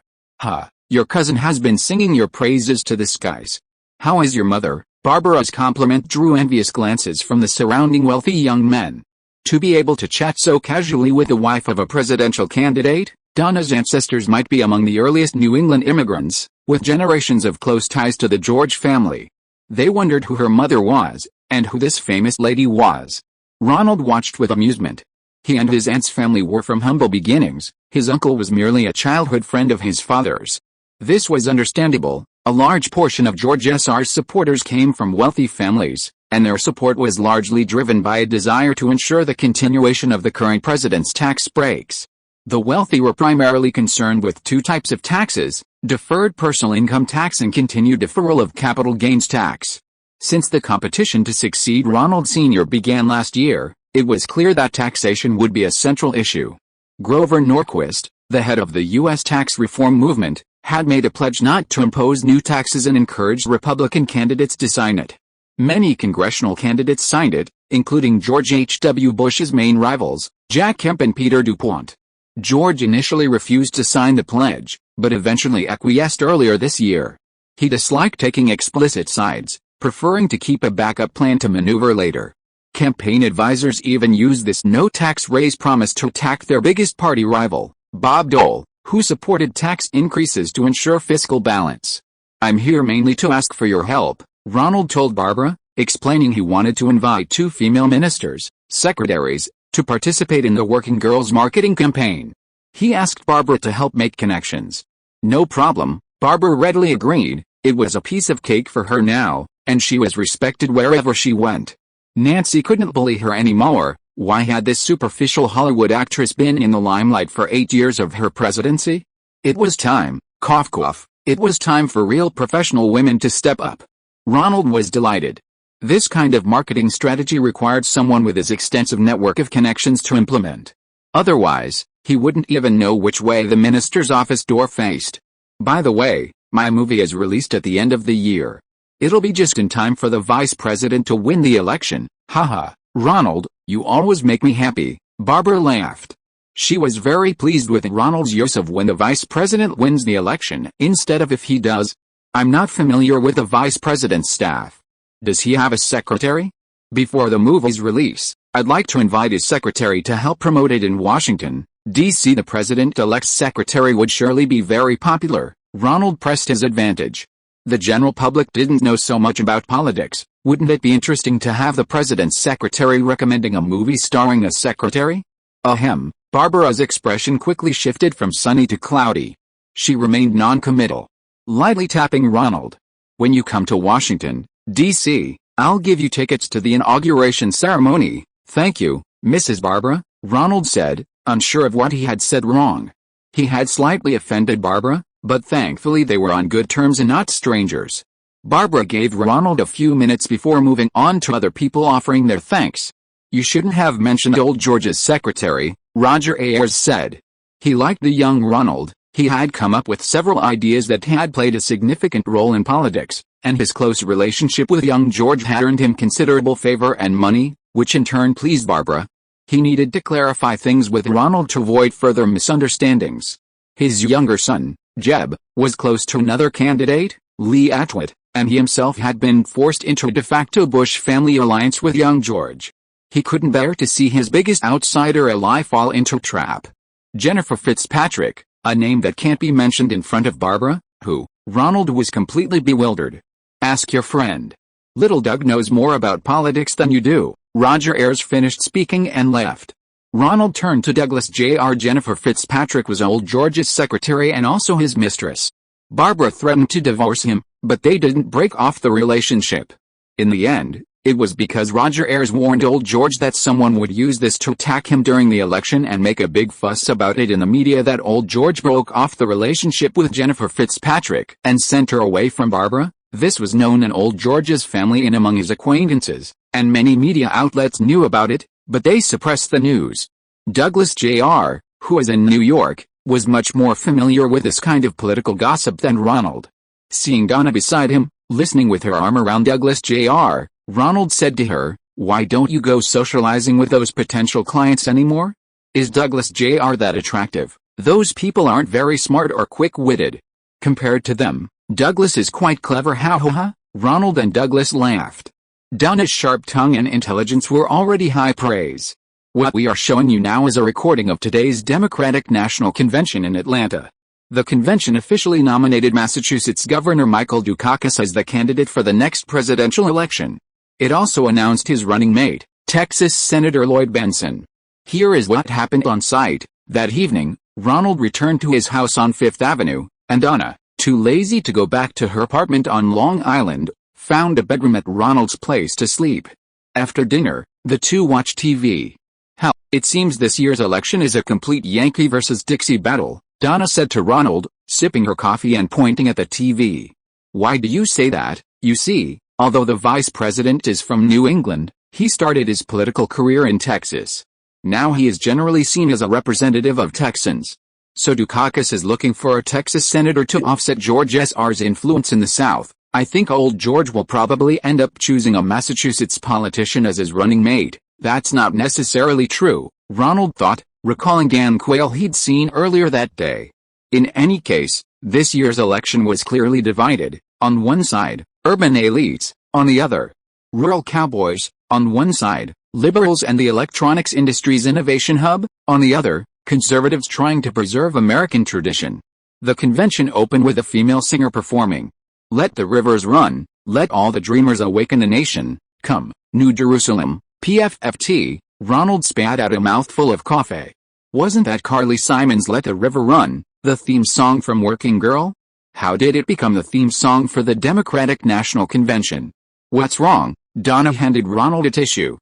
Your cousin has been singing your praises to the skies. How is your mother?" Barbara's compliment drew envious glances from the surrounding wealthy young men. To be able to chat so casually with the wife of a presidential candidate, Donna's ancestors might be among the earliest New England immigrants, with generations of close ties to the George family. They wondered who her mother was, and who this famous lady was. Ronald watched with amusement. He and his aunt's family were from humble beginnings. His uncle was merely a childhood friend of his father's. This was understandable. A large portion of George S.R.'s supporters came from wealthy families, and their support was largely driven by a desire to ensure the continuation of the current president's tax breaks. The wealthy were primarily concerned with two types of taxes: deferred personal income tax and continued deferral of capital gains tax. Since the competition to succeed Ronald Sr. began last year, it was clear that taxation would be a central issue. Grover Norquist, the head of the U.S. tax reform movement, had made a pledge not to impose new taxes and encouraged Republican candidates to sign it. Many congressional candidates signed it, including George H. W. Bush's main rivals, Jack Kemp and Peter DuPont. George initially refused to sign the pledge, but eventually acquiesced earlier this year. He disliked taking explicit sides, preferring to keep a backup plan to maneuver later. Campaign advisors even used this no-tax raise promise to attack their biggest party rival, Bob Dole, who supported tax increases to ensure fiscal balance. "I'm here mainly to ask for your help," Ronald told Barbara, explaining he wanted to invite two female ministers, secretaries, to participate in the Working Girls marketing campaign. He asked Barbara to help make connections. "No problem," Barbara readily agreed. It was a piece of cake for her now, and she was respected wherever she went. Nancy couldn't bully her anymore. Why had this superficial Hollywood actress been in the limelight for 8 years of her presidency? It was time, cough cough, it was time for real professional women to step up. Ronald was delighted. This kind of marketing strategy required someone with his extensive network of connections to implement. Otherwise, he wouldn't even know which way the minister's office door faced. "By the way, my movie is released at the end of the year. It'll be just in time for the vice president to win the election." "Haha, Ronald, you always make me happy," Barbara laughed. She was very pleased with Ronald's use of "when the vice president wins the election" instead of "if he does." "I'm not familiar with the vice president's staff. Does he have a secretary? Before the movie's release, I'd like to invite his secretary to help promote it in Washington, D.C. The president-elect's secretary would surely be very popular." Ronald pressed his advantage. "The general public didn't know so much about politics. Wouldn't it be interesting to have the president's secretary recommending a movie starring a secretary?" Ahem. Barbara's expression quickly shifted from sunny to cloudy. She remained non-committal. Lightly tapping Ronald. "When you come to Washington, D.C., I'll give you tickets to the inauguration ceremony." "Thank you, Mrs. Barbara," Ronald said, unsure of what he had said wrong. He had slightly offended Barbara, but thankfully they were on good terms and not strangers. Barbara gave Ronald a few minutes before moving on to other people offering their thanks. "You shouldn't have mentioned old George's secretary," Roger Ayers said. He liked the young Ronald. He had come up with several ideas that had played a significant role in politics, and his close relationship with young George had earned him considerable favor and money, which in turn pleased Barbara. He needed to clarify things with Ronald to avoid further misunderstandings. His younger son, Jeb, was close to another candidate, Lee Atwood, and he himself had been forced into a de facto Bush family alliance with young George. He couldn't bear to see his biggest outsider ally fall into a trap. Jennifer Fitzpatrick, a name that can't be mentioned in front of Barbara, who? Ronald was completely bewildered. "Ask your friend." Little Doug knows more about politics than you do. Roger Ayers finished speaking and left. Ronald turned to Douglas Jr. Jennifer Fitzpatrick was old George's secretary and also his mistress. Barbara threatened to divorce him, but they didn't break off the relationship. In the end, it was because Roger Ayers warned old George that someone would use this to attack him during the election and make a big fuss about it in the media that old George broke off the relationship with Jennifer Fitzpatrick and sent her away from Barbara. This was known in old George's family and among his acquaintances, and many media outlets knew about it, but they suppressed the news. Douglas Jr., who was in New York, was much more familiar with this kind of political gossip than Ronald. Seeing Donna beside him, listening with her arm around Douglas Jr., Ronald said to her, "Why don't you go socializing with those potential clients anymore? Is Douglas Jr. that attractive? Those people aren't very smart or quick-witted. Compared to them, Douglas is quite clever." Ha ha ha. Ronald and Douglas laughed. Donna's sharp tongue and intelligence were already high praise. What we are showing you now is a recording of today's Democratic National Convention in Atlanta. The convention officially nominated Massachusetts Governor Michael Dukakis as the candidate for the next presidential election. It also announced his running mate, Texas Senator Lloyd Bentsen. Here is what happened on site. That evening, Ronald returned to his house on Fifth Avenue, and Donna, too lazy to go back to her apartment on Long Island, found a bedroom at Ronald's place to sleep. After dinner, the two watched TV. "Hell, it seems this year's election is a complete Yankee versus Dixie battle," Donna said to Ronald, sipping her coffee and pointing at the TV. "Why do you say that?" "You see, although the vice president is from New England, he started his political career in Texas. Now he is generally seen as a representative of Texans. So Dukakis is looking for a Texas senator to offset George S.R.'s influence in the South. I think old George will probably end up choosing a Massachusetts politician as his running mate." That's not necessarily true, Ronald thought, recalling Dan Quayle he'd seen earlier that day. In any case, this year's election was clearly divided. On one side, urban elites; on the other, rural cowboys; on one side, liberals and the electronics industry's innovation hub; on the other, conservatives trying to preserve American tradition. The convention opened with a female singer performing "Let the Rivers Run, Let All the Dreamers Awaken the Nation, Come, New Jerusalem, PFFT." Ronald spat out a mouthful of coffee. Wasn't that Carly Simon's "Let the River Run," the theme song from Working Girl? How did it become the theme song for the Democratic National Convention? "What's wrong?" Donna handed Ronald a tissue.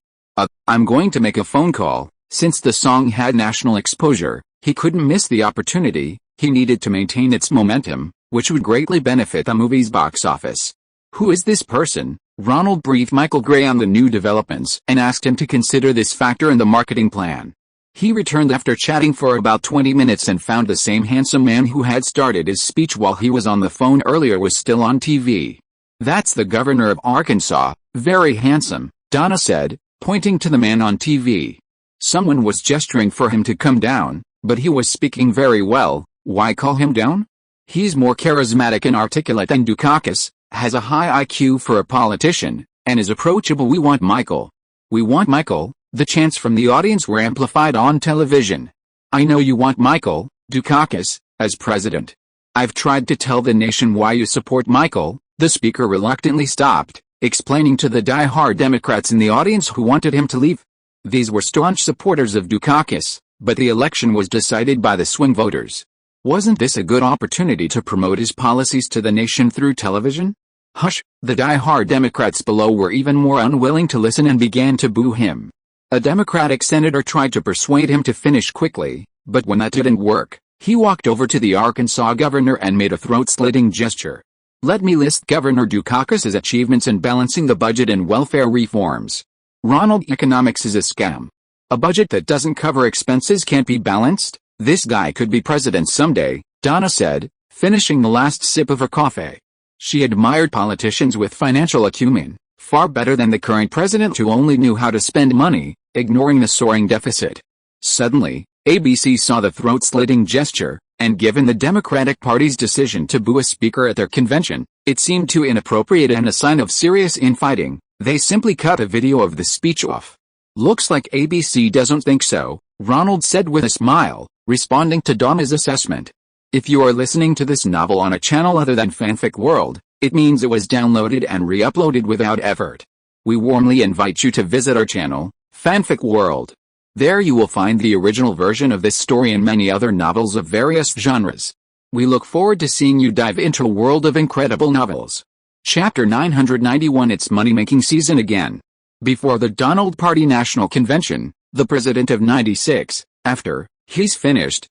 I'm going to make a phone call." Since the song had national exposure, he couldn't miss the opportunity. He needed to maintain its momentum, which would greatly benefit the movie's box office. "Who is this person?" Ronald briefed Michael Gray on the new developments and asked him to consider this factor in the marketing plan. He returned after chatting for about 20 minutes and found the same handsome man who had started his speech while he was on the phone earlier was still on TV. "That's the governor of Arkansas, very handsome," Donna said, pointing to the man on TV. Someone was gesturing for him to come down, but he was speaking very well. Why call him down? "He's more charismatic and articulate than Dukakis, has a high IQ for a politician, and is approachable. We want Michael." "We want Michael." The chants from the audience were amplified on television. "I know you want Michael Dukakis as president. I've tried to tell the nation why you support Michael." The speaker reluctantly stopped, explaining to the die-hard Democrats in the audience who wanted him to leave. These were staunch supporters of Dukakis, but the election was decided by the swing voters. Wasn't this a good opportunity to promote his policies to the nation through television? Hush, the die-hard Democrats below were even more unwilling to listen and began to boo him. A Democratic senator tried to persuade him to finish quickly, but when that didn't work, he walked over to the Arkansas governor and made a throat-slitting gesture. "Let me list Governor Dukakis' achievements in balancing the budget and welfare reforms. Ronald, economics is a scam. A budget that doesn't cover expenses can't be balanced. This guy could be president someday," Donna said, finishing the last sip of her coffee. She admired politicians with financial acumen, far better than the current president who only knew how to spend money, ignoring the soaring deficit. Suddenly, ABC saw the throat-slitting gesture, and given the Democratic Party's decision to boo a speaker at their convention, it seemed too inappropriate and a sign of serious infighting. They simply cut a video of the speech off. "Looks like ABC doesn't think so," Ronald said with a smile, responding to Donna's assessment. If you are listening to this novel on a channel other than Fanfic World, It means it was downloaded and re-uploaded without effort. We warmly invite you to visit our channel, Fanfic World. There you will find the original version of this story and many other novels of various genres. We look forward to seeing you dive into a world of incredible novels. Chapter 991. It's money-making season again. Before the Donald Party National Convention, the president of 96, after he's finished,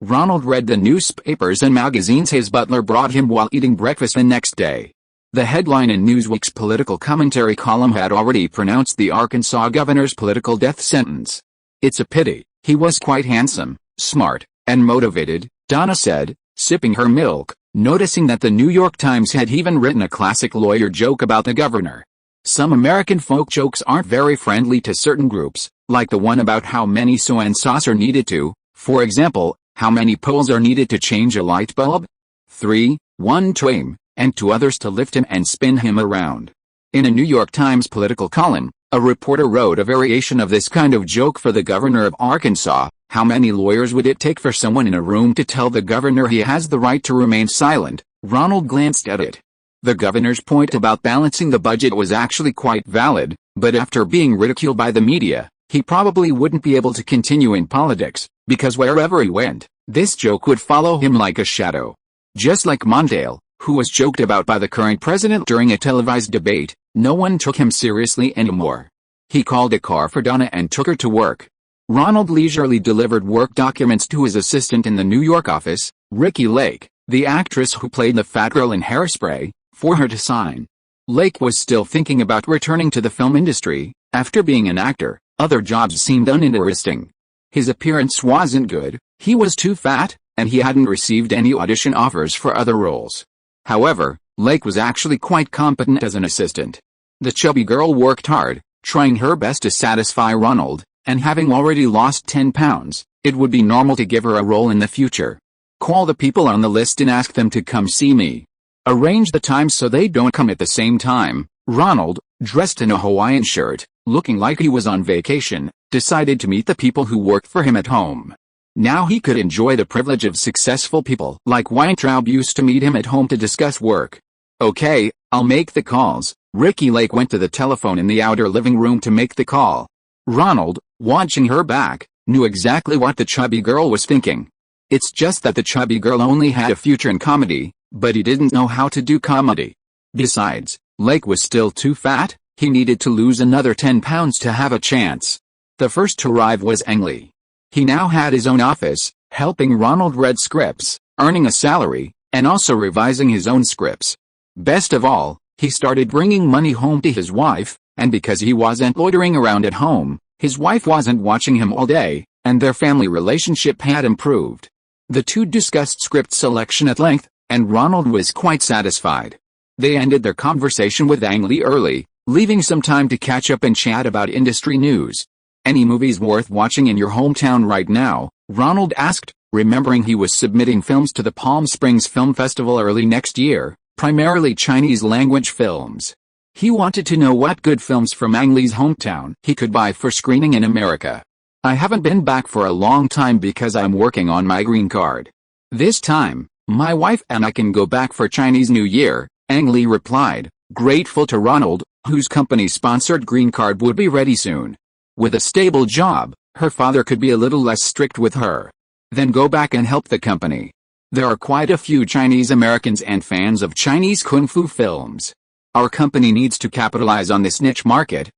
Ronald read the newspapers and magazines his butler brought him while eating breakfast the next day. The headline in Newsweek's political commentary column had already pronounced the Arkansas governor's political death sentence. It's a pity, he was quite handsome, smart, and motivated, Donna said, sipping her milk, noticing that the New York Times had even written a classic lawyer joke about the governor. Some American folk jokes aren't very friendly to certain groups, like the one about how many so-and-sauce are needed to, for example, how many poles are needed to change a light bulb? 3, 1 to aim, and 2 others to lift him and spin him around. In a New York Times political column, a reporter wrote a variation of this kind of joke for the governor of Arkansas. How many lawyers would it take for someone in a room to tell the governor he has the right to remain silent? Ronald glanced at it. The governor's point about balancing the budget was actually quite valid, but after being ridiculed by the media, he probably wouldn't be able to continue in politics, because wherever he went, this joke would follow him like a shadow. Just like Mondale, who was joked about by the current president during a televised debate, no one took him seriously anymore. He called a car for Donna and took her to work. Ronald leisurely delivered work documents to his assistant in the New York office, Ricki Lake, the actress who played the fat girl in Hairspray, for her to sign. Lake was still thinking about returning to the film industry. After being an actor, other jobs seemed uninteresting. His appearance wasn't good, he was too fat, and he hadn't received any audition offers for other roles. However, Lake was actually quite competent as an assistant. The chubby girl worked hard, trying her best to satisfy Ronald, and having already lost 10 pounds, it would be normal to give her a role in the future. Call the people on the list and ask them to come see me. Arrange the time so they don't come at the same time. Ronald, dressed in a Hawaiian shirt, looking like he was on vacation, decided to meet the people who worked for him at home. Now he could enjoy the privilege of successful people like Weintraub used to meet him at home to discuss work. Okay, I'll make the calls. Ricki Lake went to the telephone in the outer living room to make the call. Ronald, watching her back, knew exactly what the chubby girl was thinking. It's just that the chubby girl only had a future in comedy, but he didn't know how to do comedy. Besides, Lake was still too fat, he needed to lose another 10 pounds to have a chance. The first to arrive was Ang Lee. He now had his own office, helping Ronald read scripts, earning a salary, and also revising his own scripts. Best of all, he started bringing money home to his wife, and because he wasn't loitering around at home, his wife wasn't watching him all day, and their family relationship had improved. The two discussed script selection at length, and Ronald was quite satisfied. They ended their conversation with Ang Lee early, leaving some time to catch up and chat about industry news. Any movies worth watching in your hometown right now? Ronald asked, remembering he was submitting films to the Palm Springs Film Festival early next year, primarily Chinese-language films. He wanted to know what good films from Ang Lee's hometown he could buy for screening in America. I haven't been back for a long time because I'm working on my green card. This time, my wife and I can go back for Chinese New Year, Ang Lee replied, grateful to Ronald, whose company-sponsored green card would be ready soon. With a stable job, her father could be a little less strict with her. Then go back and help the company. There are quite a few Chinese Americans and fans of Chinese kung fu films. Our company needs to capitalize on this niche market.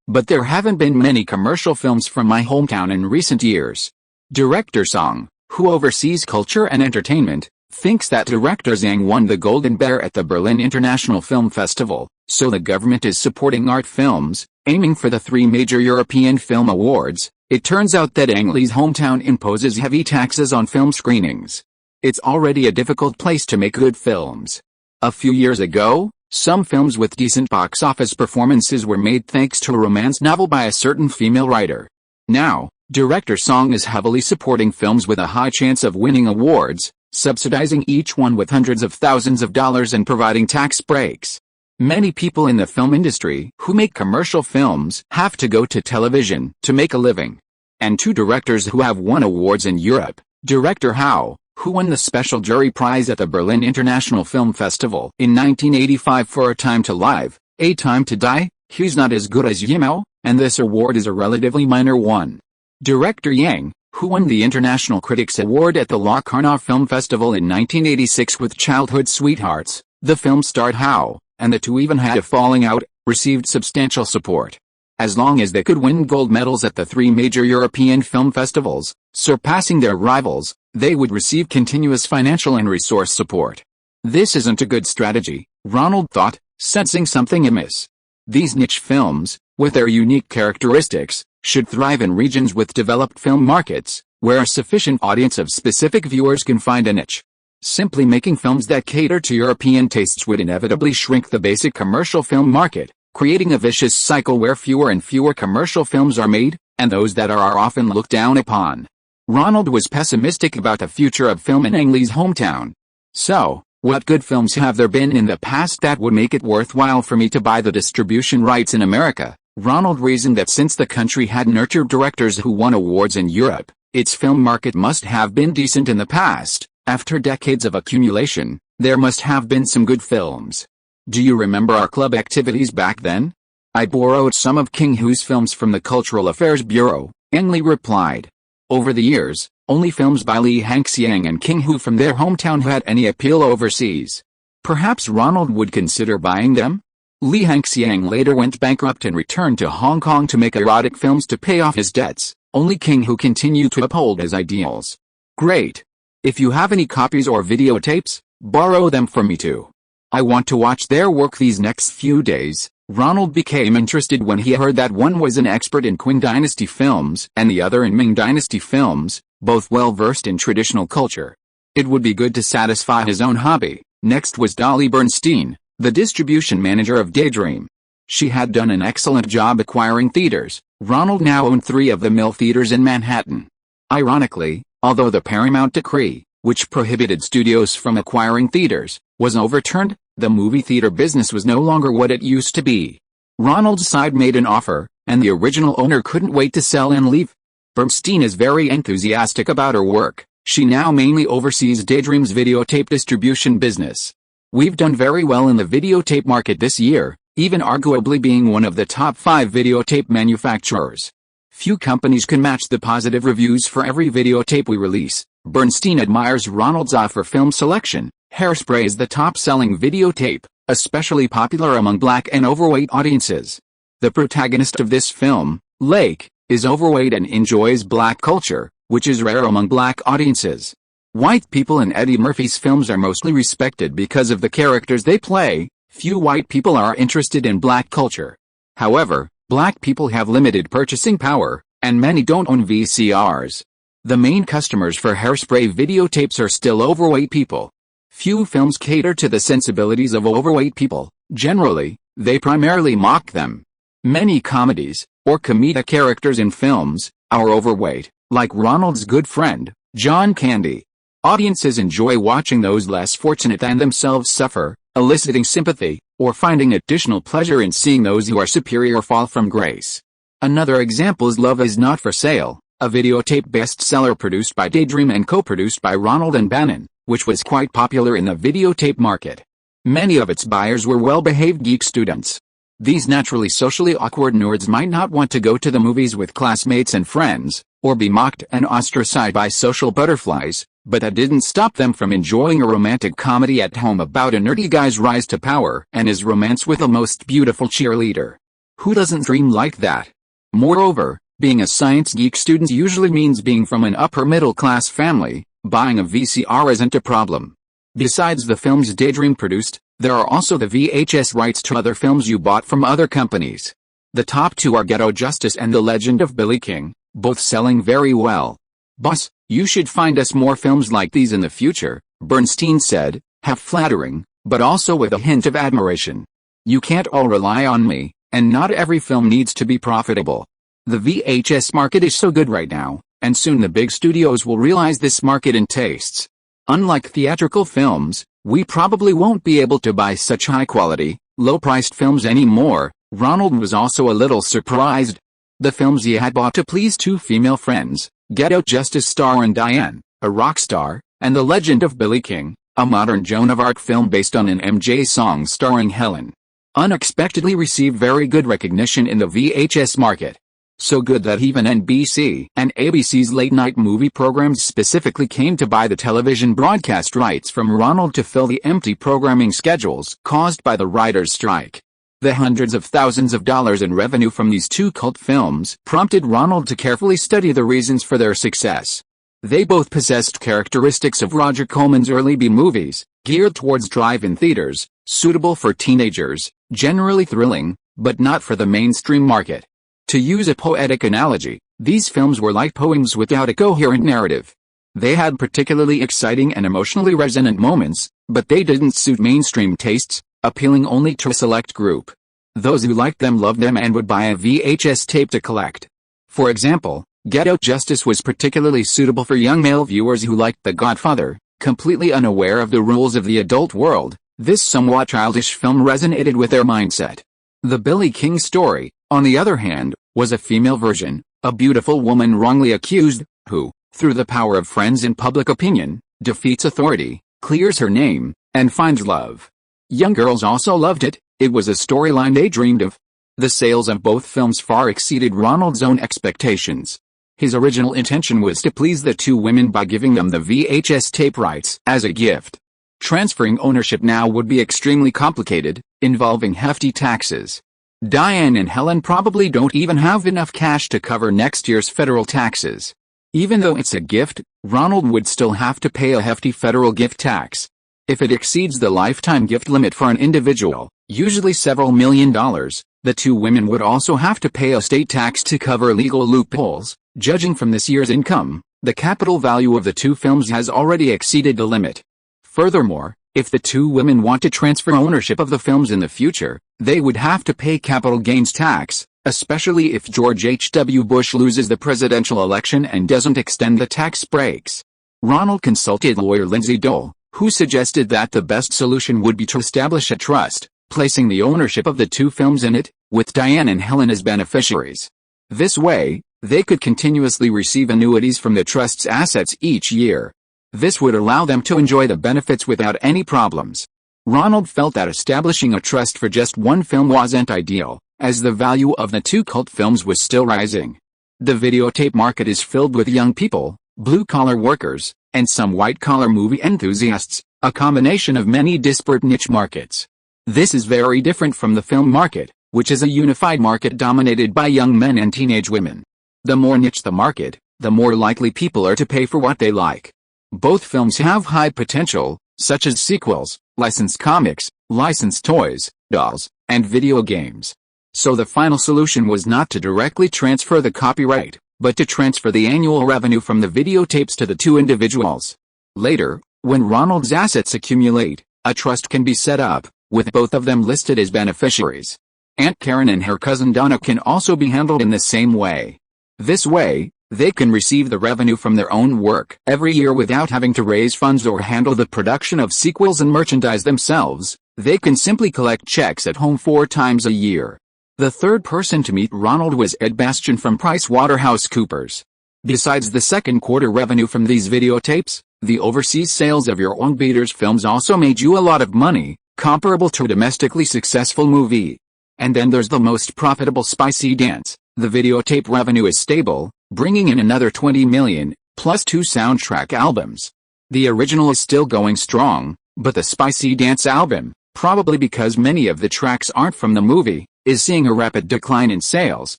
But there haven't been many commercial films from my hometown in recent years. Director Song, who oversees culture and entertainment, thinks that director Zhang won the Golden Bear at the Berlin International Film Festival, so the government is supporting art films, aiming for the 3 major European film awards. It turns out that Ang Lee's hometown imposes heavy taxes on film screenings. It's already a difficult place to make good films. A few years ago, some films with decent box office performances were made thanks to a romance novel by a certain female writer. Now, director Song is heavily supporting films with a high chance of winning awards, subsidizing each one with hundreds of thousands of dollars and providing tax breaks. Many people in the film industry who make commercial films have to go to television to make a living. And 2 directors who have won awards in Europe, director Hao, who won the Special Jury Prize at the Berlin International Film Festival in 1985 for A Time to Live, A Time to Die, He's Not As Good As You Know, and this award is a relatively minor one. Director Yang, who won the International Critics Award at the Locarno Film Festival in 1986 with Childhood Sweethearts, the film starred How, and the two even had a falling out, received substantial support. As long as they could win gold medals at the three major European film festivals, surpassing their rivals, they would receive continuous financial and resource support. This isn't a good strategy, Ronald thought, sensing something amiss. These niche films, with their unique characteristics, should thrive in regions with developed film markets, where a sufficient audience of specific viewers can find a niche. Simply making films that cater to European tastes would inevitably shrink the basic commercial film market, creating a vicious cycle where fewer and fewer commercial films are made, and those that are often looked down upon. Ronald was pessimistic about the future of film in Ang Lee's hometown. So, what good films have there been in the past that would make it worthwhile for me to buy the distribution rights in America? Ronald reasoned that since the country had nurtured directors who won awards in Europe, its film market must have been decent in the past. After decades of accumulation, there must have been some good films. Do you remember our club activities back then? I borrowed some of King Hu's films from the Cultural Affairs Bureau, Ang Lee replied. Over the years, only films by Lee Hang-seang and King Hu from their hometown had any appeal overseas. Perhaps Ronald would consider buying them? Lee Hang-seang later went bankrupt and returned to Hong Kong to make erotic films to pay off his debts. Only King Hu continued to uphold his ideals. Great. If you have any copies or videotapes, borrow them from me too. I want to watch their work these next few days. Ronald became interested when he heard that one was an expert in Qing Dynasty films and the other in Ming Dynasty films, both well-versed in traditional culture. It would be good to satisfy his own hobby. Next was Dolly Bernstein, the distribution manager of Daydream. She had done an excellent job acquiring theaters. Ronald now owned 3 of the Mill theaters in Manhattan. Ironically, although the Paramount decree, which prohibited studios from acquiring theaters, was overturned, the movie theater business was no longer what it used to be. Ronald's side made an offer, and the original owner couldn't wait to sell and leave. Bernstein is very enthusiastic about her work. She now mainly oversees Daydream's videotape distribution business. We've done very well in the videotape market this year, even arguably being one of the top 5 videotape manufacturers. Few companies can match the positive reviews for every videotape we release. Bernstein admires Ronald's eye for film selection. Hairspray is the top-selling videotape, especially popular among black and overweight audiences. The protagonist of this film, Lake, is overweight and enjoys black culture, which is rare among black audiences. White people in Eddie Murphy's films are mostly respected because of the characters they play. Few white people are interested in black culture. However, black people have limited purchasing power, and many don't own VCRs. The main customers for Hairspray videotapes are still overweight people. Few films cater to the sensibilities of overweight people. Generally, they primarily mock them. Many comedies, or comedic characters in films, are overweight, like Ronald's good friend, John Candy. Audiences enjoy watching those less fortunate than themselves suffer, eliciting sympathy, or finding additional pleasure in seeing those who are superior fall from grace. Another example is Love Is Not for Sale, a videotape bestseller produced by Daydream and co-produced by Ronald and Bannon, which was quite popular in the videotape market. Many of its buyers were well-behaved geek students. These naturally socially awkward nerds might not want to go to the movies with classmates and friends, or be mocked and ostracized by social butterflies, but that didn't stop them from enjoying a romantic comedy at home about a nerdy guy's rise to power and his romance with a most beautiful cheerleader. Who doesn't dream like that? Moreover, being a science geek student usually means being from an upper-middle-class family. Buying a VCR isn't a problem. Besides the films Daydream produced, there are also the VHS rights to other films you bought from other companies. The top 2 are Ghetto Justice and The Legend of Billy King, both selling very well. Boss, you should find us more films like these in the future, Bernstein said, half flattering, but also with a hint of admiration. You can't all rely on me, and not every film needs to be profitable. The VHS market is so good right now, and soon the big studios will realize this market and tastes. Unlike theatrical films, we probably won't be able to buy such high-quality, low-priced films anymore. Ronald was also a little surprised. The films he had bought to please 2 female friends, Ghetto Justice star and Diane, a rock star, and The Legend of Billy King, a modern Joan of Arc film based on an MJ song starring Helen, unexpectedly received very good recognition in the VHS market. So good that even NBC and ABC's late-night movie programs specifically came to buy the television broadcast rights from Ronald to fill the empty programming schedules caused by the writers' strike. The hundreds of thousands of dollars in revenue from these two cult films prompted Ronald to carefully study the reasons for their success. They both possessed characteristics of Roger Corman's early B movies, geared towards drive-in theaters, suitable for teenagers, generally thrilling, but not for the mainstream market. To use a poetic analogy, these films were like poems without a coherent narrative. They had particularly exciting and emotionally resonant moments, but they didn't suit mainstream tastes, appealing only to a select group. Those who liked them loved them and would buy a VHS tape to collect. For example, Get Out Justice was particularly suitable for young male viewers who liked The Godfather. Completely unaware of the rules of the adult world, this somewhat childish film resonated with their mindset. The Billy King story, on the other hand, was a female version, a beautiful woman wrongly accused, who, through the power of friends and public opinion, defeats authority, clears her name, and finds love. Young girls also loved it. It was a storyline they dreamed of. The sales of both films far exceeded Ronald's own expectations. His original intention was to please the two women by giving them the VHS tape rights as a gift. Transferring ownership now would be extremely complicated, involving hefty taxes. Diane and Helen probably don't even have enough cash to cover next year's federal taxes. Even though it's a gift, Ronald would still have to pay a hefty federal gift tax. If it exceeds the lifetime gift limit for an individual, usually several $1 million, the two women would also have to pay a state tax to cover legal loopholes. Judging from this year's income, the capital value of the two films has already exceeded the limit. Furthermore, if the two women want to transfer ownership of the films in the future, they would have to pay capital gains tax, especially if George H.W. Bush loses the presidential election and doesn't extend the tax breaks. Ronald consulted lawyer Lindsay Dole, who suggested that the best solution would be to establish a trust, placing the ownership of the two films in it, with Diane and Helen as beneficiaries. This way, they could continuously receive annuities from the trust's assets each year. This would allow them to enjoy the benefits without any problems. Ronald felt that establishing a trust for just one film wasn't ideal, as the value of the two cult films was still rising. The videotape market is filled with young people, blue-collar workers, and some white-collar movie enthusiasts, a combination of many disparate niche markets. This is very different from the film market, which is a unified market dominated by young men and teenage women. The more niche the market, the more likely people are to pay for what they like. Both films have high potential, such as sequels, licensed comics, licensed toys, dolls, and video games. So the final solution was not to directly transfer the copyright, but to transfer the annual revenue from the videotapes to the two individuals. Later, when Ronald's assets accumulate, a trust can be set up, with both of them listed as beneficiaries. Aunt Karen and her cousin Donna can also be handled in the same way. This way, they can receive the revenue from their own work every year without having to raise funds or handle the production of sequels and merchandise themselves. They can simply collect checks at home 4 times a year. The third person to meet Ronald was Ed Bastian from PricewaterhouseCoopers. Besides the second quarter revenue from these videotapes, the overseas sales of your own Beaters films also made you a lot of money, comparable to a domestically successful movie. And then there's the most profitable Spicy Dance. The videotape revenue is stable, bringing in another $20 million, plus 2 soundtrack albums. The original is still going strong, but the Spicy Dance album, probably because many of the tracks aren't from the movie, is seeing a rapid decline in sales.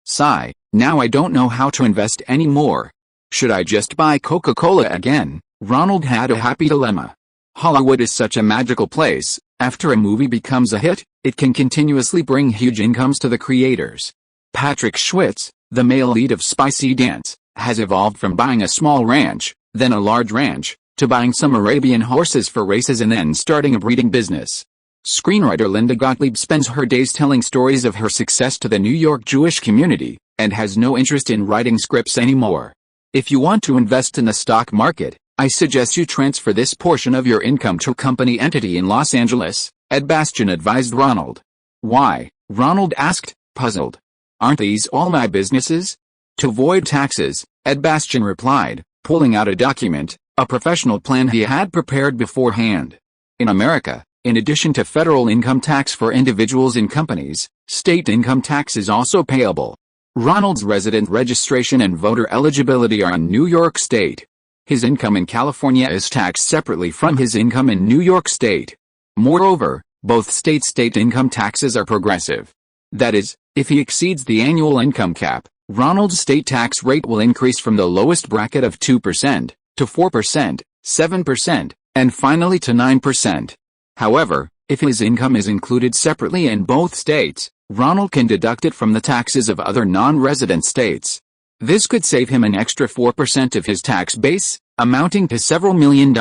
Sigh, now I don't know how to invest anymore. Should I just buy Coca-Cola again? Ronald had a happy dilemma. Hollywood is such a magical place. After a movie becomes a hit, it can continuously bring huge incomes to the creators. Patrick Schwitz, the male lead of Spicy Dance, has evolved from buying a small ranch, then a large ranch, to buying some Arabian horses for races and then starting a breeding business. Screenwriter Linda Gottlieb spends her days telling stories of her success to the New York Jewish community, and has no interest in writing scripts anymore. If you want to invest in the stock market, I suggest you transfer this portion of your income to a company entity in Los Angeles, Ed Bastian advised Ronald. Why? Ronald asked, puzzled. Aren't these all my businesses? To avoid taxes, Ed Bastian replied, pulling out a document. a professional plan he had prepared beforehand. In America, in addition to federal income tax for individuals and companies, state income tax is also payable. Ronald's resident registration and voter eligibility are in New York State. His income in California is taxed separately from his income in New York State. Moreover, both state income taxes are progressive. That is, if he exceeds the annual income cap, Ronald's state tax rate will increase from the lowest bracket of 2%, to 4%, 7%, and finally to 9%. However, if his income is included separately in both states, Ronald can deduct it from the taxes of other non-resident states. This could save him an extra 4% of his tax base, amounting to several $million.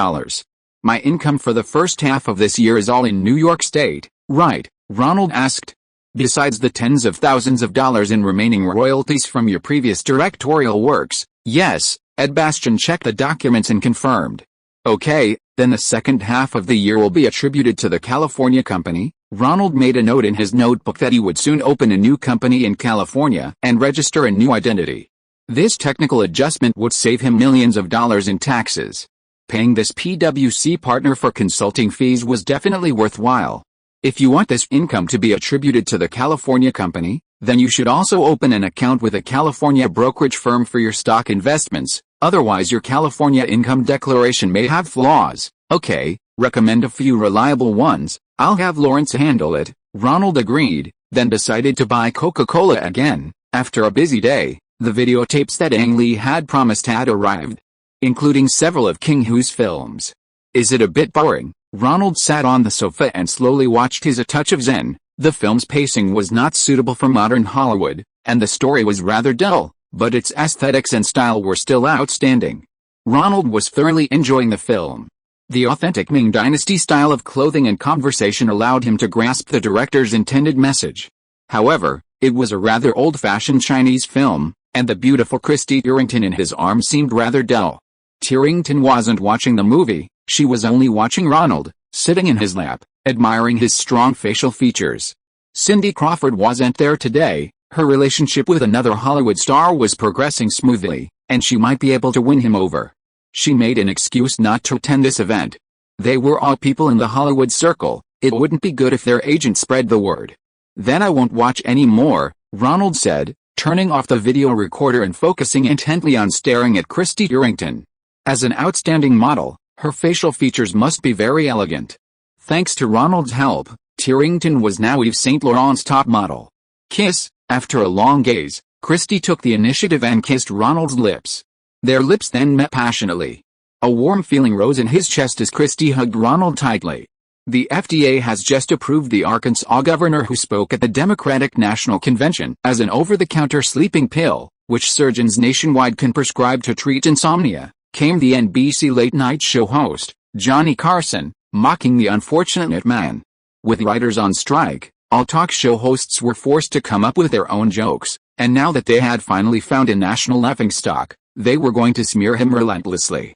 My income for the first half of this year is all in New York State, right? Ronald asked. Besides the tens of thousands of dollars in remaining royalties from your previous directorial works. Yes, Ed Bastian checked the documents and confirmed. Okay, then the second half of the year will be attributed to the California company. Ronald made a note in his notebook that he would soon open a new company in California and register a new identity. This technical adjustment would save him millions of dollars in taxes. Paying this PwC partner for consulting fees was definitely worthwhile. If you want this income to be attributed to the California company, then you should also open an account with a California brokerage firm for your stock investments, otherwise your California income declaration may have flaws. Okay, recommend a few reliable ones, I'll have Lawrence handle it. Ronald agreed, then decided to buy Coca-Cola again. After a busy day, the videotapes that Ang Lee had promised had arrived, including several of King Hu's films. Is it a bit boring? Ronald sat on the sofa and slowly watched his A Touch of Zen. The film's pacing was not suitable for modern Hollywood, and the story was rather dull, but its aesthetics and style were still outstanding. Ronald was thoroughly enjoying the film. The authentic Ming Dynasty style of clothing and conversation allowed him to grasp the director's intended message. However, it was a rather old-fashioned Chinese film, and the beautiful Christy Turrington in his arms seemed rather dull. Turrington wasn't watching the movie, she was only watching Ronald, sitting in his lap, admiring his strong facial features. Cindy Crawford wasn't there today. Her relationship with another Hollywood star was progressing smoothly, and she might be able to win him over. She made an excuse not to attend this event. They were all people in the Hollywood circle, it wouldn't be good if their agent spread the word. Then I won't watch any more, Ronald said, turning off the video recorder and focusing intently on staring at Christy Turrington. As an outstanding model, her facial features must be very elegant. Thanks to Ronald's help, Turrington was now Yves Saint Laurent's top model. Kiss. After a long gaze, Christy took the initiative and kissed Ronald's lips. Their lips then met passionately. A warm feeling rose in his chest as Christy hugged Ronald tightly. The FDA has just approved the Arkansas governor who spoke at the Democratic National Convention as an over-the-counter sleeping pill, which surgeons nationwide can prescribe to treat insomnia, came the NBC late-night show host, Johnny Carson, mocking the unfortunate man. With writers on strike, all talk show hosts were forced to come up with their own jokes, and now that they had finally found a national laughingstock, they were going to smear him relentlessly.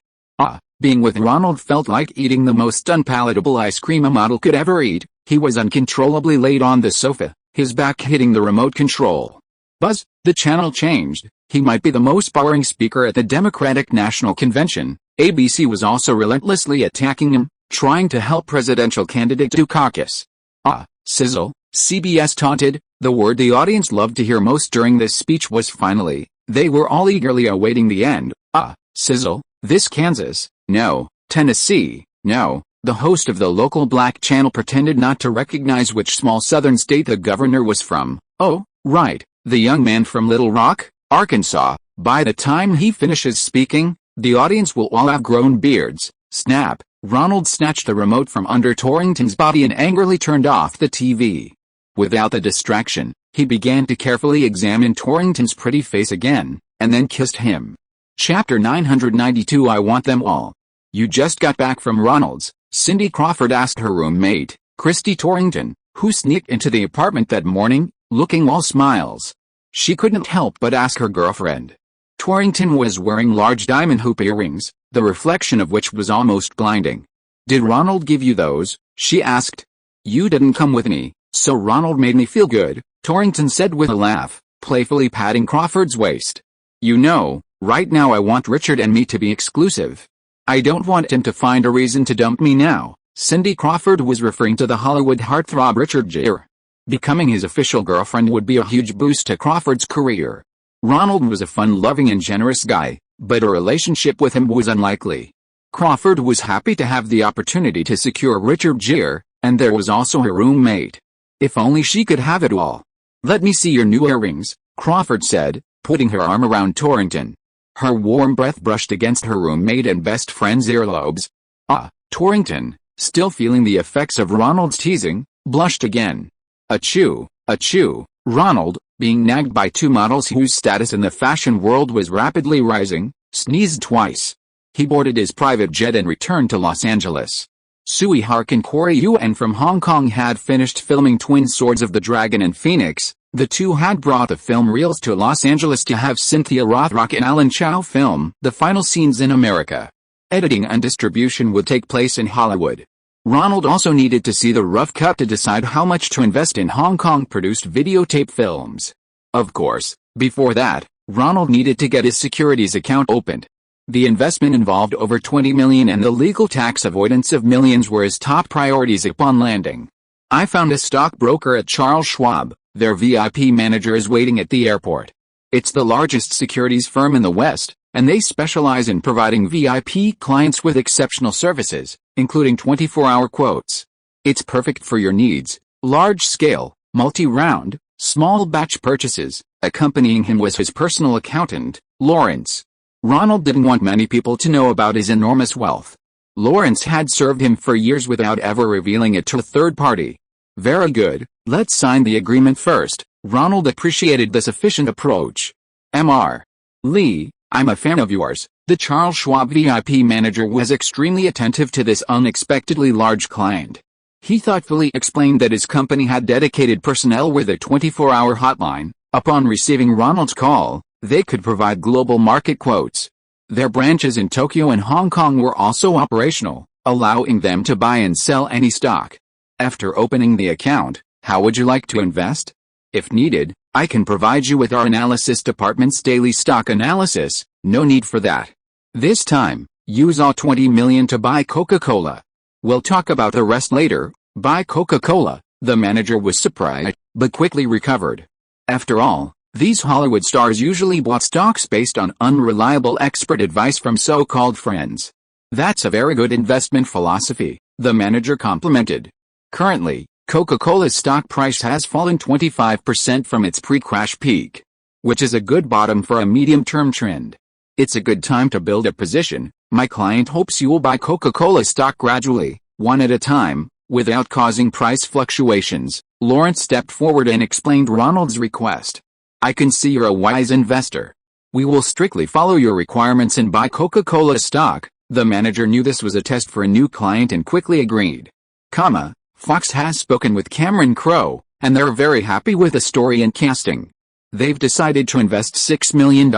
Being with Ronald felt like eating the most unpalatable ice cream a model could ever eat. He was uncontrollably laid on the sofa, his back hitting the remote control. Buzz, the channel changed. He might be the most boring speaker at the Democratic National Convention. ABC was also relentlessly attacking him, trying to help presidential candidate Dukakis. Sizzle, CBS taunted. The word the audience loved to hear most during this speech was finally. They were all eagerly awaiting the end. Sizzle, this Kansas, no, Tennessee, no. The host of the local black channel pretended not to recognize which small southern state the governor was from. Oh, right, the young man from Little Rock, Arkansas. By the time he finishes speaking, the audience will all have grown beards. Snap. Ronald snatched the remote from under Turrington's body and angrily turned off the TV. Without the distraction, he began to carefully examine Turrington's pretty face again, and then kissed him. Chapter 992 I Want Them All. You just got back from Ronald's, Cindy Crawford asked her roommate, Christy Turrington, who sneaked into the apartment that morning, looking all smiles. She couldn't help but ask her girlfriend. Turrington was wearing large diamond hoop earrings, the reflection of which was almost blinding. Did Ronald give you those? She asked. You didn't come with me, so Ronald made me feel good, Turrington said with a laugh, playfully patting Crawford's waist. You know, right now I want Richard and me to be exclusive. I don't want him to find a reason to dump me now. Cindy Crawford was referring to the Hollywood heartthrob Richard Gere. Becoming his official girlfriend would be a huge boost to Crawford's career. Ronald was a fun-loving and generous guy, but a relationship with him was unlikely. Crawford was happy to have the opportunity to secure Richard Gere, and there was also her roommate. If only she could have it all. "Let me see your new earrings," Crawford said, putting her arm around Torrington. Her warm breath brushed against her roommate and best friend's earlobes. Torrington, still feeling the effects of Ronald's teasing, blushed again. Achoo, achoo. Ronald, being nagged by two models whose status in the fashion world was rapidly rising, sneezed twice. He boarded his private jet and returned to Los Angeles. Sui Hark and Corey Yuen from Hong Kong had finished filming Twin Swords of the Dragon in Phoenix. The two had brought the film reels to Los Angeles to have Cynthia Rothrock and Alan Chow film the final scenes in America. Editing and distribution would take place in Hollywood. Ronald also needed to see the rough cut to decide how much to invest in Hong Kong-produced videotape films. Of course, before that, Ronald needed to get his securities account opened. The investment involved over $20 million and the legal tax avoidance of millions were his top priorities upon landing. "I found a stockbroker at Charles Schwab. Their VIP manager is waiting at the airport. It's the largest securities firm in the West, and they specialize in providing VIP clients with exceptional services, including 24-hour quotes. It's perfect for your needs, large-scale, multi-round, small-batch purchases." Accompanying him was his personal accountant, Lawrence. Ronald didn't want many people to know about his enormous wealth. Lawrence had served him for years without ever revealing it to a third party. "Very good, let's sign the agreement first." Ronald appreciated this efficient approach. Mr. Lee, "I'm a fan of yours." The Charles Schwab VIP manager was extremely attentive to this unexpectedly large client. He thoughtfully explained that his company had dedicated personnel with a 24-hour hotline. Upon receiving Ronald's call, they could provide global market quotes. Their branches in Tokyo and Hong Kong were also operational, allowing them to buy and sell any stock. After opening the account, "How would you like to invest? If needed, I can provide you with our analysis department's daily stock analysis." "No need for that. This time, use all $20 million to buy Coca-Cola. We'll talk about the rest later." "Buy Coca-Cola?" The manager was surprised, but quickly recovered. After all, these Hollywood stars usually bought stocks based on unreliable expert advice from so-called friends. "That's a very good investment philosophy," the manager complimented. Currently, Coca-Cola's stock price has fallen 25% from its pre-crash peak, which is a good bottom for a medium-term trend. "It's a good time to build a position. My client hopes you will buy Coca-Cola stock gradually, one at a time, without causing price fluctuations." Lawrence stepped forward and explained Ronald's request. "I can see you're a wise investor. We will strictly follow your requirements and buy Coca-Cola stock." The manager knew this was a test for a new client and quickly agreed. Fox has spoken with Cameron Crowe, and they're very happy with the story and casting. They've decided to invest $6 million,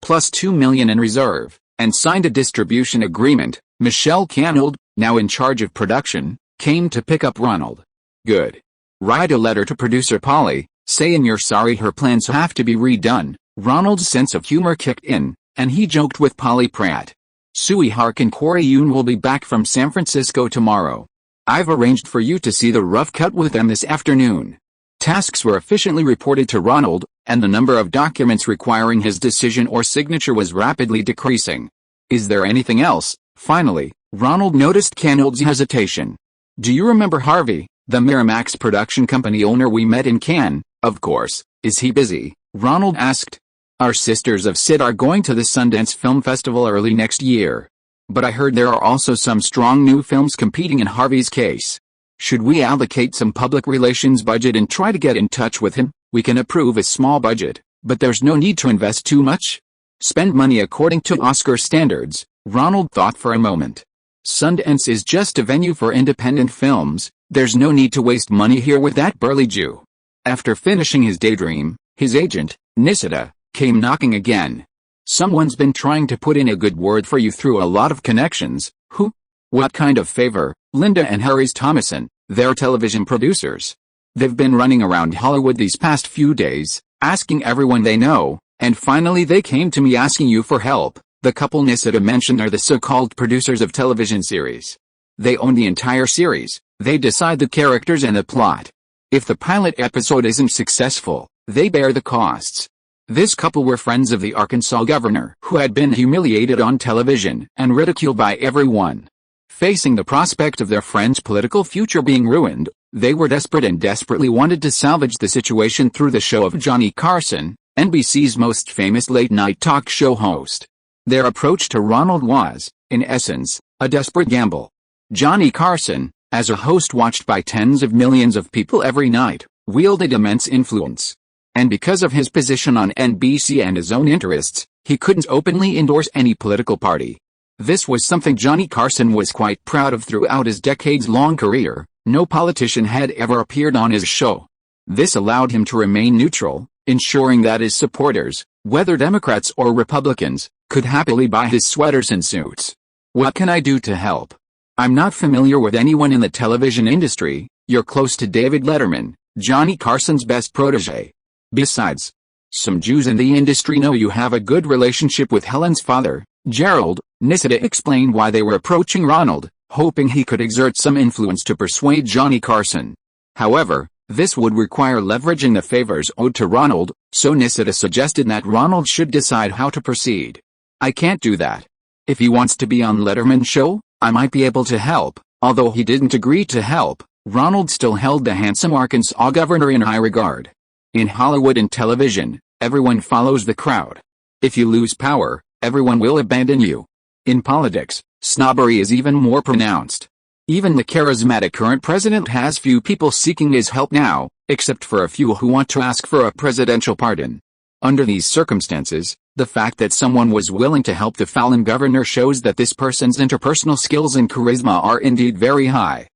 plus $2 million in reserve, and signed a distribution agreement. Michelle Canold, now in charge of production, came to pick up Ronald. "Good. Write a letter to producer Polly, saying you're sorry her plans have to be redone." Ronald's sense of humor kicked in, and he joked with Polly Pratt. "Sui Hark and Corey Yuen will be back from San Francisco tomorrow. I've arranged for you to see the rough cut with them this afternoon." Tasks were efficiently reported to Ronald, and the number of documents requiring his decision or signature was rapidly decreasing. "Is there anything else?" Finally, Ronald noticed Canold's hesitation. "Do you remember Harvey, the Miramax production company owner we met in Cannes?" "Of course. Is he busy?" Ronald asked. "Our Sisters of Sid are going to the Sundance Film Festival early next year. But I heard there are also some strong new films competing in Harvey's case. Should we allocate some public relations budget and try to get in touch with him? We can approve a small budget, but there's no need to invest too much. Spend money according to Oscar standards." Ronald thought for a moment. "Sundance is just a venue for independent films. There's no need to waste money here with that burly Jew." After finishing his daydream, his agent, Nisita, came knocking again. "Someone's been trying to put in a good word for you through a lot of connections." "Who? What kind of favor?" "Linda and Harry's Thomason. They're television producers. They've been running around Hollywood these past few days, asking everyone they know, and finally they came to me asking you for help." The couple Nisida mentioned are the so-called producers of television series. They own the entire series, they decide the characters and the plot. If the pilot episode isn't successful, they bear the costs. This couple were friends of the Arkansas governor who had been humiliated on television and ridiculed by everyone. Facing the prospect of their friend's political future being ruined, they were desperate and desperately wanted to salvage the situation through the show of Johnny Carson, NBC's most famous late-night talk show host. Their approach to Ronald was, in essence, a desperate gamble. Johnny Carson, as a host watched by tens of millions of people every night, wielded immense influence. And because of his position on NBC and his own interests, he couldn't openly endorse any political party. This was something Johnny Carson was quite proud of throughout his decades-long career. No politician had ever appeared on his show. This allowed him to remain neutral, ensuring that his supporters, whether Democrats or Republicans, could happily buy his sweaters and suits. What can I do to help? I'm not familiar with anyone in the television industry. You're close to David Letterman, Johnny Carson's best protege. Besides, some Jews in the industry know you have a good relationship with Helen's father, Gerald. Nisida explained why they were approaching Ronald, hoping he could exert some influence to persuade Johnny Carson. However, this would require leveraging the favors owed to Ronald, so Nisida suggested that Ronald should decide how to proceed. I can't do that. If he wants to be on Letterman's show, I might be able to help. Although he didn't agree to help, Ronald still held the handsome Arkansas governor in high regard. In Hollywood and television, everyone follows the crowd. If you lose power, everyone will abandon you. In politics, snobbery is even more pronounced. Even the charismatic current president has few people seeking his help now, except for a few who want to ask for a presidential pardon. Under these circumstances, the fact that someone was willing to help the fallen governor shows that this person's interpersonal skills and charisma are indeed very high.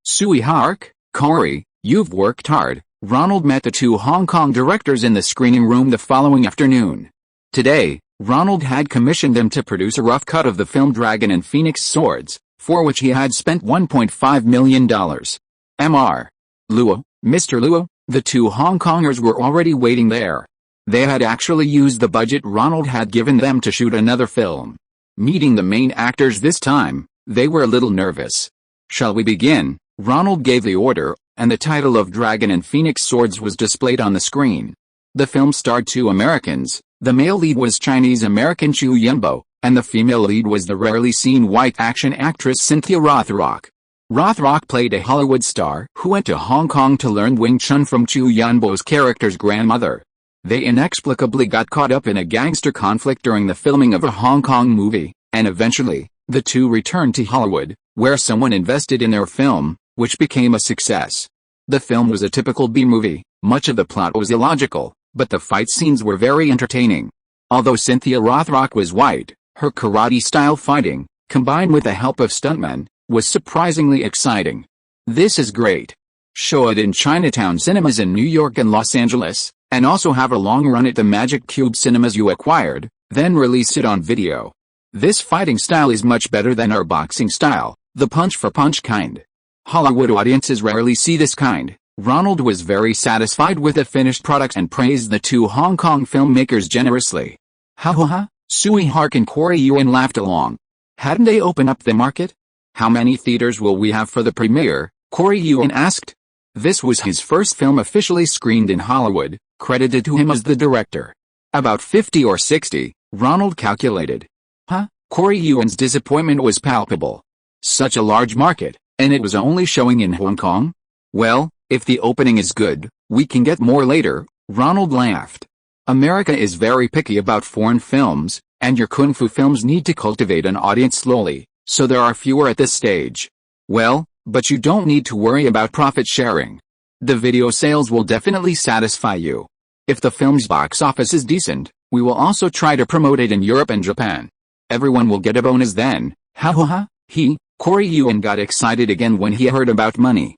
Sweetheart, Corey, you've worked hard. Ronald met the two Hong Kong directors in the screening room the following afternoon. Today, Ronald had commissioned them to produce a rough cut of the film Dragon and Phoenix Swords, for which he had spent $1.5 million. Mr. Luo, the two Hong Kongers were already waiting there. They had actually used the budget Ronald had given them to shoot another film. Meeting the main actors this time, they were a little nervous. Shall we begin? Ronald gave the order, and the title of Dragon and Phoenix Swords was displayed on the screen. The film starred two Americans. The male lead was Chinese-American Chu Yunbo, and the female lead was the rarely seen white action actress Cynthia Rothrock. Rothrock played a Hollywood star who went to Hong Kong to learn Wing Chun from Chu Yunbo's character's grandmother. They inexplicably got caught up in a gangster conflict during the filming of a Hong Kong movie, and eventually, the two returned to Hollywood, where someone invested in their film, which became a success. The film was a typical B-movie. Much of the plot was illogical, but the fight scenes were very entertaining. Although Cynthia Rothrock was white, her karate-style fighting, combined with the help of stuntmen, was surprisingly exciting. This is great. Show it in Chinatown cinemas in New York and Los Angeles, and also have a long run at the Magic Cube cinemas you acquired, then release it on video. This fighting style is much better than our boxing style, the punch-for-punch kind. Hollywood audiences rarely see this kind. Ronald was very satisfied with the finished product and praised the two Hong Kong filmmakers generously. Ha ha ha, Sweetheart and Corey Yuen laughed along. Hadn't they opened up the market? How many theaters will we have for the premiere? Corey Yuen asked. This was his first film officially screened in Hollywood, credited to him as the director. About 50 or 60, Ronald calculated. Corey Yuen's disappointment was palpable. Such a large market, and it was only showing in Hong Kong? Well, if the opening is good, we can get more later, Ronald laughed. America is very picky about foreign films, and your kung fu films need to cultivate an audience slowly, so there are fewer at this stage. Well, but you don't need to worry about profit sharing. The video sales will definitely satisfy you. If the film's box office is decent, we will also try to promote it in Europe and Japan. Everyone will get a bonus then. Ha ha ha. Corey Yuen got excited again when he heard about money.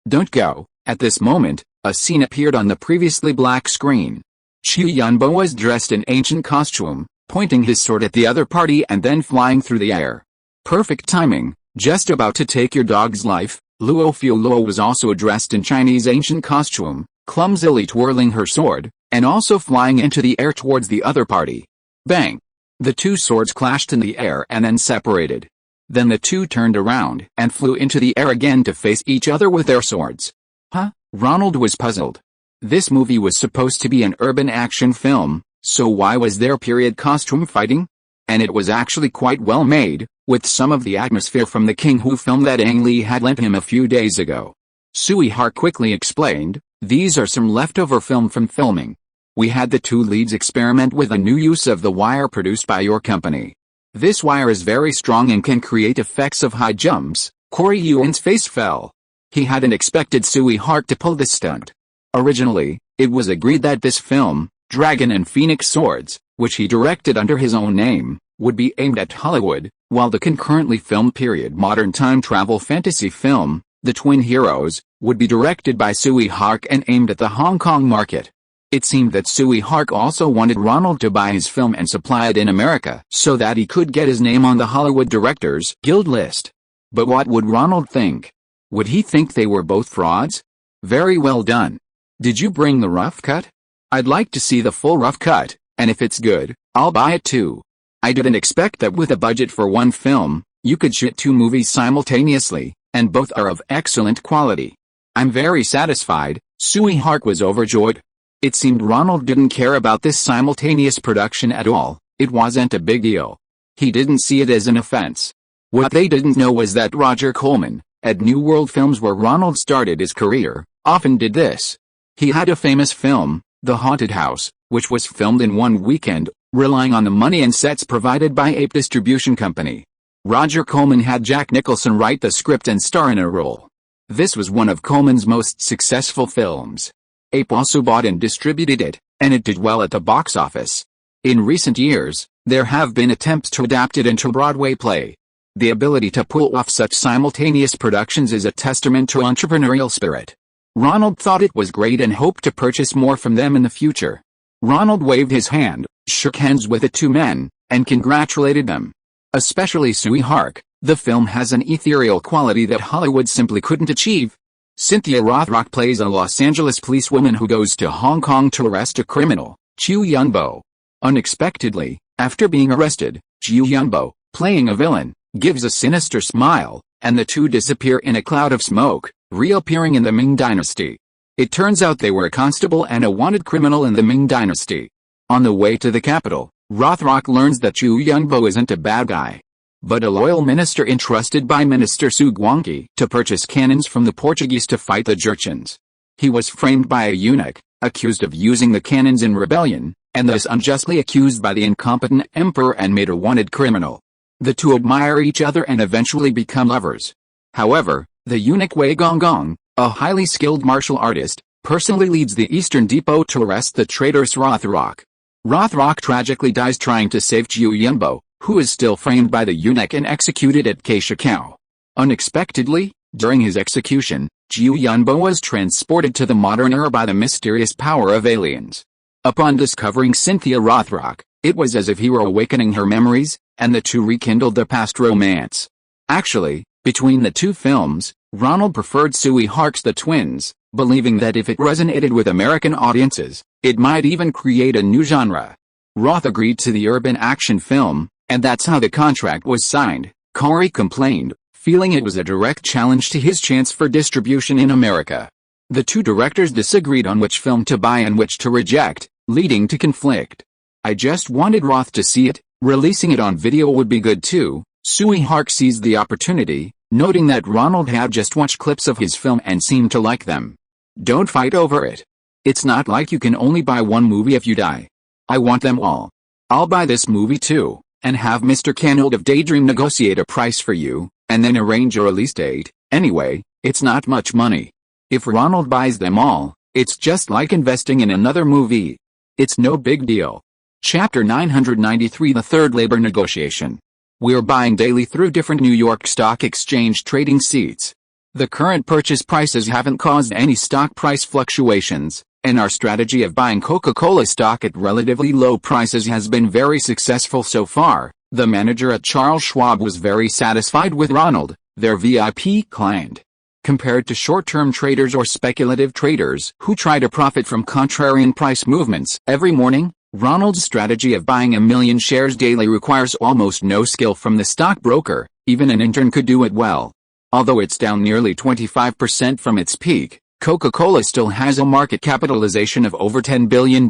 Don't go. At this moment, a scene appeared on the previously black screen. Chu Yunbo was dressed in ancient costume, pointing his sword at the other party and then flying through the air. Perfect timing, just about to take your dog's life. Luo Luo was also dressed in Chinese ancient costume, clumsily twirling her sword, and also flying into the air towards the other party. Bang! The two swords clashed in the air and then separated. Then the two turned around and flew into the air again to face each other with their swords. Huh? Ronald was puzzled. This movie was supposed to be an urban action film, so why was there period costume fighting? And it was actually quite well made, with some of the atmosphere from the King Hu film that Ang Lee had lent him a few days ago. Sui Hark quickly explained, "These are some leftover film from filming. We had the two leads experiment with a new use of the wire produced by your company. This wire is very strong and can create effects of high jumps." Corey Yuen's face fell. He hadn't expected Sui Hark to pull this stunt. Originally, it was agreed that this film, Dragon and Phoenix Swords, which he directed under his own name, would be aimed at Hollywood, while the concurrently filmed period modern time travel fantasy film, The Twin Heroes, would be directed by Sui Hark and aimed at the Hong Kong market. It seemed that Sui Hark also wanted Ronald to buy his film and supply it in America so that he could get his name on the Hollywood Directors Guild list. But what would Ronald think? Would he think they were both frauds? Very well done. Did you bring the rough cut? I'd like to see the full rough cut, and if it's good, I'll buy it too. I didn't expect that with a budget for one film, you could shoot two movies simultaneously, and both are of excellent quality. I'm very satisfied." Sui Hark was overjoyed. It seemed Ronald didn't care about this simultaneous production at all. It wasn't a big deal. He didn't see it as an offense. What they didn't know was that Roger Corman, at New World Films where Ronald started his career, often did this. He had a famous film, The Haunted House, which was filmed in one weekend, relying on the money and sets provided by Ape Distribution Company. Roger Corman had Jack Nicholson write the script and star in a role. This was one of Corman's most successful films. Ape also bought and distributed it, and it did well at the box office. In recent years, there have been attempts to adapt it into a Broadway play. The ability to pull off such simultaneous productions is a testament to entrepreneurial spirit. Ronald thought it was great and hoped to purchase more from them in the future. Ronald waved his hand, shook hands with the two men, and congratulated them. Especially Sui Hark. The film has an ethereal quality that Hollywood simply couldn't achieve. Cynthia Rothrock plays a Los Angeles policewoman who goes to Hong Kong to arrest a criminal, Chiu Yunbo. Unexpectedly, after being arrested, Chiu Yunbo, playing a villain, gives a sinister smile, and the two disappear in a cloud of smoke, reappearing in the Ming Dynasty. It turns out they were a constable and a wanted criminal in the Ming Dynasty. On the way to the capital, Rothrock learns that Chiu Yunbo isn't a bad guy, but a loyal minister entrusted by Minister Su Guangqi to purchase cannons from the Portuguese to fight the Jurchens. He was framed by a eunuch, accused of using the cannons in rebellion, and thus unjustly accused by the incompetent emperor and made a wanted criminal. The two admire each other and eventually become lovers. However, the eunuch Wei Gonggong, a highly skilled martial artist, personally leads the Eastern Depot to arrest the traitorous Rothrock. Rothrock tragically dies trying to save Chiu Yunbo, who is still framed by the eunuch and executed at Keishakau. Unexpectedly, during his execution, Chiu Yunbo was transported to the modern era by the mysterious power of aliens. Upon discovering Cynthia Rothrock, it was as if he were awakening her memories, and the two rekindled their past romance. Actually, between the two films, Ronald preferred Sui Hark's The Twins, believing that if it resonated with American audiences, it might even create a new genre. Roth agreed to the urban action film, and that's how the contract was signed. Corey complained, feeling it was a direct challenge to his chance for distribution in America. The two directors disagreed on which film to buy and which to reject, leading to conflict. "I just wanted Roth to see it, releasing it on video would be good too." Sui Hark seized the opportunity, noting that Ronald had just watched clips of his film and seemed to like them. "Don't fight over it. It's not like you can only buy one movie if you die. I want them all. I'll buy this movie too, and have Mr. Canold of Daydream negotiate a price for you, and then arrange a release date. Anyway, it's not much money. If Ronald buys them all, it's just like investing in another movie. It's no big deal." Chapter 993 The Third Labor Negotiation. We're buying daily through different New York Stock Exchange trading seats. The current purchase prices haven't caused any stock price fluctuations, and our strategy of buying Coca-Cola stock at relatively low prices has been very successful so far. The manager at Charles Schwab was very satisfied with Ronald, their VIP client. Compared to short-term traders or speculative traders who try to profit from contrarian price movements every morning, Ronald's strategy of buying 1 million shares daily requires almost no skill from the stockbroker. Even an intern could do it well. Although it's down nearly 25% from its peak, Coca-Cola still has a market capitalization of over $10 billion.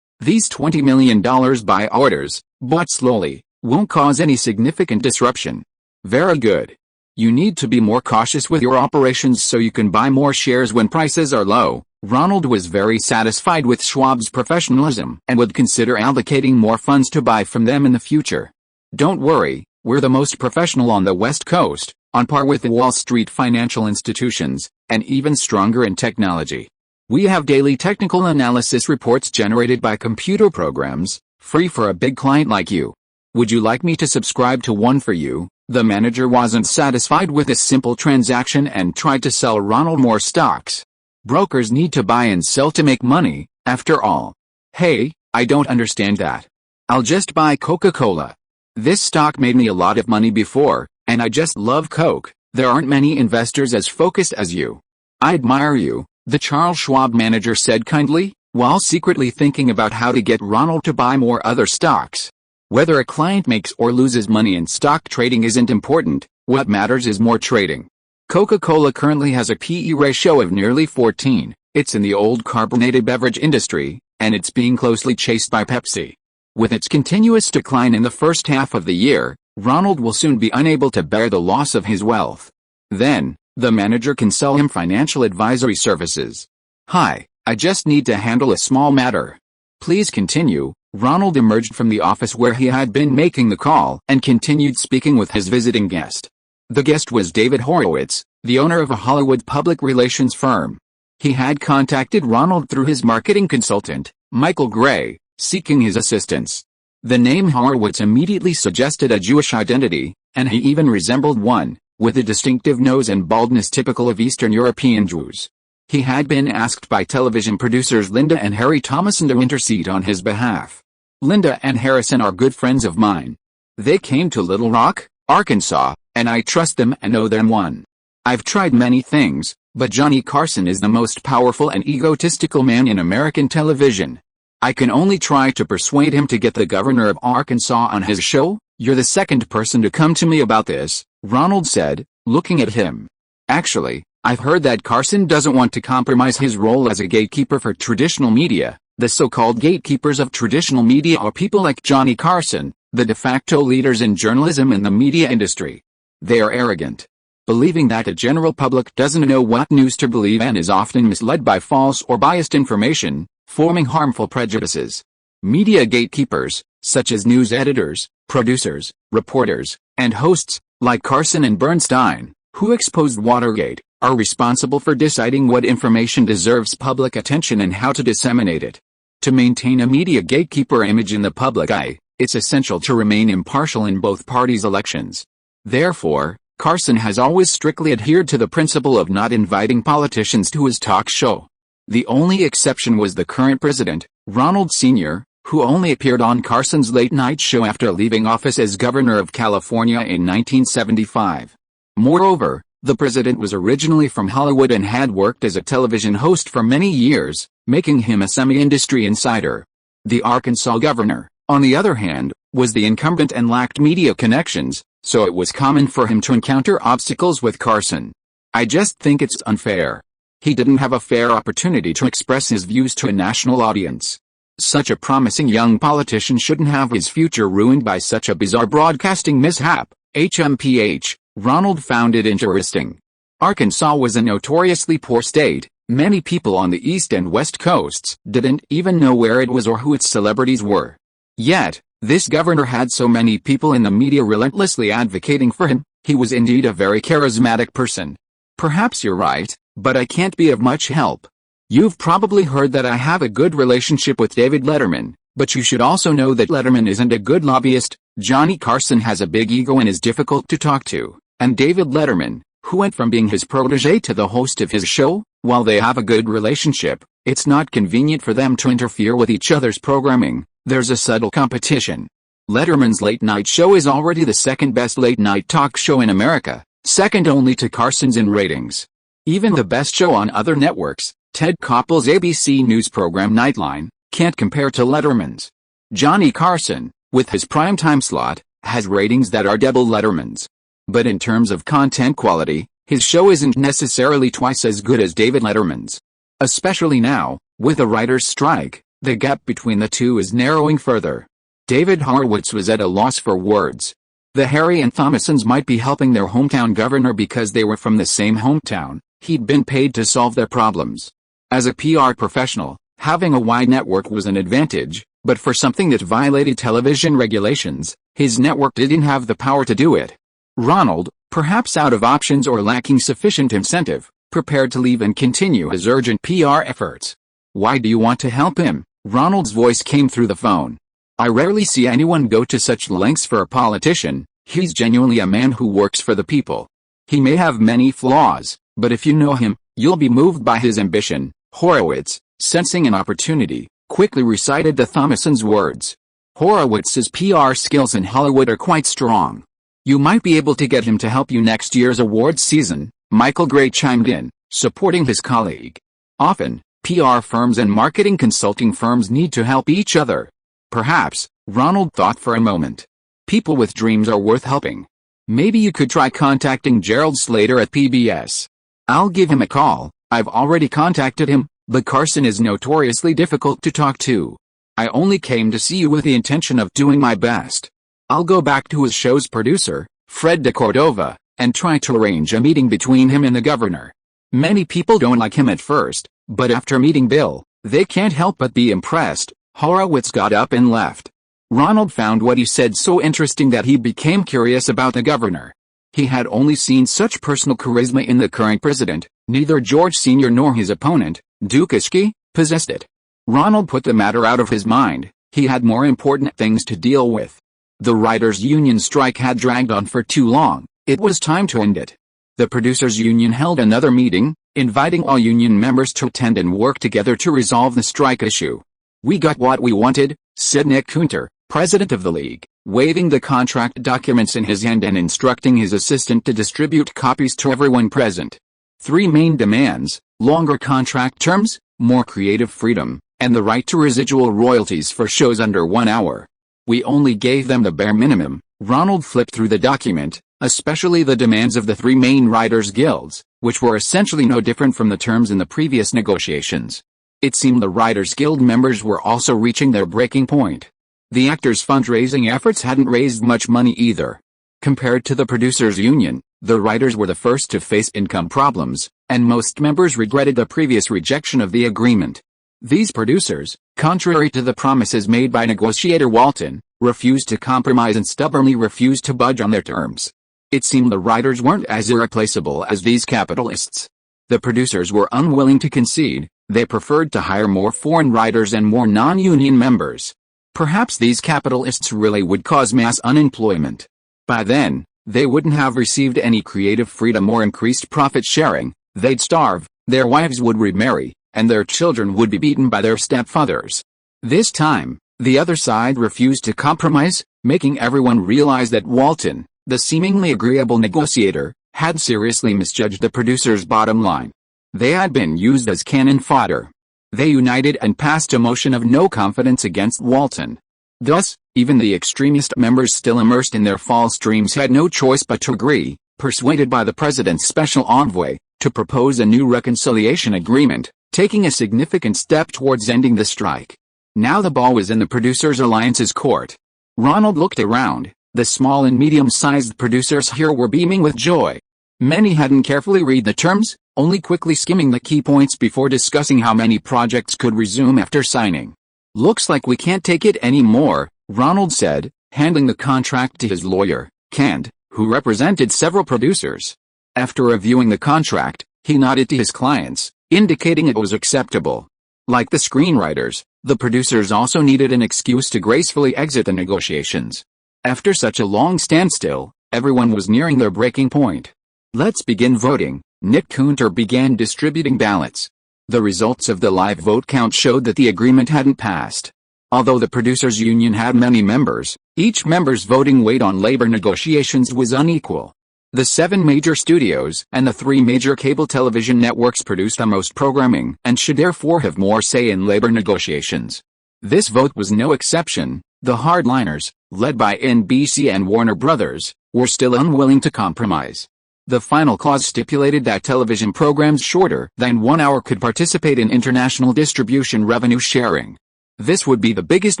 These $20 million buy orders, bought slowly, won't cause any significant disruption. Very good. You need to be more cautious with your operations so you can buy more shares when prices are low. Ronald was very satisfied with Schwab's professionalism and would consider allocating more funds to buy from them in the future. Don't worry, we're the most professional on the West Coast, on par with the Wall Street financial institutions, and even stronger in technology. We have daily technical analysis reports generated by computer programs, free for a big client like you. Would you like me to subscribe to one for you? The manager wasn't satisfied with this simple transaction and tried to sell Ronald more stocks. Brokers need to buy and sell to make money, after all. Hey, I don't understand that. I'll just buy Coca-Cola. This stock made me a lot of money before, and I just love Coke. There aren't many investors as focused as you. I admire you, the Charles Schwab manager said kindly, while secretly thinking about how to get Ronald to buy more other stocks. Whether a client makes or loses money in stock trading isn't important, what matters is more trading. Coca-Cola currently has a PE ratio of nearly 14, it's in the old carbonated beverage industry, and it's being closely chased by Pepsi. With its continuous decline in the first half of the year, Ronald will soon be unable to bear the loss of his wealth. Then, the manager can sell him financial advisory services. Hi, I just need to handle a small matter. Please continue. Ronald emerged from the office where he had been making the call and continued speaking with his visiting guest. The guest was David Horowitz, the owner of a Hollywood public relations firm. He had contacted Ronald through his marketing consultant, Michael Gray, seeking his assistance. The name Horowitz immediately suggested a Jewish identity, and he even resembled one, with a distinctive nose and baldness typical of Eastern European Jews. He had been asked by television producers Linda and Harry Thomason to intercede on his behalf. Linda and Harrison are good friends of mine. They came to Little Rock, Arkansas, and I trust them and owe them one. I've tried many things, but Johnny Carson is the most powerful and egotistical man in American television. I can only try to persuade him to get the governor of Arkansas on his show. You're the second person to come to me about this, Ronald said, looking at him. Actually, I've heard that Carson doesn't want to compromise his role as a gatekeeper for traditional media. The so-called gatekeepers of traditional media are people like Johnny Carson, the de facto leaders in journalism and the media industry. They are arrogant, believing that the general public doesn't know what news to believe and is often misled by false or biased information, forming harmful prejudices. Media gatekeepers, such as news editors, producers, reporters, and hosts, like Carson and Bernstein, who exposed Watergate, are responsible for deciding what information deserves public attention and how to disseminate it. To maintain a media gatekeeper image in the public eye, it's essential to remain impartial in both parties' elections. Therefore, Carson has always strictly adhered to the principle of not inviting politicians to his talk show. The only exception was the current president, Ronald Sr., who only appeared on Carson's late-night show after leaving office as governor of California in 1975. Moreover, the president was originally from Hollywood and had worked as a television host for many years, making him a semi-industry insider. The Arkansas governor, on the other hand, was the incumbent and lacked media connections, so it was common for him to encounter obstacles with Carson. I just think it's unfair. He didn't have a fair opportunity to express his views to a national audience. Such a promising young politician shouldn't have his future ruined by such a bizarre broadcasting mishap. HMPH, Ronald found it interesting. Arkansas was a notoriously poor state. Many people on the East and West Coasts didn't even know where it was or who its celebrities were. Yet, this governor had so many people in the media relentlessly advocating for him. He was indeed a very charismatic person. Perhaps you're right, but I can't be of much help. You've probably heard that I have a good relationship with David Letterman, but you should also know that Letterman isn't a good lobbyist. Johnny Carson has a big ego and is difficult to talk to, and David Letterman, who went from being his protege to the host of his show, while they have a good relationship, it's not convenient for them to interfere with each other's programming. There's a subtle competition. Letterman's late-night show is already the second-best late-night talk show in America, second only to Carson's in ratings. Even the best show on other networks, Ted Koppel's ABC News program Nightline, can't compare to Letterman's. Johnny Carson, with his primetime slot, has ratings that are double Letterman's. But in terms of content quality, his show isn't necessarily twice as good as David Letterman's. Especially now, with a writer's strike, the gap between the two is narrowing further. David Horowitz was at a loss for words. The Harry and Thomasons might be helping their hometown governor because they were from the same hometown. He'd been paid to solve their problems. As a PR professional, having a wide network was an advantage, but for something that violated television regulations, his network didn't have the power to do it. Ronald, perhaps out of options or lacking sufficient incentive, prepared to leave and continue his urgent PR efforts. "Why do you want to help him?" Ronald's voice came through the phone. "I rarely see anyone go to such lengths for a politician. He's genuinely a man who works for the people. He may have many flaws, but if you know him, you'll be moved by his ambition." Horowitz, sensing an opportunity, quickly recited the Thomasons' words. Horowitz's PR skills in Hollywood are quite strong. "You might be able to get him to help you next year's awards season," Michael Gray chimed in, supporting his colleague. "Often, PR firms and marketing consulting firms need to help each other." Perhaps, Ronald thought for a moment. People with dreams are worth helping. "Maybe you could try contacting Gerald Slater at PBS. I'll give him a call. I've already contacted him, but Carson is notoriously difficult to talk to. I only came to see you with the intention of doing my best. I'll go back to his show's producer, Fred de Cordova, and try to arrange a meeting between him and the governor. Many people don't like him at first, but after meeting Bill, they can't help but be impressed." Horowitz got up and left. Ronald found what he said so interesting that he became curious about the governor. He had only seen such personal charisma in the current president. Neither George Sr. nor his opponent, Duke Ishki, possessed it. Ronald put the matter out of his mind. He had more important things to deal with. The writers' union strike had dragged on for too long. It was time to end it. The producers' union held another meeting, inviting all union members to attend and work together to resolve the strike issue. "We got what we wanted," said Nick Kunter, president of the league, waving the contract documents in his hand and instructing his assistant to distribute copies to everyone present. Three main demands: longer contract terms, more creative freedom, and the right to residual royalties for shows under 1 hour. "We only gave them the bare minimum." Ronald flipped through the document, especially the demands of the three main writers' guilds, which were essentially no different from the terms in the previous negotiations. It seemed the Writers Guild members were also reaching their breaking point. The actors' fundraising efforts hadn't raised much money either. Compared to the producers' union, the writers were the first to face income problems, and most members regretted the previous rejection of the agreement. These producers, contrary to the promises made by negotiator Walton, refused to compromise and stubbornly refused to budge on their terms. It seemed the writers weren't as irreplaceable as these capitalists. The producers were unwilling to concede. They preferred to hire more foreign writers and more non-union members. Perhaps these capitalists really would cause mass unemployment. By then, they wouldn't have received any creative freedom or increased profit sharing. They'd starve, their wives would remarry, and their children would be beaten by their stepfathers. This time, the other side refused to compromise, making everyone realize that Walton, the seemingly agreeable negotiator, had seriously misjudged the producers' bottom line. They had been used as cannon fodder. They united and passed a motion of no confidence against Walton. Thus, even the extremist members still immersed in their false dreams had no choice but to agree, persuaded by the president's special envoy, to propose a new reconciliation agreement, taking a significant step towards ending the strike. Now the ball was in the Producers Alliance's court. Ronald looked around. The small and medium-sized producers here were beaming with joy. Many hadn't carefully read the terms, only quickly skimming the key points before discussing how many projects could resume after signing. "Looks like we can't take it anymore," Ronald said, handing the contract to his lawyer, Cand, who represented several producers. After reviewing the contract, he nodded to his clients, indicating it was acceptable. Like the screenwriters, the producers also needed an excuse to gracefully exit the negotiations. After such a long standstill, everyone was nearing their breaking point. "Let's begin voting." Nick Kunter began distributing ballots. The results of the live vote count showed that the agreement hadn't passed. Although the producers' union had many members, each member's voting weight on labor negotiations was unequal. The 7 major studios and the 3 major cable television networks produced the most programming and should therefore have more say in labor negotiations. This vote was no exception. The hardliners, led by NBC and Warner Brothers, were still unwilling to compromise. The final clause stipulated that television programs shorter than 1 hour could participate in international distribution revenue sharing. This would be the biggest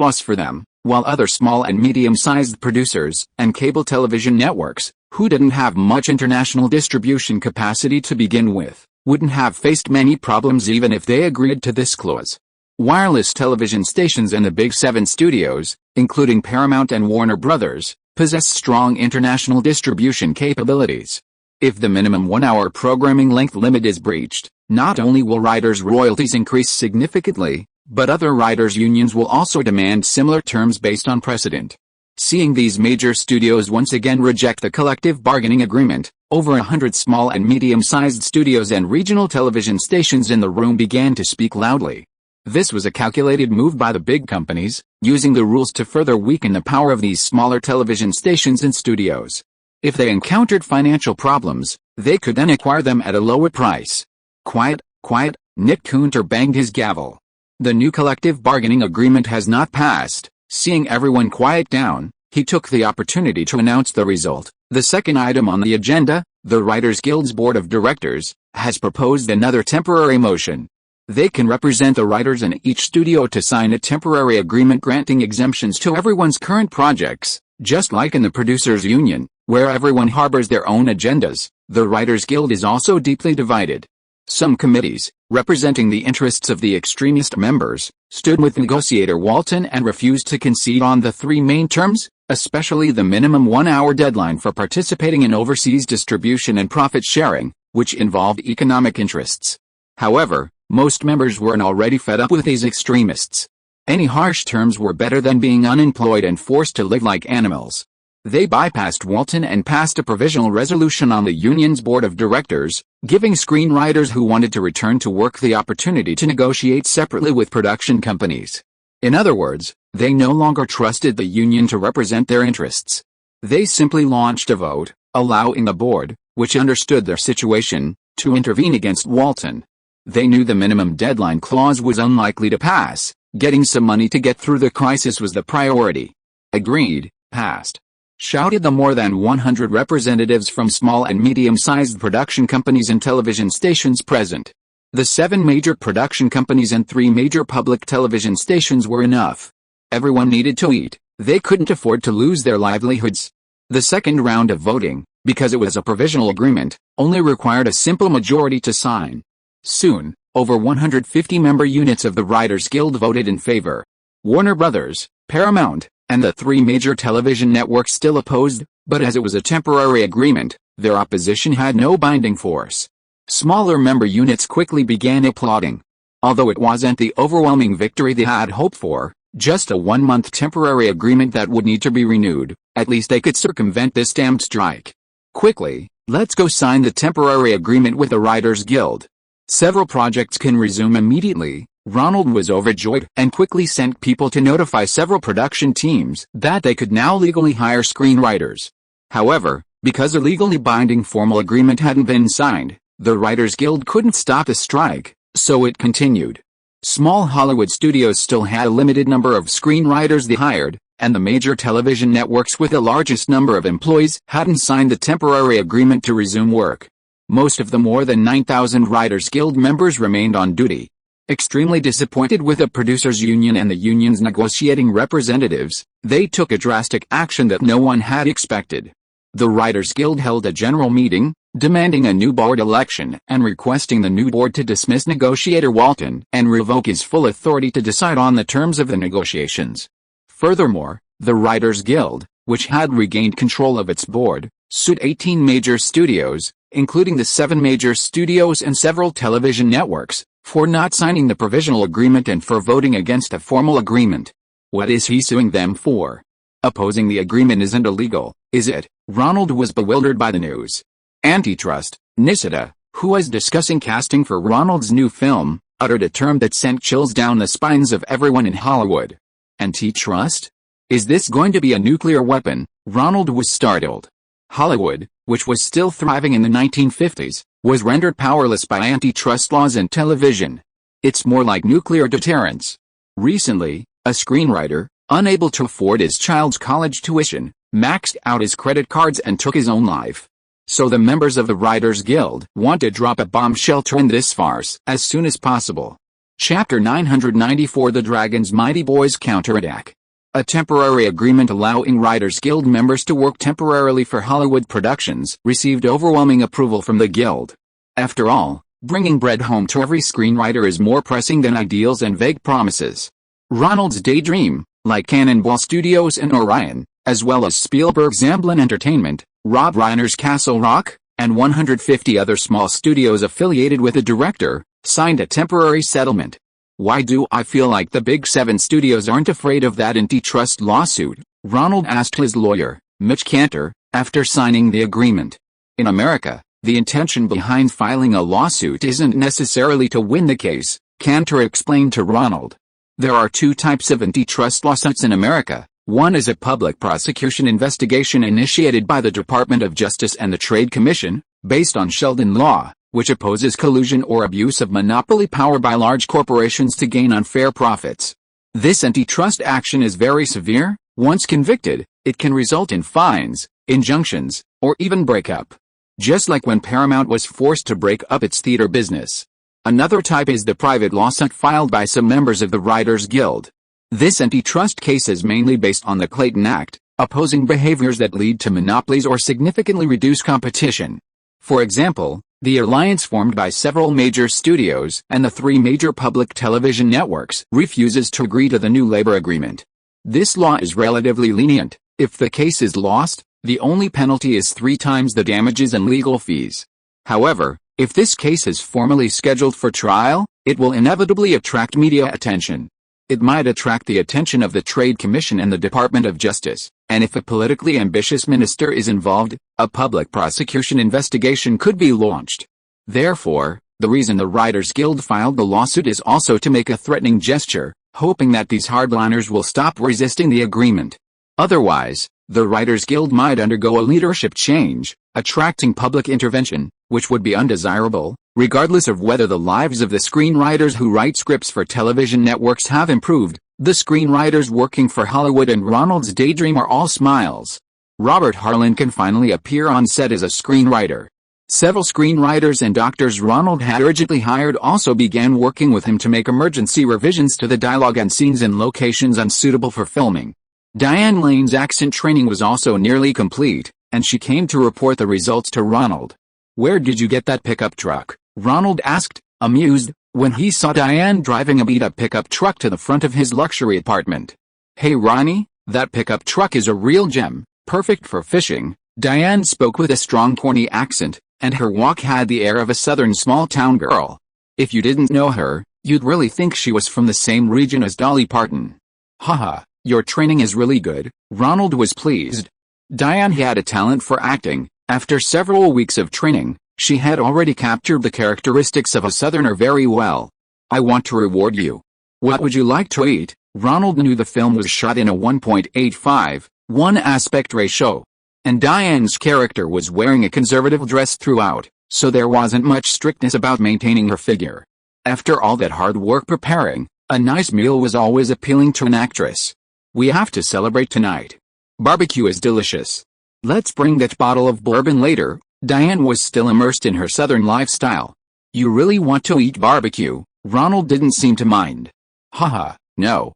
loss for them, while other small and medium-sized producers and cable television networks, who didn't have much international distribution capacity to begin with, wouldn't have faced many problems even if they agreed to this clause. Wireless television stations in the Big Seven studios, including Paramount and Warner Brothers, possess strong international distribution capabilities. If the minimum 1 hour programming length limit is breached, not only will writers' royalties increase significantly, but other writers' unions will also demand similar terms based on precedent. Seeing these major studios once again reject the collective bargaining agreement, over 100 small and medium-sized studios and regional television stations in the room began to speak loudly. This was a calculated move by the big companies, using the rules to further weaken the power of these smaller television stations and studios. If they encountered financial problems, they could then acquire them at a lower price. Quiet, quiet, Nick Coonter banged his gavel. The new collective bargaining agreement has not passed. Seeing everyone quiet down, he took the opportunity to announce the result. The second item on the agenda, the Writers Guild's Board of Directors, has proposed another temporary motion. They can represent the writers in each studio to sign a temporary agreement granting exemptions to everyone's current projects, just like in the Producers Union, where everyone harbors their own agendas. The Writers Guild is also deeply divided. Some committees, representing the interests of the extremist members, stood with negotiator Walton and refused to concede on the three main terms, especially the minimum 1 hour deadline for participating in overseas distribution and profit sharing, which involved economic interests. However, most members were already fed up with these extremists. Any harsh terms were better than being unemployed and forced to live like animals. They bypassed Walton and passed a provisional resolution on the union's board of directors, giving screenwriters who wanted to return to work the opportunity to negotiate separately with production companies. In other words, they no longer trusted the union to represent their interests. They simply launched a vote, allowing the board, which understood their situation, to intervene against Walton. They knew the minimum deadline clause was unlikely to pass. Getting some money to get through the crisis was the priority. Agreed, passed, shouted the more than 100 representatives from small and medium-sized production companies and television stations present. The 7 major production companies and 3 major public television stations were enough. Everyone needed to eat. They couldn't afford to lose their livelihoods. The second round of voting, because it was a provisional agreement, only required a simple majority to sign. Soon, over 150 member units of the Writers Guild voted in favor. Warner Brothers, Paramount, and the 3 major television networks still opposed, but as it was a temporary agreement, their opposition had no binding force. Smaller member units quickly began applauding. Although it wasn't the overwhelming victory they had hoped for, just a 1-month temporary agreement that would need to be renewed, at least they could circumvent this damned strike. Quickly, let's go sign the temporary agreement with the Writers Guild. Several projects can resume immediately. Ronald was overjoyed and quickly sent people to notify several production teams that they could now legally hire screenwriters. However, because a legally binding formal agreement hadn't been signed, the Writers Guild couldn't stop the strike, so it continued. Small Hollywood studios still had a limited number of screenwriters they hired, and the major television networks with the largest number of employees hadn't signed the temporary agreement to resume work. Most of the more than 9,000 Writers Guild members remained on duty. Extremely disappointed with the producers' union and the union's negotiating representatives, they took a drastic action that no one had expected. The Writers Guild held a general meeting, demanding a new board election and requesting the new board to dismiss negotiator Walton and revoke his full authority to decide on the terms of the negotiations. Furthermore, the Writers Guild, which had regained control of its board, sued 18 major studios, including the 7 major studios and several television networks, for not signing the provisional agreement and for voting against a formal agreement. What is he suing them for? Opposing the agreement isn't illegal, is it? Ronald was bewildered by the news. Antitrust, Nisida, who was discussing casting for Ronald's new film, uttered a term that sent chills down the spines of everyone in Hollywood. Antitrust? Is this going to be a nuclear weapon? Ronald was startled. Hollywood, which was still thriving in the 1950s, was rendered powerless by antitrust laws in television. It's more like nuclear deterrence. Recently, A screenwriter, unable to afford his child's college tuition, maxed out his credit cards and took his own life. So the members of the Writers Guild want to drop a bombshell to end this farce as soon as possible. Chapter 994 The Dragon's Mighty Boys Counterattack. A temporary agreement allowing Writers Guild members to work temporarily for Hollywood productions received overwhelming approval from the Guild. After all, bringing bread home to every screenwriter is more pressing than ideals and vague promises. Ronald's Daydream, like Cannonball Studios and Orion, as well as Spielberg's Amblin Entertainment, Rob Reiner's Castle Rock, and 150 other small studios affiliated with the director, signed a temporary settlement. Why do I feel like the big 7 studios aren't afraid of that antitrust lawsuit? Ronald asked his lawyer, Mitch Cantor, after signing the agreement. In America, the intention behind filing a lawsuit isn't necessarily to win the case, Cantor explained to Ronald. There are 2 types of antitrust lawsuits in America. One is a public prosecution investigation initiated by the Department of Justice and the Trade Commission, based on Sheldon law, which opposes collusion or abuse of monopoly power by large corporations to gain unfair profits. This antitrust action is very severe. Once convicted, it can result in fines, injunctions, or even breakup. Just like when Paramount was forced to break up its theater business. Another type is the private lawsuit filed by some members of the Writers Guild. This antitrust case is mainly based on the Clayton Act, opposing behaviors that lead to monopolies or significantly reduce competition. For example, the alliance formed by several major studios and the 3 major public television networks refuses to agree to the new labor agreement. This law is relatively lenient. If the case is lost, the only penalty is 3 times the damages and legal fees. However, if this case is formally scheduled for trial, it will inevitably attract media attention. It might attract the attention of the Trade Commission and the Department of Justice, and if a politically ambitious minister is involved, a public prosecution investigation could be launched. Therefore, the reason the Writers Guild filed the lawsuit is also to make a threatening gesture, hoping that these hardliners will stop resisting the agreement. Otherwise, the Writers Guild might undergo a leadership change, attracting public intervention, which would be undesirable, regardless of whether the lives of the screenwriters who write scripts for television networks have improved. The screenwriters working for Hollywood and Ronald's Daydream are all smiles. Robert Harlan can finally appear on set as a screenwriter. Several screenwriters and doctors Ronald had urgently hired also began working with him to make emergency revisions to the dialogue and scenes in locations unsuitable for filming. Diane Lane's accent training was also nearly complete, and she came to report the results to Ronald. "Where did you get that pickup truck?" Ronald asked, amused, when he saw Diane driving a beat-up pickup truck to the front of his luxury apartment. "Hey Ronnie, that pickup truck is a real gem, perfect for fishing." Diane spoke with a strong corny accent, and her walk had the air of a southern small-town girl. If you didn't know her, you'd really think she was from the same region as Dolly Parton. "Haha, your training is really good." Ronald was pleased. Diane had a talent for acting. After several weeks of training, she had already captured the characteristics of a Southerner very well. "I want to reward you. What would you like to eat?" Ronald knew the film was shot in a 1.85:1 aspect ratio. And Diane's character was wearing a conservative dress throughout, so there wasn't much strictness about maintaining her figure. After all that hard work preparing, a nice meal was always appealing to an actress. "We have to celebrate tonight. Barbecue is delicious. Let's bring that bottle of bourbon later." Diane was still immersed in her Southern lifestyle. "You really want to eat barbecue?" Ronald didn't seem to mind. "Haha, no.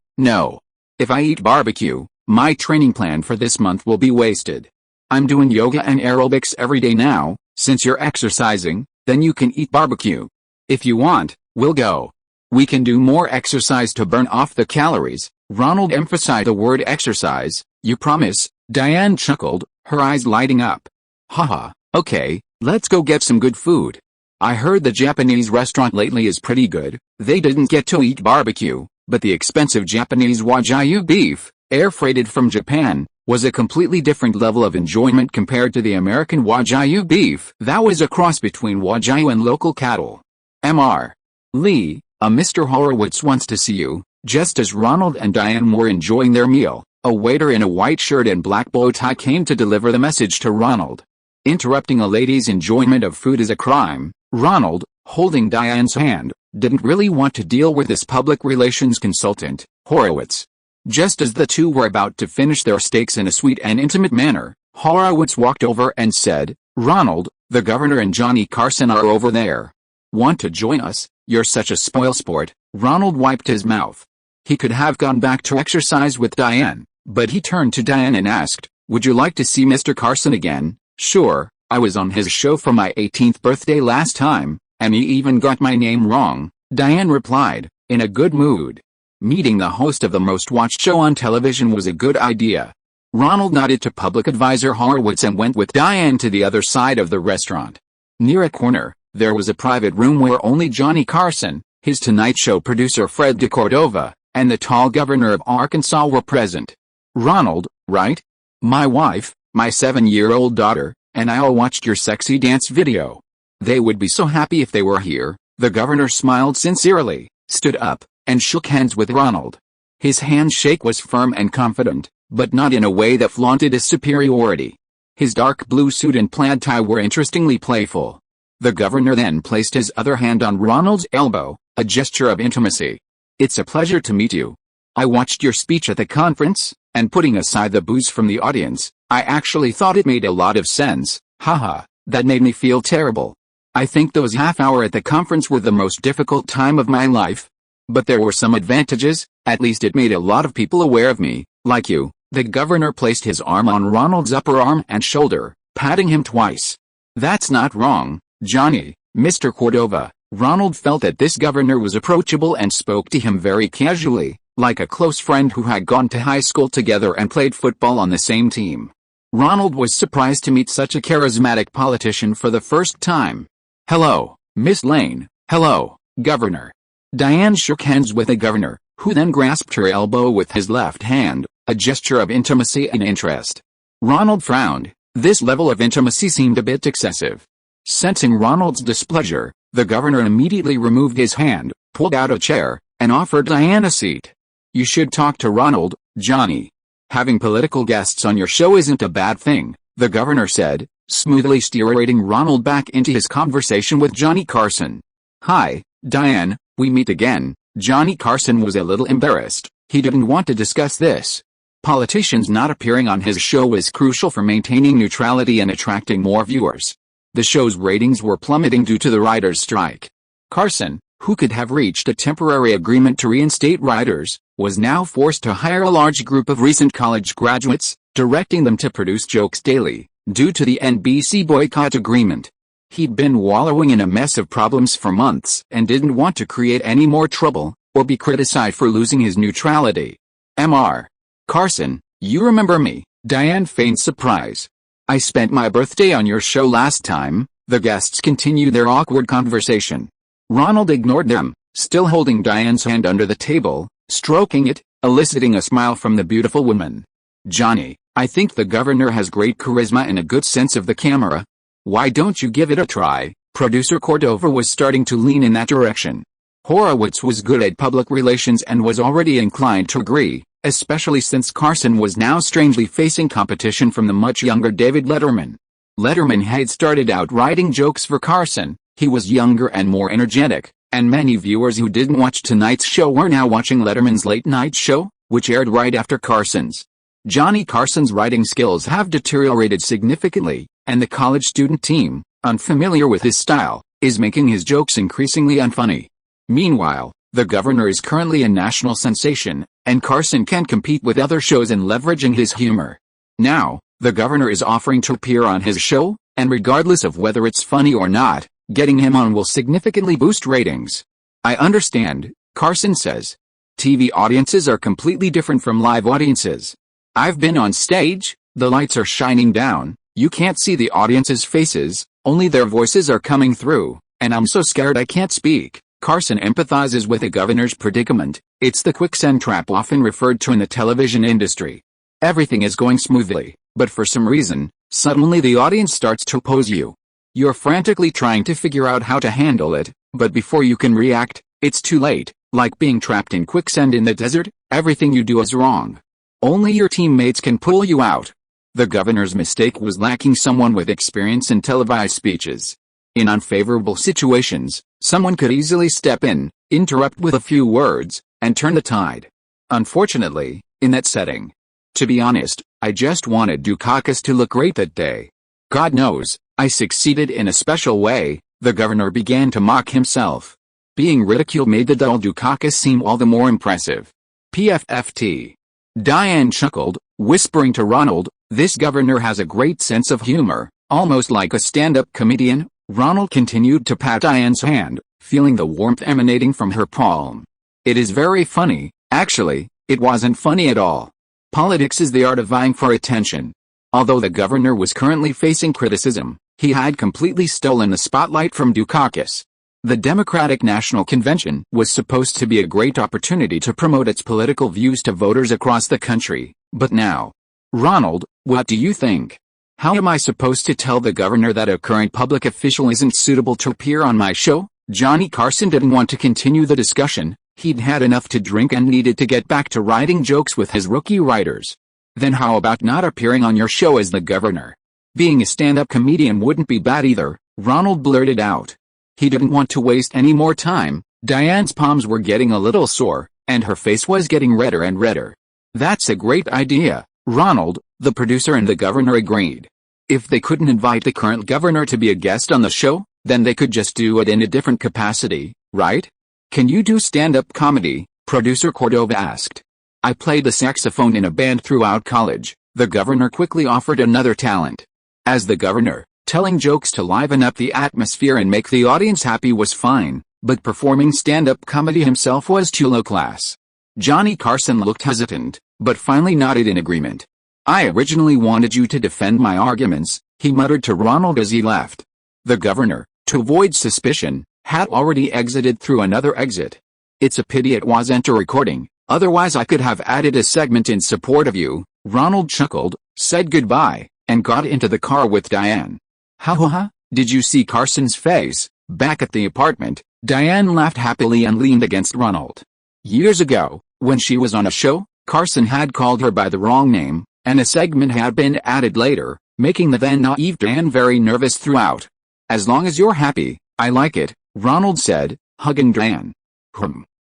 If I eat barbecue, my training plan for this month will be wasted. I'm doing yoga and aerobics every day now. Since you're exercising, then you can eat barbecue. If you want, we'll go. We can do more exercise to burn off the calories." Ronald emphasized the word exercise. "You promise?" Diane chuckled, her eyes lighting up. "Haha, okay, let's go get some good food. I heard the Japanese restaurant lately is pretty good." They didn't get to eat barbecue, but the expensive Japanese Wagyu beef, air-freighted from Japan, was a completely different level of enjoyment compared to the American Wagyu beef that was a cross between Wagyu and local cattle. Mr. Lee, a Mr. Horowitz wants to see you." Just as Ronald and Diane were enjoying their meal, a waiter in a white shirt and black bow tie came to deliver the message to Ronald. Interrupting a lady's enjoyment of food is a crime. Ronald, holding Diane's hand, didn't really want to deal with this public relations consultant, Horowitz. Just as the two were about to finish their steaks in a sweet and intimate manner, Horowitz walked over and said, "Ronald, the governor and Johnny Carson are over there. Want to join us? You're such a spoilsport." Ronald wiped his mouth. He could have gone back to exercise with Diane, but he turned to Diane and asked, "Would you like to see Mr. Carson again?" "Sure, I was on his show for my 18th birthday last time, and he even got my name wrong," Diane replied, in a good mood. Meeting the host of the most watched show on television was a good idea. Ronald nodded to public advisor Horowitz and went with Diane to the other side of the restaurant. Near a corner, there was a private room where only Johnny Carson, his Tonight Show producer Fred DeCordova, and the tall governor of Arkansas were present. "Ronald, right? My wife, my 7-year-old daughter, and I all watched your sexy dance video. They would be so happy if they were here." The governor smiled sincerely, stood up, and shook hands with Ronald. His handshake was firm and confident, but not in a way that flaunted his superiority. His dark blue suit and plaid tie were interestingly playful. The governor then placed his other hand on Ronald's elbow, a gesture of intimacy. "It's a pleasure to meet you. I watched your speech at the conference, and putting aside the boos from the audience, I actually thought it made a lot of sense. Haha, that made me feel terrible. I think those half-hour at the conference were the most difficult time of my life. But there were some advantages, at least it made a lot of people aware of me, like you." The governor placed his arm on Ronald's upper arm and shoulder, patting him twice. "That's not wrong, Johnny, Mr. Cordova." Ronald felt that this governor was approachable and spoke to him very casually, like a close friend who had gone to high school together and played football on the same team. Ronald was surprised to meet such a charismatic politician for the first time. "Hello, Miss Lane." "Hello, Governor." Diane shook hands with the governor, who then grasped her elbow with his left hand, a gesture of intimacy and interest. Ronald frowned. This level of intimacy seemed a bit excessive. Sensing Ronald's displeasure, the governor immediately removed his hand, pulled out a chair, and offered Diane a seat. "You should talk to Ronald, Johnny. Having political guests on your show isn't a bad thing," the governor said, smoothly steering Ronald back into his conversation with Johnny Carson. "Hi, Diane, we meet again." Johnny Carson was a little embarrassed. He didn't want to discuss this. Politicians not appearing on his show was crucial for maintaining neutrality and attracting more viewers. The show's ratings were plummeting due to the writers' strike. Carson, who could have reached a temporary agreement to reinstate writers, was now forced to hire a large group of recent college graduates, directing them to produce jokes daily, due to the NBC boycott agreement. He'd been wallowing in a mess of problems for months and didn't want to create any more trouble, or be criticized for losing his neutrality. "Mr. Carson, you remember me?" Diane feigned surprise. "I spent my birthday on your show last time." The guests continued their awkward conversation. Ronald ignored them, still holding Diane's hand under the table, stroking it, eliciting a smile from the beautiful woman. "Johnny, I think the governor has great charisma and a good sense of the camera. Why don't you give it a try?" Producer Cordova was starting to lean in that direction. Horowitz was good at public relations and was already inclined to agree, especially since Carson was now strangely facing competition from the much younger David Letterman. Letterman had started out writing jokes for Carson. He was younger and more energetic, and many viewers who didn't watch tonight's show were now watching Letterman's late night show, which aired right after Carson's. Johnny Carson's writing skills have deteriorated significantly, and the college student team, unfamiliar with his style, is making his jokes increasingly unfunny. Meanwhile, the governor is currently a national sensation, and Carson can compete with other shows in leveraging his humor. Now, the governor is offering to appear on his show, and regardless of whether it's funny or not, getting him on will significantly boost ratings. "I understand," Carson says. "TV audiences are completely different from live audiences. I've been on stage, the lights are shining down, you can't see the audience's faces, only their voices are coming through, and I'm so scared I can't speak." Carson empathizes with the governor's predicament. It's the quicksand trap often referred to in the television industry. Everything is going smoothly, but for some reason, suddenly the audience starts to oppose you. You're frantically trying to figure out how to handle it, but before you can react, it's too late. Like being trapped in quicksand in the desert, everything you do is wrong. Only your teammates can pull you out. The governor's mistake was lacking someone with experience in televised speeches. In unfavorable situations, someone could easily step in, interrupt with a few words, and turn the tide. Unfortunately, in that setting. To be honest, I just wanted Dukakis to look great that day. God knows, I succeeded in a special way. The governor began to mock himself. Being ridiculed made the dull Dukakis seem all the more impressive. PFFT. Diane chuckled, whispering to Ronald, "This governor has a great sense of humor, almost like a stand-up comedian." Ronald continued to pat Diane's hand, feeling the warmth emanating from her palm. "It is very funny." Actually, it wasn't funny at all. Politics is the art of vying for attention. Although the governor was currently facing criticism, he had completely stolen the spotlight from Dukakis. The Democratic National Convention was supposed to be a great opportunity to promote its political views to voters across the country, but now. Ronald, what do you think? How am I supposed to tell the governor that a current public official isn't suitable to appear on my show? Johnny Carson didn't want to continue the discussion. He'd had enough to drink and needed to get back to writing jokes with his rookie writers. Then how about not appearing on your show as the governor? Being a stand-up comedian wouldn't be bad either, Ronald blurted out. He didn't want to waste any more time. Diane's palms were getting a little sore, and her face was getting redder and redder. "That's a great idea, Ronald," the producer and the governor agreed. If they couldn't invite the current governor to be a guest on the show, then they could just do it in a different capacity, right? "Can you do stand-up comedy?" producer Cordova asked. "I played the saxophone in a band throughout college," the governor quickly offered another talent. As the governor, telling jokes to liven up the atmosphere and make the audience happy was fine, but performing stand-up comedy himself was too low class. Johnny Carson looked hesitant, but finally nodded in agreement. "I originally wanted you to defend my arguments," he muttered to Ronald as he left. The governor, to avoid suspicion, had already exited through another exit. "It's a pity it wasn't a recording, otherwise I could have added a segment in support of you." Ronald chuckled, said goodbye, and got into the car with Diane. "Ha ha ha, did you see Carson's face?" Back at the apartment, Diane laughed happily and leaned against Ronald. Years ago, when she was on a show, Carson had called her by the wrong name, and a segment had been added later, making the then naive Diane very nervous throughout. "As long as you're happy, I like it," Ronald said, hugging Diane.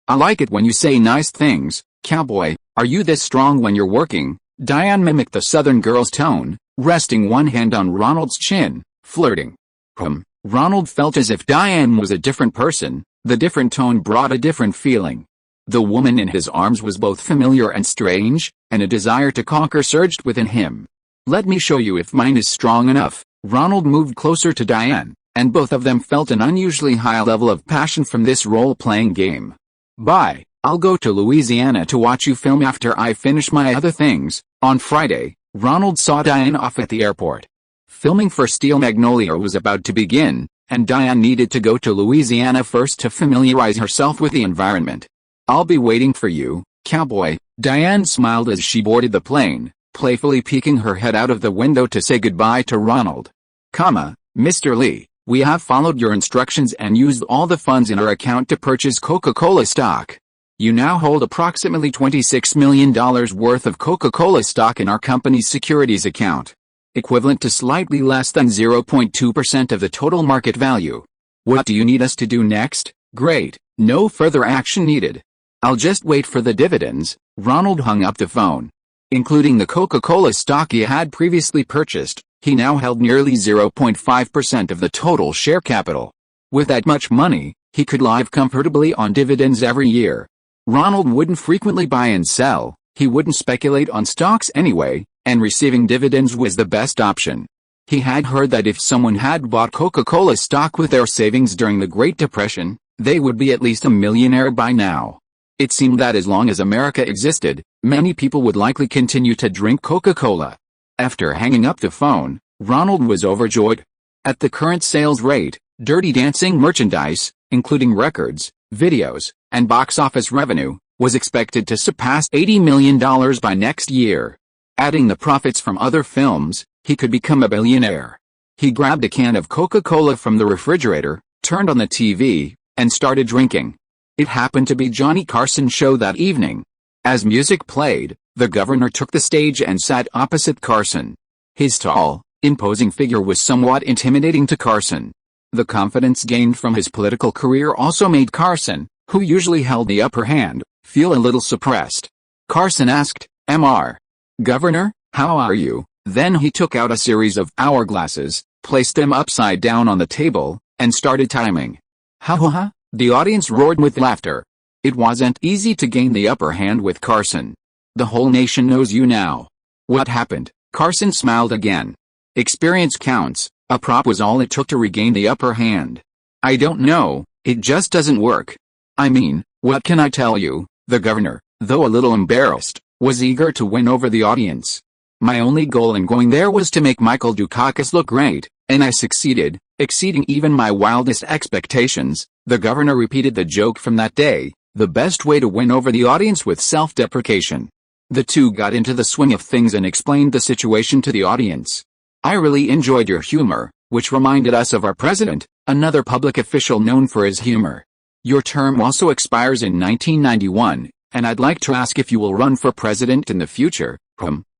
"I like it when you say nice things, cowboy. Are you this strong when you're working?" Diane mimicked the Southern girl's tone, resting one hand on Ronald's chin, flirting. Ronald felt as if Diane was a different person. The different tone brought a different feeling. The woman in his arms was both familiar and strange, and a desire to conquer surged within him. "Let me show you if mine is strong enough." Ronald moved closer to Diane, and both of them felt an unusually high level of passion from this role-playing game. "Bye, I'll go to Louisiana to watch you film after I finish my other things." On Friday, Ronald saw Diane off at the airport. Filming for Steel Magnolia was about to begin, and Diane needed to go to Louisiana first to familiarize herself with the environment. "I'll be waiting for you, cowboy." Diane smiled as she boarded the plane, playfully peeking her head out of the window to say goodbye to Ronald. "Mr. Lee, we have followed your instructions and used all the funds in our account to purchase Coca-Cola stock. You now hold approximately $26 million worth of Coca-Cola stock in our company's securities account, equivalent to slightly less than 0.2% of the total market value. What do you need us to do next?" "Great, no further action needed. I'll just wait for the dividends." Ronald hung up the phone. Including the Coca-Cola stock he had previously purchased, he now held nearly 0.5% of the total share capital. With that much money, he could live comfortably on dividends every year. Ronald wouldn't frequently buy and sell, he wouldn't speculate on stocks anyway, and receiving dividends was the best option. He had heard that if someone had bought Coca-Cola stock with their savings during the Great Depression, they would be at least a millionaire by now. It seemed that as long as America existed, many people would likely continue to drink Coca-Cola. After hanging up the phone, Ronald was overjoyed. At the current sales rate, Dirty Dancing merchandise, including records, videos, and box office revenue, was expected to surpass $80 million by next year. Adding the profits from other films, he could become a billionaire. He grabbed a can of Coca-Cola from the refrigerator, turned on the TV, and started drinking. It happened to be Johnny Carson's show that evening. As music played, the governor took the stage and sat opposite Carson. His tall, imposing figure was somewhat intimidating to Carson. The confidence gained from his political career also made Carson, who usually held the upper hand, feel a little suppressed. Carson asked, Mr. Governor, how are you? Then he took out a series of hourglasses, placed them upside down on the table, and started timing. Ha ha ha! The audience roared with laughter. It wasn't easy to gain the upper hand with Carson. The whole nation knows you now. What happened? Carson smiled again. Experience counts. A prop was all it took to regain the upper hand. I don't know, it just doesn't work. I mean, what can I tell you? The governor, though a little embarrassed, was eager to win over the audience. My only goal in going there was to make Michael Dukakis look great, and I succeeded, exceeding even my wildest expectations. The governor repeated the joke from that day, the best way to win over the audience with self-deprecation. The two got into the swing of things and explained the situation to the audience. I really enjoyed your humor, which reminded us of our president, another public official known for his humor. Your term also expires in 1991, and I'd like to ask if you will run for president in the future.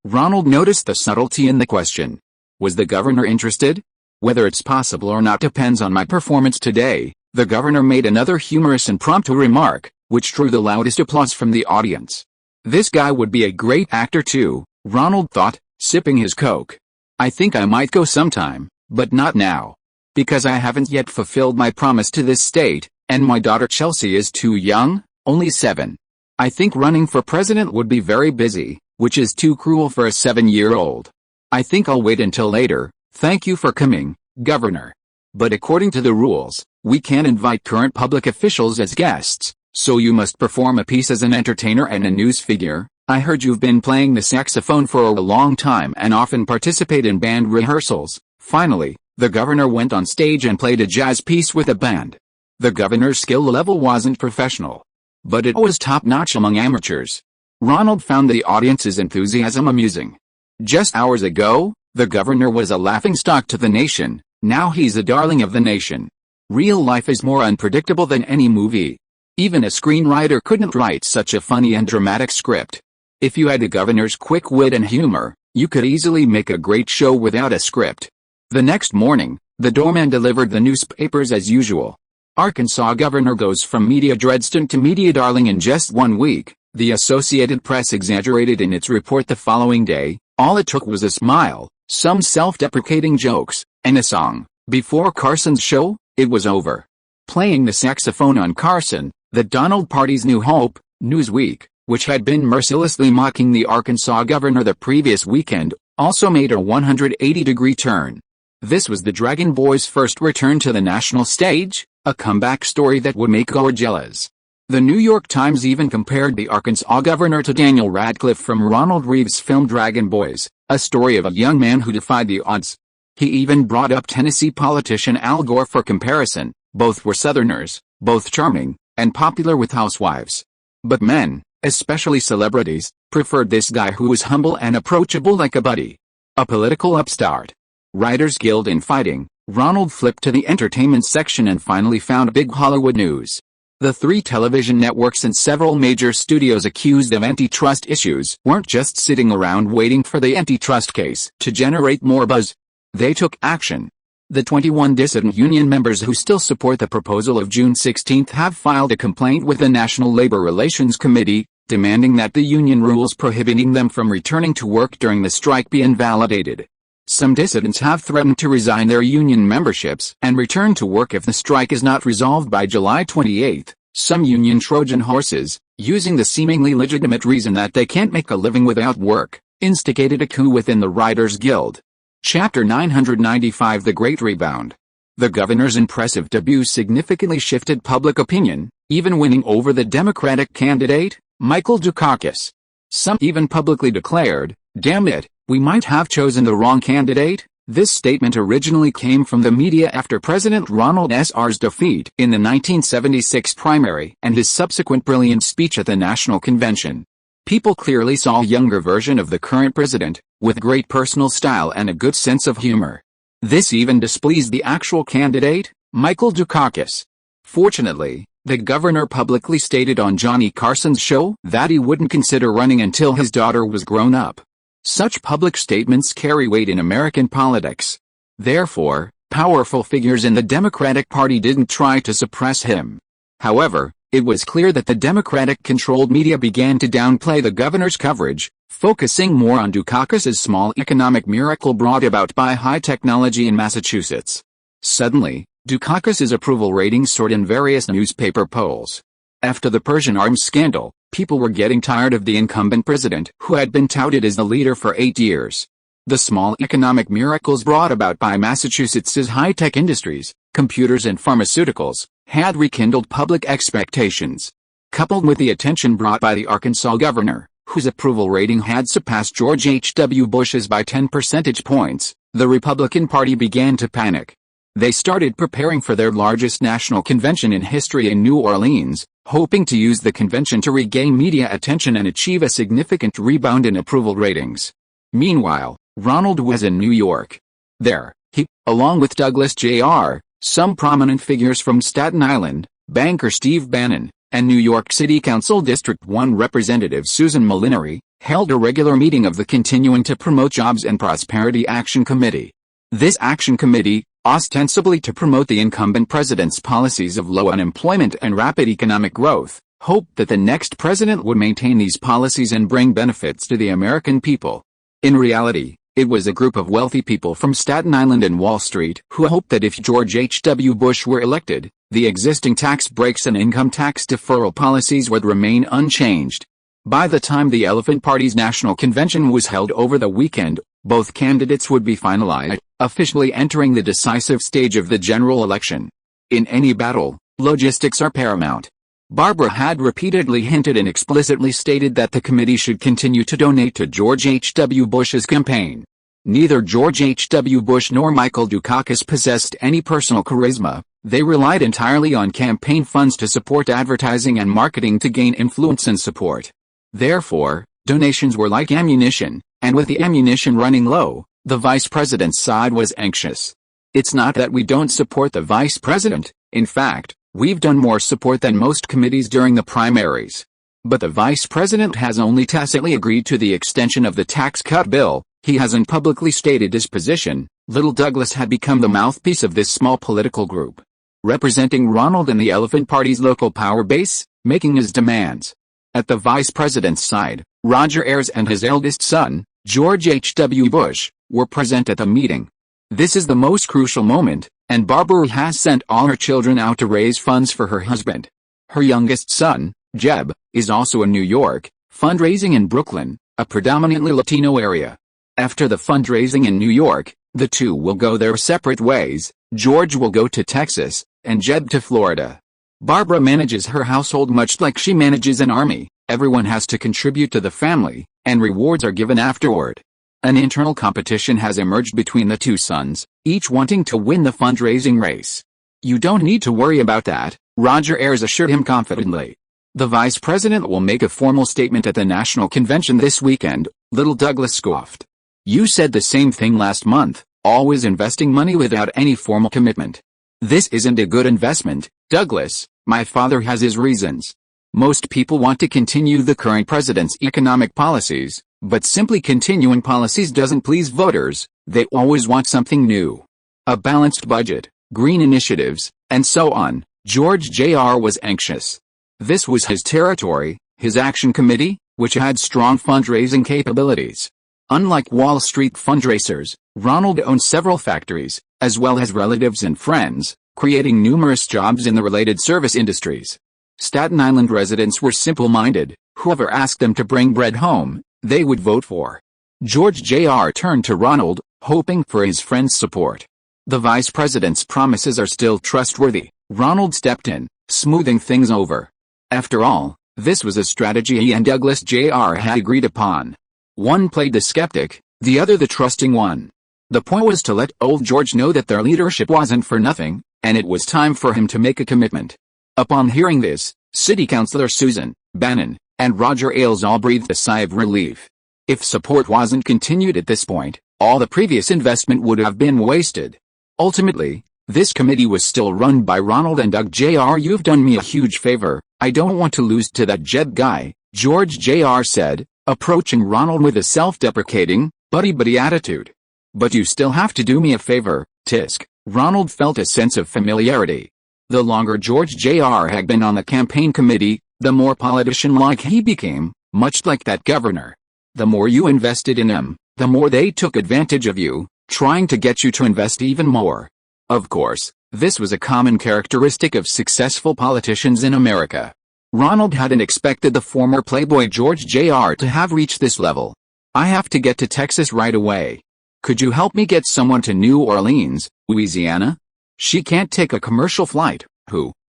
Ronald noticed the subtlety in the question. Was the governor interested? Whether it's possible or not depends on my performance today. The governor made another humorous impromptu remark, which drew the loudest applause from the audience. This guy would be a great actor too, Ronald thought, sipping his Coke. I think I might go sometime, but not now. Because I haven't yet fulfilled my promise to this state, and my daughter Chelsea is too young, only 7. I think running for president would be very busy, which is too cruel for a 7-year-old. I think I'll wait until later. Thank you for coming, Governor. But according to the rules, we can't invite current public officials as guests, so you must perform a piece as an entertainer and a news figure. I heard you've been playing the saxophone for a long time and often participate in band rehearsals. Finally, the governor went on stage and played a jazz piece with a band. The governor's skill level wasn't professional, but it was top-notch among amateurs. Ronald found the audience's enthusiasm amusing. Just hours ago, the governor was a laughingstock to the nation. Now he's a darling of the nation. Real life is more unpredictable than any movie. Even a screenwriter couldn't write such a funny and dramatic script. If you had the governor's quick wit and humor, you could easily make a great show without a script. The next morning, the doorman delivered the newspapers as usual. Arkansas governor goes from media dreadstone to media darling in just 1 week, the Associated Press exaggerated in its report the following day. All it took was a smile, some self-deprecating jokes, and a song. Before Carson's show, it was over. Playing the saxophone on Carson, the Donald Party's new hope, Newsweek, which had been mercilessly mocking the Arkansas governor the previous weekend, also made a 180-degree turn. This was the Dragon Boys' first return to the national stage, a comeback story that would make our jealous. The New York Times even compared the Arkansas governor to Daniel Radcliffe from Ronald Reeves' film Dragon Boys, a story of a young man who defied the odds. He even brought up Tennessee politician Al Gore for comparison. Both were Southerners, both charming, and popular with housewives. But men, especially celebrities, preferred this guy who was humble and approachable like a buddy. A political upstart. Writers Guild in fighting, Ronald flipped to the entertainment section and finally found big Hollywood news. The 3 television networks and several major studios accused of antitrust issues weren't just sitting around waiting for the antitrust case to generate more buzz. They took action. The 21 dissident union members who still support the proposal of June 16 have filed a complaint with the National Labor Relations Committee, demanding that the union rules prohibiting them from returning to work during the strike be invalidated. Some dissidents have threatened to resign their union memberships and return to work if the strike is not resolved by July 28. Some union Trojan horses, using the seemingly legitimate reason that they can't make a living without work, instigated a coup within the Writers Guild. Chapter 995 The Great Rebound. The governor's impressive debut significantly shifted public opinion, even winning over the Democratic candidate, Michael Dukakis. Some even publicly declared, "Damn it, we might have chosen the wrong candidate." This statement originally came from the media after President Ronald S.R.'s defeat in the 1976 primary and his subsequent brilliant speech at the National Convention. People clearly saw a younger version of the current president, with great personal style and a good sense of humor. This even displeased the actual candidate, Michael Dukakis. Fortunately, the governor publicly stated on Johnny Carson's show that he wouldn't consider running until his daughter was grown up. Such public statements carry weight in American politics. Therefore, powerful figures in the Democratic Party didn't try to suppress him. However, It was clear that the Democratic-controlled media began to downplay the governor's coverage, focusing more on Dukakis's small economic miracle brought about by high technology in Massachusetts. Suddenly, Dukakis's approval ratings soared in various newspaper polls. After the Persian arms scandal, people were getting tired of the incumbent president who had been touted as the leader for 8 years. The small economic miracles brought about by Massachusetts's high-tech industries, computers and pharmaceuticals, had rekindled public expectations. Coupled with the attention brought by the Arkansas governor, whose approval rating had surpassed George H.W. Bush's by 10 percentage points, the Republican Party began to panic. They started preparing for their largest national convention in history in New Orleans, hoping to use the convention to regain media attention and achieve a significant rebound in approval ratings. Meanwhile, Ronald was in New York. There, he, along with Douglas Jr., some prominent figures from Staten Island, banker Steve Bannon, and New York City Council District 1 Representative Susan Molinari, held a regular meeting of the Continuing to Promote Jobs and Prosperity Action Committee. This action committee, ostensibly to promote the incumbent president's policies of low unemployment and rapid economic growth, hoped that the next president would maintain these policies and bring benefits to the American people. In reality, it was a group of wealthy people from Staten Island and Wall Street who hoped that if George H.W. Bush were elected, the existing tax breaks and income tax deferral policies would remain unchanged. By the time the Elephant Party's national convention was held over the weekend, both candidates would be finalized, officially entering the decisive stage of the general election. In any battle, logistics are paramount. Barbara had repeatedly hinted and explicitly stated that the committee should continue to donate to George H.W. Bush's campaign. Neither George H.W. Bush nor Michael Dukakis possessed any personal charisma. They relied entirely on campaign funds to support advertising and marketing to gain influence and support. Therefore, donations were like ammunition, and with the ammunition running low, the vice president's side was anxious. It's not that we don't support the vice president, in fact, we've done more support than most committees during the primaries. But the vice president has only tacitly agreed to the extension of the tax cut bill. He hasn't publicly stated his position. Little Douglas had become the mouthpiece of this small political group, representing Ronald and the Elephant Party's local power base, making his demands. At the vice president's side, Roger Ayers and his eldest son, George H.W. Bush, were present at the meeting. This is the most crucial moment, and Barbara has sent all her children out to raise funds for her husband. Her youngest son, Jeb, is also in New York, fundraising in Brooklyn, a predominantly Latino area. After the fundraising in New York, the two will go their separate ways. George will go to Texas, and Jeb to Florida. Barbara manages her household much like she manages an army. Everyone has to contribute to the family, and rewards are given afterward. An internal competition has emerged between the two sons, each wanting to win the fundraising race. "You don't need to worry about that," Roger Ayers assured him confidently. "The vice president will make a formal statement at the national convention this weekend," Little Douglas scoffed. "You said the same thing last month, always investing money without any formal commitment. This isn't a good investment, Douglas. My father has his reasons. Most people want to continue the current president's economic policies, but simply continuing policies doesn't please voters. They always want something new. A balanced budget, green initiatives, and so on." George Jr. was anxious. This was his territory, his action committee, which had strong fundraising capabilities. Unlike Wall Street fundraisers, Ronald owned several factories, as well as relatives and friends, creating numerous jobs in the related service industries. Staten Island residents were simple-minded. Whoever asked them to bring bread home, they would vote for. George Jr. turned to Ronald, hoping for his friend's support. The vice president's promises are still trustworthy. Ronald stepped in, smoothing things over. After all, this was a strategy he and Douglas Jr. had agreed upon. One played the skeptic, the other the trusting one. The point was to let old George know that their leadership wasn't for nothing, and it was time for him to make a commitment. Upon hearing this, City Councilor Susan Bannon and Roger Ailes all breathed a sigh of relief. If support wasn't continued at this point, all the previous investment would have been wasted. Ultimately, this committee was still run by Ronald and Doug Jr. "You've done me a huge favor. I don't want to lose to that Jeb guy," George Jr. said, approaching Ronald with a self-deprecating, buddy-buddy attitude. "But you still have to do me a favor, Tisk." Ronald felt a sense of familiarity. The longer George Jr. had been on the campaign committee, the more politician-like he became, much like that governor. The more you invested in them, the more they took advantage of you, trying to get you to invest even more. Of course, this was a common characteristic of successful politicians in America. Ronald hadn't expected the former playboy George Jr. to have reached this level. "I have to get to Texas right away. Could you help me get someone to New Orleans, Louisiana? She can't take a commercial flight."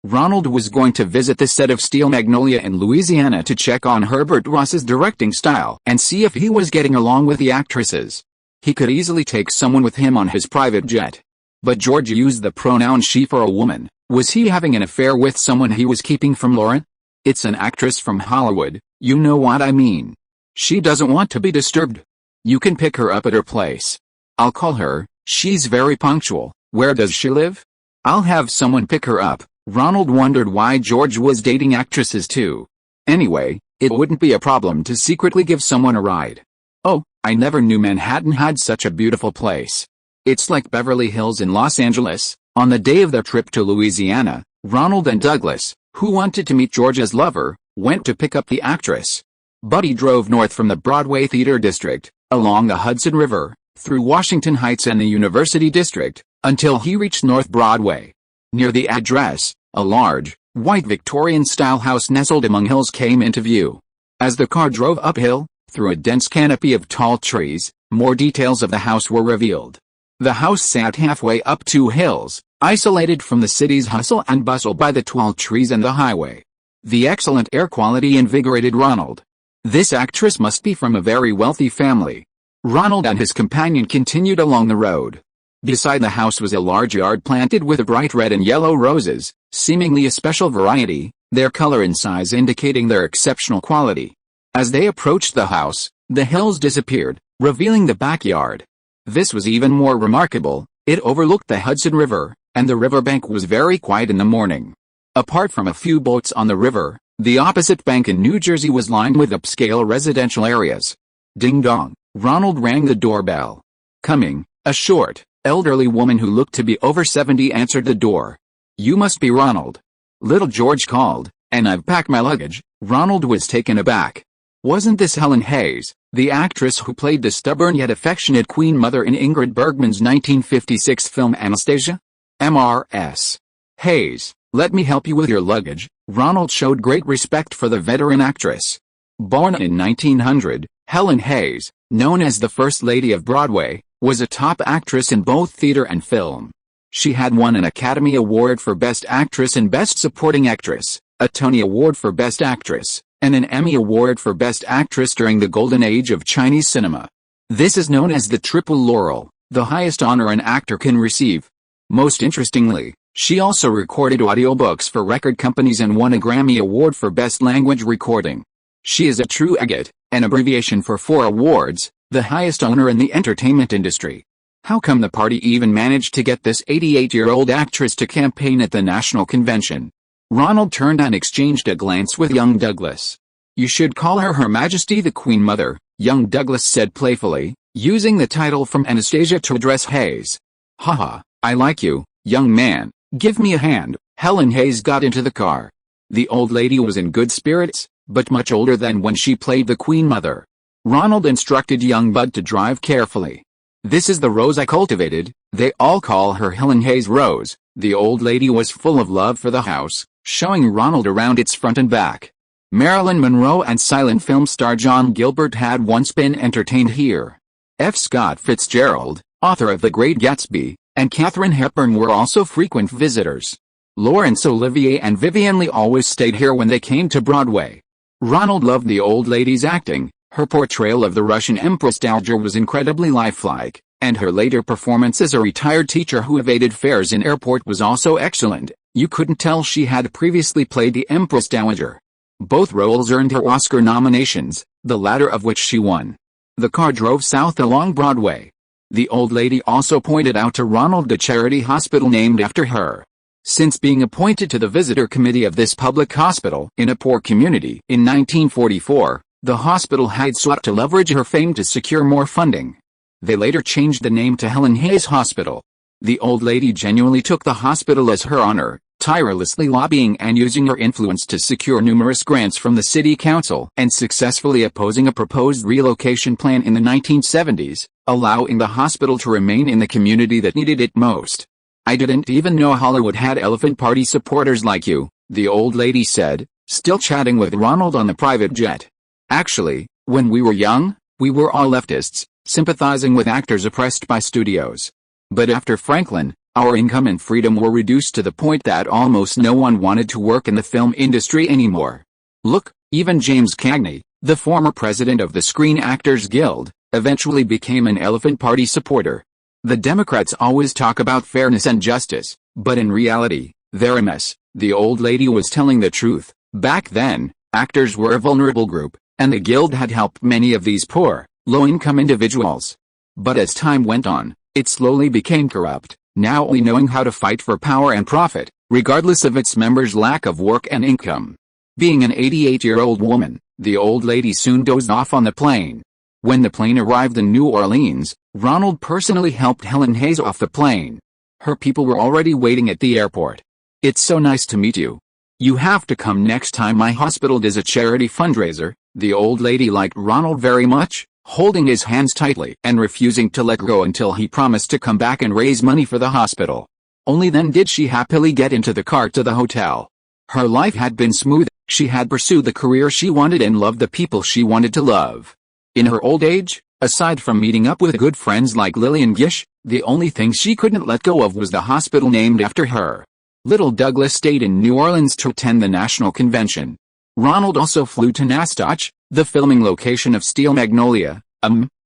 Ronald was going to visit the set of Steel Magnolia in Louisiana to check on Herbert Ross's directing style and see if he was getting along with the actresses. He could easily take someone with him on his private jet. But George used the pronoun she for a woman. Was he having an affair with someone he was keeping from Lauren? It's an actress from Hollywood, you know what I mean. She doesn't want to be disturbed. You can pick her up at her place. I'll call her, she's very punctual. Where does she live? I'll have someone pick her up. Ronald wondered why George was dating actresses too. Anyway, it wouldn't be a problem to secretly give someone a ride. "Oh, I never knew Manhattan had such a beautiful place. It's like Beverly Hills in Los Angeles." On the day of their trip to Louisiana, Ronald and Douglas, who wanted to meet George's lover, went to pick up the actress. Buddy drove north from the Broadway Theater District, along the Hudson River, through Washington Heights and the University District, until he reached North Broadway. Near the address, a large, white Victorian-style house nestled among hills came into view. As the car drove uphill, through a dense canopy of tall trees, more details of the house were revealed. The house sat halfway up two hills, isolated from the city's hustle and bustle by the tall trees and the highway. The excellent air quality invigorated Ronald. This actress must be from a very wealthy family. Ronald and his companion continued along the road. Beside the house was a large yard planted with bright red and yellow roses, seemingly a special variety, their color and size indicating their exceptional quality. As they approached the house, the hills disappeared, revealing the backyard. This was even more remarkable. It overlooked the Hudson River, and the riverbank was very quiet in the morning. Apart from a few boats on the river, the opposite bank in New Jersey was lined with upscale residential areas. Ding dong, Ronald rang the doorbell. Coming, a short, elderly woman who looked to be over 70 answered the door. "You must be Ronald." Little George called, "And I've packed my luggage." Ronald was taken aback. Wasn't this Helen Hayes, the actress who played the stubborn yet affectionate Queen Mother in Ingrid Bergman's 1956 film Anastasia? Mrs. Hayes, let me help you with your luggage. Ronald showed great respect for the veteran actress. Born in 1900, Helen Hayes, known as the First Lady of Broadway, was a top actress in both theater and film. She had won an Academy Award for Best Actress and Best Supporting Actress, a Tony Award for Best Actress, and an Emmy Award for Best Actress during the golden age of Chinese cinema. This is known as the Triple Laurel, the highest honor an actor can receive. Most interestingly, she also recorded audiobooks for record companies and won a Grammy Award for Best Language Recording. She is a true EGOT, an abbreviation for 4 awards, the highest honor in the entertainment industry. How come the party even managed to get this 88-year-old actress to campaign at the national convention? Ronald turned and exchanged a glance with young Douglas. "You should call her Her Majesty the Queen Mother," young Douglas said playfully, using the title from Anastasia to address Hayes. "Haha, I like you, young man, give me a hand." Helen Hayes got into the car. The old lady was in good spirits, but much older than when she played the Queen Mother. Ronald instructed young Bud to drive carefully. "This is the Rose I cultivated." They all call her Helen Hayes Rose. The old lady was full of love for the house, showing Ronald around its front and back. Marilyn Monroe and silent film star John Gilbert had once been entertained here. F. Scott Fitzgerald, author of The Great Gatsby, and Katharine Hepburn were also frequent visitors. Laurence Olivier and Vivien Leigh always stayed here when they came to Broadway. Ronald loved the old lady's acting. Her portrayal of the Russian Empress Dowager was incredibly lifelike, and her later performance as a retired teacher who evaded fares in airport was also excellent. You couldn't tell she had previously played the Empress Dowager. Both roles earned her Oscar nominations, the latter of which she won. The car drove south along Broadway. The old lady also pointed out to Ronald a charity hospital named after her. Since being appointed to the visitor committee of this public hospital in a poor community in 1944, the hospital had sought to leverage her fame to secure more funding. They later changed the name to Helen Hayes Hospital. The old lady genuinely took the hospital as her honor, tirelessly lobbying and using her influence to secure numerous grants from the city council and successfully opposing a proposed relocation plan in the 1970s, allowing the hospital to remain in the community that needed it most. "I didn't even know Hollywood had elephant party supporters like you," the old lady said, still chatting with Ronald on the private jet. "Actually, when we were young, we were all leftists, sympathizing with actors oppressed by studios. But after Franklin, our income and freedom were reduced to the point that almost no one wanted to work in the film industry anymore. Look, even James Cagney, the former president of the Screen Actors Guild, eventually became an elephant party supporter. The Democrats always talk about fairness and justice, but in reality, they're a mess." The old lady was telling the truth. Back then, actors were a vulnerable group, and the Guild had helped many of these poor, low-income individuals. But as time went on, it slowly became corrupt, now only knowing how to fight for power and profit, regardless of its members' lack of work and income. Being an 88-year-old woman, the old lady soon dozed off on the plane. When the plane arrived in New Orleans, Ronald personally helped Helen Hayes off the plane. Her people were already waiting at the airport. "It's so nice to meet you. You have to come next time my hospital does a charity fundraiser." The old lady liked Ronald very much, holding his hands tightly and refusing to let go until he promised to come back and raise money for the hospital. Only then did she happily get into the car to the hotel. Her life had been smooth, she had pursued the career she wanted and loved the people she wanted to love. In her old age, aside from meeting up with good friends like Lillian Gish, the only thing she couldn't let go of was the hospital named after her. Little Douglas stayed in New Orleans to attend the national convention. Ronald also flew to Nassau, the filming location of Steel Magnolia.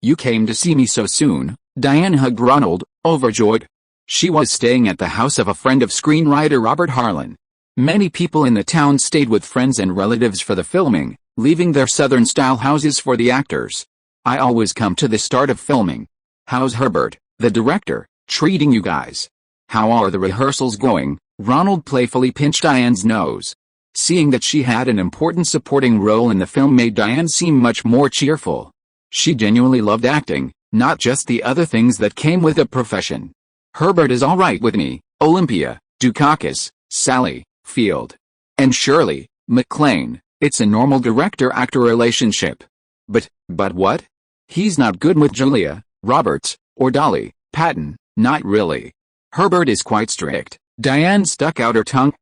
You came to see me so soon," Diane hugged Ronald, overjoyed. She was staying at the house of a friend of screenwriter Robert Harlan. Many people in the town stayed with friends and relatives for the filming, leaving their Southern-style houses for the actors. "I always come to the start of filming. How's Herbert, the director, treating you guys? How are the rehearsals going?" Ronald playfully pinched Diane's nose. Seeing that she had an important supporting role in the film made Diane seem much more cheerful. She genuinely loved acting, not just the other things that came with the profession. "Herbert is all right with me, Olympia, Dukakis, Sally, Field, and Shirley MacLaine. It's a normal director-actor relationship. But what? He's not good with Julia Roberts, or Dolly Parton." "Not really. Herbert is quite strict." Diane stuck out her tongue.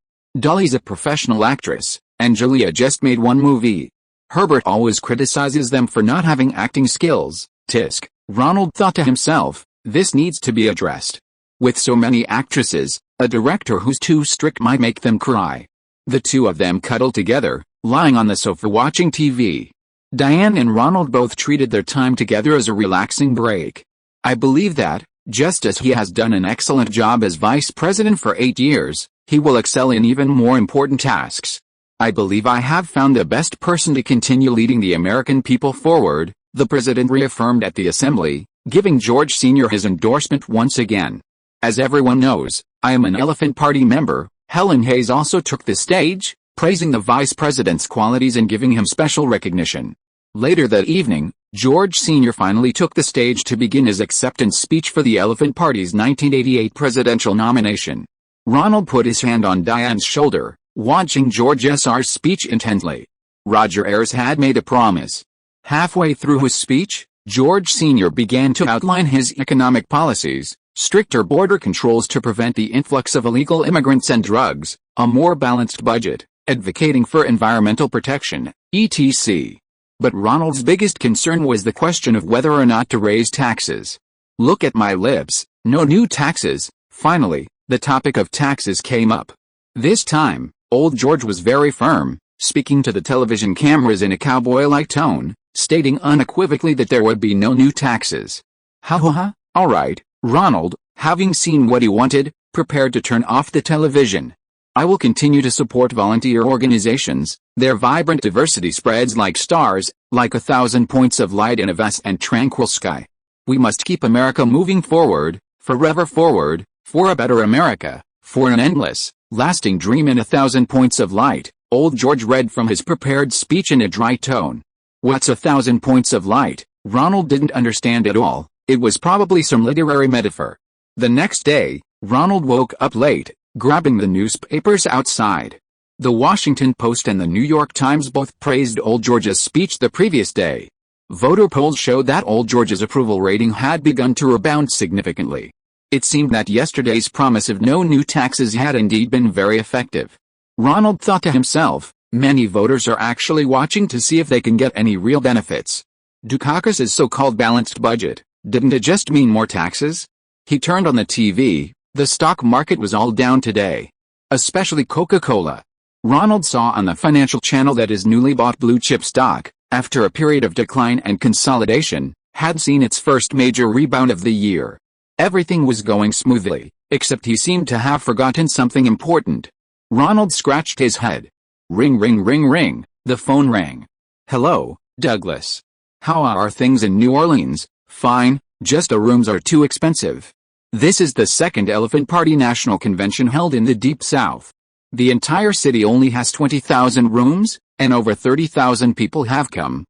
"Dolly's a professional actress, and Julia just made one movie. Herbert always criticizes them for not having acting skills." Tisk, Ronald thought to himself, this needs to be addressed. With so many actresses, a director who's too strict might make them cry. The two of them cuddled together, lying on the sofa watching TV. Diane and Ronald both treated their time together as a relaxing break. "I believe that, just as he has done an excellent job as vice president for 8 years, he will excel in even more important tasks. I believe I have found the best person to continue leading the American people forward," the president reaffirmed at the assembly, giving George Sr. his endorsement once again. "As everyone knows, I am an Elephant Party member." Helen Hayes also took the stage, praising the vice president's qualities and giving him special recognition. Later that evening, George Sr. finally took the stage to begin his acceptance speech for the Elephant Party's 1988 presidential nomination. Ronald put his hand on Diane's shoulder, watching George Sr.'s speech intently. Roger Ayers had made a promise. Halfway through his speech, George Sr. began to outline his economic policies: stricter border controls to prevent the influx of illegal immigrants and drugs, a more balanced budget, advocating for environmental protection, etc. But Ronald's biggest concern was the question of whether or not to raise taxes. "Look at my lips, no new taxes." Finally, the topic of taxes came up. This time, old George was very firm, speaking to the television cameras in a cowboy-like tone, stating unequivocally that there would be no new taxes. All right, Ronald, having seen what he wanted, prepared to turn off the television. "I will continue to support volunteer organizations. Their vibrant diversity spreads like stars, like 1,000 points of light in a vast and tranquil sky. We must keep America moving forward, forever forward, for a better America, for an endless, lasting dream in 1,000 points of light." Old George read from his prepared speech in a dry tone. What's 1,000 points of light? Ronald didn't understand at all. It was probably some literary metaphor. The next day, Ronald woke up late, grabbing the newspapers outside. The Washington Post and the New York Times both praised Old George's speech the previous day. Voter polls showed that Old George's approval rating had begun to rebound significantly. It seemed that yesterday's promise of no new taxes had indeed been very effective. Ronald thought to himself, many voters are actually watching to see if they can get any real benefits. Dukakis's so-called balanced budget, didn't it just mean more taxes? He turned on the TV. The stock market was all down today. Especially Coca-Cola. Ronald saw on the financial channel that his newly bought blue-chip stock, after a period of decline and consolidation, had seen its first major rebound of the year. Everything was going smoothly, except he seemed to have forgotten something important. Ronald scratched his head. Ring ring ring ring, the phone rang. Hello, Douglas. How are things in New Orleans? Fine, just the rooms are too expensive. This is the second Elephant Party National Convention held in the Deep South. The entire city only has 20,000 rooms, and over 30,000 people have come.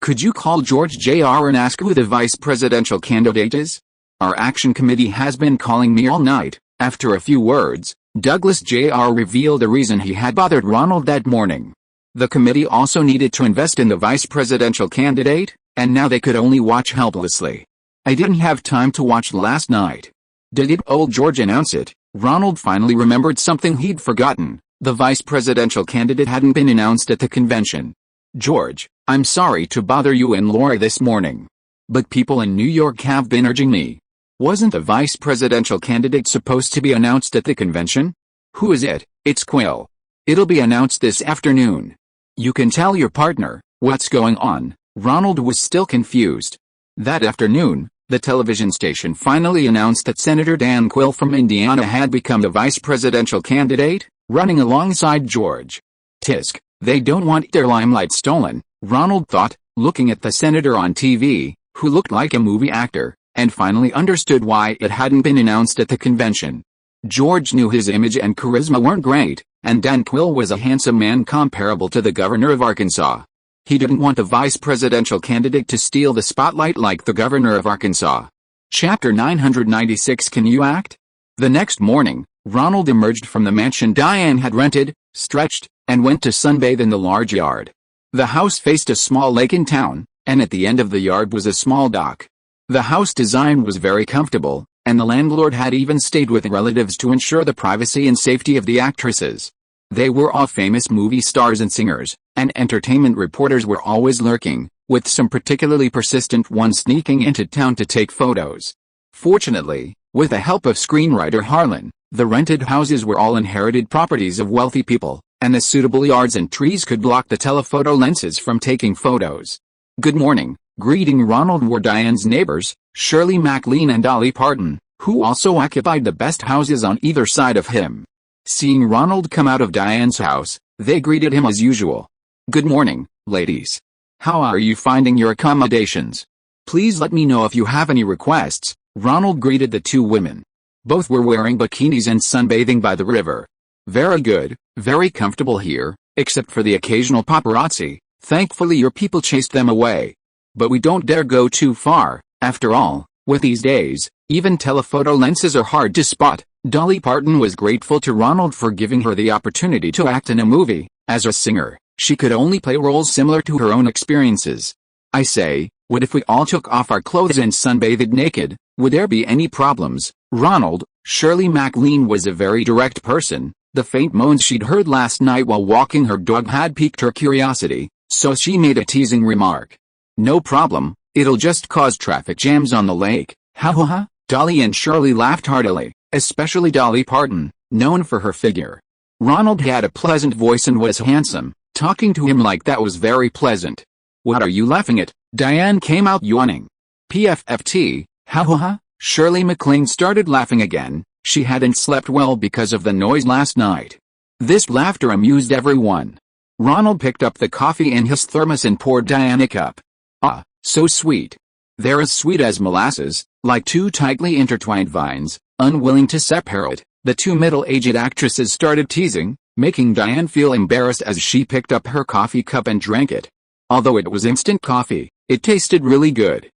Could you call George Jr. and ask who the vice presidential candidate is? Our action committee has been calling me all night. After a few words, Douglas Jr. revealed the reason he had bothered Ronald that morning. The committee also needed to invest in the vice presidential candidate, and now they could only watch helplessly. I didn't have time to watch last night. Did Old George announce it? Ronald finally remembered something he'd forgotten. The vice presidential candidate hadn't been announced at the convention. George, I'm sorry to bother you and Laura this morning. But people in New York have been urging me. Wasn't the vice presidential candidate supposed to be announced at the convention? Who is it? It's Quill. It'll be announced this afternoon. You can tell your partner what's going on. Ronald was still confused. That afternoon, the television station finally announced that Senator Dan Quill from Indiana had become the vice presidential candidate, running alongside George. Tisk, they don't want their limelight stolen, Ronald thought, looking at the senator on TV, who looked like a movie actor, and finally understood why it hadn't been announced at the convention. George knew his image and charisma weren't great, and Dan Quill was a handsome man comparable to the governor of Arkansas. He didn't want the vice presidential candidate to steal the spotlight like the governor of Arkansas. Chapter 996. Can you act? The next morning, Ronald emerged from the mansion Diane had rented, stretched, and went to sunbathe in the large yard. The house faced a small lake in town, and at the end of the yard was a small dock. The house design was very comfortable, and the landlord had even stayed with relatives to ensure the privacy and safety of the actresses. They were all famous movie stars and singers, and entertainment reporters were always lurking, with some particularly persistent ones sneaking into town to take photos. Fortunately, with the help of screenwriter Harlan, the rented houses were all inherited properties of wealthy people, and the suitable yards and trees could block the telephoto lenses from taking photos. Good morning, greeting Ronald were Diane's neighbors, Shirley MacLaine and Dolly Parton, who also occupied the best houses on either side of him. Seeing Ronald come out of Diane's house, they greeted him as usual. Good morning, ladies. How are you finding your accommodations? Please let me know if you have any requests. Ronald greeted the two women. Both were wearing bikinis and sunbathing by the river. Very good, very comfortable here, except for the occasional paparazzi. Thankfully your people chased them away. But we don't dare go too far. After all, with these days, even telephoto lenses are hard to spot. Dolly Parton was grateful to Ronald for giving her the opportunity to act in a movie. As a singer, she could only play roles similar to her own experiences. I say, what if we all took off our clothes and sunbathed naked? Would there be any problems? Ronald, Shirley MacLaine was a very direct person. The faint moans she'd heard last night while walking her dog had piqued her curiosity, so she made a teasing remark. No problem, it'll just cause traffic jams on the lake. Ha ha ha. Dolly and Shirley laughed heartily, especially Dolly Parton, known for her figure. Ronald had a pleasant voice and was handsome. Talking to him like that was very pleasant. What are you laughing at? Diane came out yawning. PFFT, ha ha ha. Shirley MacLaine started laughing again. She hadn't slept well because of the noise last night. This laughter amused everyone. Ronald picked up the coffee in his thermos and poured Diane a cup. Ah, so sweet. They're as sweet as molasses, like two tightly intertwined vines. Unwilling to separate, the two middle-aged actresses started teasing, making Diane feel embarrassed as she picked up her coffee cup and drank it. Although it was instant coffee, it tasted really good.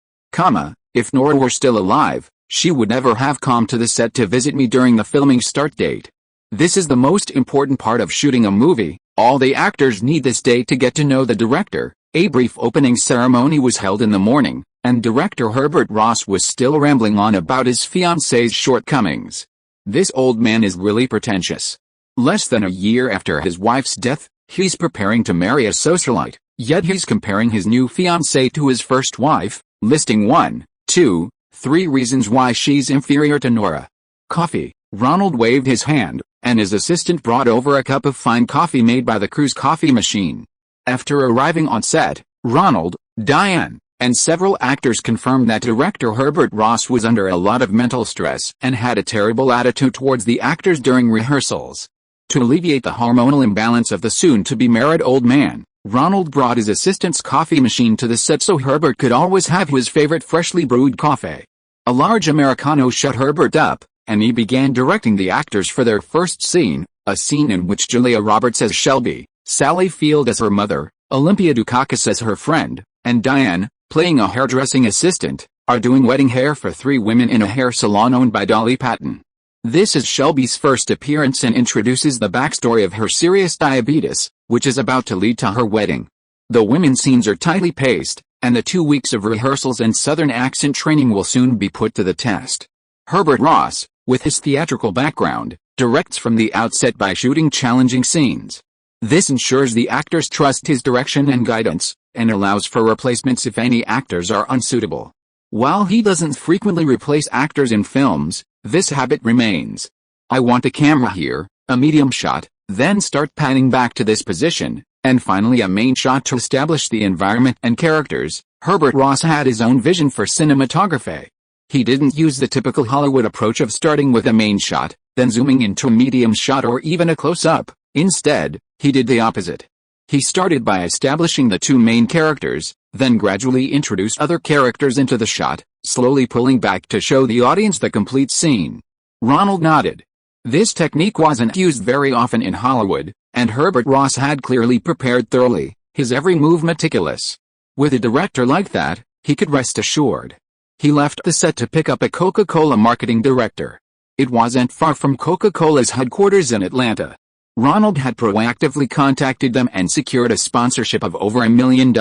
If Nora were still alive, she would never have come to the set to visit me during the filming start date. This is the most important part of shooting a movie. All the actors need this day to get to know the director. A brief opening ceremony was held in the morning, and director Herbert Ross was still rambling on about his fiancée's shortcomings. This old man is really pretentious. Less than a year after his wife's death, he's preparing to marry a socialite, yet he's comparing his new fiancée to his first wife, listing 1, 2, 3 reasons why she's inferior to Nora. Coffee. Ronald waved his hand, and his assistant brought over a cup of fine coffee made by the crew's coffee machine. After arriving on set, Ronald, Diane, and several actors confirmed that director Herbert Ross was under a lot of mental stress and had a terrible attitude towards the actors during rehearsals. To alleviate the hormonal imbalance of the soon-to-be-married old man, Ronald brought his assistant's coffee machine to the set so Herbert could always have his favorite freshly brewed coffee. A large Americano shut Herbert up, and he began directing the actors for their first scene, a scene in which Julia Roberts as Shelby, Sally Field as her mother, Olympia Dukakis as her friend, and Diane, playing a hairdressing assistant, are doing wedding hair for 3 women in a hair salon owned by Dolly Parton. This is Shelby's first appearance and introduces the backstory of her serious diabetes, which is about to lead to her wedding. The women's scenes are tightly paced, and the 2 weeks of rehearsals and Southern accent training will soon be put to the test. Herbert Ross, with his theatrical background, directs from the outset by shooting challenging scenes. This ensures the actors trust his direction and guidance, and allows for replacements if any actors are unsuitable. While he doesn't frequently replace actors in films, this habit remains. I want a camera here, a medium shot, then start panning back to this position, and finally a main shot to establish the environment and characters. Herbert Ross had his own vision for cinematography. He didn't use the typical Hollywood approach of starting with a main shot, then zooming into a medium shot or even a close-up. Instead, he did the opposite. He started by establishing the 2 main characters, then gradually introduced other characters into the shot, slowly pulling back to show the audience the complete scene. Ronald nodded. This technique wasn't used very often in Hollywood, and Herbert Ross had clearly prepared thoroughly, his every move meticulous. With a director like that, he could rest assured. He left the set to pick up a Coca-Cola marketing director. It wasn't far from Coca-Cola's headquarters in Atlanta. Ronald had proactively contacted them and secured a sponsorship of over $1 million.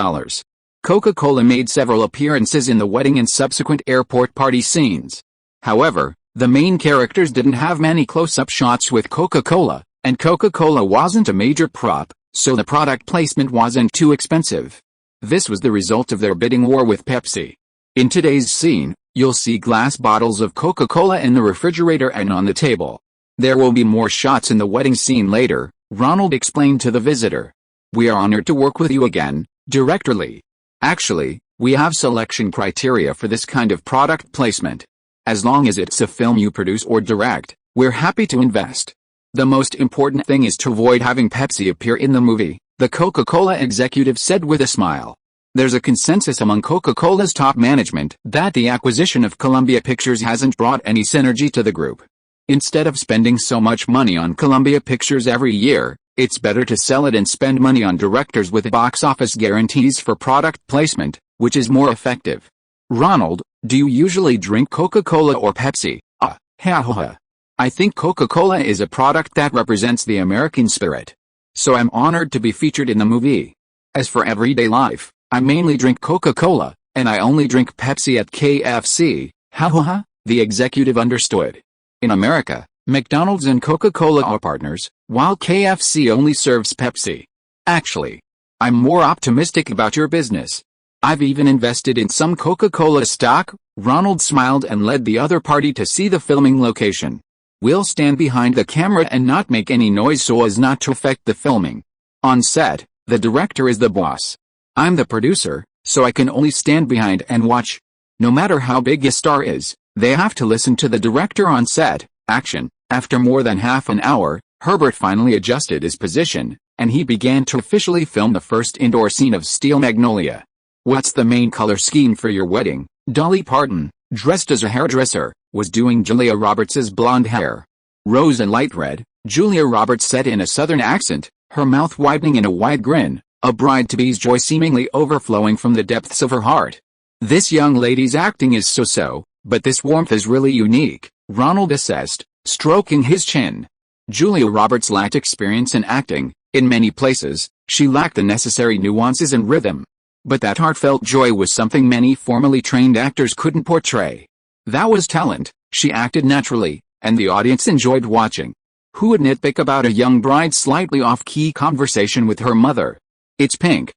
Coca-Cola made several appearances in the wedding and subsequent airport party scenes. However, the main characters didn't have many close-up shots with Coca-Cola, and Coca-Cola wasn't a major prop, so the product placement wasn't too expensive. This was the result of their bidding war with Pepsi. In today's scene, you'll see glass bottles of Coca-Cola in the refrigerator and on the table. There will be more shots in the wedding scene later, Ronald explained to the visitor. We are honored to work with you again, Director Lee. Actually, we have selection criteria for this kind of product placement. As long as it's a film you produce or direct, we're happy to invest. The most important thing is to avoid having Pepsi appear in the movie, the Coca-Cola executive said with a smile. There's a consensus among Coca-Cola's top management that the acquisition of Columbia Pictures hasn't brought any synergy to the group. Instead of spending so much money on Columbia Pictures every year, it's better to sell it and spend money on directors with box office guarantees for product placement, which is more effective. Ronald, do you usually drink Coca-Cola or Pepsi? I think Coca-Cola is a product that represents the American spirit. So I'm honored to be featured in the movie. As for everyday life, I mainly drink Coca-Cola, and I only drink Pepsi at KFC. The executive understood. In America, McDonald's and Coca-Cola are partners, while KFC only serves Pepsi. Actually, I'm more optimistic about your business. I've even invested in some Coca-Cola stock. Ronald smiled and led the other party to see the filming location. We'll stand behind the camera and not make any noise so as not to affect the filming. On set, the director is the boss. I'm the producer, so I can only stand behind and watch. No matter how big a star is, they have to listen to the director on set. Action. After more than half an hour, Herbert finally adjusted his position, and he began to officially film the first indoor scene of Steel Magnolia. What's the main color scheme for your wedding? Dolly Parton, dressed as a hairdresser, was doing Julia Roberts' blonde hair. Rose and light red, Julia Roberts said in a southern accent, her mouth widening in a wide grin, a bride-to-be's joy seemingly overflowing from the depths of her heart. This young lady's acting is so-so, but this warmth is really unique, Ronald assessed, stroking his chin. Julia Roberts lacked experience in acting. In many places, she lacked the necessary nuances and rhythm. But that heartfelt joy was something many formally trained actors couldn't portray. That was talent. She acted naturally, and the audience enjoyed watching. Who would nitpick about a young bride's slightly off-key conversation with her mother? It's Pink.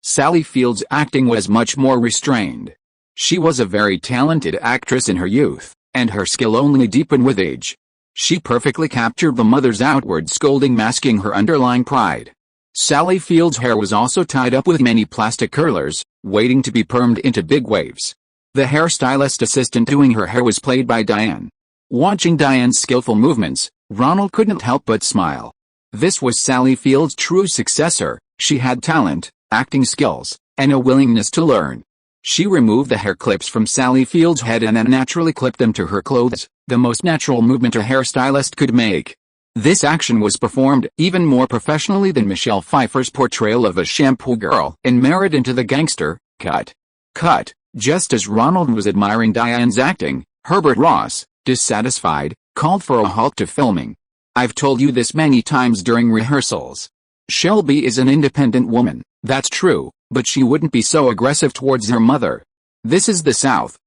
Sally Field's acting was much more restrained. She was a very talented actress in her youth, and her skill only deepened with age. She perfectly captured the mother's outward scolding, masking her underlying pride. Sally Field's hair was also tied up with many plastic curlers, waiting to be permed into big waves. The hairstylist assistant doing her hair was played by Diane. Watching Diane's skillful movements, Ronald couldn't help but smile. This was Sally Field's true successor. She had talent, acting skills, and a willingness to learn. She removed the hair clips from Sally Field's head and then naturally clipped them to her clothes, the most natural movement a hairstylist could make. This action was performed even more professionally than Michelle Pfeiffer's portrayal of a shampoo girl in Married into the Gangster. Cut. Just as Ronald was admiring Diane's acting, Herbert Ross, dissatisfied, called for a halt to filming. I've told you this many times during rehearsals. Shelby is an independent woman, that's true, but she wouldn't be so aggressive towards her mother. This is the South.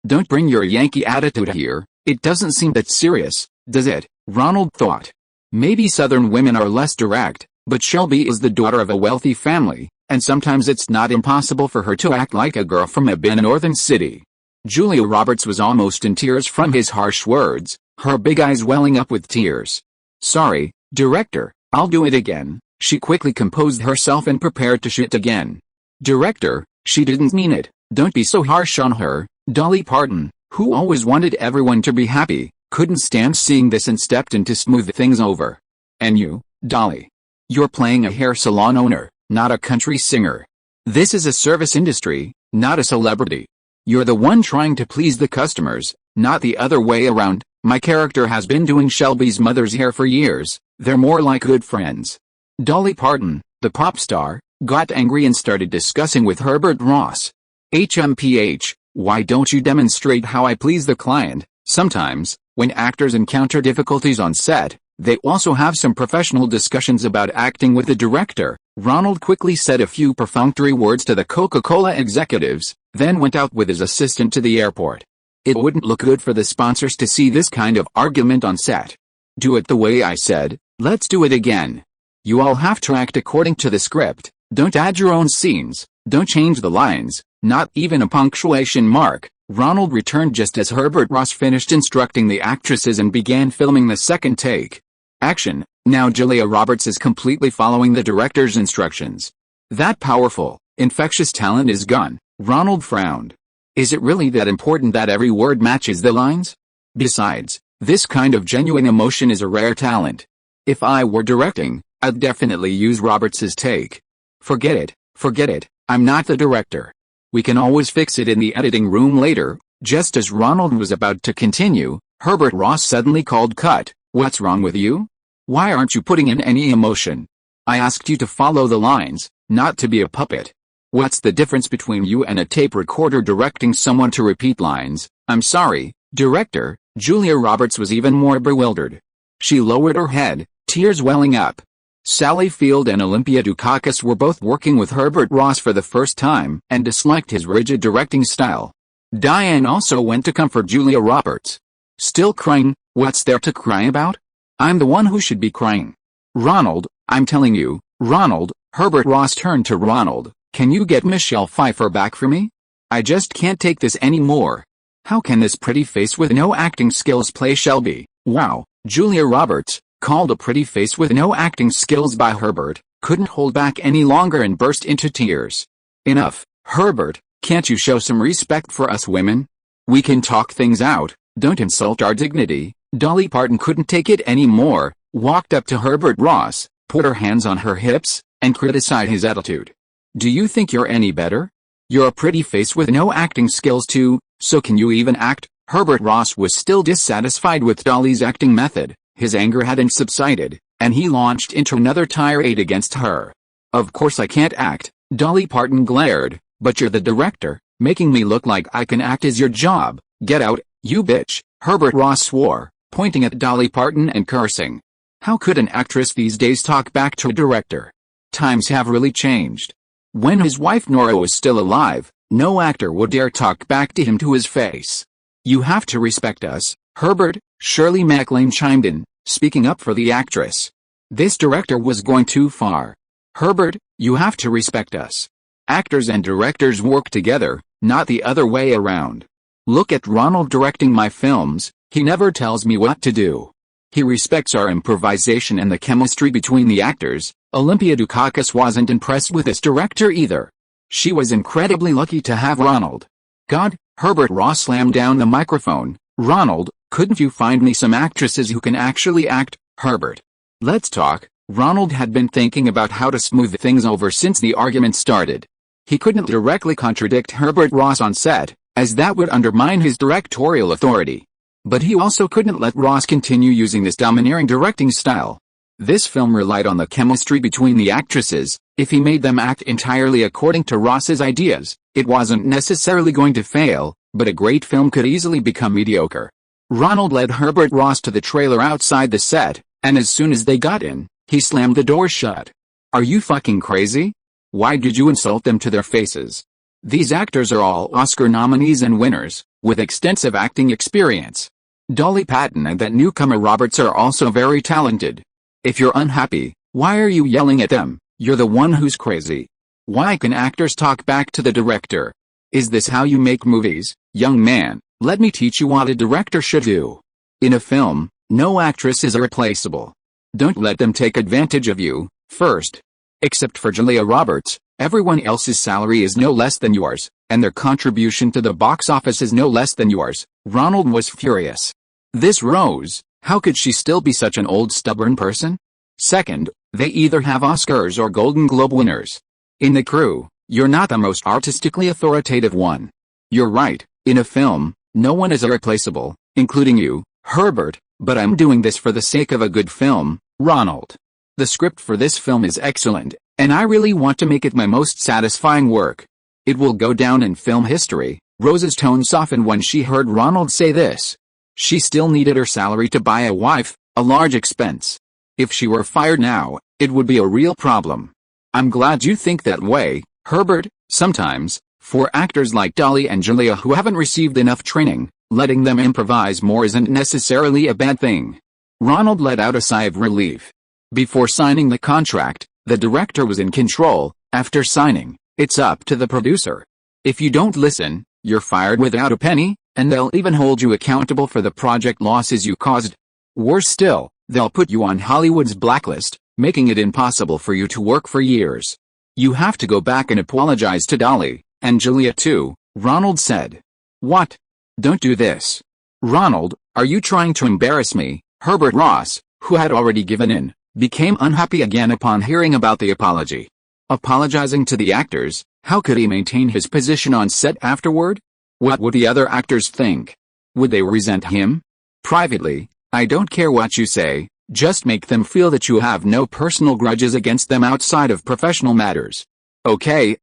Don't bring your Yankee attitude here. It doesn't seem that serious, does it? Ronald thought. Maybe Southern women are less direct, but Shelby is the daughter of a wealthy family, and sometimes it's not impossible for her to act like a girl from a big northern city. Julia Roberts was almost in tears from his harsh words, her big eyes welling up with tears. Sorry, director, I'll do it again. She quickly composed herself and prepared to shoot again. Director, she didn't mean it. Don't be so harsh on her. Dolly Parton, who always wanted everyone to be happy, couldn't stand seeing this and stepped in to smooth things over. And you, Dolly. You're playing a hair salon owner, not a country singer. This is a service industry, not a celebrity. You're the one trying to please the customers, not the other way around. My character has been doing Shelby's mother's hair for years. They're more like good friends. Dolly Parton, the pop star, got angry and started discussing with Herbert Ross. HMPH, why don't you demonstrate how I please the client? Sometimes, when actors encounter difficulties on set, they also have some professional discussions about acting with the director. Ronald quickly said a few perfunctory words to the Coca-Cola executives, then went out with his assistant to the airport. It wouldn't look good for the sponsors to see this kind of argument on set. Do it the way I said. Let's do it again. You all have to act according to the script. Don't add your own scenes. Don't change the lines, not even a punctuation mark. Ronald returned just as Herbert Ross finished instructing the actresses and began filming the second take. Action. Now Julia Roberts is completely following the director's instructions. That powerful, infectious talent is gone. Ronald frowned. Is it really that important that every word matches the lines? Besides, this kind of genuine emotion is a rare talent. If I were directing, I'd definitely use Roberts's take. Forget it, I'm not the director. We can always fix it in the editing room later. Just as Ronald was about to continue, Herbert Ross suddenly called cut. What's wrong with you? Why aren't you putting in any emotion? I asked you to follow the lines, not to be a puppet. What's the difference between you and a tape recorder directing someone to repeat lines? I'm sorry, director. Julia Roberts was even more bewildered. She lowered her head, tears welling up. Sally Field and Olympia Dukakis were both working with Herbert Ross for the first time and disliked his rigid directing style. Diane also went to comfort Julia Roberts. Still crying? What's there to cry about? I'm the one who should be crying. Ronald, I'm telling you, Ronald. Herbert Ross turned to Ronald. Can you get Michelle Pfeiffer back for me? I just can't take this anymore. How can this pretty face with no acting skills play Shelby? Wow. Julia Roberts, called a pretty face with no acting skills by Herbert, couldn't hold back any longer and burst into tears. Enough, Herbert, can't you show some respect for us women? We can talk things out, don't insult our dignity. Dolly Parton couldn't take it anymore, walked up to Herbert Ross, put her hands on her hips, and criticized his attitude. Do you think you're any better? You're a pretty face with no acting skills too, so can you even act? Herbert Ross was still dissatisfied with Dolly's acting method. His anger hadn't subsided, and he launched into another tirade against her. Of course I can't act, Dolly Parton glared, but you're the director, making me look like I can act is your job. Get out, you bitch. Herbert Ross swore, pointing at Dolly Parton and cursing. How could an actress these days talk back to a director? Times have really changed. When his wife Nora was still alive, no actor would dare talk back to him to his face. You have to respect us, Herbert, Shirley MacLaine chimed in, speaking up for the actress. This director was going too far. Herbert, you have to respect us. Actors and directors work together, not the other way around. Look at Ronald directing my films, he never tells me what to do. He respects our improvisation and the chemistry between the actors. Olympia Dukakis wasn't impressed with this director either. She was incredibly lucky to have Ronald. God, Herbert Ross slammed down the microphone. Ronald, couldn't you find me some actresses who can actually act, Herbert? Let's talk. Ronald had been thinking about how to smooth things over since the argument started. He couldn't directly contradict Herbert Ross on set, as that would undermine his directorial authority. But he also couldn't let Ross continue using this domineering directing style. This film relied on the chemistry between the actresses. If he made them act entirely according to Ross's ideas, it wasn't necessarily going to fail, but a great film could easily become mediocre. Ronald led Herbert Ross to the trailer outside the set, and as soon as they got in, he slammed the door shut. Are you fucking crazy? Why did you insult them to their faces? These actors are all Oscar nominees and winners, with extensive acting experience. Dolly Parton and that newcomer Roberts are also very talented. If you're unhappy, why are you yelling at them? You're the one who's crazy. Why can actors talk back to the director? Is this how you make movies? Young man, let me teach you what a director should do. In a film, no actress is irreplaceable. Don't let them take advantage of you, first. Except for Julia Roberts, everyone else's salary is no less than yours, and their contribution to the box office is no less than yours. Ronald was furious. This Rose, how could she still be such an old stubborn person? Second, they either have Oscars or Golden Globe winners. In the crew, you're not the most artistically authoritative one. You're right, in a film, no one is irreplaceable, including you, Herbert, but I'm doing this for the sake of a good film, Ronald. The script for this film is excellent, and I really want to make it my most satisfying work. It will go down in film history. Rose's tone softened when she heard Ronald say this. She still needed her salary to buy a wife, a large expense. If she were fired now, it would be a real problem. I'm glad you think that way, Herbert. Sometimes, for actors like Dolly and Julia who haven't received enough training, letting them improvise more isn't necessarily a bad thing. Ronald let out a sigh of relief. Before signing the contract, the director was in control. After signing, it's up to the producer. If you don't listen, you're fired without a penny, and they'll even hold you accountable for the project losses you caused. Worse still, they'll put you on Hollywood's blacklist, making it impossible for you to work for years. You have to go back and apologize to Dolly, and Julia too, Ronald said. What? Don't do this. Ronald, are you trying to embarrass me? Herbert Ross, who had already given in, became unhappy again upon hearing about the apology. Apologizing to the actors, how could he maintain his position on set afterward? What would the other actors think? Would they resent him? Privately, I don't care what you say, just make them feel that you have no personal grudges against them outside of professional matters. Okay,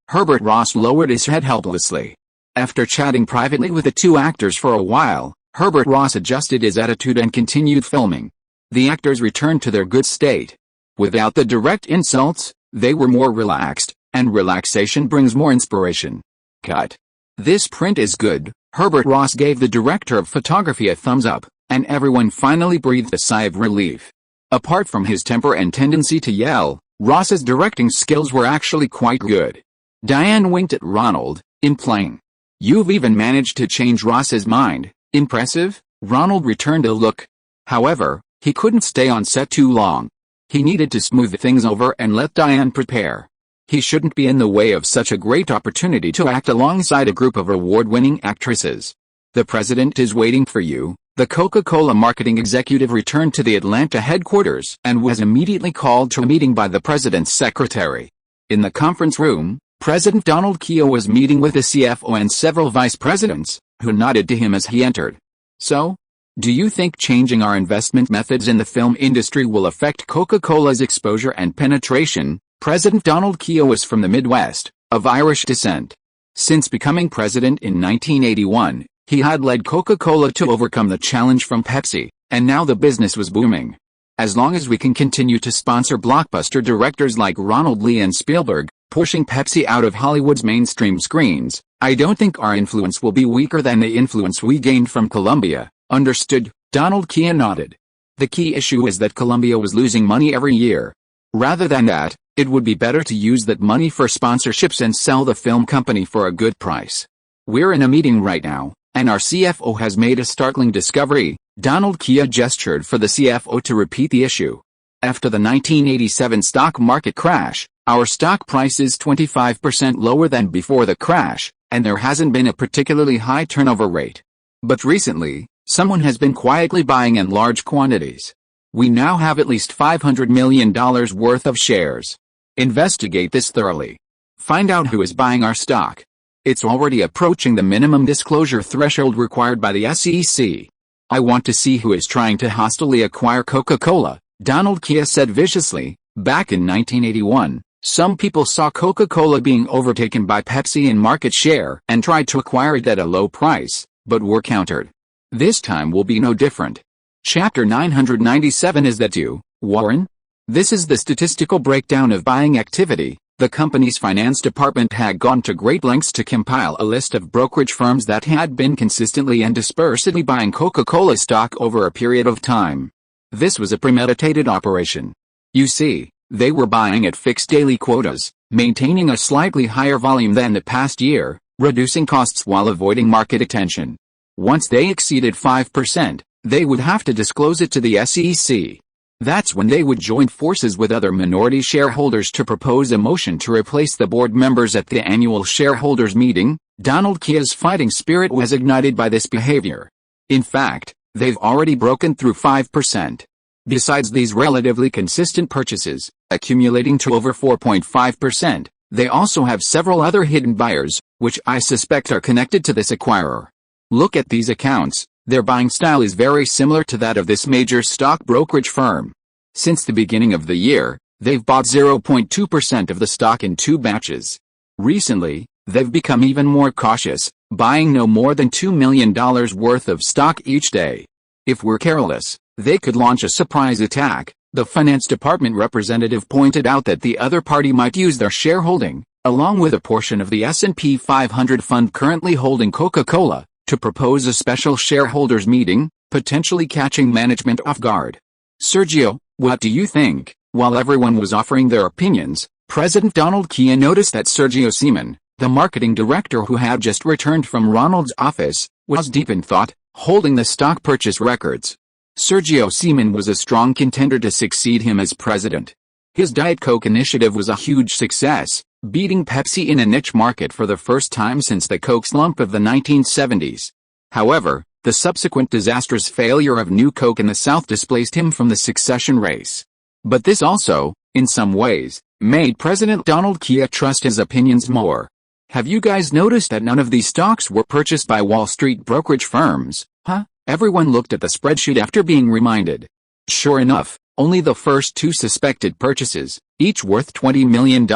Herbert Ross lowered his head helplessly. After chatting privately with the two actors for a while, Herbert Ross adjusted his attitude and continued filming. The actors returned to their good state. Without the direct insults, they were more relaxed, and relaxation brings more inspiration. Cut. This print is good, Herbert Ross gave the director of photography a thumbs up, and everyone finally breathed a sigh of relief. Apart from his temper and tendency to yell, Ross's directing skills were actually quite good. Diane winked at Ronald, implying, "You've even managed to change Ross's mind, impressive." Ronald returned a look. However, he couldn't stay on set too long. He needed to smooth things over and let Diane prepare. He shouldn't be in the way of such a great opportunity to act alongside a group of award-winning actresses. "The president is waiting for you." The Coca-Cola marketing executive returned to the Atlanta headquarters and was immediately called to a meeting by the president's secretary. In the conference room, President Donald Keogh was meeting with the CFO and several vice presidents, who nodded to him as he entered. "So? Do you think changing our investment methods in the film industry will affect Coca-Cola's exposure and penetration?" President Donald Keogh was from the Midwest, of Irish descent. Since becoming president in 1981, He had led Coca-Cola to overcome the challenge from Pepsi, and now the business was booming. As long as we can continue to sponsor blockbuster directors like Ronald Lee and Spielberg, pushing Pepsi out of Hollywood's mainstream screens, I don't think our influence will be weaker than the influence we gained from Columbia. Understood? Donald Kia nodded. The key issue is that Columbia was losing money every year. Rather than that, it would be better to use that money for sponsorships and sell the film company for a good price. We're in a meeting right now, and our CFO has made a startling discovery. Donald Kia gestured for the CFO to repeat the issue. After the 1987 stock market crash, our stock price is 25% lower than before the crash, and there hasn't been a particularly high turnover rate. But recently, someone has been quietly buying in large quantities. We now have at least $500 million worth of shares. Investigate this thoroughly. Find out who is buying our stock. It's already approaching the minimum disclosure threshold required by the SEC. I want to see who is trying to hostilely acquire Coca-Cola, Donald Kia said viciously. Back in 1981, some people saw Coca-Cola being overtaken by Pepsi in market share and tried to acquire it at a low price, but were countered. This time will be no different. Chapter 997 Is that you, Warren? This is the statistical breakdown of buying activity. The company's finance department had gone to great lengths to compile a list of brokerage firms that had been consistently and dispersedly buying Coca-Cola stock over a period of time. This was a premeditated operation. You see, they were buying at fixed daily quotas, maintaining a slightly higher volume than the past year, reducing costs while avoiding market attention. Once they exceeded 5%, they would have to disclose it to the SEC. That's when they would join forces with other minority shareholders to propose a motion to replace the board members at the annual shareholders meeting. Donald Kia's fighting spirit was ignited by this behavior. In fact, they've already broken through 5%. Besides these relatively consistent purchases, accumulating to over 4.5%, they also have several other hidden buyers, which I suspect are connected to this acquirer. Look at these accounts. Their buying style is very similar to that of this major stock brokerage firm. Since the beginning of the year, they've bought 0.2% of the stock in 2 batches. Recently, they've become even more cautious, buying no more than $2 million worth of stock each day. If we're careless, they could launch a surprise attack. The finance department representative pointed out that the other party might use their shareholding, along with a portion of the S&P 500 fund currently holding Coca-Cola, to propose a special shareholders meeting, potentially catching management off guard. Sergio, what do you think? While everyone was offering their opinions, President Donald Kia noticed that Sergio Seaman, the marketing director who had just returned from Ronald's office, was deep in thought, holding the stock purchase records. Sergio Seaman was a strong contender to succeed him as president. His Diet Coke initiative was a huge success, beating Pepsi in a niche market for the first time since the Coke slump of the 1970s. However, the subsequent disastrous failure of New Coke in the South displaced him from the succession race. But this also, in some ways, made President Donald Kia trust his opinions more. Have you guys noticed that none of these stocks were purchased by Wall Street brokerage firms? Huh? Everyone looked at the spreadsheet after being reminded. Sure enough, only the first 2 suspected purchases, each worth $20 million,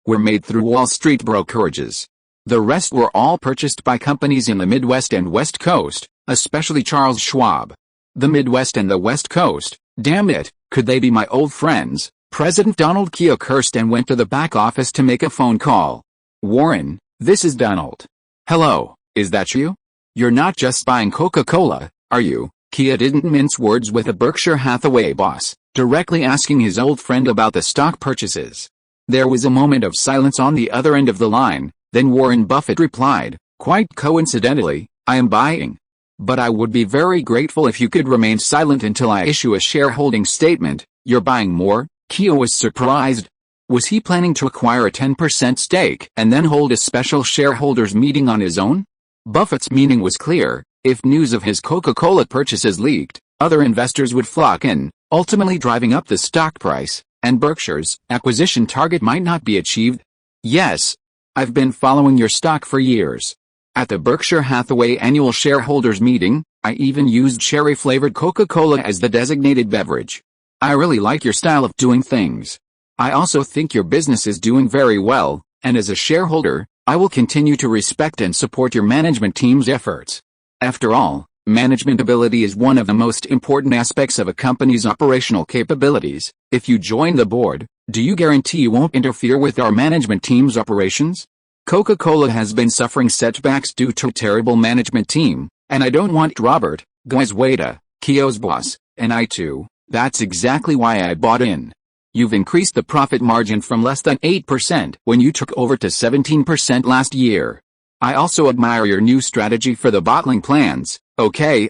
were made through Wall Street brokerages. The rest were all purchased by companies in the Midwest and West Coast, especially Charles Schwab. The Midwest and the West Coast, damn it, could they be my old friends? President Donald Kia cursed and went to the back office to make a phone call. Warren, this is Donald. Hello, is that you? You're not just buying Coca-Cola, are you? Kia didn't mince words with the Berkshire Hathaway boss, directly asking his old friend about the stock purchases. There was a moment of silence on the other end of the line, then Warren Buffett replied, quite coincidentally, I am buying. But I would be very grateful if you could remain silent until I issue a shareholding statement. You're buying more? Kia was surprised. Was he planning to acquire a 10% stake and then hold a special shareholders meeting on his own? Buffett's meaning was clear. If news of his Coca-Cola purchases leaked, other investors would flock in, ultimately driving up the stock price, and Berkshire's acquisition target might not be achieved. Yes, I've been following your stock for years. At the Berkshire Hathaway annual shareholders meeting, I even used cherry-flavored Coca-Cola as the designated beverage. I really like your style of doing things. I also think your business is doing very well, and as a shareholder, I will continue to respect and support your management team's efforts. After all, management ability is one of the most important aspects of a company's operational capabilities. If you join the board, do you guarantee you won't interfere with our management team's operations? Coca-Cola has been suffering setbacks due to a terrible management team, and I don't want Robert Goizueta, Keogh's boss, and I too. That's exactly why I bought in. You've increased the profit margin from less than 8% when you took over to 17% last year. I also admire your new strategy for the bottling plans. Okay,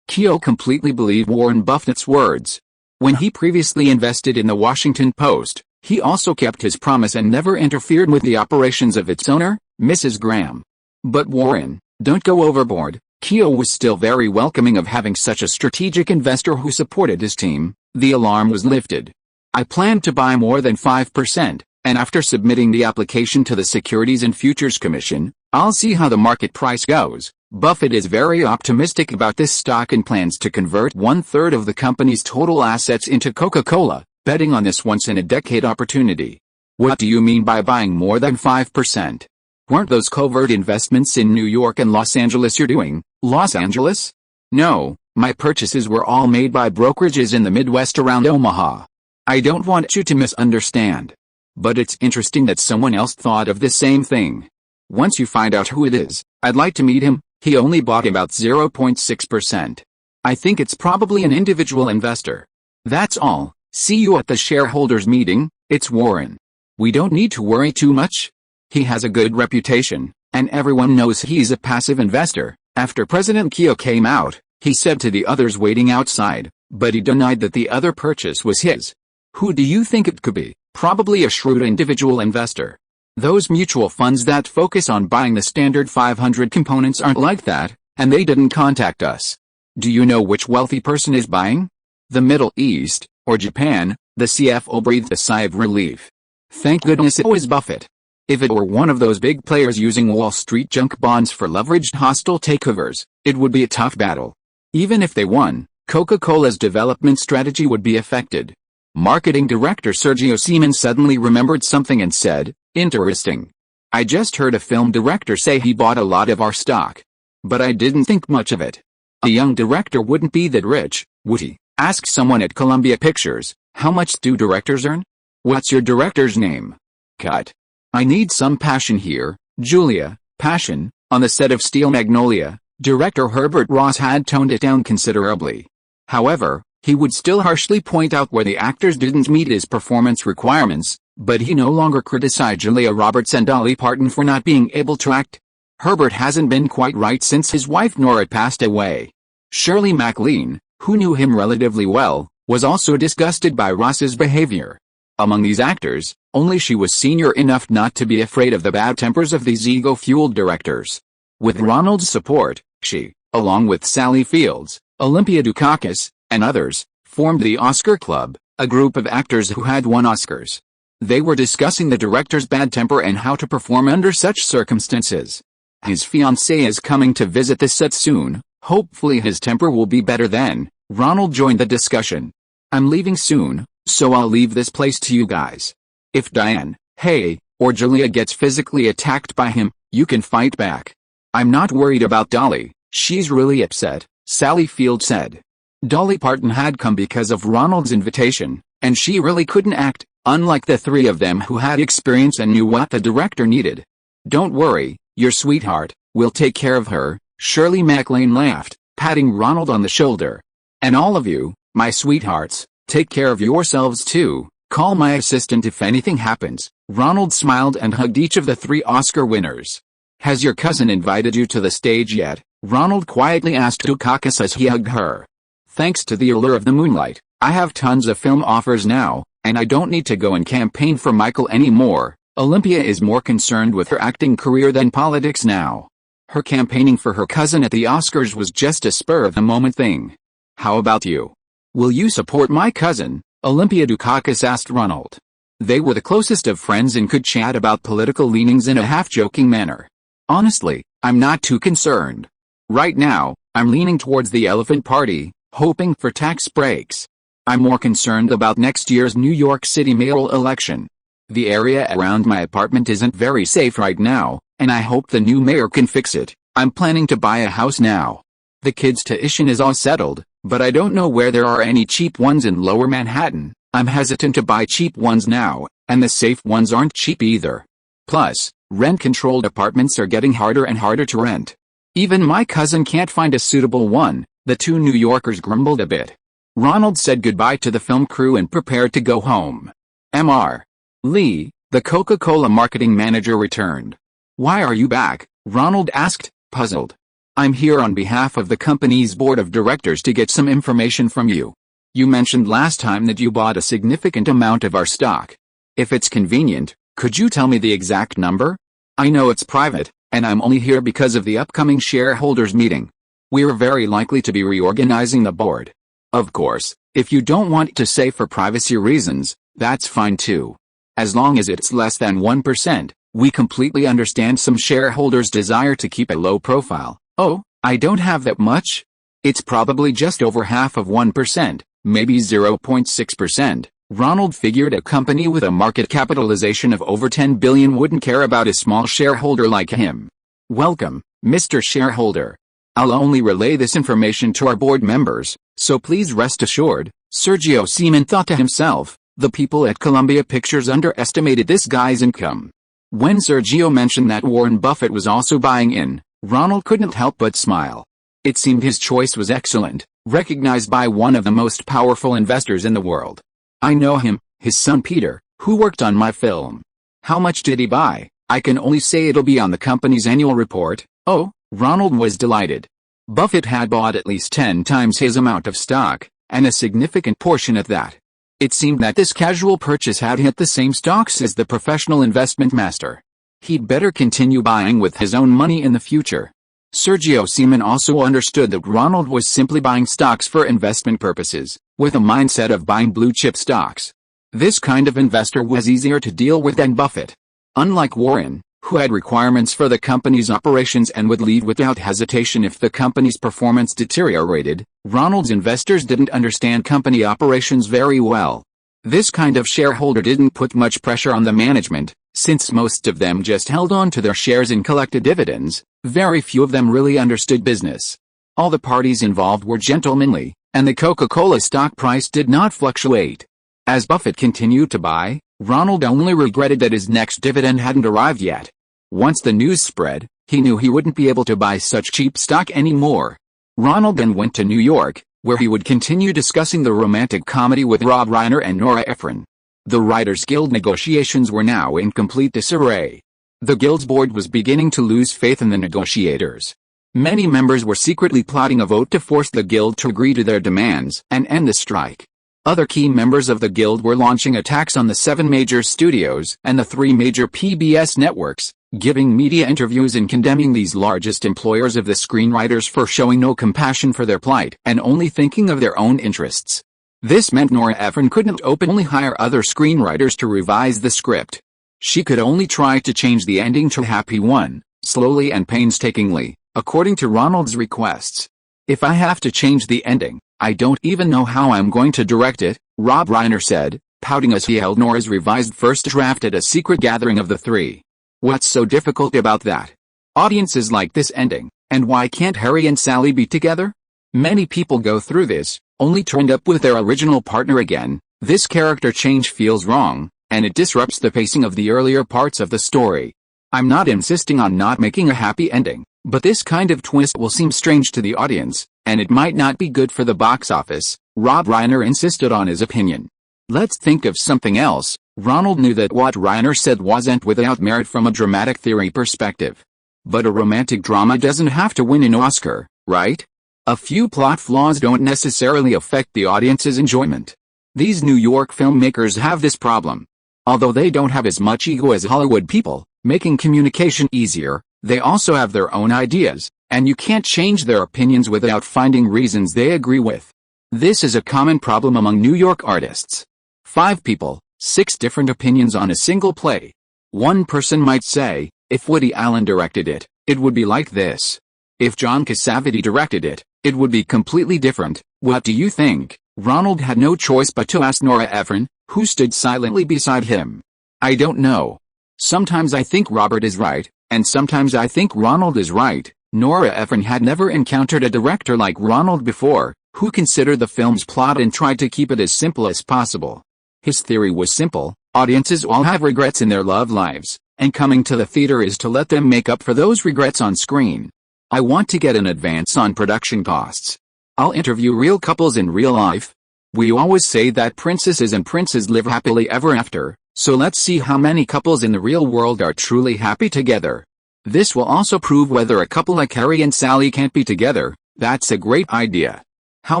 Keogh completely believed Warren Buffett's words. When he previously invested in the Washington Post, he also kept his promise and never interfered with the operations of its owner, Mrs. Graham. But Warren, don't go overboard. Keogh was still very welcoming of having such a strategic investor who supported his team. The alarm was lifted. I planned to buy more than 5%, and after submitting the application to the Securities and Futures Commission, I'll see how the market price goes. Buffett is very optimistic about this stock and plans to convert 1/3 of the company's total assets into Coca-Cola, betting on this once-in-a-decade opportunity. What do you mean by buying more than 5%? Weren't those covert investments in New York and Los Angeles you're doing? Los Angeles? No, my purchases were all made by brokerages in the Midwest around Omaha. I don't want you to misunderstand. But it's interesting that someone else thought of the same thing. Once you find out who it is, I'd like to meet him. He only bought about 0.6%. I think it's probably an individual investor. That's all. See you at the shareholders meeting. It's Warren. We don't need to worry too much. He has a good reputation, and everyone knows he's a passive investor. After President Keogh came out, he said to the others waiting outside, but he denied that the other purchase was his. Who do you think it could be? Probably a shrewd individual investor. Those mutual funds that focus on buying the standard 500 components aren't like that, and they didn't contact us. Do you know which wealthy person is buying? The Middle East, or Japan? The CFO breathed a sigh of relief. Thank goodness it was Buffett. If it were one of those big players using Wall Street junk bonds for leveraged hostile takeovers, it would be a tough battle. Even if they won, Coca-Cola's development strategy would be affected. Marketing director Sergio Seaman suddenly remembered something and said, "Interesting. I just heard a film director say he bought a lot of our stock. But I didn't think much of it. A young director wouldn't be that rich, would he?" Ask someone at Columbia Pictures, how much do directors earn? What's your director's name? Cut. I need some passion here, Julia. Passion. On the set of Steel Magnolia, director Herbert Ross had toned it down considerably. However, he would still harshly point out where the actors didn't meet his performance requirements, but he no longer criticized Julia Roberts and Dolly Parton for not being able to act. Herbert hasn't been quite right since his wife Nora passed away. Shirley MacLaine, who knew him relatively well, was also disgusted by Ross's behavior. Among these actors, only she was senior enough not to be afraid of the bad tempers of these ego-fueled directors. With Ronald's support, she, along with Sally Fields, Olympia Dukakis, and others, formed the Oscar Club, a group of actors who had won Oscars. They were discussing the director's bad temper and how to perform under such circumstances. His fiancée is coming to visit the set soon. Hopefully his temper will be better then. Ronald joined the discussion. I'm leaving soon, so I'll leave this place to you guys. If Diane, hey, or Julia gets physically attacked by him, you can fight back. I'm not worried about Dolly, she's really upset, Sally Field said. Dolly Parton had come because of Ronald's invitation, and she really couldn't act, unlike the three of them who had experience and knew what the director needed. Don't worry, your sweetheart, we'll take care of her, Shirley MacLaine laughed, patting Ronald on the shoulder. And all of you, my sweethearts, take care of yourselves too, call my assistant if anything happens. Ronald smiled and hugged each of the three Oscar winners. Has your cousin invited you to the stage yet? Ronald quietly asked Dukakis as he hugged her. Thanks to the allure of the moonlight, I have tons of film offers now, and I don't need to go and campaign for Michael anymore. Olympia is more concerned with her acting career than politics now. Her campaigning for her cousin at the Oscars was just a spur-of-the-moment thing. How about you? Will you support my cousin? Olympia Dukakis asked Ronald. They were the closest of friends and could chat about political leanings in a half-joking manner. Honestly, I'm not too concerned. Right now, I'm leaning towards the Elephant Party, hoping for tax breaks. I'm more concerned about next year's New York City mayoral election. The area around my apartment isn't very safe right now, and I hope the new mayor can fix it. I'm planning to buy a house now. The kids' tuition is all settled, but I don't know where there are any cheap ones in Lower Manhattan. I'm hesitant to buy cheap ones now, and the safe ones aren't cheap either. Plus, rent-controlled apartments are getting harder and harder to rent. Even my cousin can't find a suitable one. The two New Yorkers grumbled a bit. Ronald said goodbye to the film crew and prepared to go home. Mr. Lee, the Coca-Cola marketing manager, returned. "Why are you back?" Ronald asked, puzzled. "I'm here on behalf of the company's board of directors to get some information from you. You mentioned last time that you bought a significant amount of our stock. If it's convenient, could you tell me the exact number? I know it's private, and I'm only here because of the upcoming shareholders meeting. We're very likely to be reorganizing the board. Of course, if you don't want to say for privacy reasons, that's fine too. As long as it's less than 1%, we completely understand some shareholders' desire to keep a low profile." "Oh, I don't have that much. It's probably just over half of 1%, maybe 0.6%. Ronald figured a company with a market capitalization of over $10 billion wouldn't care about a small shareholder like him. "Welcome, Mr. Shareholder. I'll only relay this information to our board members, so please rest assured." Sergio Seaman thought to himself, the people at Columbia Pictures underestimated this guy's income. When Sergio mentioned that Warren Buffett was also buying in, Ronald couldn't help but smile. It seemed his choice was excellent, recognized by one of the most powerful investors in the world. "I know him, his son Peter, who worked on my film." "How much did he buy?" "I can only say it'll be on the company's annual report." "Oh," Ronald was delighted. Buffett had bought at least 10 times his amount of stock, and a significant portion at that. It seemed that this casual purchase had hit the same stocks as the professional investment master. He'd better continue buying with his own money in the future. Sergio Seaman also understood that Ronald was simply buying stocks for investment purposes, with a mindset of buying blue-chip stocks. This kind of investor was easier to deal with than Buffett. Unlike Warren, who had requirements for the company's operations and would leave without hesitation if the company's performance deteriorated, Ronald's investors didn't understand company operations very well. This kind of shareholder didn't put much pressure on the management, since most of them just held on to their shares and collected dividends. Very few of them really understood business. All the parties involved were gentlemanly, and the Coca-Cola stock price did not fluctuate. As Buffett continued to buy, Ronald only regretted that his next dividend hadn't arrived yet. Once the news spread, he knew he wouldn't be able to buy such cheap stock anymore. Ronald then went to New York, where he would continue discussing the romantic comedy with Rob Reiner and Nora Ephron. The Writers Guild negotiations were now in complete disarray. The Guild's board was beginning to lose faith in the negotiators. Many members were secretly plotting a vote to force the Guild to agree to their demands and end the strike. Other key members of the Guild were launching attacks on the 7 major studios and the 3 major PBS networks, giving media interviews and condemning these largest employers of the screenwriters for showing no compassion for their plight and only thinking of their own interests. This meant Nora Ephron couldn't openly hire other screenwriters to revise the script. She could only try to change the ending to a happy one, slowly and painstakingly, according to Ronald's requests. "If I have to change the ending, I don't even know how I'm going to direct it," Rob Reiner said, pouting as he held Nora's revised first draft at a secret gathering of the 3. "What's so difficult about that? Audiences like this ending, and why can't Harry and Sally be together? Many people go through this, only to end up with their original partner again. This character change feels wrong, and it disrupts the pacing of the earlier parts of the story. I'm not insisting on not making a happy ending, but this kind of twist will seem strange to the audience, and it might not be good for the box office." Rob Reiner insisted on his opinion. "Let's think of something else." Ronald knew that what Reiner said wasn't without merit from a dramatic theory perspective. But a romantic drama doesn't have to win an Oscar, right? A few plot flaws don't necessarily affect the audience's enjoyment. These New York filmmakers have this problem. Although they don't have as much ego as Hollywood people, making communication easier, they also have their own ideas, and you can't change their opinions without finding reasons they agree with. This is a common problem among New York artists. 5 people, 6 different opinions on a single play. One person might say, if Woody Allen directed it, it would be like this. If John Cassavetes directed it, it would be completely different. What do you think? Ronald had no choice but to ask Nora Ephron, who stood silently beside him. "I don't know. Sometimes I think Robert is right, and sometimes I think Ronald is right," Nora Ephron had never encountered a director like Ronald before, who considered the film's plot and tried to keep it as simple as possible. His theory was simple: audiences all have regrets in their love lives, and coming to the theater is to let them make up for those regrets on screen. I want to get an advance on production costs. I'll interview real couples in real life. We always say that princesses and princes live happily ever after, so let's see how many couples in the real world are truly happy together. This will also prove whether a couple like Harry and Sally can't be together. That's a great idea. How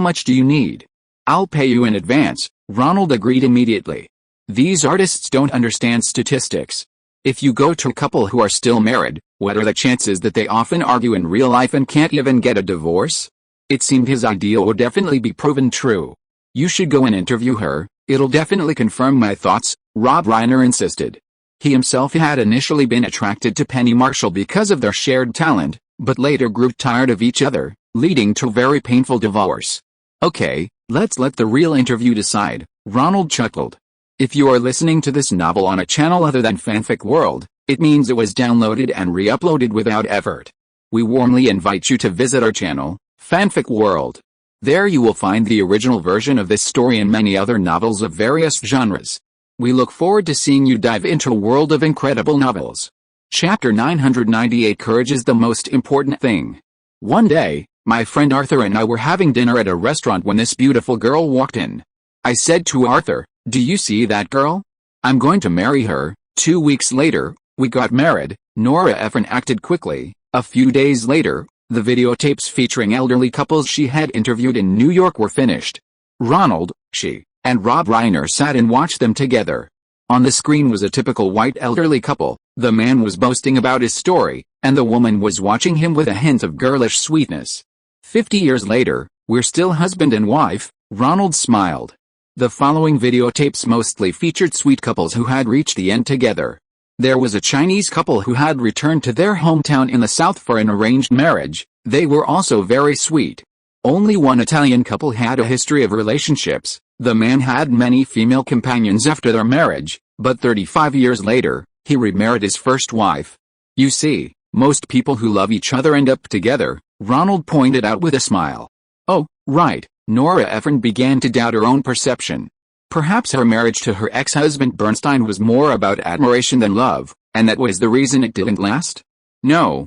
much do you need? I'll pay you in advance, Ronald agreed immediately. These artists don't understand statistics. If you go to a couple who are still married, what are the chances that they often argue in real life and can't even get a divorce? It seemed his idea would definitely be proven true. You should go and interview her, it'll definitely confirm my thoughts, Rob Reiner insisted. He himself had initially been attracted to Penny Marshall because of their shared talent, but later grew tired of each other, leading to a very painful divorce. Okay, let's let the real interview decide, Ronald chuckled. If you are listening to this novel on a channel other than Fanfic World, it means it was downloaded and re-uploaded without effort. We warmly invite you to visit our channel, Fanfic World. There you will find the original version of this story and many other novels of various genres. We look forward to seeing you dive into a world of incredible novels. Chapter 998: Courage is the most important thing. One day, my friend Arthur and I were having dinner at a restaurant when this beautiful girl walked in. I said to Arthur, "Do you see that girl? I'm going to marry her." 2 weeks later, we got married. Nora Ephron acted quickly. A few days later, the videotapes featuring elderly couples she had interviewed in New York were finished. Ronald, she, and Rob Reiner sat and watched them together. On the screen was a typical white elderly couple. The man was boasting about his story, and the woman was watching him with a hint of girlish sweetness. 50 years later, we're still husband and wife, Ronald smiled. The following videotapes mostly featured sweet couples who had reached the end together. There was a Chinese couple who had returned to their hometown in the South for an arranged marriage. They were also very sweet. Only one Italian couple had a history of relationships. The man had many female companions after their marriage, but 35 years later, he remarried his first wife. You see, most people who love each other end up together, Ronald pointed out with a smile. Oh, right, Nora Ephron began to doubt her own perception. Perhaps her marriage to her ex-husband Bernstein was more about admiration than love, and that was the reason it didn't last? No,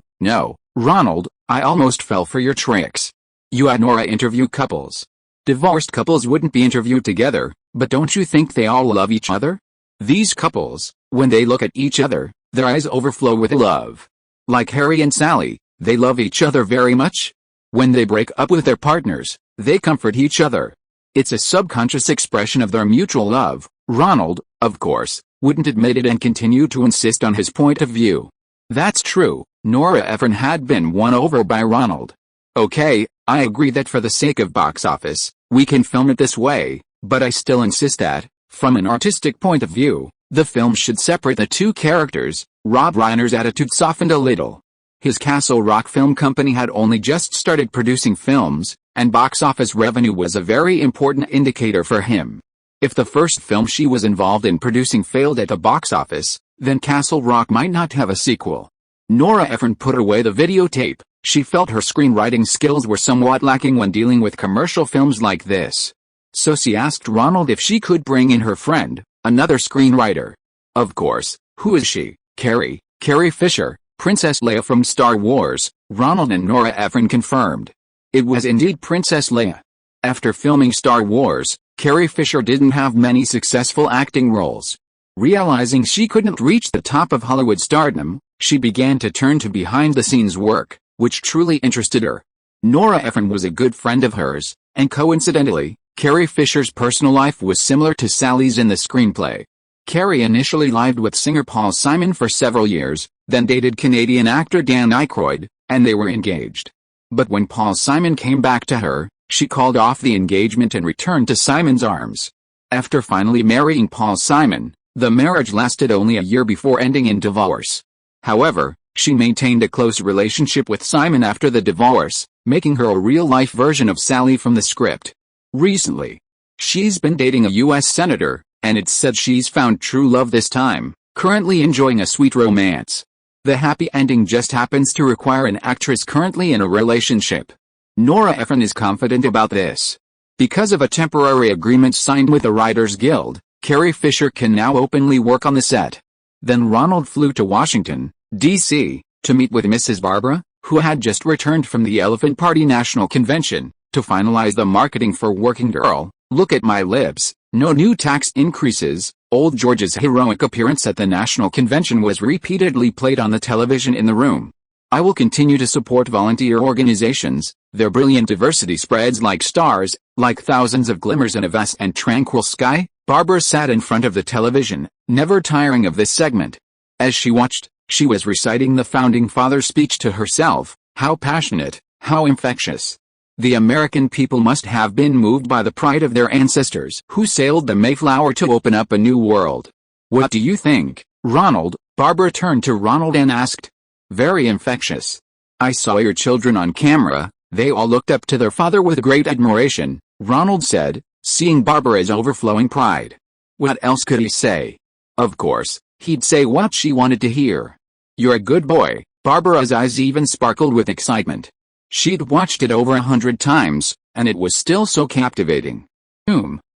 Ronald, I almost fell for your tricks. You had Nora interview couples. Divorced couples wouldn't be interviewed together, but don't you think they all love each other? These couples, when they look at each other, their eyes overflow with love. Like Harry and Sally, they love each other very much. When they break up with their partners, they comfort each other. It's a subconscious expression of their mutual love. Ronald, of course, wouldn't admit it and continued to insist on his point of view. That's true, Nora Ephron had been won over by Ronald. Okay, I agree that for the sake of box office, we can film it this way, but I still insist that, from an artistic point of view, the film should separate the two characters. Rob Reiner's attitude softened a little. His Castle Rock Film Company had only just started producing films, and box office revenue was a very important indicator for him. If the first film she was involved in producing failed at the box office, then Castle Rock might not have a sequel. Nora Ephron put away the videotape. She felt her screenwriting skills were somewhat lacking when dealing with commercial films like this. So she asked Ronald if she could bring in her friend, another screenwriter. Of course. Who is she? Carrie Fisher, Princess Leia from Star Wars, Ronald and Nora Ephron confirmed. It was indeed Princess Leia. After filming Star Wars, Carrie Fisher didn't have many successful acting roles. Realizing she couldn't reach the top of Hollywood stardom, she began to turn to behind-the-scenes work, which truly interested her. Nora Ephron was a good friend of hers, and coincidentally, Carrie Fisher's personal life was similar to Sally's in the screenplay. Carrie initially lived with singer Paul Simon for several years, then dated Canadian actor Dan Aykroyd, and they were engaged. But when Paul Simon came back to her, she called off the engagement and returned to Simon's arms. After finally marrying Paul Simon, the marriage lasted only a year before ending in divorce. However, she maintained a close relationship with Simon after the divorce, making her a real-life version of Sally from the script. Recently, she's been dating a U.S. senator, and it's said she's found true love this time, currently enjoying a sweet romance. The happy ending just happens to require an actress currently in a relationship. Nora Ephron is confident about this. Because of a temporary agreement signed with the Writers Guild, Carrie Fisher can now openly work on the set. Then Ronald flew to Washington, D.C., to meet with Mrs. Barbara, who had just returned from the Elephant Party National Convention, to finalize the marketing for Working Girl, Look at My Lips, No New Tax Increases. Old George's heroic appearance at the National Convention was repeatedly played on the television in the room. I will continue to support volunteer organizations. Their brilliant diversity spreads like stars, like thousands of glimmers in a vast and tranquil sky. Barbara sat in front of the television, never tiring of this segment. As she watched, she was reciting the Founding Fathers' speech to herself. How passionate, how infectious. The American people must have been moved by the pride of their ancestors who sailed the Mayflower to open up a new world. What do you think, Ronald? Barbara turned to Ronald and asked. Very infectious. I saw your children on camera. They all looked up to their father with great admiration, Ronald said, seeing Barbara's overflowing pride. What else could he say? Of course, he'd say what she wanted to hear. You're a good boy. Barbara's eyes even sparkled with excitement. She'd watched it over 100 times, and it was still so captivating.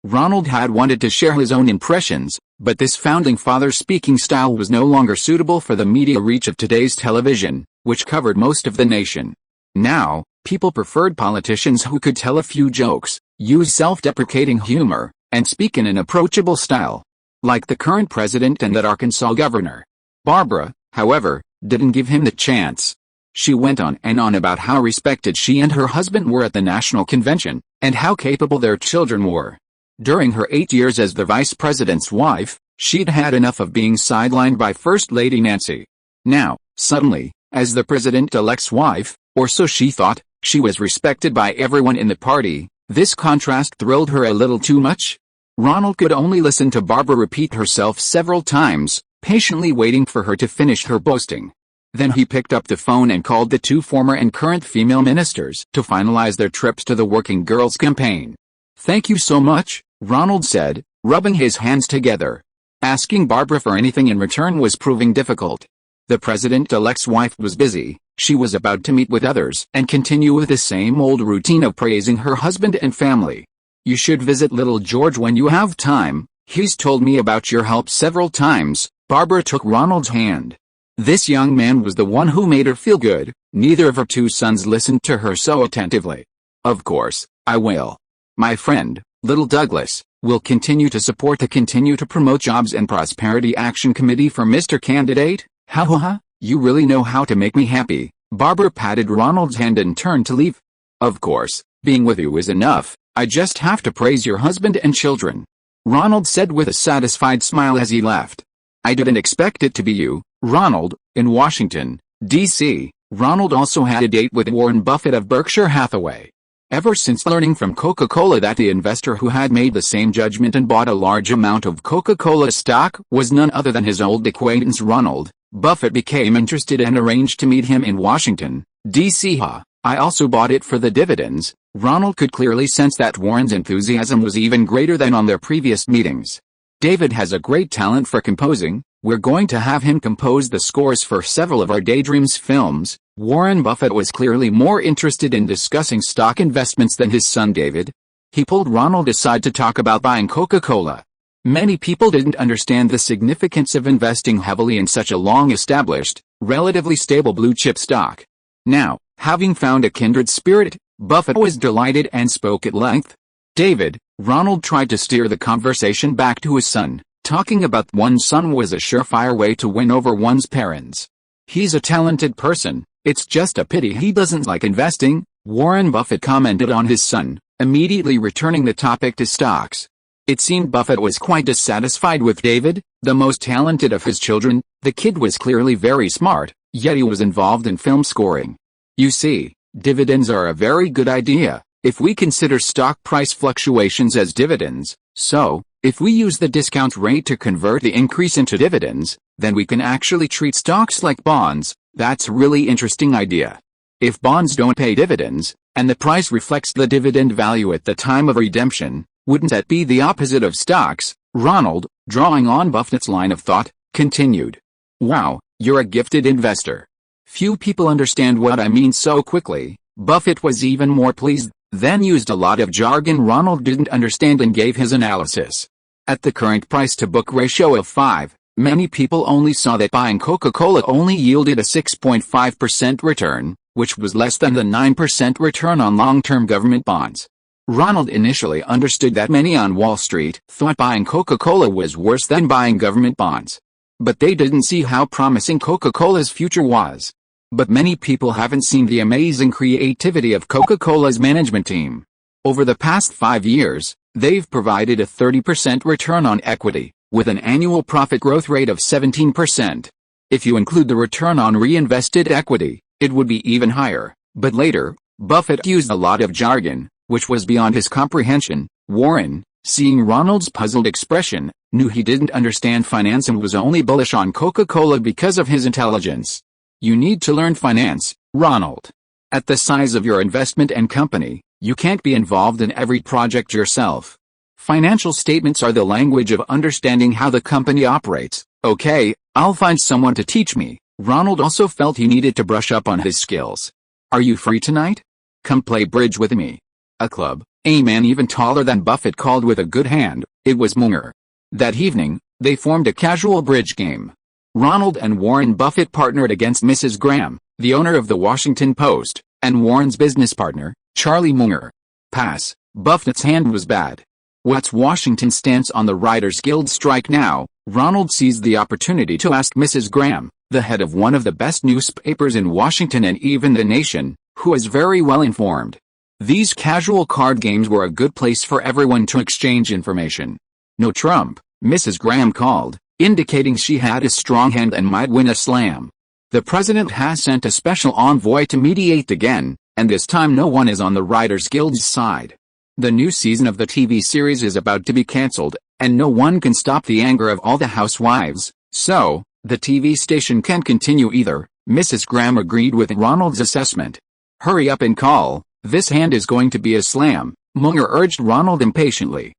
Ronald had wanted to share his own impressions, but this Founding Father speaking style was no longer suitable for the media reach of today's television, which covered most of the nation. Now, people preferred politicians who could tell a few jokes, use self-deprecating humor, and speak in an approachable style. Like the current president and that Arkansas governor. Barbara, however, didn't give him the chance. She went on and on about how respected she and her husband were at the National Convention, and how capable their children were. During her 8 years as the vice president's wife, she'd had enough of being sidelined by First Lady Nancy. Now, suddenly, as the president-elect's wife, or so she thought, she was respected by everyone in the party. This contrast thrilled her a little too much. Ronald could only listen to Barbara repeat herself several times, patiently waiting for her to finish her boasting. Then he picked up the phone and called the two former and current female ministers to finalize their trips to the Working Girls campaign. Thank you so much, Ronald said, rubbing his hands together. Asking Barbara for anything in return was proving difficult. The president-elect's wife was busy. She was about to meet with others and continue with the same old routine of praising her husband and family. You should visit little George when you have time. He's told me about your help several times. Barbara took Ronald's hand. This young man was the one who made her feel good. Neither of her two sons listened to her so attentively. Of course, I will. My friend, little Douglas, will continue to support the Continue to Promote Jobs and Prosperity Action Committee for Mr. Candidate. Ha ha ha, you really know how to make me happy. Barbara patted Ronald's hand and turned to leave. Of course, being with you is enough. I just have to praise your husband and children. Ronald said with a satisfied smile as he left. I didn't expect it to be you, Ronald. In Washington, D.C., Ronald also had a date with Warren Buffett of Berkshire Hathaway. Ever since learning from Coca-Cola that the investor who had made the same judgment and bought a large amount of Coca-Cola stock was none other than his old acquaintance Ronald, Buffett became interested and arranged to meet him in Washington, D.C. I also bought it for the dividends. Ronald could clearly sense that Warren's enthusiasm was even greater than on their previous meetings. David has a great talent for composing. We're going to have him compose the scores for several of our Daydreams films. Warren Buffett was clearly more interested in discussing stock investments than his son David. He pulled Ronald aside to talk about buying Coca-Cola. Many people didn't understand the significance of investing heavily in such a long-established, relatively stable blue-chip stock. Now, having found a kindred spirit, Buffett was delighted and spoke at length. David, Ronald tried to steer the conversation back to his son. Talking about one's son was a surefire way to win over one's parents. He's a talented person, it's just a pity he doesn't like investing, Warren Buffett commented on his son, immediately returning the topic to stocks. It seemed Buffett was quite dissatisfied with David, the most talented of his children. The kid was clearly very smart, yet he was involved in film scoring. You see, dividends are a very good idea, if we consider stock price fluctuations as dividends. So, if we use the discount rate to convert the increase into dividends, then we can actually treat stocks like bonds. That's a really interesting idea. If bonds don't pay dividends, and the price reflects the dividend value at the time of redemption, wouldn't that be the opposite of stocks? Ronald, drawing on Buffett's line of thought, continued. Wow, You're a gifted investor. Few people understand what I mean so quickly. Buffett was even more pleased, then used a lot of jargon Ronald didn't understand and gave his analysis. At the current price-to-book ratio of 5, many people only saw that buying Coca-Cola only yielded a 6.5% return, which was less than the 9% return on long-term government bonds. Ronald initially understood that many on Wall Street thought buying Coca-Cola was worse than buying government bonds. But they didn't see how promising Coca-Cola's future was. But many people haven't seen the amazing creativity of Coca-Cola's management team. Over the past 5 years, they've provided a 30% return on equity, with an annual profit growth rate of 17%. If you include the return on reinvested equity, it would be even higher. But later, Buffett used a lot of jargon, which was beyond his comprehension. Warren, seeing Ronald's puzzled expression, knew he didn't understand finance and was only bullish on Coca-Cola because of his intelligence. You need to learn finance, Ronald. At the size of your investment and company, you can't be involved in every project yourself. Financial statements are the language of understanding how the company operates. Okay, I'll find someone to teach me. Ronald also felt he needed to brush up on his skills. Are you free tonight? Come play bridge with me. A club, a man even taller than Buffett called with a good hand. It was Munger. That evening, they formed a casual bridge game. Ronald and Warren Buffett partnered against Mrs. Graham, the owner of the Washington Post, and Warren's business partner, Charlie Munger. Pass. Buffett's hand was bad. What's Washington's stance on the Writers Guild strike now? Ronald seized the opportunity to ask Mrs. Graham, the head of one of the best newspapers in Washington and even the nation, who is very well informed. These casual card games were a good place for everyone to exchange information. No Trump, Mrs. Graham called, indicating she had a strong hand and might win a slam. The president has sent a special envoy to mediate again, and this time no one is on the Writers Guild's side. The new season of the TV series is about to be cancelled, and no one can stop the anger of all the housewives, so, the TV station can't continue either. Mrs. Graham agreed with Ronald's assessment. Hurry up and call, this hand is going to be a slam, Munger urged Ronald impatiently.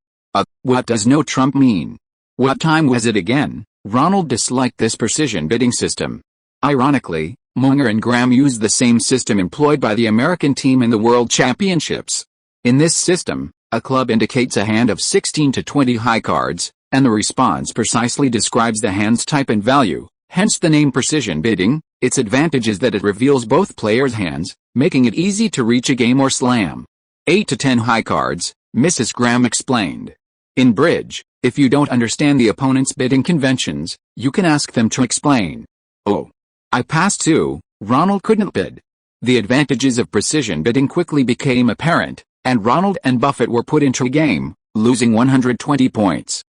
What does no Trump mean? What time was it again? Ronald disliked this precision bidding system. Ironically, Munger and Graham used the same system employed by the American team in the World Championships. In this system, a club indicates a hand of 16 to 20 high cards, and the response precisely describes the hand's type and value, hence the name precision bidding. Its advantage is that it reveals both players' hands, making it easy to reach a game or slam. 8 to 10 high cards, Mrs. Graham explained. In bridge, if you don't understand the opponent's bidding conventions, you can ask them to explain. Oh. I passed too. Ronald couldn't bid. The advantages of precision bidding quickly became apparent, and Ronald and Buffett were put into a game, losing 120 points.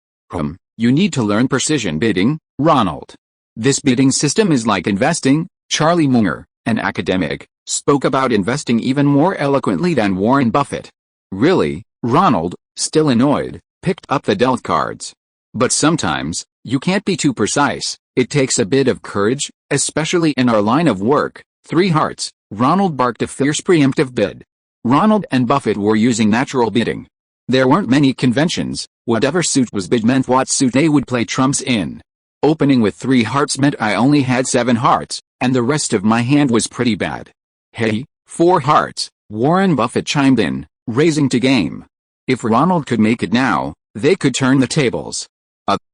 You need to learn precision bidding, Ronald. This bidding system is like investing. Charlie Munger, an academic, spoke about investing even more eloquently than Warren Buffett. Really? Ronald, still annoyed, picked up the dealt cards. But sometimes, you can't be too precise. It takes a bit of courage, especially in our line of work. 3 hearts. Ronald barked a fierce preemptive bid. Ronald and Buffett were using natural bidding. There weren't many conventions. Whatever suit was bid meant what suit they would play trumps in. Opening with 3 hearts meant I only had 7 hearts, and the rest of my hand was pretty bad. Hey, 4 hearts, Warren Buffett chimed in, raising to game. If Ronald could make it now, they could turn the tables.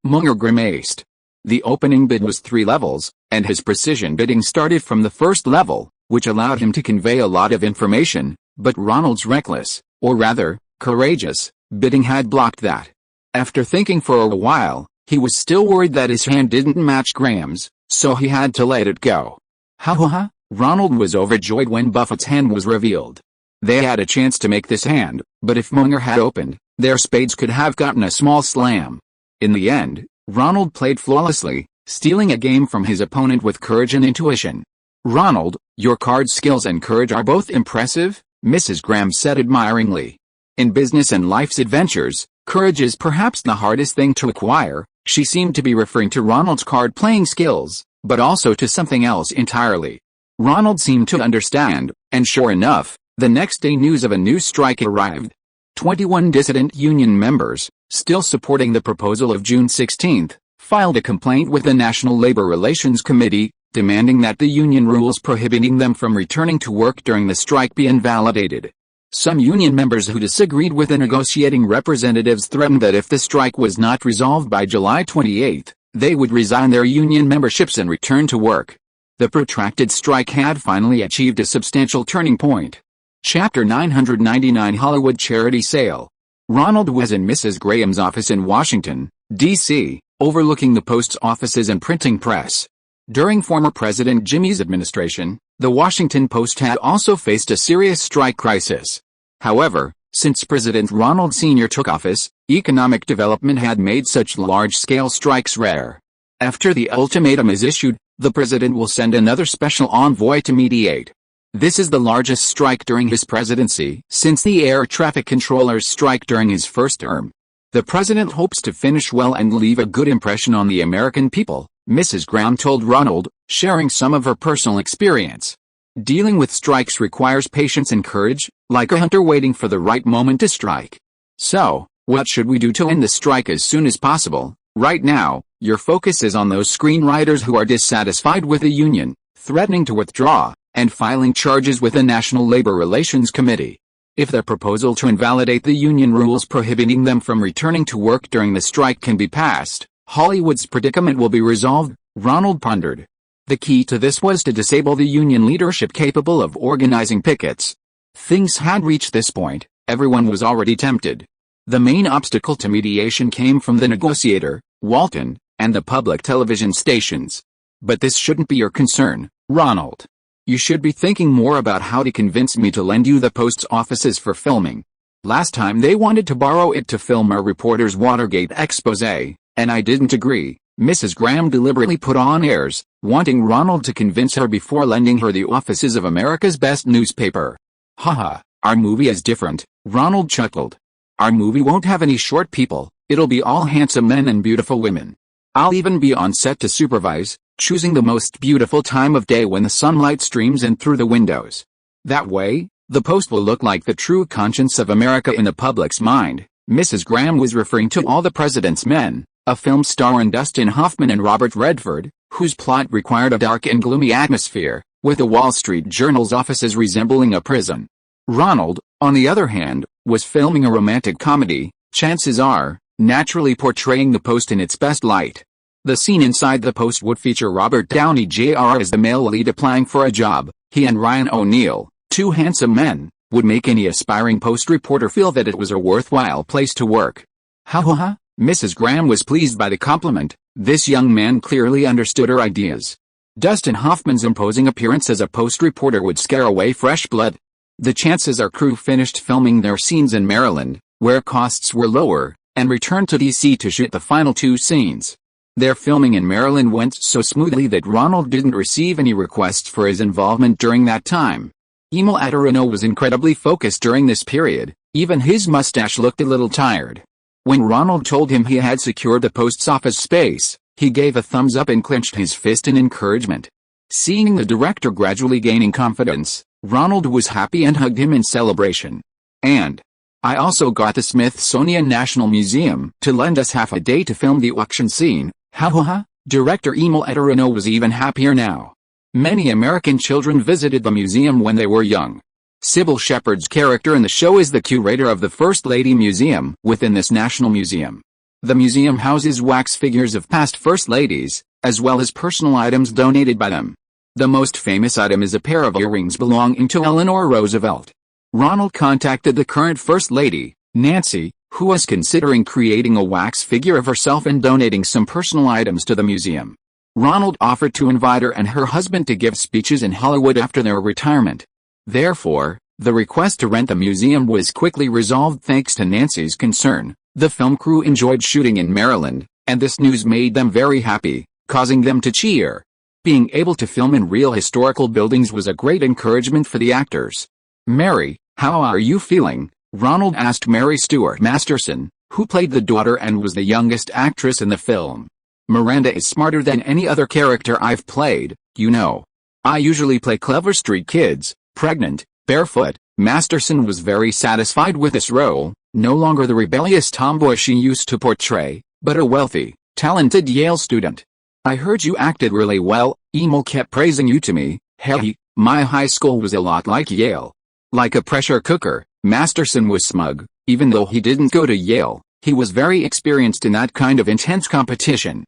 Munger grimaced. The opening bid was 3 levels, and his precision bidding started from the first level, which allowed him to convey a lot of information, but Ronald's reckless, or rather, courageous, bidding had blocked that. After thinking for a while, he was still worried that his hand didn't match Graham's, so he had to let it go. Ha! Ronald was overjoyed when Buffett's hand was revealed. They had a chance to make this hand, but if Munger had opened, their spades could have gotten a small slam. In the end, Ronald played flawlessly, stealing a game from his opponent with courage and intuition. Ronald, your card skills and courage are both impressive, Mrs. Graham said admiringly. In business and life's adventures, courage is perhaps the hardest thing to acquire. She seemed to be referring to Ronald's card-playing skills, but also to something else entirely. Ronald seemed to understand, and sure enough, the next day news of a new strike arrived. 21 dissident union members, still supporting the proposal of June 16, filed a complaint with the National Labor Relations Committee, demanding that the union rules prohibiting them from returning to work during the strike be invalidated. Some union members who disagreed with the negotiating representatives threatened that if the strike was not resolved by July 28, they would resign their union memberships and return to work. The protracted strike had finally achieved a substantial turning point. Chapter 999 Hollywood Charity Sale. Ronald was in Mrs. Graham's office in Washington, D.C., overlooking the Post's offices and printing press. During former President Jimmy's administration, the Washington Post had also faced a serious strike crisis. However, since President Ronald Sr. took office, economic development had made such large-scale strikes rare. After the ultimatum is issued, the president will send another special envoy to mediate. This is the largest strike during his presidency since the air traffic controllers' strike during his first term. The president hopes to finish well and leave a good impression on the American people, Mrs. Graham told Ronald, sharing some of her personal experience. Dealing with strikes requires patience and courage, like a hunter waiting for the right moment to strike. So, what should we do to end the strike as soon as possible? Right now, your focus is on those screenwriters who are dissatisfied with the union, threatening to withdraw, and filing charges with the National Labor Relations Committee. If their proposal to invalidate the union rules prohibiting them from returning to work during the strike can be passed, Hollywood's predicament will be resolved, Ronald pondered. The key to this was to disable the union leadership capable of organizing pickets. Things had reached this point, everyone was already tempted. The main obstacle to mediation came from the negotiator, Walton, and the public television stations. But this shouldn't be your concern, Ronald. You should be thinking more about how to convince me to lend you the Post's offices for filming. Last time they wanted to borrow it to film a reporter's Watergate expose, and I didn't agree. Mrs. Graham deliberately put on airs, wanting Ronald to convince her before lending her the offices of America's best newspaper. Haha, our movie is different, Ronald chuckled. Our movie won't have any short people, it'll be all handsome men and beautiful women. I'll even be on set to supervise, choosing the most beautiful time of day when the sunlight streams in through the windows. That way, the Post will look like the true conscience of America in the public's mind. Mrs. Graham was referring to All the President's Men, a film starring Dustin Hoffman and Robert Redford, whose plot required a dark and gloomy atmosphere, with the Wall Street Journal's offices resembling a prison. Ronald, on the other hand, was filming a romantic comedy, chances are, naturally portraying the Post in its best light. The scene inside the Post would feature Robert Downey Jr. as the male lead applying for a job. He and Ryan O'Neal, two handsome men, would make any aspiring Post reporter feel that it was a worthwhile place to work. Ha ha ha, Mrs. Graham was pleased by the compliment. This young man clearly understood her ideas. Dustin Hoffman's imposing appearance as a Post reporter would scare away fresh blood. The chances are crew finished filming their scenes in Maryland, where costs were lower, and returned to D.C. to shoot the final two scenes. Their filming in Maryland went so smoothly that Ronald didn't receive any requests for his involvement during that time. Emil Adorino was incredibly focused during this period, even his mustache looked a little tired. When Ronald told him he had secured the Post's office space, he gave a thumbs up and clenched his fist in encouragement. Seeing the director gradually gaining confidence, Ronald was happy and hugged him in celebration. And I also got the Smithsonian National Museum to lend us half a day to film the auction scene. Ha ha ha, director Emil Adorino was even happier now. Many American children visited the museum when they were young. Sybil Shepherd's character in the show is the curator of the First Lady Museum within this National Museum. The museum houses wax figures of past First Ladies, as well as personal items donated by them. The most famous item is a pair of earrings belonging to Eleanor Roosevelt. Ronald contacted the current First Lady, Nancy, who was considering creating a wax figure of herself and donating some personal items to the museum. Ronald offered to invite her and her husband to give speeches in Hollywood after their retirement. Therefore, the request to rent the museum was quickly resolved thanks to Nancy's concern. The film crew enjoyed shooting in Maryland, and this news made them very happy, causing them to cheer. Being able to film in real historical buildings was a great encouragement for the actors. "Mary, how are you feeling?" Ronald asked Mary Stuart Masterson, who played the daughter and was the youngest actress in the film. "Miranda is smarter than any other character I've played, you know. I usually play clever street kids, pregnant, barefoot." Masterson was very satisfied with this role, no longer the rebellious tomboy she used to portray, but a wealthy, talented Yale student. I heard you acted really well, Emil kept praising you to me. Hey, my high school was a lot like Yale. Like a pressure cooker, Masterson was smug. Even though he didn't go to Yale, he was very experienced in that kind of intense competition.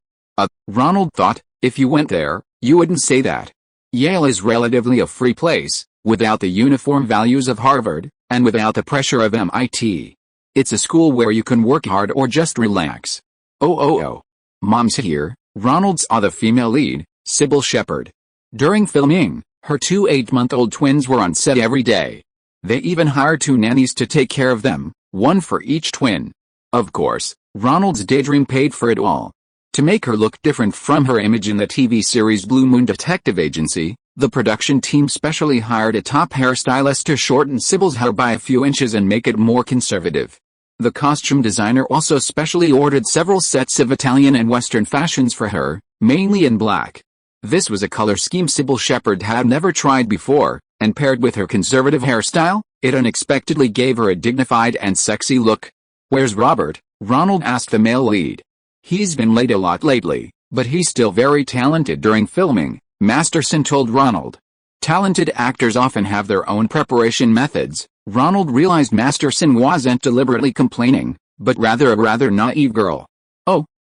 Ronald thought, if you went there, you wouldn't say that. Yale is relatively a free place, without the uniform values of Harvard, and without the pressure of MIT. It's a school where you can work hard or just relax. Oh. Mom's here. Ronald saw the female lead, Sybil Shepherd. During filming, her 2 8-month-old twins were on set every day. They even hired 2 nannies to take care of them, one for each twin. Of course, Ronald's daydream paid for it all. To make her look different from her image in the TV series Blue Moon Detective Agency, the production team specially hired a top hairstylist to shorten Sybil's hair by a few inches and make it more conservative. The costume designer also specially ordered several sets of Italian and Western fashions for her, mainly in black. This was a color scheme Sybil Shepherd had never tried before, and paired with her conservative hairstyle, it unexpectedly gave her a dignified and sexy look. "Where's Robert?" Ronald asked the male lead. "He's been late a lot lately, but he's still very talented during filming," Masterson told Ronald. Talented actors often have their own preparation methods. Ronald realized Masterson wasn't deliberately complaining, but rather a rather naive girl.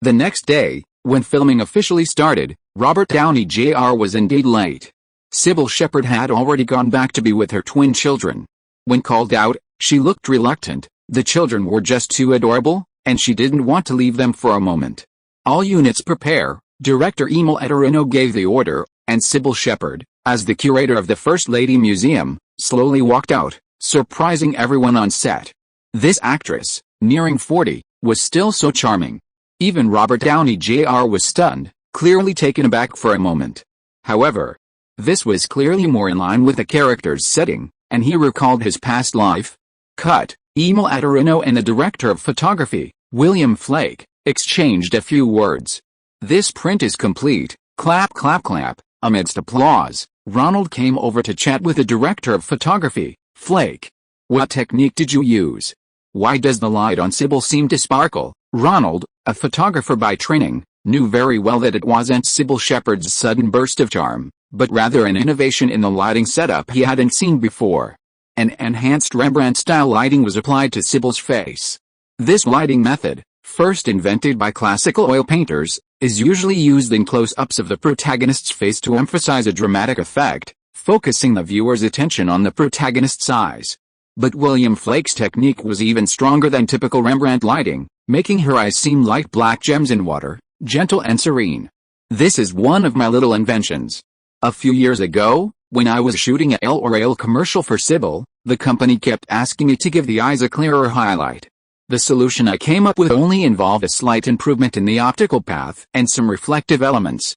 The next day, when filming officially started, Robert Downey Jr. was indeed late. Sybil Shepherd had already gone back to be with her twin children. When called out, she looked reluctant. The children were just too adorable, and she didn't want to leave them for a moment. "All units prepare," Director Emil Ederino gave the order, and Sybil Shepherd, as the curator of the First Lady Museum, slowly walked out, surprising everyone on set. This actress, nearing 40, was still so charming. Even Robert Downey Jr. was stunned, clearly taken aback for a moment. However, this was clearly more in line with the character's setting, and he recalled his past life. Cut. Emil Ederino and the director of photography, William Flake, exchanged a few words. "This print is complete." Clap clap clap. Amidst applause, Ronald came over to chat with the director of photography, Flake. "What technique did you use? Why does the light on Sybil seem to sparkle?" Ronald, a photographer by training, knew very well that it wasn't Sybil Shepherd's sudden burst of charm, but rather an innovation in the lighting setup he hadn't seen before. An enhanced Rembrandt-style lighting was applied to Sybil's face. This lighting method, first invented by classical oil painters, is usually used in close-ups of the protagonist's face to emphasize a dramatic effect, focusing the viewer's attention on the protagonist's eyes. But William Flake's technique was even stronger than typical Rembrandt lighting, making her eyes seem like black gems in water, gentle and serene. "This is one of my little inventions. A few years ago, when I was shooting a L'Oreal commercial for Sybil, the company kept asking me to give the eyes a clearer highlight. The solution I came up with only involved a slight improvement in the optical path and some reflective elements."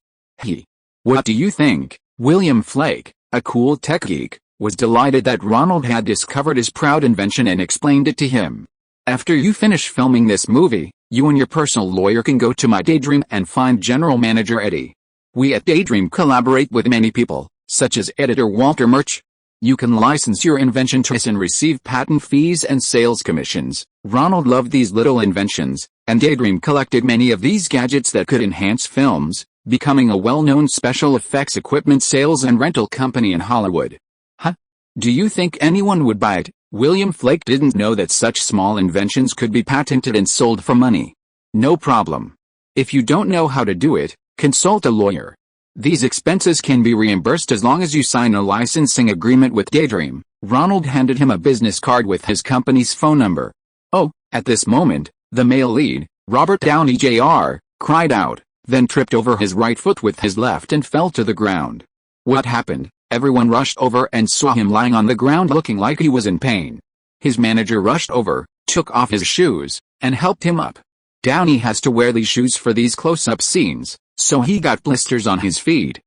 What do you think? William Flake, a cool tech geek, was delighted that Ronald had discovered his proud invention and explained it to him. "After you finish filming this movie, you and your personal lawyer can go to my Daydream and find General Manager Eddie. We at Daydream collaborate with many people, such as editor Walter Murch. You can license your invention to us and receive patent fees and sales commissions." Ronald loved these little inventions, and Daydream collected many of these gadgets that could enhance films, becoming a well-known special effects equipment sales and rental company in Hollywood. Do you think anyone would buy it? William Flake didn't know that such small inventions could be patented and sold for money. "No problem. If you don't know how to do it, consult a lawyer. These expenses can be reimbursed as long as you sign a licensing agreement with Daydream." Ronald handed him a business card with his company's phone number. At this moment, the male lead, Robert Downey Jr., cried out, then tripped over his right foot with his left and fell to the ground. What happened? Everyone rushed over and saw him lying on the ground looking like he was in pain. His manager rushed over, took off his shoes, and helped him up. Downey has to wear these shoes for these close-up scenes, so he got blisters on his feet.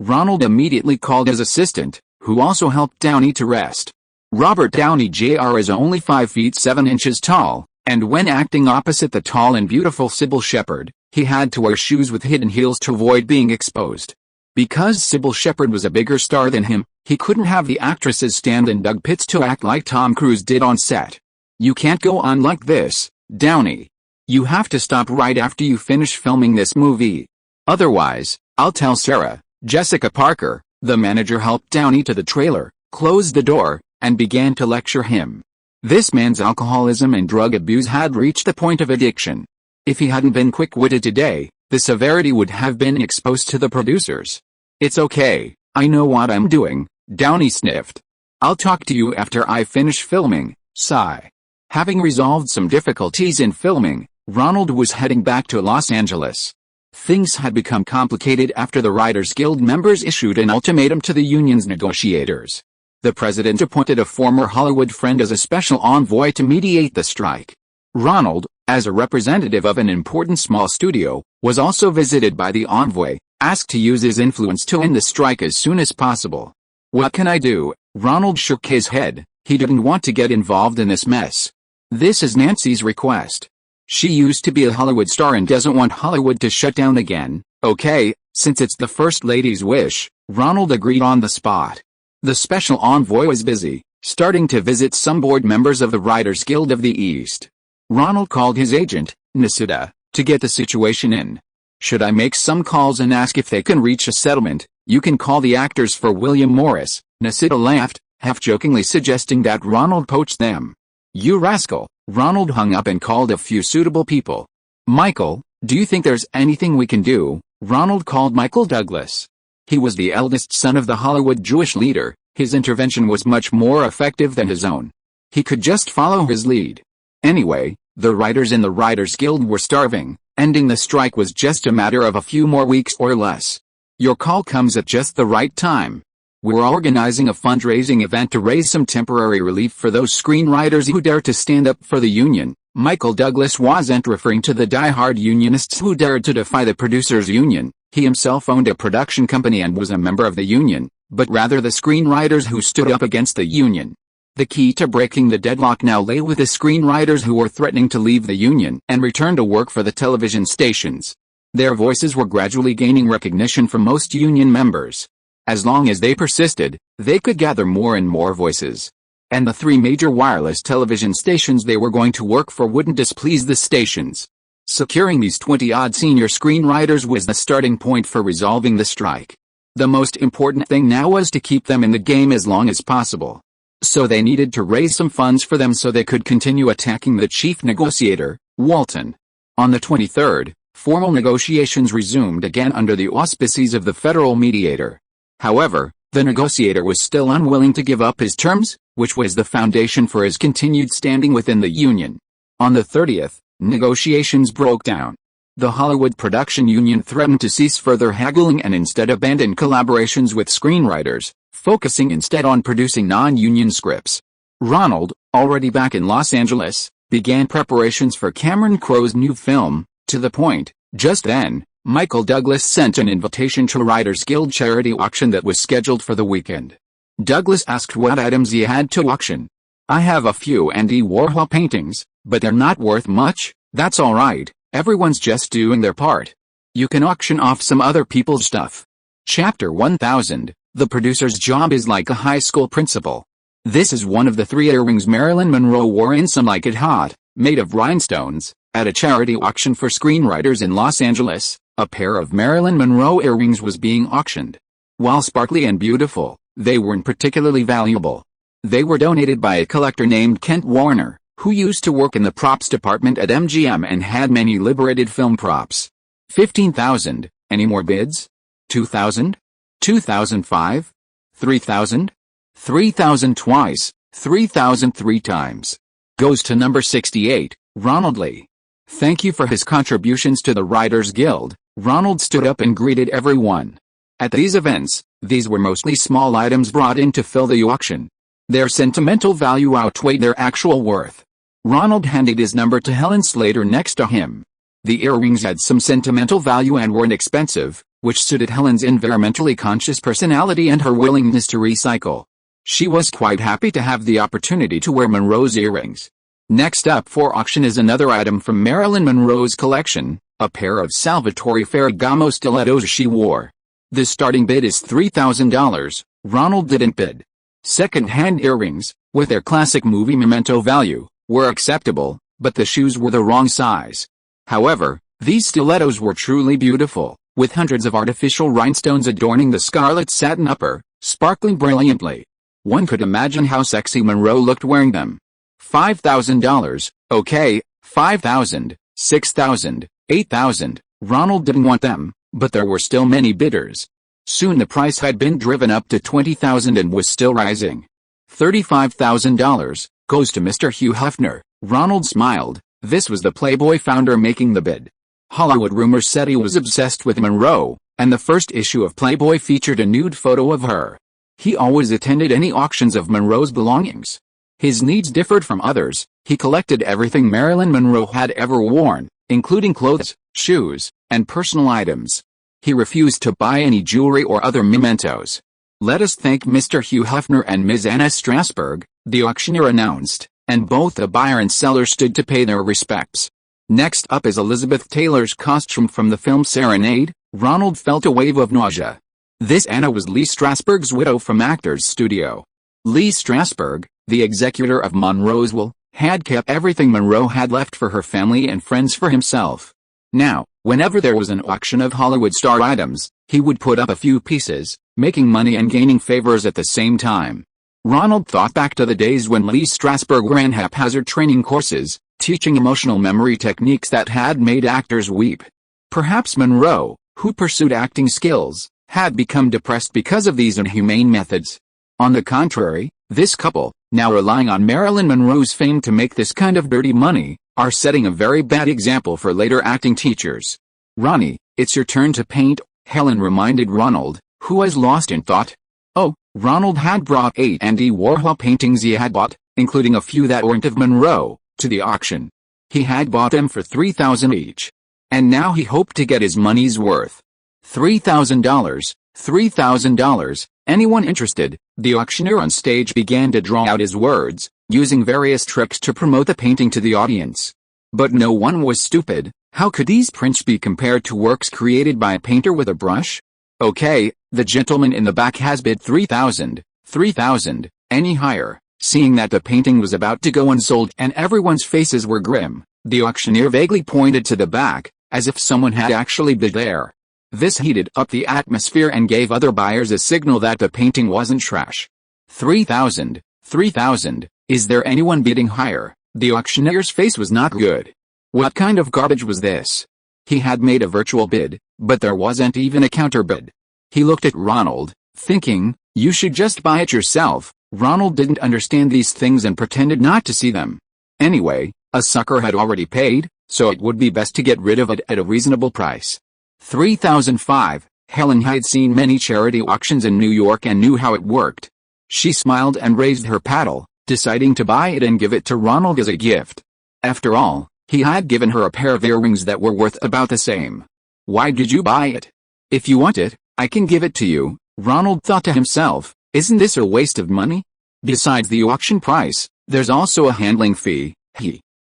Ronald immediately called his assistant, who also helped Downey to rest. Robert Downey Jr. is only 5 feet 7 inches tall, and when acting opposite the tall and beautiful Sybil Shepherd, he had to wear shoes with hidden heels to avoid being exposed. Because Sybil Shepherd was a bigger star than him, he couldn't have the actresses stand in dug pits to act like Tom Cruise did on set. "You can't go on like this, Downey. You have to stop right after you finish filming this movie. Otherwise, I'll tell Sarah." Jessica Parker, the manager, helped Downey to the trailer, closed the door, and began to lecture him. This man's alcoholism and drug abuse had reached the point of addiction. If he hadn't been quick-witted today, the severity would have been exposed to the producers. "It's okay, I know what I'm doing," Downey sniffed. "I'll talk to you after I finish filming." Sigh. Having resolved some difficulties in filming, Ronald was heading back to Los Angeles. Things had become complicated after the Writers Guild members issued an ultimatum to the union's negotiators. The president appointed a former Hollywood friend as a special envoy to mediate the strike. Ronald, as a representative of an important small studio, was also visited by the envoy, asked to use his influence to end the strike as soon as possible. "What can I do?" Ronald shook his head. He didn't want to get involved in this mess. "This is Nancy's request. She used to be a Hollywood star and doesn't want Hollywood to shut down again." "Okay, since it's the First Lady's wish," Ronald agreed on the spot. The special envoy was busy, starting to visit some board members of the Writers Guild of the East. Ronald called his agent, Nisida, to get the situation in. "Should I make some calls and ask if they can reach a settlement?" "You can call the actors for William Morris," Nisida laughed, half-jokingly suggesting that Ronald poach them. "You rascal." Ronald hung up and called a few suitable people. "Michael, do you think there's anything we can do?" Ronald called Michael Douglas. He was the eldest son of the Hollywood Jewish leader. His intervention was much more effective than his own. He could just follow his lead. Anyway, the writers in the Writers Guild were starving. Ending the strike was just a matter of a few more weeks or less. "Your call comes at just the right time. We're organizing a fundraising event to raise some temporary relief for those screenwriters who dare to stand up for the union." Michael Douglas wasn't referring to the die-hard unionists who dared to defy the producers' union. He himself owned a production company and was a member of the union, but rather the screenwriters who stood up against the union. The key to breaking the deadlock now lay with the screenwriters who were threatening to leave the union and return to work for the television stations. Their voices were gradually gaining recognition from most union members. As long as they persisted, they could gather more and more voices. And the 3 major wireless television stations they were going to work for wouldn't displease the stations. Securing these 20-odd senior screenwriters was the starting point for resolving the strike. The most important thing now was to keep them in the game as long as possible. So they needed to raise some funds for them so they could continue attacking the chief negotiator, Walton. On the 23rd, formal negotiations resumed again under the auspices of the federal mediator. However, the negotiator was still unwilling to give up his terms, which was the foundation for his continued standing within the union. On the 30th, negotiations broke down. The Hollywood Production Union threatened to cease further haggling and instead abandon collaborations with screenwriters, focusing instead on producing non-union scripts. Ronald, already back in Los Angeles, began preparations for Cameron Crowe's new film, To the Point. Just then, Michael Douglas sent an invitation to a Writers Guild charity auction that was scheduled for the weekend. Douglas asked what items he had to auction. "I have a few Andy Warhol paintings, but they're not worth much." "That's all right, everyone's just doing their part. You can auction off some other people's stuff." Chapter 1000, The Producer's Job is Like a High School Principal. This is one of the 3 earrings Marilyn Monroe wore in Some Like It Hot, made of rhinestones, at a charity auction for screenwriters in Los Angeles. A pair of Marilyn Monroe earrings was being auctioned. While sparkly and beautiful, they weren't particularly valuable. They were donated by a collector named Kent Warner, who used to work in the props department at MGM and had many liberated film props. 15,000. Any more bids? 2,000? 2,005? 3,000? 3,000 twice. 3,000 3 times. Goes to number 68, Ronald Lee. Thank you for his contributions to the Writers Guild. Ronald stood up and greeted everyone. At these events, these were mostly small items brought in to fill the auction. Their sentimental value outweighed their actual worth. Ronald handed his number to Helen Slater next to him. The earrings had some sentimental value and weren't expensive, which suited Helen's environmentally conscious personality and her willingness to recycle. She was quite happy to have the opportunity to wear Monroe's earrings. Next up for auction is another item from Marilyn Monroe's collection, a pair of Salvatore Ferragamo stilettos she wore. The starting bid is $3,000. Ronald didn't bid. Second-hand earrings, with their classic movie memento value, were acceptable, but the shoes were the wrong size. However, these stilettos were truly beautiful. with hundreds of artificial rhinestones adorning the scarlet satin upper, sparkling brilliantly. One could imagine how sexy Monroe looked wearing them. $5,000, okay, $5,000, $6,000, $8,000. Ronald didn't want them, but there were still many bidders. Soon the price had been driven up to $20,000 and was still rising. $35,000 goes to Mr. Hugh Hefner. Ronald smiled. This was the Playboy founder making the bid. Hollywood rumors said he was obsessed with Monroe, and the first issue of Playboy featured a nude photo of her. He always attended any auctions of Monroe's belongings. His needs differed from others. He collected everything Marilyn Monroe had ever worn, including clothes, shoes, and personal items. He refused to buy any jewelry or other mementos. Let us thank Mr. Hugh Hefner and Ms. Anna Strasberg, the auctioneer announced, and both the buyer and seller stood to pay their respects. Next up is Elizabeth Taylor's costume from the film Serenade. Ronald felt a wave of nausea. This Anna was Lee Strasberg's widow from Actors Studio. Lee Strasberg, the executor of Monroe's will, had kept everything Monroe had left for her family and friends for himself. Now, whenever there was an auction of Hollywood star items, he would put up a few pieces, making money and gaining favors at the same time. Ronald thought back to the days when Lee Strasberg ran haphazard training courses, teaching emotional memory techniques that had made actors weep. Perhaps Monroe, who pursued acting skills, had become depressed because of these inhumane methods. On the contrary, this couple, now relying on Marilyn Monroe's fame to make this kind of dirty money, are setting a very bad example for later acting teachers. "Ronnie, it's your turn to paint," Helen reminded Ronald, who was lost in thought. Oh, Ronald had brought 8 Andy Warhol paintings he had bought, including a few that weren't of Monroe, to the auction. He had bought them for $3,000 each. And now he hoped to get his money's worth. $3,000, $3,000, anyone interested? The auctioneer on stage began to draw out his words, using various tricks to promote the painting to the audience. But no one was stupid. How could these prints be compared to works created by a painter with a brush? Okay, the gentleman in the back has bid $3,000, $3,000, any higher. Seeing that the painting was about to go unsold and everyone's faces were grim, the auctioneer vaguely pointed to the back, as if someone had actually bid there. This heated up the atmosphere and gave other buyers a signal that the painting wasn't trash. $3,000, $3,000, is there anyone bidding higher? The auctioneer's face was not good. What kind of garbage was this? He had made a virtual bid, but there wasn't even a counterbid. He looked at Ronald, thinking, you should just buy it yourself. Ronald didn't understand these things and pretended not to see them. Anyway, a sucker had already paid, so it would be best to get rid of it at a reasonable price. $3,005. Helen had seen many charity auctions in New York and knew how it worked. She smiled and raised her paddle, deciding to buy it and give it to Ronald as a gift. After all, he had given her a pair of earrings that were worth about the same. Why did you buy it? If you want it, I can give it to you, Ronald thought to himself. Isn't this a waste of money? Besides the auction price, there's also a handling fee.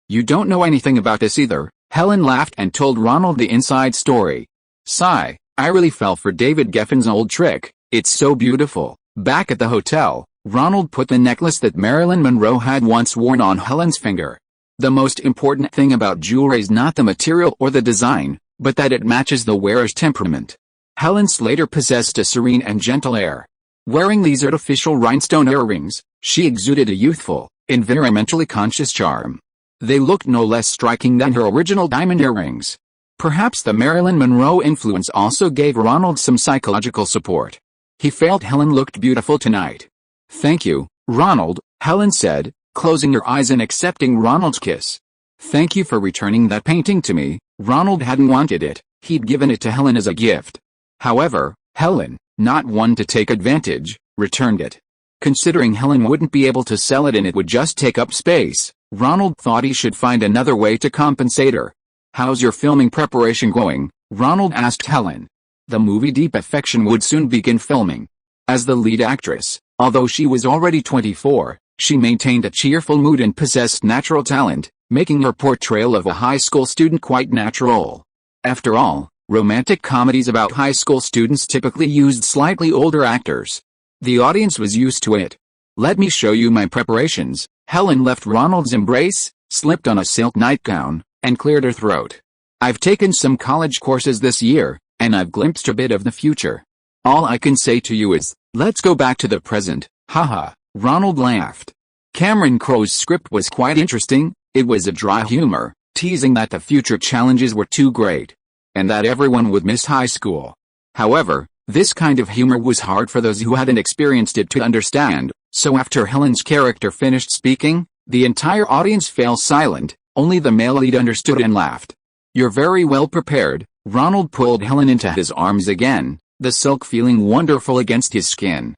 You don't know anything about this either. Helen laughed and told Ronald the inside story. Sigh, I really fell for David Geffen's old trick. It's so beautiful. Back at the hotel, Ronald put the necklace that Marilyn Monroe had once worn on Helen's finger. The most important thing about jewelry is not the material or the design, but that it matches the wearer's temperament. Helen Slater possessed a serene and gentle air. Wearing these artificial rhinestone earrings, she exuded a youthful, environmentally conscious charm. They looked no less striking than her original diamond earrings. Perhaps the Marilyn Monroe influence also gave Ronald some psychological support. He felt Helen looked beautiful tonight. Thank you, Ronald, Helen said, closing her eyes and accepting Ronald's kiss. Thank you for returning that painting to me. Ronald hadn't wanted it, he'd given it to Helen as a gift. However, Helen, not one to take advantage, returned it. Considering Helen wouldn't be able to sell it and it would just take up space, Ronald thought he should find another way to compensate her. How's your filming preparation going? Ronald asked Helen. The movie Deep Affection would soon begin filming. As the lead actress, although she was already 24, she maintained a cheerful mood and possessed natural talent, making her portrayal of a high school student quite natural. After all, romantic comedies about high school students typically used slightly older actors. The audience was used to it. Let me show you my preparations. Helen left Ronald's embrace, slipped on a silk nightgown, and cleared her throat. I've taken some college courses this year, and I've glimpsed a bit of the future. All I can say to you is, let's go back to the present, haha," Ronald laughed. Cameron Crowe's script was quite interesting. It was a dry humor, teasing that the future challenges were too great, and that everyone would miss high school. However, this kind of humor was hard for those who hadn't experienced it to understand, so after Helen's character finished speaking, the entire audience fell silent. Only the male lead understood and laughed. "You're very well prepared." Ronald pulled Helen into his arms again, the silk feeling wonderful against his skin.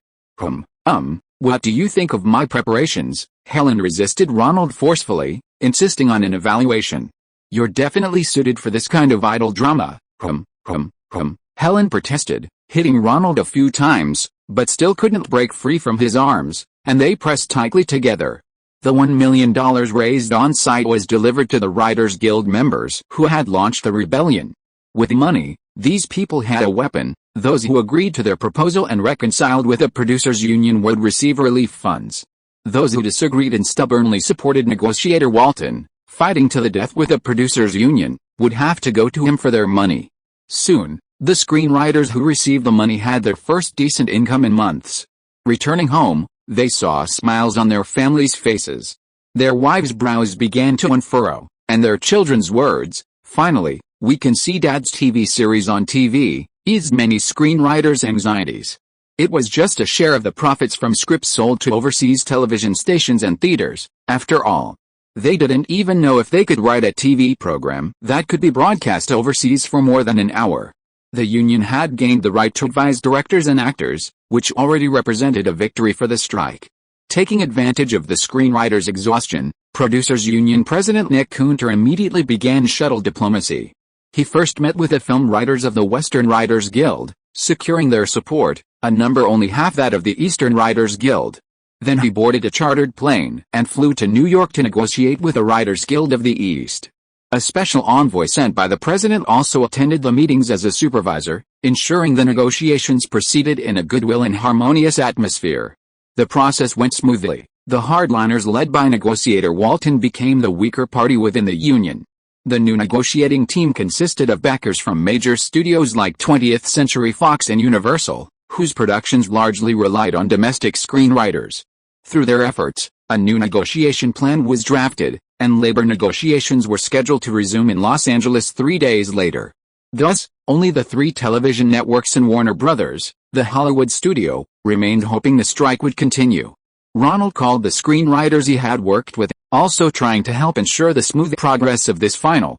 What do you think of my preparations?" Helen resisted Ronald forcefully, insisting on an evaluation. "You're definitely suited for this kind of idle drama." Helen protested, hitting Ronald a few times, but still couldn't break free from his arms, and they pressed tightly together. The $1 million raised on site was delivered to the Writers Guild members who had launched the rebellion. With money, these people had a weapon. Those who agreed to their proposal and reconciled with the producers' union would receive relief funds. Those who disagreed and stubbornly supported negotiator Walton, fighting to the death with the producers' union, would have to go to him for their money. Soon, the screenwriters who received the money had their first decent income in months. Returning home, they saw smiles on their families' faces. Their wives' brows began to unfurrow, and their children's words, "Finally, we can see Dad's TV series on TV," eased many screenwriters' anxieties. It was just a share of the profits from scripts sold to overseas television stations and theaters, after all. They didn't even know if they could write a TV program that could be broadcast overseas for more than an hour. The union had gained the right to advise directors and actors, which already represented a victory for the strike. Taking advantage of the screenwriters' exhaustion, Producers Union President Nick Coonter immediately began shuttle diplomacy. He first met with the film writers of the Western Writers Guild, securing their support, a number only half that of the Eastern Writers Guild. Then he boarded a chartered plane and flew to New York to negotiate with the Writers Guild of the East. A special envoy sent by the president also attended the meetings as a supervisor, ensuring the negotiations proceeded in a goodwill and harmonious atmosphere. The process went smoothly. The hardliners led by negotiator Walton became the weaker party within the union. The new negotiating team consisted of backers from major studios like 20th Century Fox and Universal, whose productions largely relied on domestic screenwriters. Through their efforts, a new negotiation plan was drafted, and labor negotiations were scheduled to resume in Los Angeles 3 days later. Thus, only the three television networks and Warner Brothers, the Hollywood studio, remained hoping the strike would continue. Ronald called the screenwriters he had worked with, also trying to help ensure the smooth progress of this final,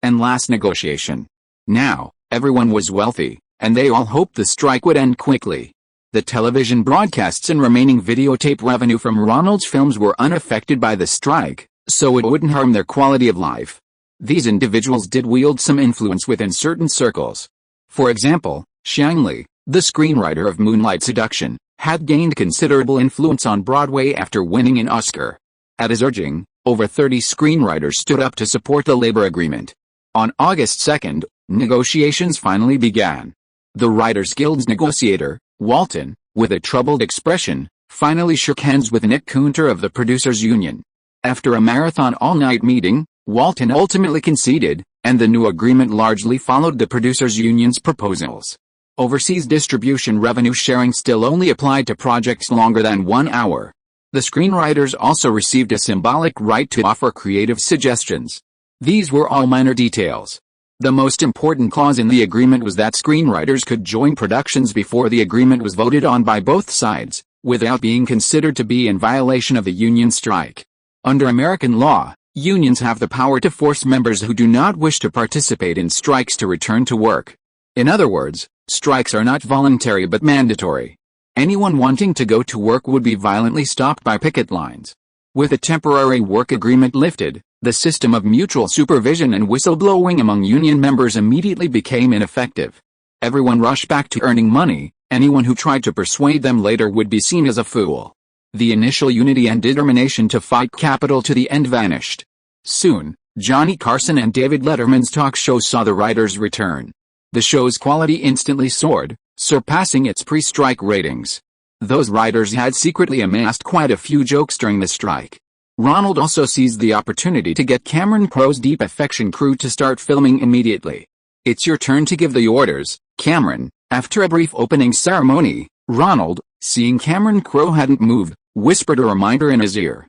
and last negotiation. Now, everyone was wealthy, and they all hoped the strike would end quickly. The television broadcasts and remaining videotape revenue from Ronald's films were unaffected by the strike, so it wouldn't harm their quality of life. These individuals did wield some influence within certain circles. For example, Xiang Li, the screenwriter of Moonlight Seduction, had gained considerable influence on Broadway after winning an Oscar. At his urging, over 30 screenwriters stood up to support the labor agreement. On August 2, negotiations finally began. The Writers Guild's negotiator, Walton, with a troubled expression, finally shook hands with Nick Coonter of the Producers Union. After a marathon all-night meeting, Walton ultimately conceded, and the new agreement largely followed the Producers Union's proposals. Overseas distribution revenue sharing still only applied to projects longer than 1 hour. The screenwriters also received a symbolic right to offer creative suggestions. These were all minor details. The most important clause in the agreement was that screenwriters could join productions before the agreement was voted on by both sides, without being considered to be in violation of the union strike. Under American law, unions have the power to force members who do not wish to participate in strikes to return to work. In other words, strikes are not voluntary but mandatory. Anyone wanting to go to work would be violently stopped by picket lines. With a temporary work agreement lifted, the system of mutual supervision and whistleblowing among union members immediately became ineffective. Everyone rushed back to earning money. Anyone who tried to persuade them later would be seen as a fool. The initial unity and determination to fight capital to the end vanished. Soon, Johnny Carson and David Letterman's talk show saw the writers return. The show's quality instantly soared, surpassing its pre-strike ratings. Those writers had secretly amassed quite a few jokes during the strike. Ronald also seized the opportunity to get Cameron Crowe's Deep Affection crew to start filming immediately. It's your turn to give the orders, Cameron." After a brief opening ceremony, Ronald, seeing Cameron Crowe hadn't moved, whispered a reminder in his ear.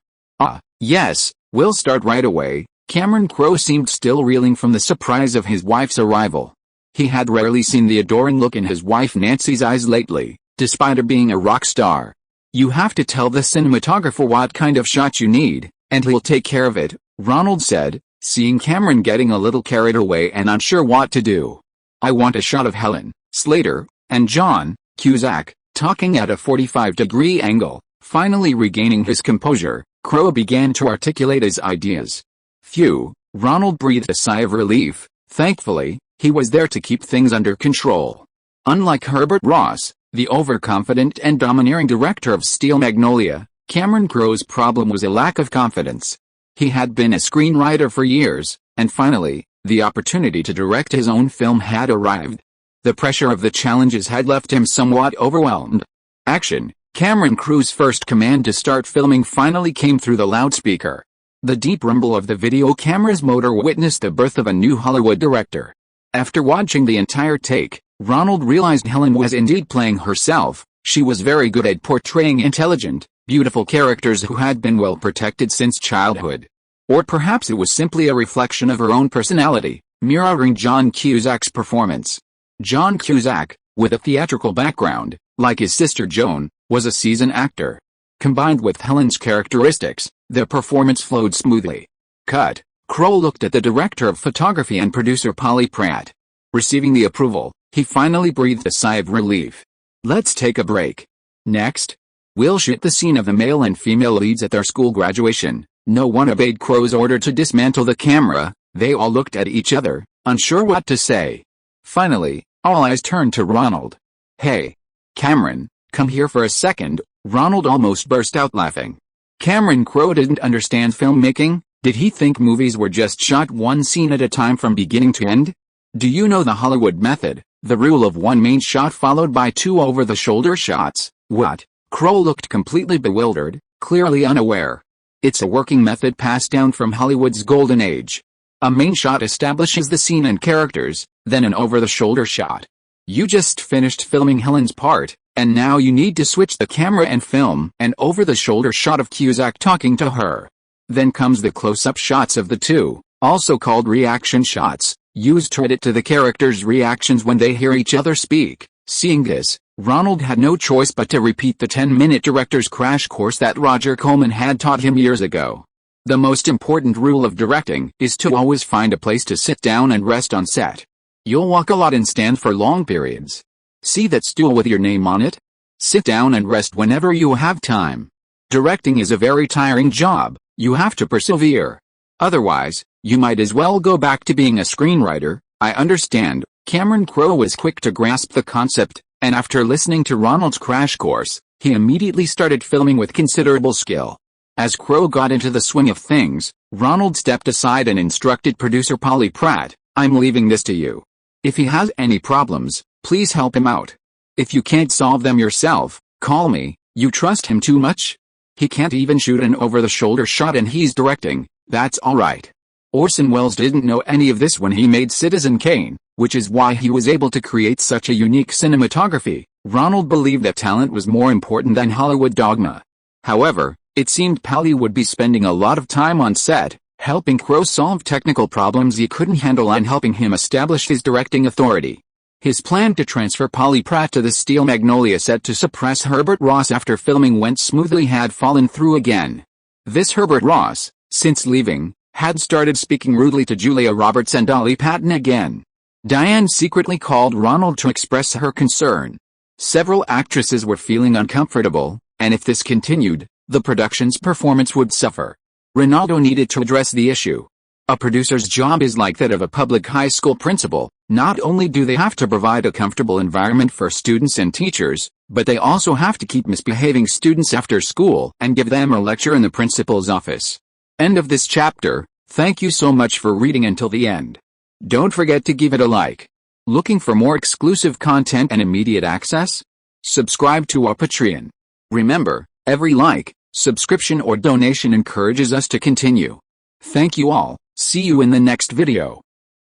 Yes, we'll start right away." Cameron Crowe seemed still reeling from the surprise of his wife's arrival. He had rarely seen the adoring look in his wife Nancy's eyes lately, despite her being a rock star. "You have to tell the cinematographer what kind of shot you need, and he'll take care of it," Ronald said, seeing Cameron getting a little carried away and unsure what to do. "I want a shot of Helen, Slater, and John Cusack, talking at a 45-degree angle." Finally regaining his composure, Crowe began to articulate his ideas. "Phew," Ronald breathed a sigh of relief. Thankfully, he was there to keep things under control. Unlike Herbert Ross, the overconfident and domineering director of Steel Magnolia, Cameron Crowe's problem was a lack of confidence. He had been a screenwriter for years, and finally, the opportunity to direct his own film had arrived. The pressure of the challenges had left him somewhat overwhelmed. Action! Cameron Crowe's first command to start filming finally came through the loudspeaker. The deep rumble of the video camera's motor witnessed the birth of a new Hollywood director. After watching the entire take, Ronald realized Helen was indeed playing herself. She was very good at portraying intelligent, beautiful characters who had been well protected since childhood. Or perhaps it was simply a reflection of her own personality, mirroring John Cusack's performance. John Cusack, with a theatrical background, like his sister Joan, was a seasoned actor. Combined with Helen's characteristics, the performance flowed smoothly. Cut. Crowe looked at the director of photography and producer Polly Pratt. Receiving the approval, he finally breathed a sigh of relief. "Let's take a break. Next, we'll shoot the scene of the male and female leads at their school graduation." No one obeyed Crowe's order to dismantle the camera. They all looked at each other, unsure what to say. Finally, all eyes turned to Ronald. "Hey, Cameron, come here for a second." Ronald almost burst out laughing. Cameron Crowe didn't understand filmmaking. Did he think movies were just shot one scene at a time from beginning to end? Do you know the Hollywood method, the rule of one main shot followed by two over-the-shoulder shots? What? Crowe looked completely bewildered, clearly unaware. It's a working method passed down from Hollywood's golden age. A main shot establishes the scene and characters, then an over-the-shoulder shot. You just finished filming Helen's part, and now you need to switch the camera and film an over-the-shoulder shot of Cusack talking to her. Then comes the close-up shots of the two, also called reaction shots, used to edit to the characters' reactions when they hear each other speak. Seeing this, Ronald had no choice but to repeat the 10-minute director's crash course that Roger Corman had taught him years ago. The most important rule of directing is to always find a place to sit down and rest on set. You'll walk a lot and stand for long periods. See that stool with your name on it? Sit down and rest whenever you have time. Directing is a very tiring job. You have to persevere. Otherwise, you might as well go back to being a screenwriter. "I understand." Cameron Crowe was quick to grasp the concept, and after listening to Ronald's crash course, he immediately started filming with considerable skill. As Crowe got into the swing of things, Ronald stepped aside and instructed producer Polly Pratt, "I'm leaving this to you. If he has any problems, please help him out. If you can't solve them yourself, call me. You trust him too much? He can't even shoot an over-the-shoulder shot and he's directing. That's alright." Orson Welles didn't know any of this when he made Citizen Kane, which is why he was able to create such a unique cinematography. Ronald believed that talent was more important than Hollywood dogma. However, it seemed Polly would be spending a lot of time on set, helping Crowe solve technical problems he couldn't handle and helping him establish his directing authority. His plan to transfer Polly Pratt to the Steel Magnolia set to suppress Herbert Ross after filming went smoothly had fallen through again. This Herbert Ross, since leaving, had started speaking rudely to Julia Roberts and Dolly Parton again. Diane secretly called Ronald to express her concern. Several actresses were feeling uncomfortable, and if this continued, the production's performance would suffer. Ronaldo needed to address the issue. A producer's job is like that of a public high school principal. Not only do they have to provide a comfortable environment for students and teachers, but they also have to keep misbehaving students after school and give them a lecture in the principal's office. End of this chapter. Thank you so much for reading until the end. Don't forget to give it a like. Looking for more exclusive content and immediate access? Subscribe to our Patreon. Remember, every like, subscription or donation encourages us to continue. Thank you all. See you in the next video.